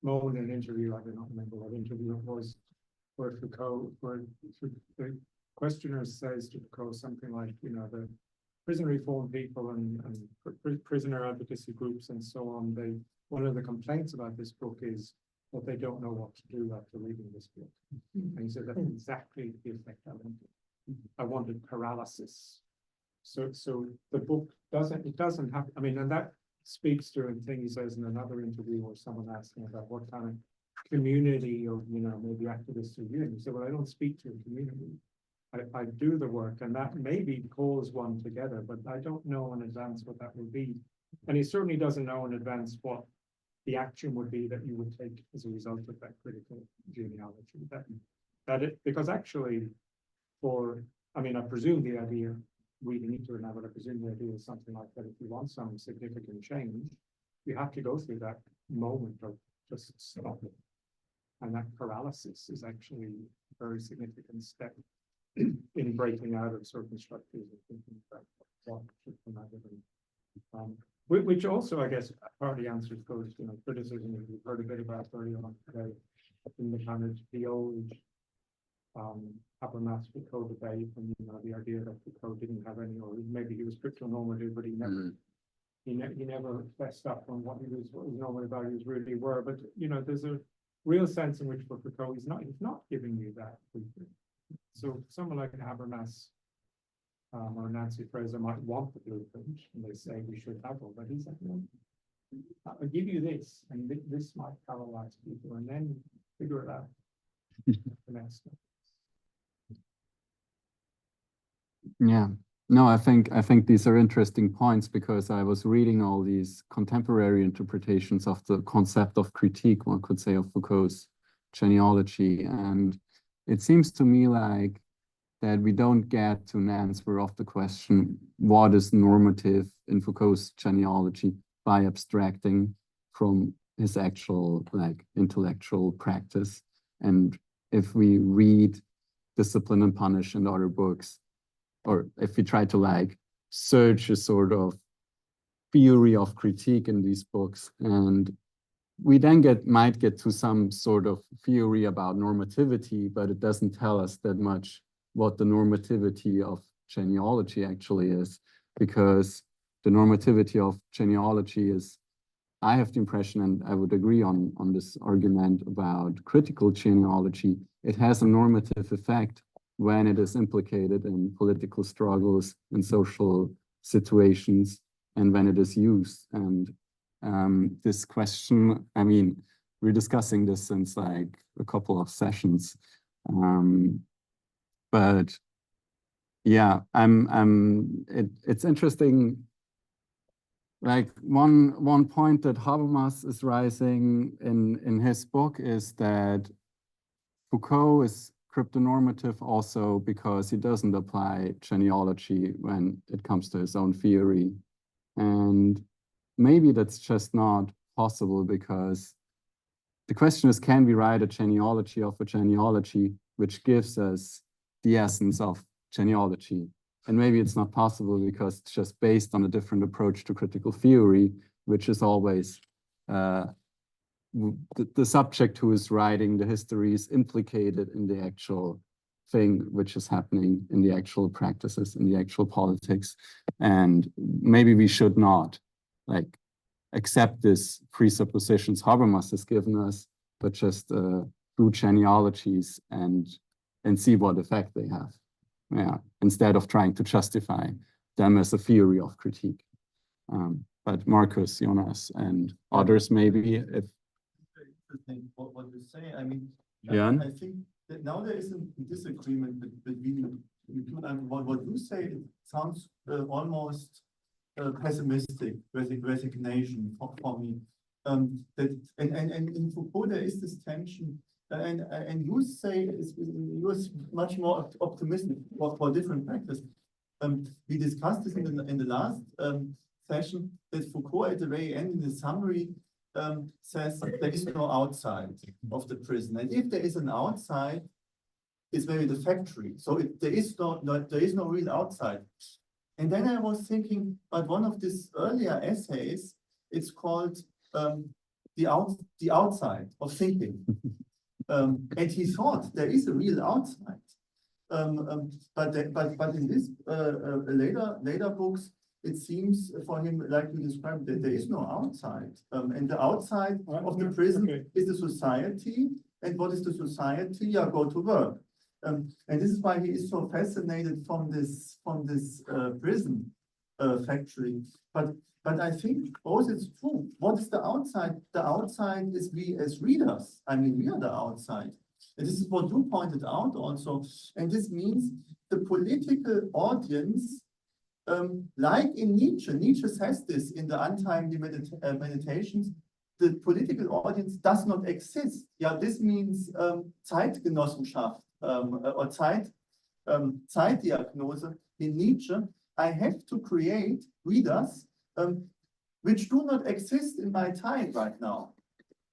moment in an interview, I do not remember what interview it was, where the questioner says to Foucault something like, the prison reform people and prisoner advocacy groups and so on, one of the complaints about this book is that they don't know what to do after reading this book. And he said that's exactly the effect I wanted. I wanted paralysis. So the book doesn't have, I mean, and that speaks to a thing he says in another interview where someone asked him about what kind of community of, maybe activists are you. And he said, well, I don't speak to a community. I do the work, and that maybe calls one together, but I don't know in advance what that will be. And he certainly doesn't know in advance what the action would be that you would take as a result of that critical genealogy. Because actually, I presume the idea, reading into it now, but I presume the idea is something like that. If you want some significant change, you have to go through that moment of just stop it. And that paralysis is actually a very significant step in breaking out of certain structures and thinking about what should come out of them. Which also, I guess, partly answers those, criticism that we've heard a bit about earlier on today, in the kind of the old Habermas Foucault debate, and the idea that Foucault didn't have any, or maybe he was crypto-normative, but he never fessed up on what his normative values really were. But there's a real sense in which for Foucault he's not giving you that. So someone like Habermas or Nancy Fraser might want the blueprint, and they say we should have one, but he's like, no, I'll give you this, and this might paralyze people, and then figure it out. The next step. Yeah, no, I think these are interesting points, because I was reading all these contemporary interpretations of the concept of critique, one could say, of Foucault's genealogy, and it seems to me like that we don't get to an answer of the question, what is normative in Foucault's genealogy, by abstracting from his actual intellectual practice. And if we read Discipline and Punish and other books, or if we try to search a sort of theory of critique in these books, and we then might get to some sort of theory about normativity, but it doesn't tell us that much what the normativity of genealogy actually is, because the normativity of genealogy is, I have the impression, and I would agree on this argument about critical genealogy, it has a normative effect when it is implicated in political struggles and social situations, and when it is used. And this question, we're discussing this since a couple of sessions. But yeah, it's interesting. One point that Habermas is raising in his book is that Foucault is cryptonormative also because he doesn't apply genealogy when it comes to his own theory. And maybe that's just not possible, because the question is, can we write a genealogy of a genealogy which gives us the essence of genealogy? And maybe it's not possible because it's just based on a different approach to critical theory, which is always the subject who is writing the history is implicated in the actual thing which is happening in the actual practices, in the actual politics. And maybe we should not accept this presuppositions Habermas has given us, but just do genealogies and see what effect they have. Yeah, instead of trying to justify them as a theory of critique. But Marcus, Jonas, and others maybe, if what you say, Jan? I think that now there is a disagreement between you two. What you say, it sounds almost pessimistic, resignation for me. And in Foucault there is this tension, and you say you're much more optimistic for different practice. We discussed this in the last session, that Foucault at the very end in the summary says there is no outside of the prison, and if there is an outside, it's maybe the factory. So there is no real outside. And then I was thinking, but one of these earlier essays, it's called the outside of thinking. And he thought there is a real outside. But in this later books, it seems for him, like you described, that there is no outside. And the outside of the prison is the society. And what is the society? Yeah, go to work. And this is why he is so fascinated from this prison factory. But I think both it's true. What is the outside? The outside is we as readers. I mean, we are the outside. And this is what you pointed out also. And this means the political audience, like in Nietzsche, Nietzsche says this in the untimely meditations, the political audience does not exist. Yeah, this means Zeitgenossenschaft or Zeitdiagnose in Nietzsche. I have to create readers which do not exist in my time right now.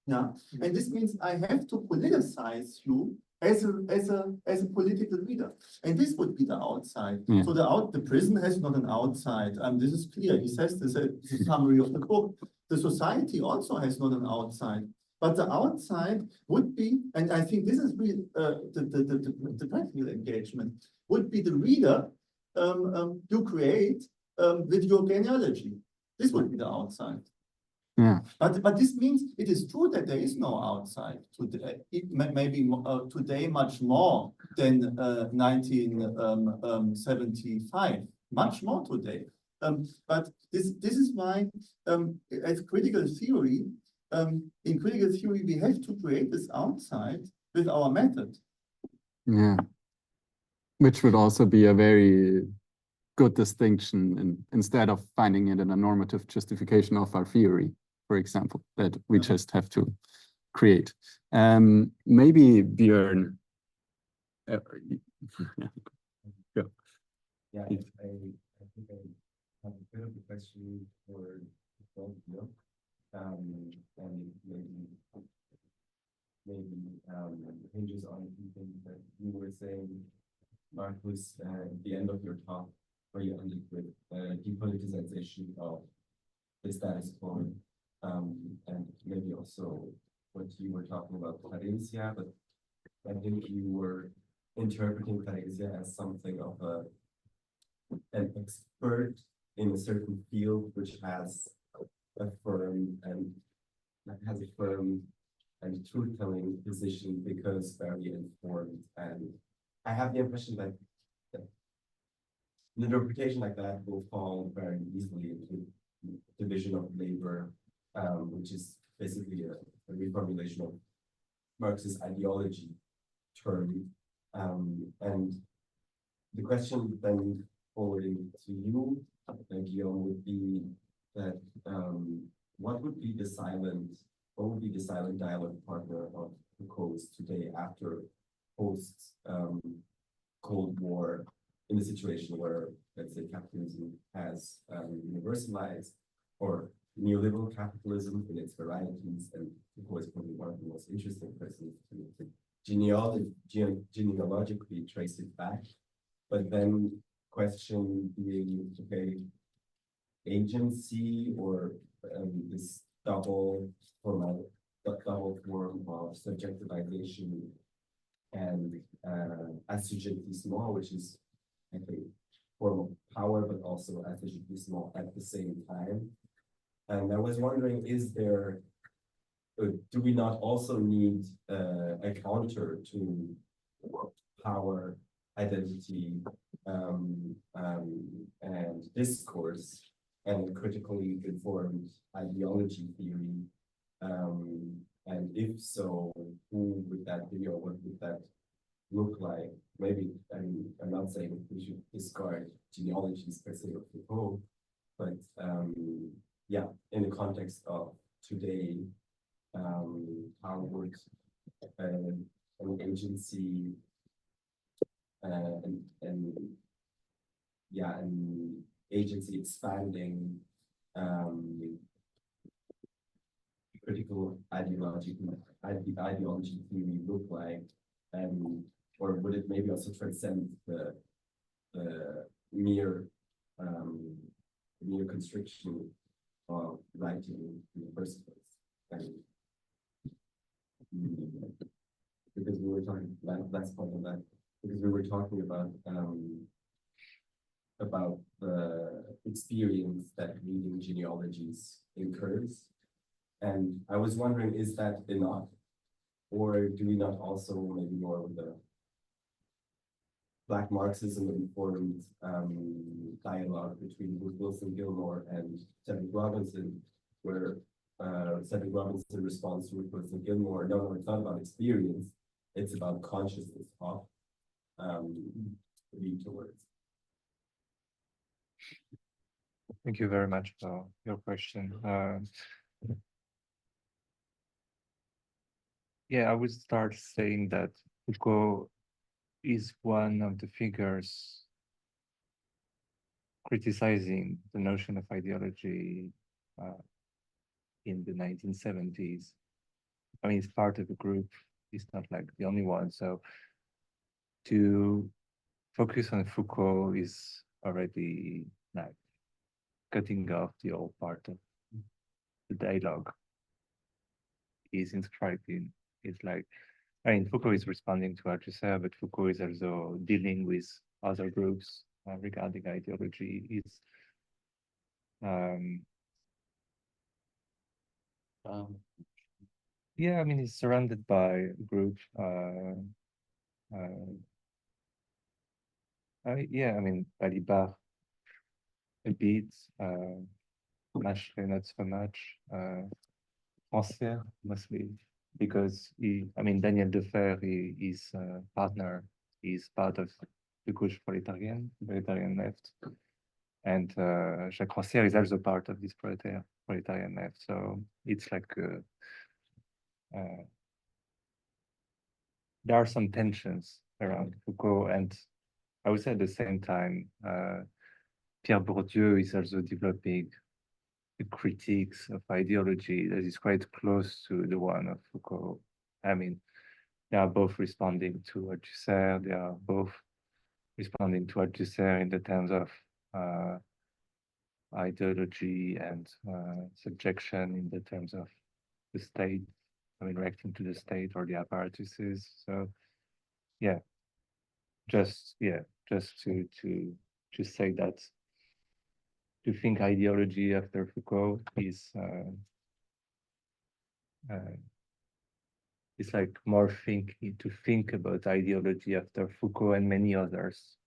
Yeah, and this means I have to politicize you as a political reader, and this would be the outside. Yeah. So the prison has not an outside. This is clear. He says this is a summary of the book. The society also has not an outside, but the outside would be, and I think this is really the practical engagement, would be the reader you create with your genealogy. This would be the outside. Yeah. But this means it is true that there is no outside today. It maybe today much more than 1975, much more today. But this is why, as critical theory, in critical theory we have to create this outside with our method. Yeah. Which would also be a very good distinction instead of finding it in a normative justification of our theory, for example, that we just have to create. Maybe Björn. Yeah, I think I have a bit of a question for both of you. And maybe hinges on something that you were saying, Marcus, at the end of your talk, where you ended with depoliticization of the status quo, and maybe also what you were talking about Theresia, but I think you were interpreting Theresia as something of an expert in a certain field which has a firm and truth-telling position because very informed. And I have the impression that an interpretation like that will fall very easily into division of labor, which is basically a reformulation of Marxist ideology term. And the question then forwarding to you, Guillaume, would be that what would be the silent dialogue partner of Foucault's today after post Cold War, in a situation where, let's say, capitalism has universalized, or neoliberal capitalism in its varieties, and Foucault is probably one of the most interesting persons to genealogically trace it back, but then question being, okay, agency or this double form of subjectivization and assujettissement, which is, I think, form of power, but also assujettissement at the same time. And I was wondering, do we not also need a counter to power, identity, and discourse, and critically informed ideology theory? And if so, who would that be, or what would that look like? Maybe, I mean, I'm not saying we should discard genealogies per se of Foucault, but yeah, in the context of today, how would an agency and agency expanding critical ideology theory look like, or would it maybe also transcend the mere constriction of writing in the first place? Because we were talking last point on that, because we were talking about the experience that reading genealogies incurs. And I was wondering, is that enough? Or do we not also, maybe more with Black Marxism informed dialogue between Wilson Gilmore and Cedric Robinson, where Cedric Robinson responds to Wilson Gilmore, no, it's not about experience, it's about consciousness of lead towards. Thank you very much for your question. Yeah, I would start saying that Foucault is one of the figures criticizing the notion of ideology in the 1970s. I mean, it's part of a group. It's not like the only one. So to focus on Foucault is already like cutting off the old part of the dialogue. Is inscribed in. It's like, I mean, Foucault is responding to Althusser, but Foucault is also dealing with other groups regarding ideology. It's yeah, I mean, he's surrounded by a group. Yeah, I mean, Balibar a bit, Machelet not so much, Français mostly, because Daniel Defer, his partner, is part of the Gauche proletarian left, and Jacques Rancière is also part of this proletarian left. So it's like there are some tensions around Foucault, and I would say at the same time, Pierre Bourdieu is also developing the critiques of ideology that is quite close to the one of Foucault. I mean, they are both responding to Althusser, they are both responding to Althusser in the terms of ideology and subjection in the terms of the state, I mean, reacting to the state or the apparatuses. So, yeah, just to say that to think ideology after Foucault is it's like more to think about ideology after Foucault and many others.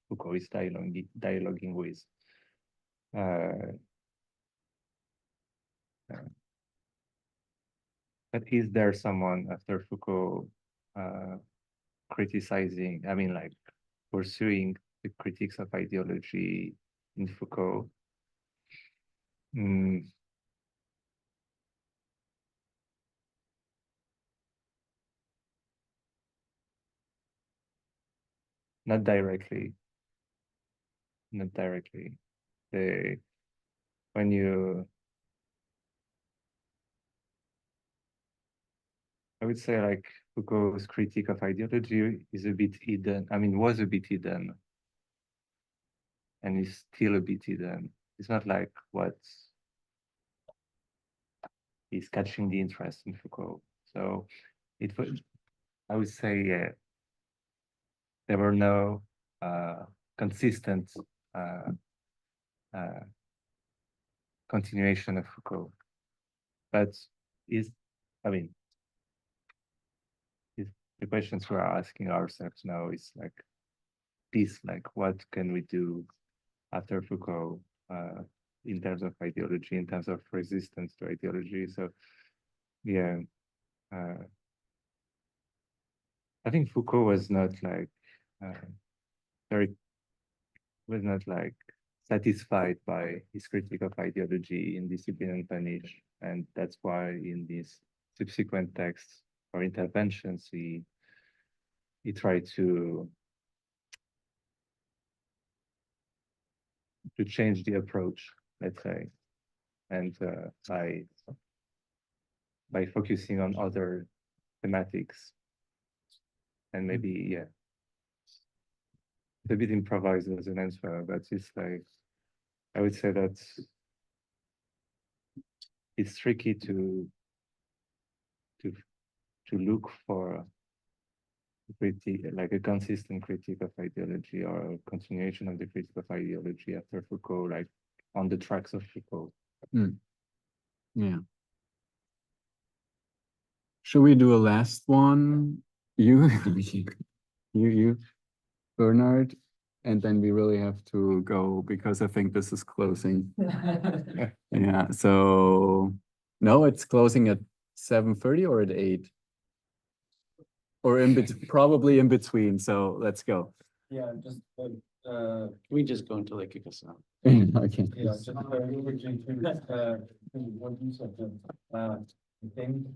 Foucault is dialoguing with. But is there someone after Foucault criticizing, I mean, like pursuing the critiques of ideology in Foucault? Not directly. Not directly. When you, I would say like Foucault's critique of ideology is a bit hidden. I mean, was a bit hidden, and is still a bit hidden. It's not like what is catching the interest in Foucault. So it was, I would say, yeah, there were no consistent continuation of Foucault. But the questions we are asking ourselves now is like this, like what can we do after Foucault in terms of ideology, in terms of resistance to ideology? So yeah, I think Foucault was not like satisfied by his critique of ideology in Discipline and Punish, and that's why in these subsequent texts or interventions he tried to change the approach, let's say, and by focusing on other thematics, and maybe, yeah, it's a bit improvised as an answer, but it's like, I would say that it's tricky to look for critique, like a consistent critique of ideology or a continuation of the critique of ideology after Foucault, like on the tracks of Foucault. Yeah. Should we do a last one? You you, Bernard, and then we really have to go because I think this is closing. Yeah, so no, it's closing at 7:30 or at 8? Or in between, probably in between, so let's go. Yeah, just, We just go until they kick us out. Okay. Yeah, just very quickly to what you said, I think,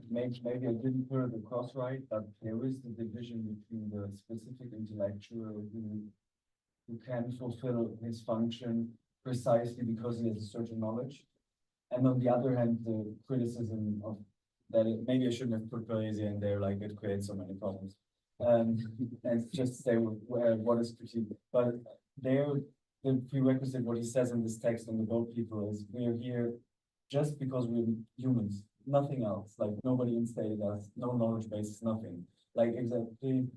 maybe I didn't put it across right, but there is the division between the specific intellectual who can fulfill his function precisely because he has a certain knowledge. And on the other hand, the criticism of that, maybe I shouldn't have put poesia in there, like it creates so many problems. And just say what is critique, but there, the prerequisite, what he says in this text on the boat people is we are here just because we're humans, nothing else, like nobody instated us, no knowledge base, nothing. Like exactly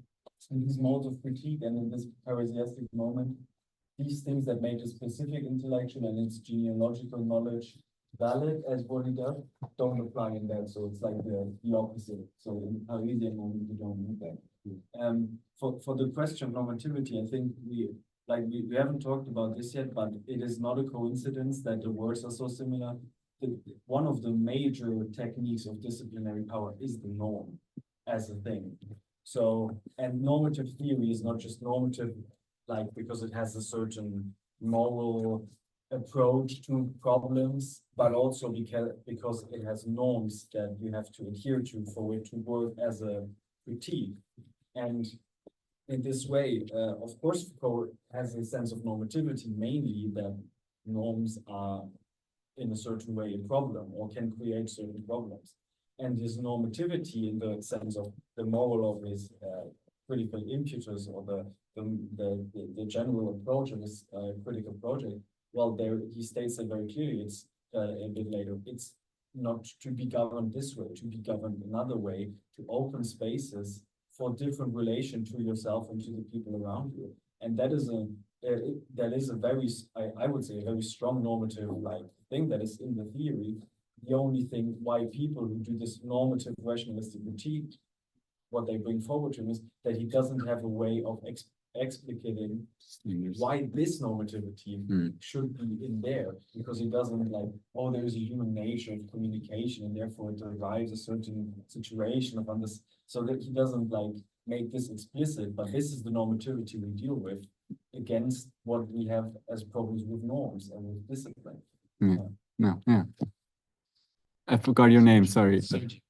in this mode of critique and in this parasitic moment, these things that make a specific intellectual and its genealogical knowledge valid as what he does don't apply in that. So it's like the opposite. So in Parisian moment, you don't need that. For the question of normativity, I think we haven't talked about this yet, but it is not a coincidence that the words are so similar. One of the major techniques of disciplinary power is the norm as a thing. So, and normative theory is not just normative, like because it has a certain moral approach to problems, but also because it has norms that you have to adhere to for it to work as a critique. And in this way, of course, Foucault has a sense of normativity, mainly that norms are in a certain way a problem or can create certain problems. And his normativity in the sense of the moral of his critical impetus or the general approach of his critical project, well, there he states it very clearly, it's a bit later, it's not to be governed this way, to be governed another way, to open spaces for different relation to yourself and to the people around you. And that is a very, I would say, a very strong normative like thing that is in the theory. The only thing why people who do this normative rationalistic critique, what they bring forward to him is that he doesn't have a way of explicating why this normativity should be in there, because he doesn't like, oh, there is a human nature of communication and therefore it derives a certain situation of this, so that he doesn't like make this explicit, but this is the normativity we deal with against what we have as problems with norms and with discipline. No, yeah. I forgot your name, sorry. Sergi.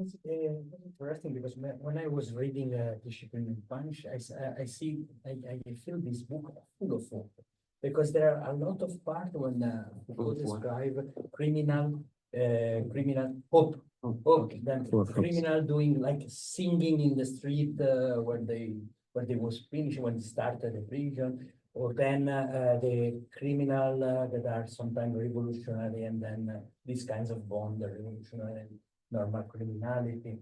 It's interesting because when I was reading Discipline and Punch, I feel this book full of hope, because there are a lot of parts when Foucault describe criminal hope, then criminal doing like singing in the street where they was finished when they started the prison, or then the criminal that are sometimes revolutionary, and then these kinds of bond, the revolutionary and normal criminality.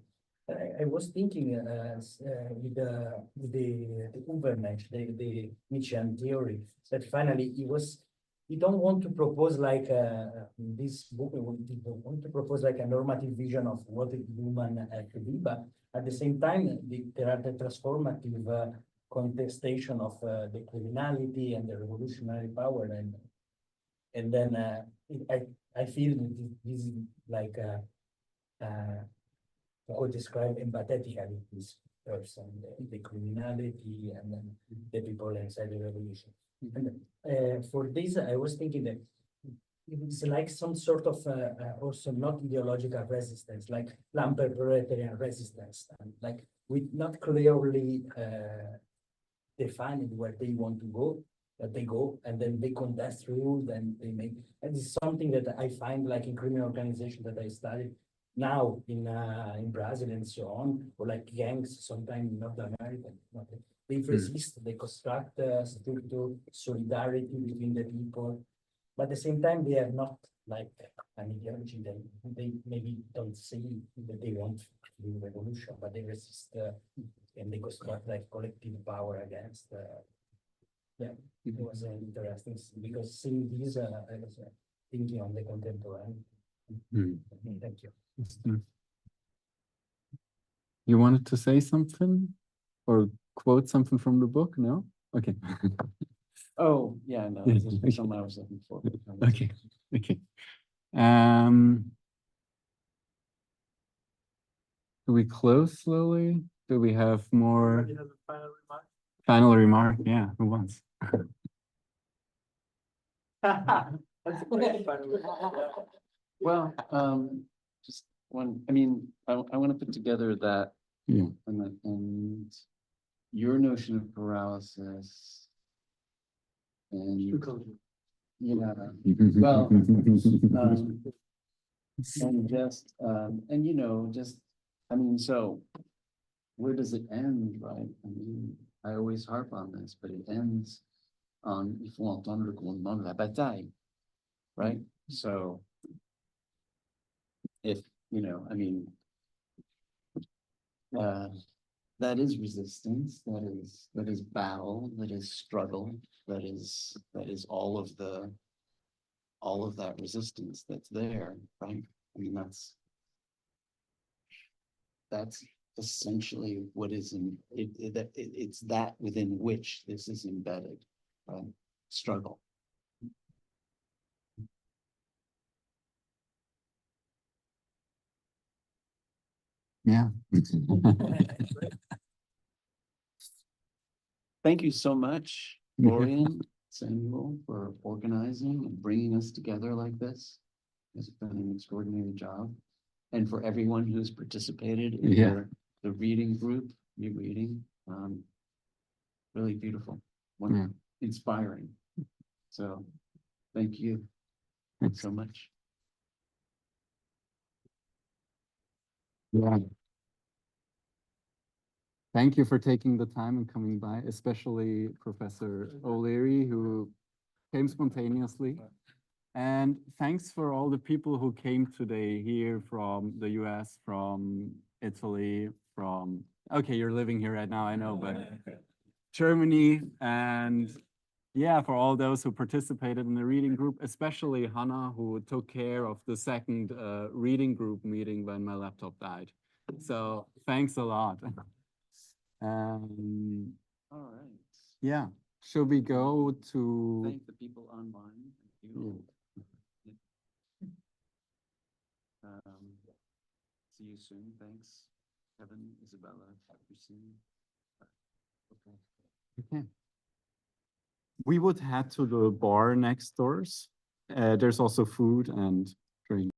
I was thinking with the Übermensch, the Nietzschean theory, that finally he don't want to propose like this book, he want to propose like a normative vision of what a human could be, but at the same time, there are the transformative contestation of the criminality and the revolutionary power, and then I feel this is like Foucault describe empathetically this person, the criminality and then the people inside the revolution. And for this, I was thinking that it's like some sort of also not ideological resistance, like proletarian resistance, and like with not clearly defining where they want to go, that they go, and then they contest rules, and they make, and it's something that I find like in criminal organization that I studied now in Brazil and so on, or like gangs sometimes in North America. They resist, they construct structure, solidarity between the people, but at the same time they are not like an ideology. They maybe don't see that they want to do revolution, but they resist and they construct like collective power against. Yeah, it was interesting because seeing this, I was thinking on the contemporary. Thank you. You wanted to say something or quote something from the book? No? Okay. Oh, yeah, no, this is something I was looking for. Okay. Okay. Do we close slowly? Do we have more Anybody has a final remark? final remark? Yeah, who wants? That's a great final remark. Yeah. Well, just one, I mean, I want to put together that. Yeah. And your notion of paralysis. And, yeah, well, and just, and you know, just, I mean, so where does it end, right? I mean, I always harp on this, but it ends on, il faut entendre le grondement de la bataille, right? So if, you know, I mean, that is resistance, that is battle, that is struggle, that is all of that resistance that's there, right? I mean, that's essentially what is in it's that within which this is embedded, right? Struggle. Yeah. Thank you so much, Florian, Samuel, for organizing and bringing us together like this. It's been an extraordinary job. And for everyone who's participated in the reading group, you reading, really beautiful, wonderful, inspiring. So thank you so much. Yeah. Thank you for taking the time and coming by, especially Professor O'Leary, who came spontaneously. And thanks for all the people who came today here from the US, from Italy, from, okay, you're living here right now, I know, but Germany, and yeah, for all those who participated in the reading group, especially Hannah, who took care of the second reading group meeting when my laptop died. So thanks a lot. All right. Yeah, should we go to Thank the people online. Thank you. See you soon. Thanks, Kevin, Isabella, Christine. Okay. We would head to the bar next doors. There's also food and drink.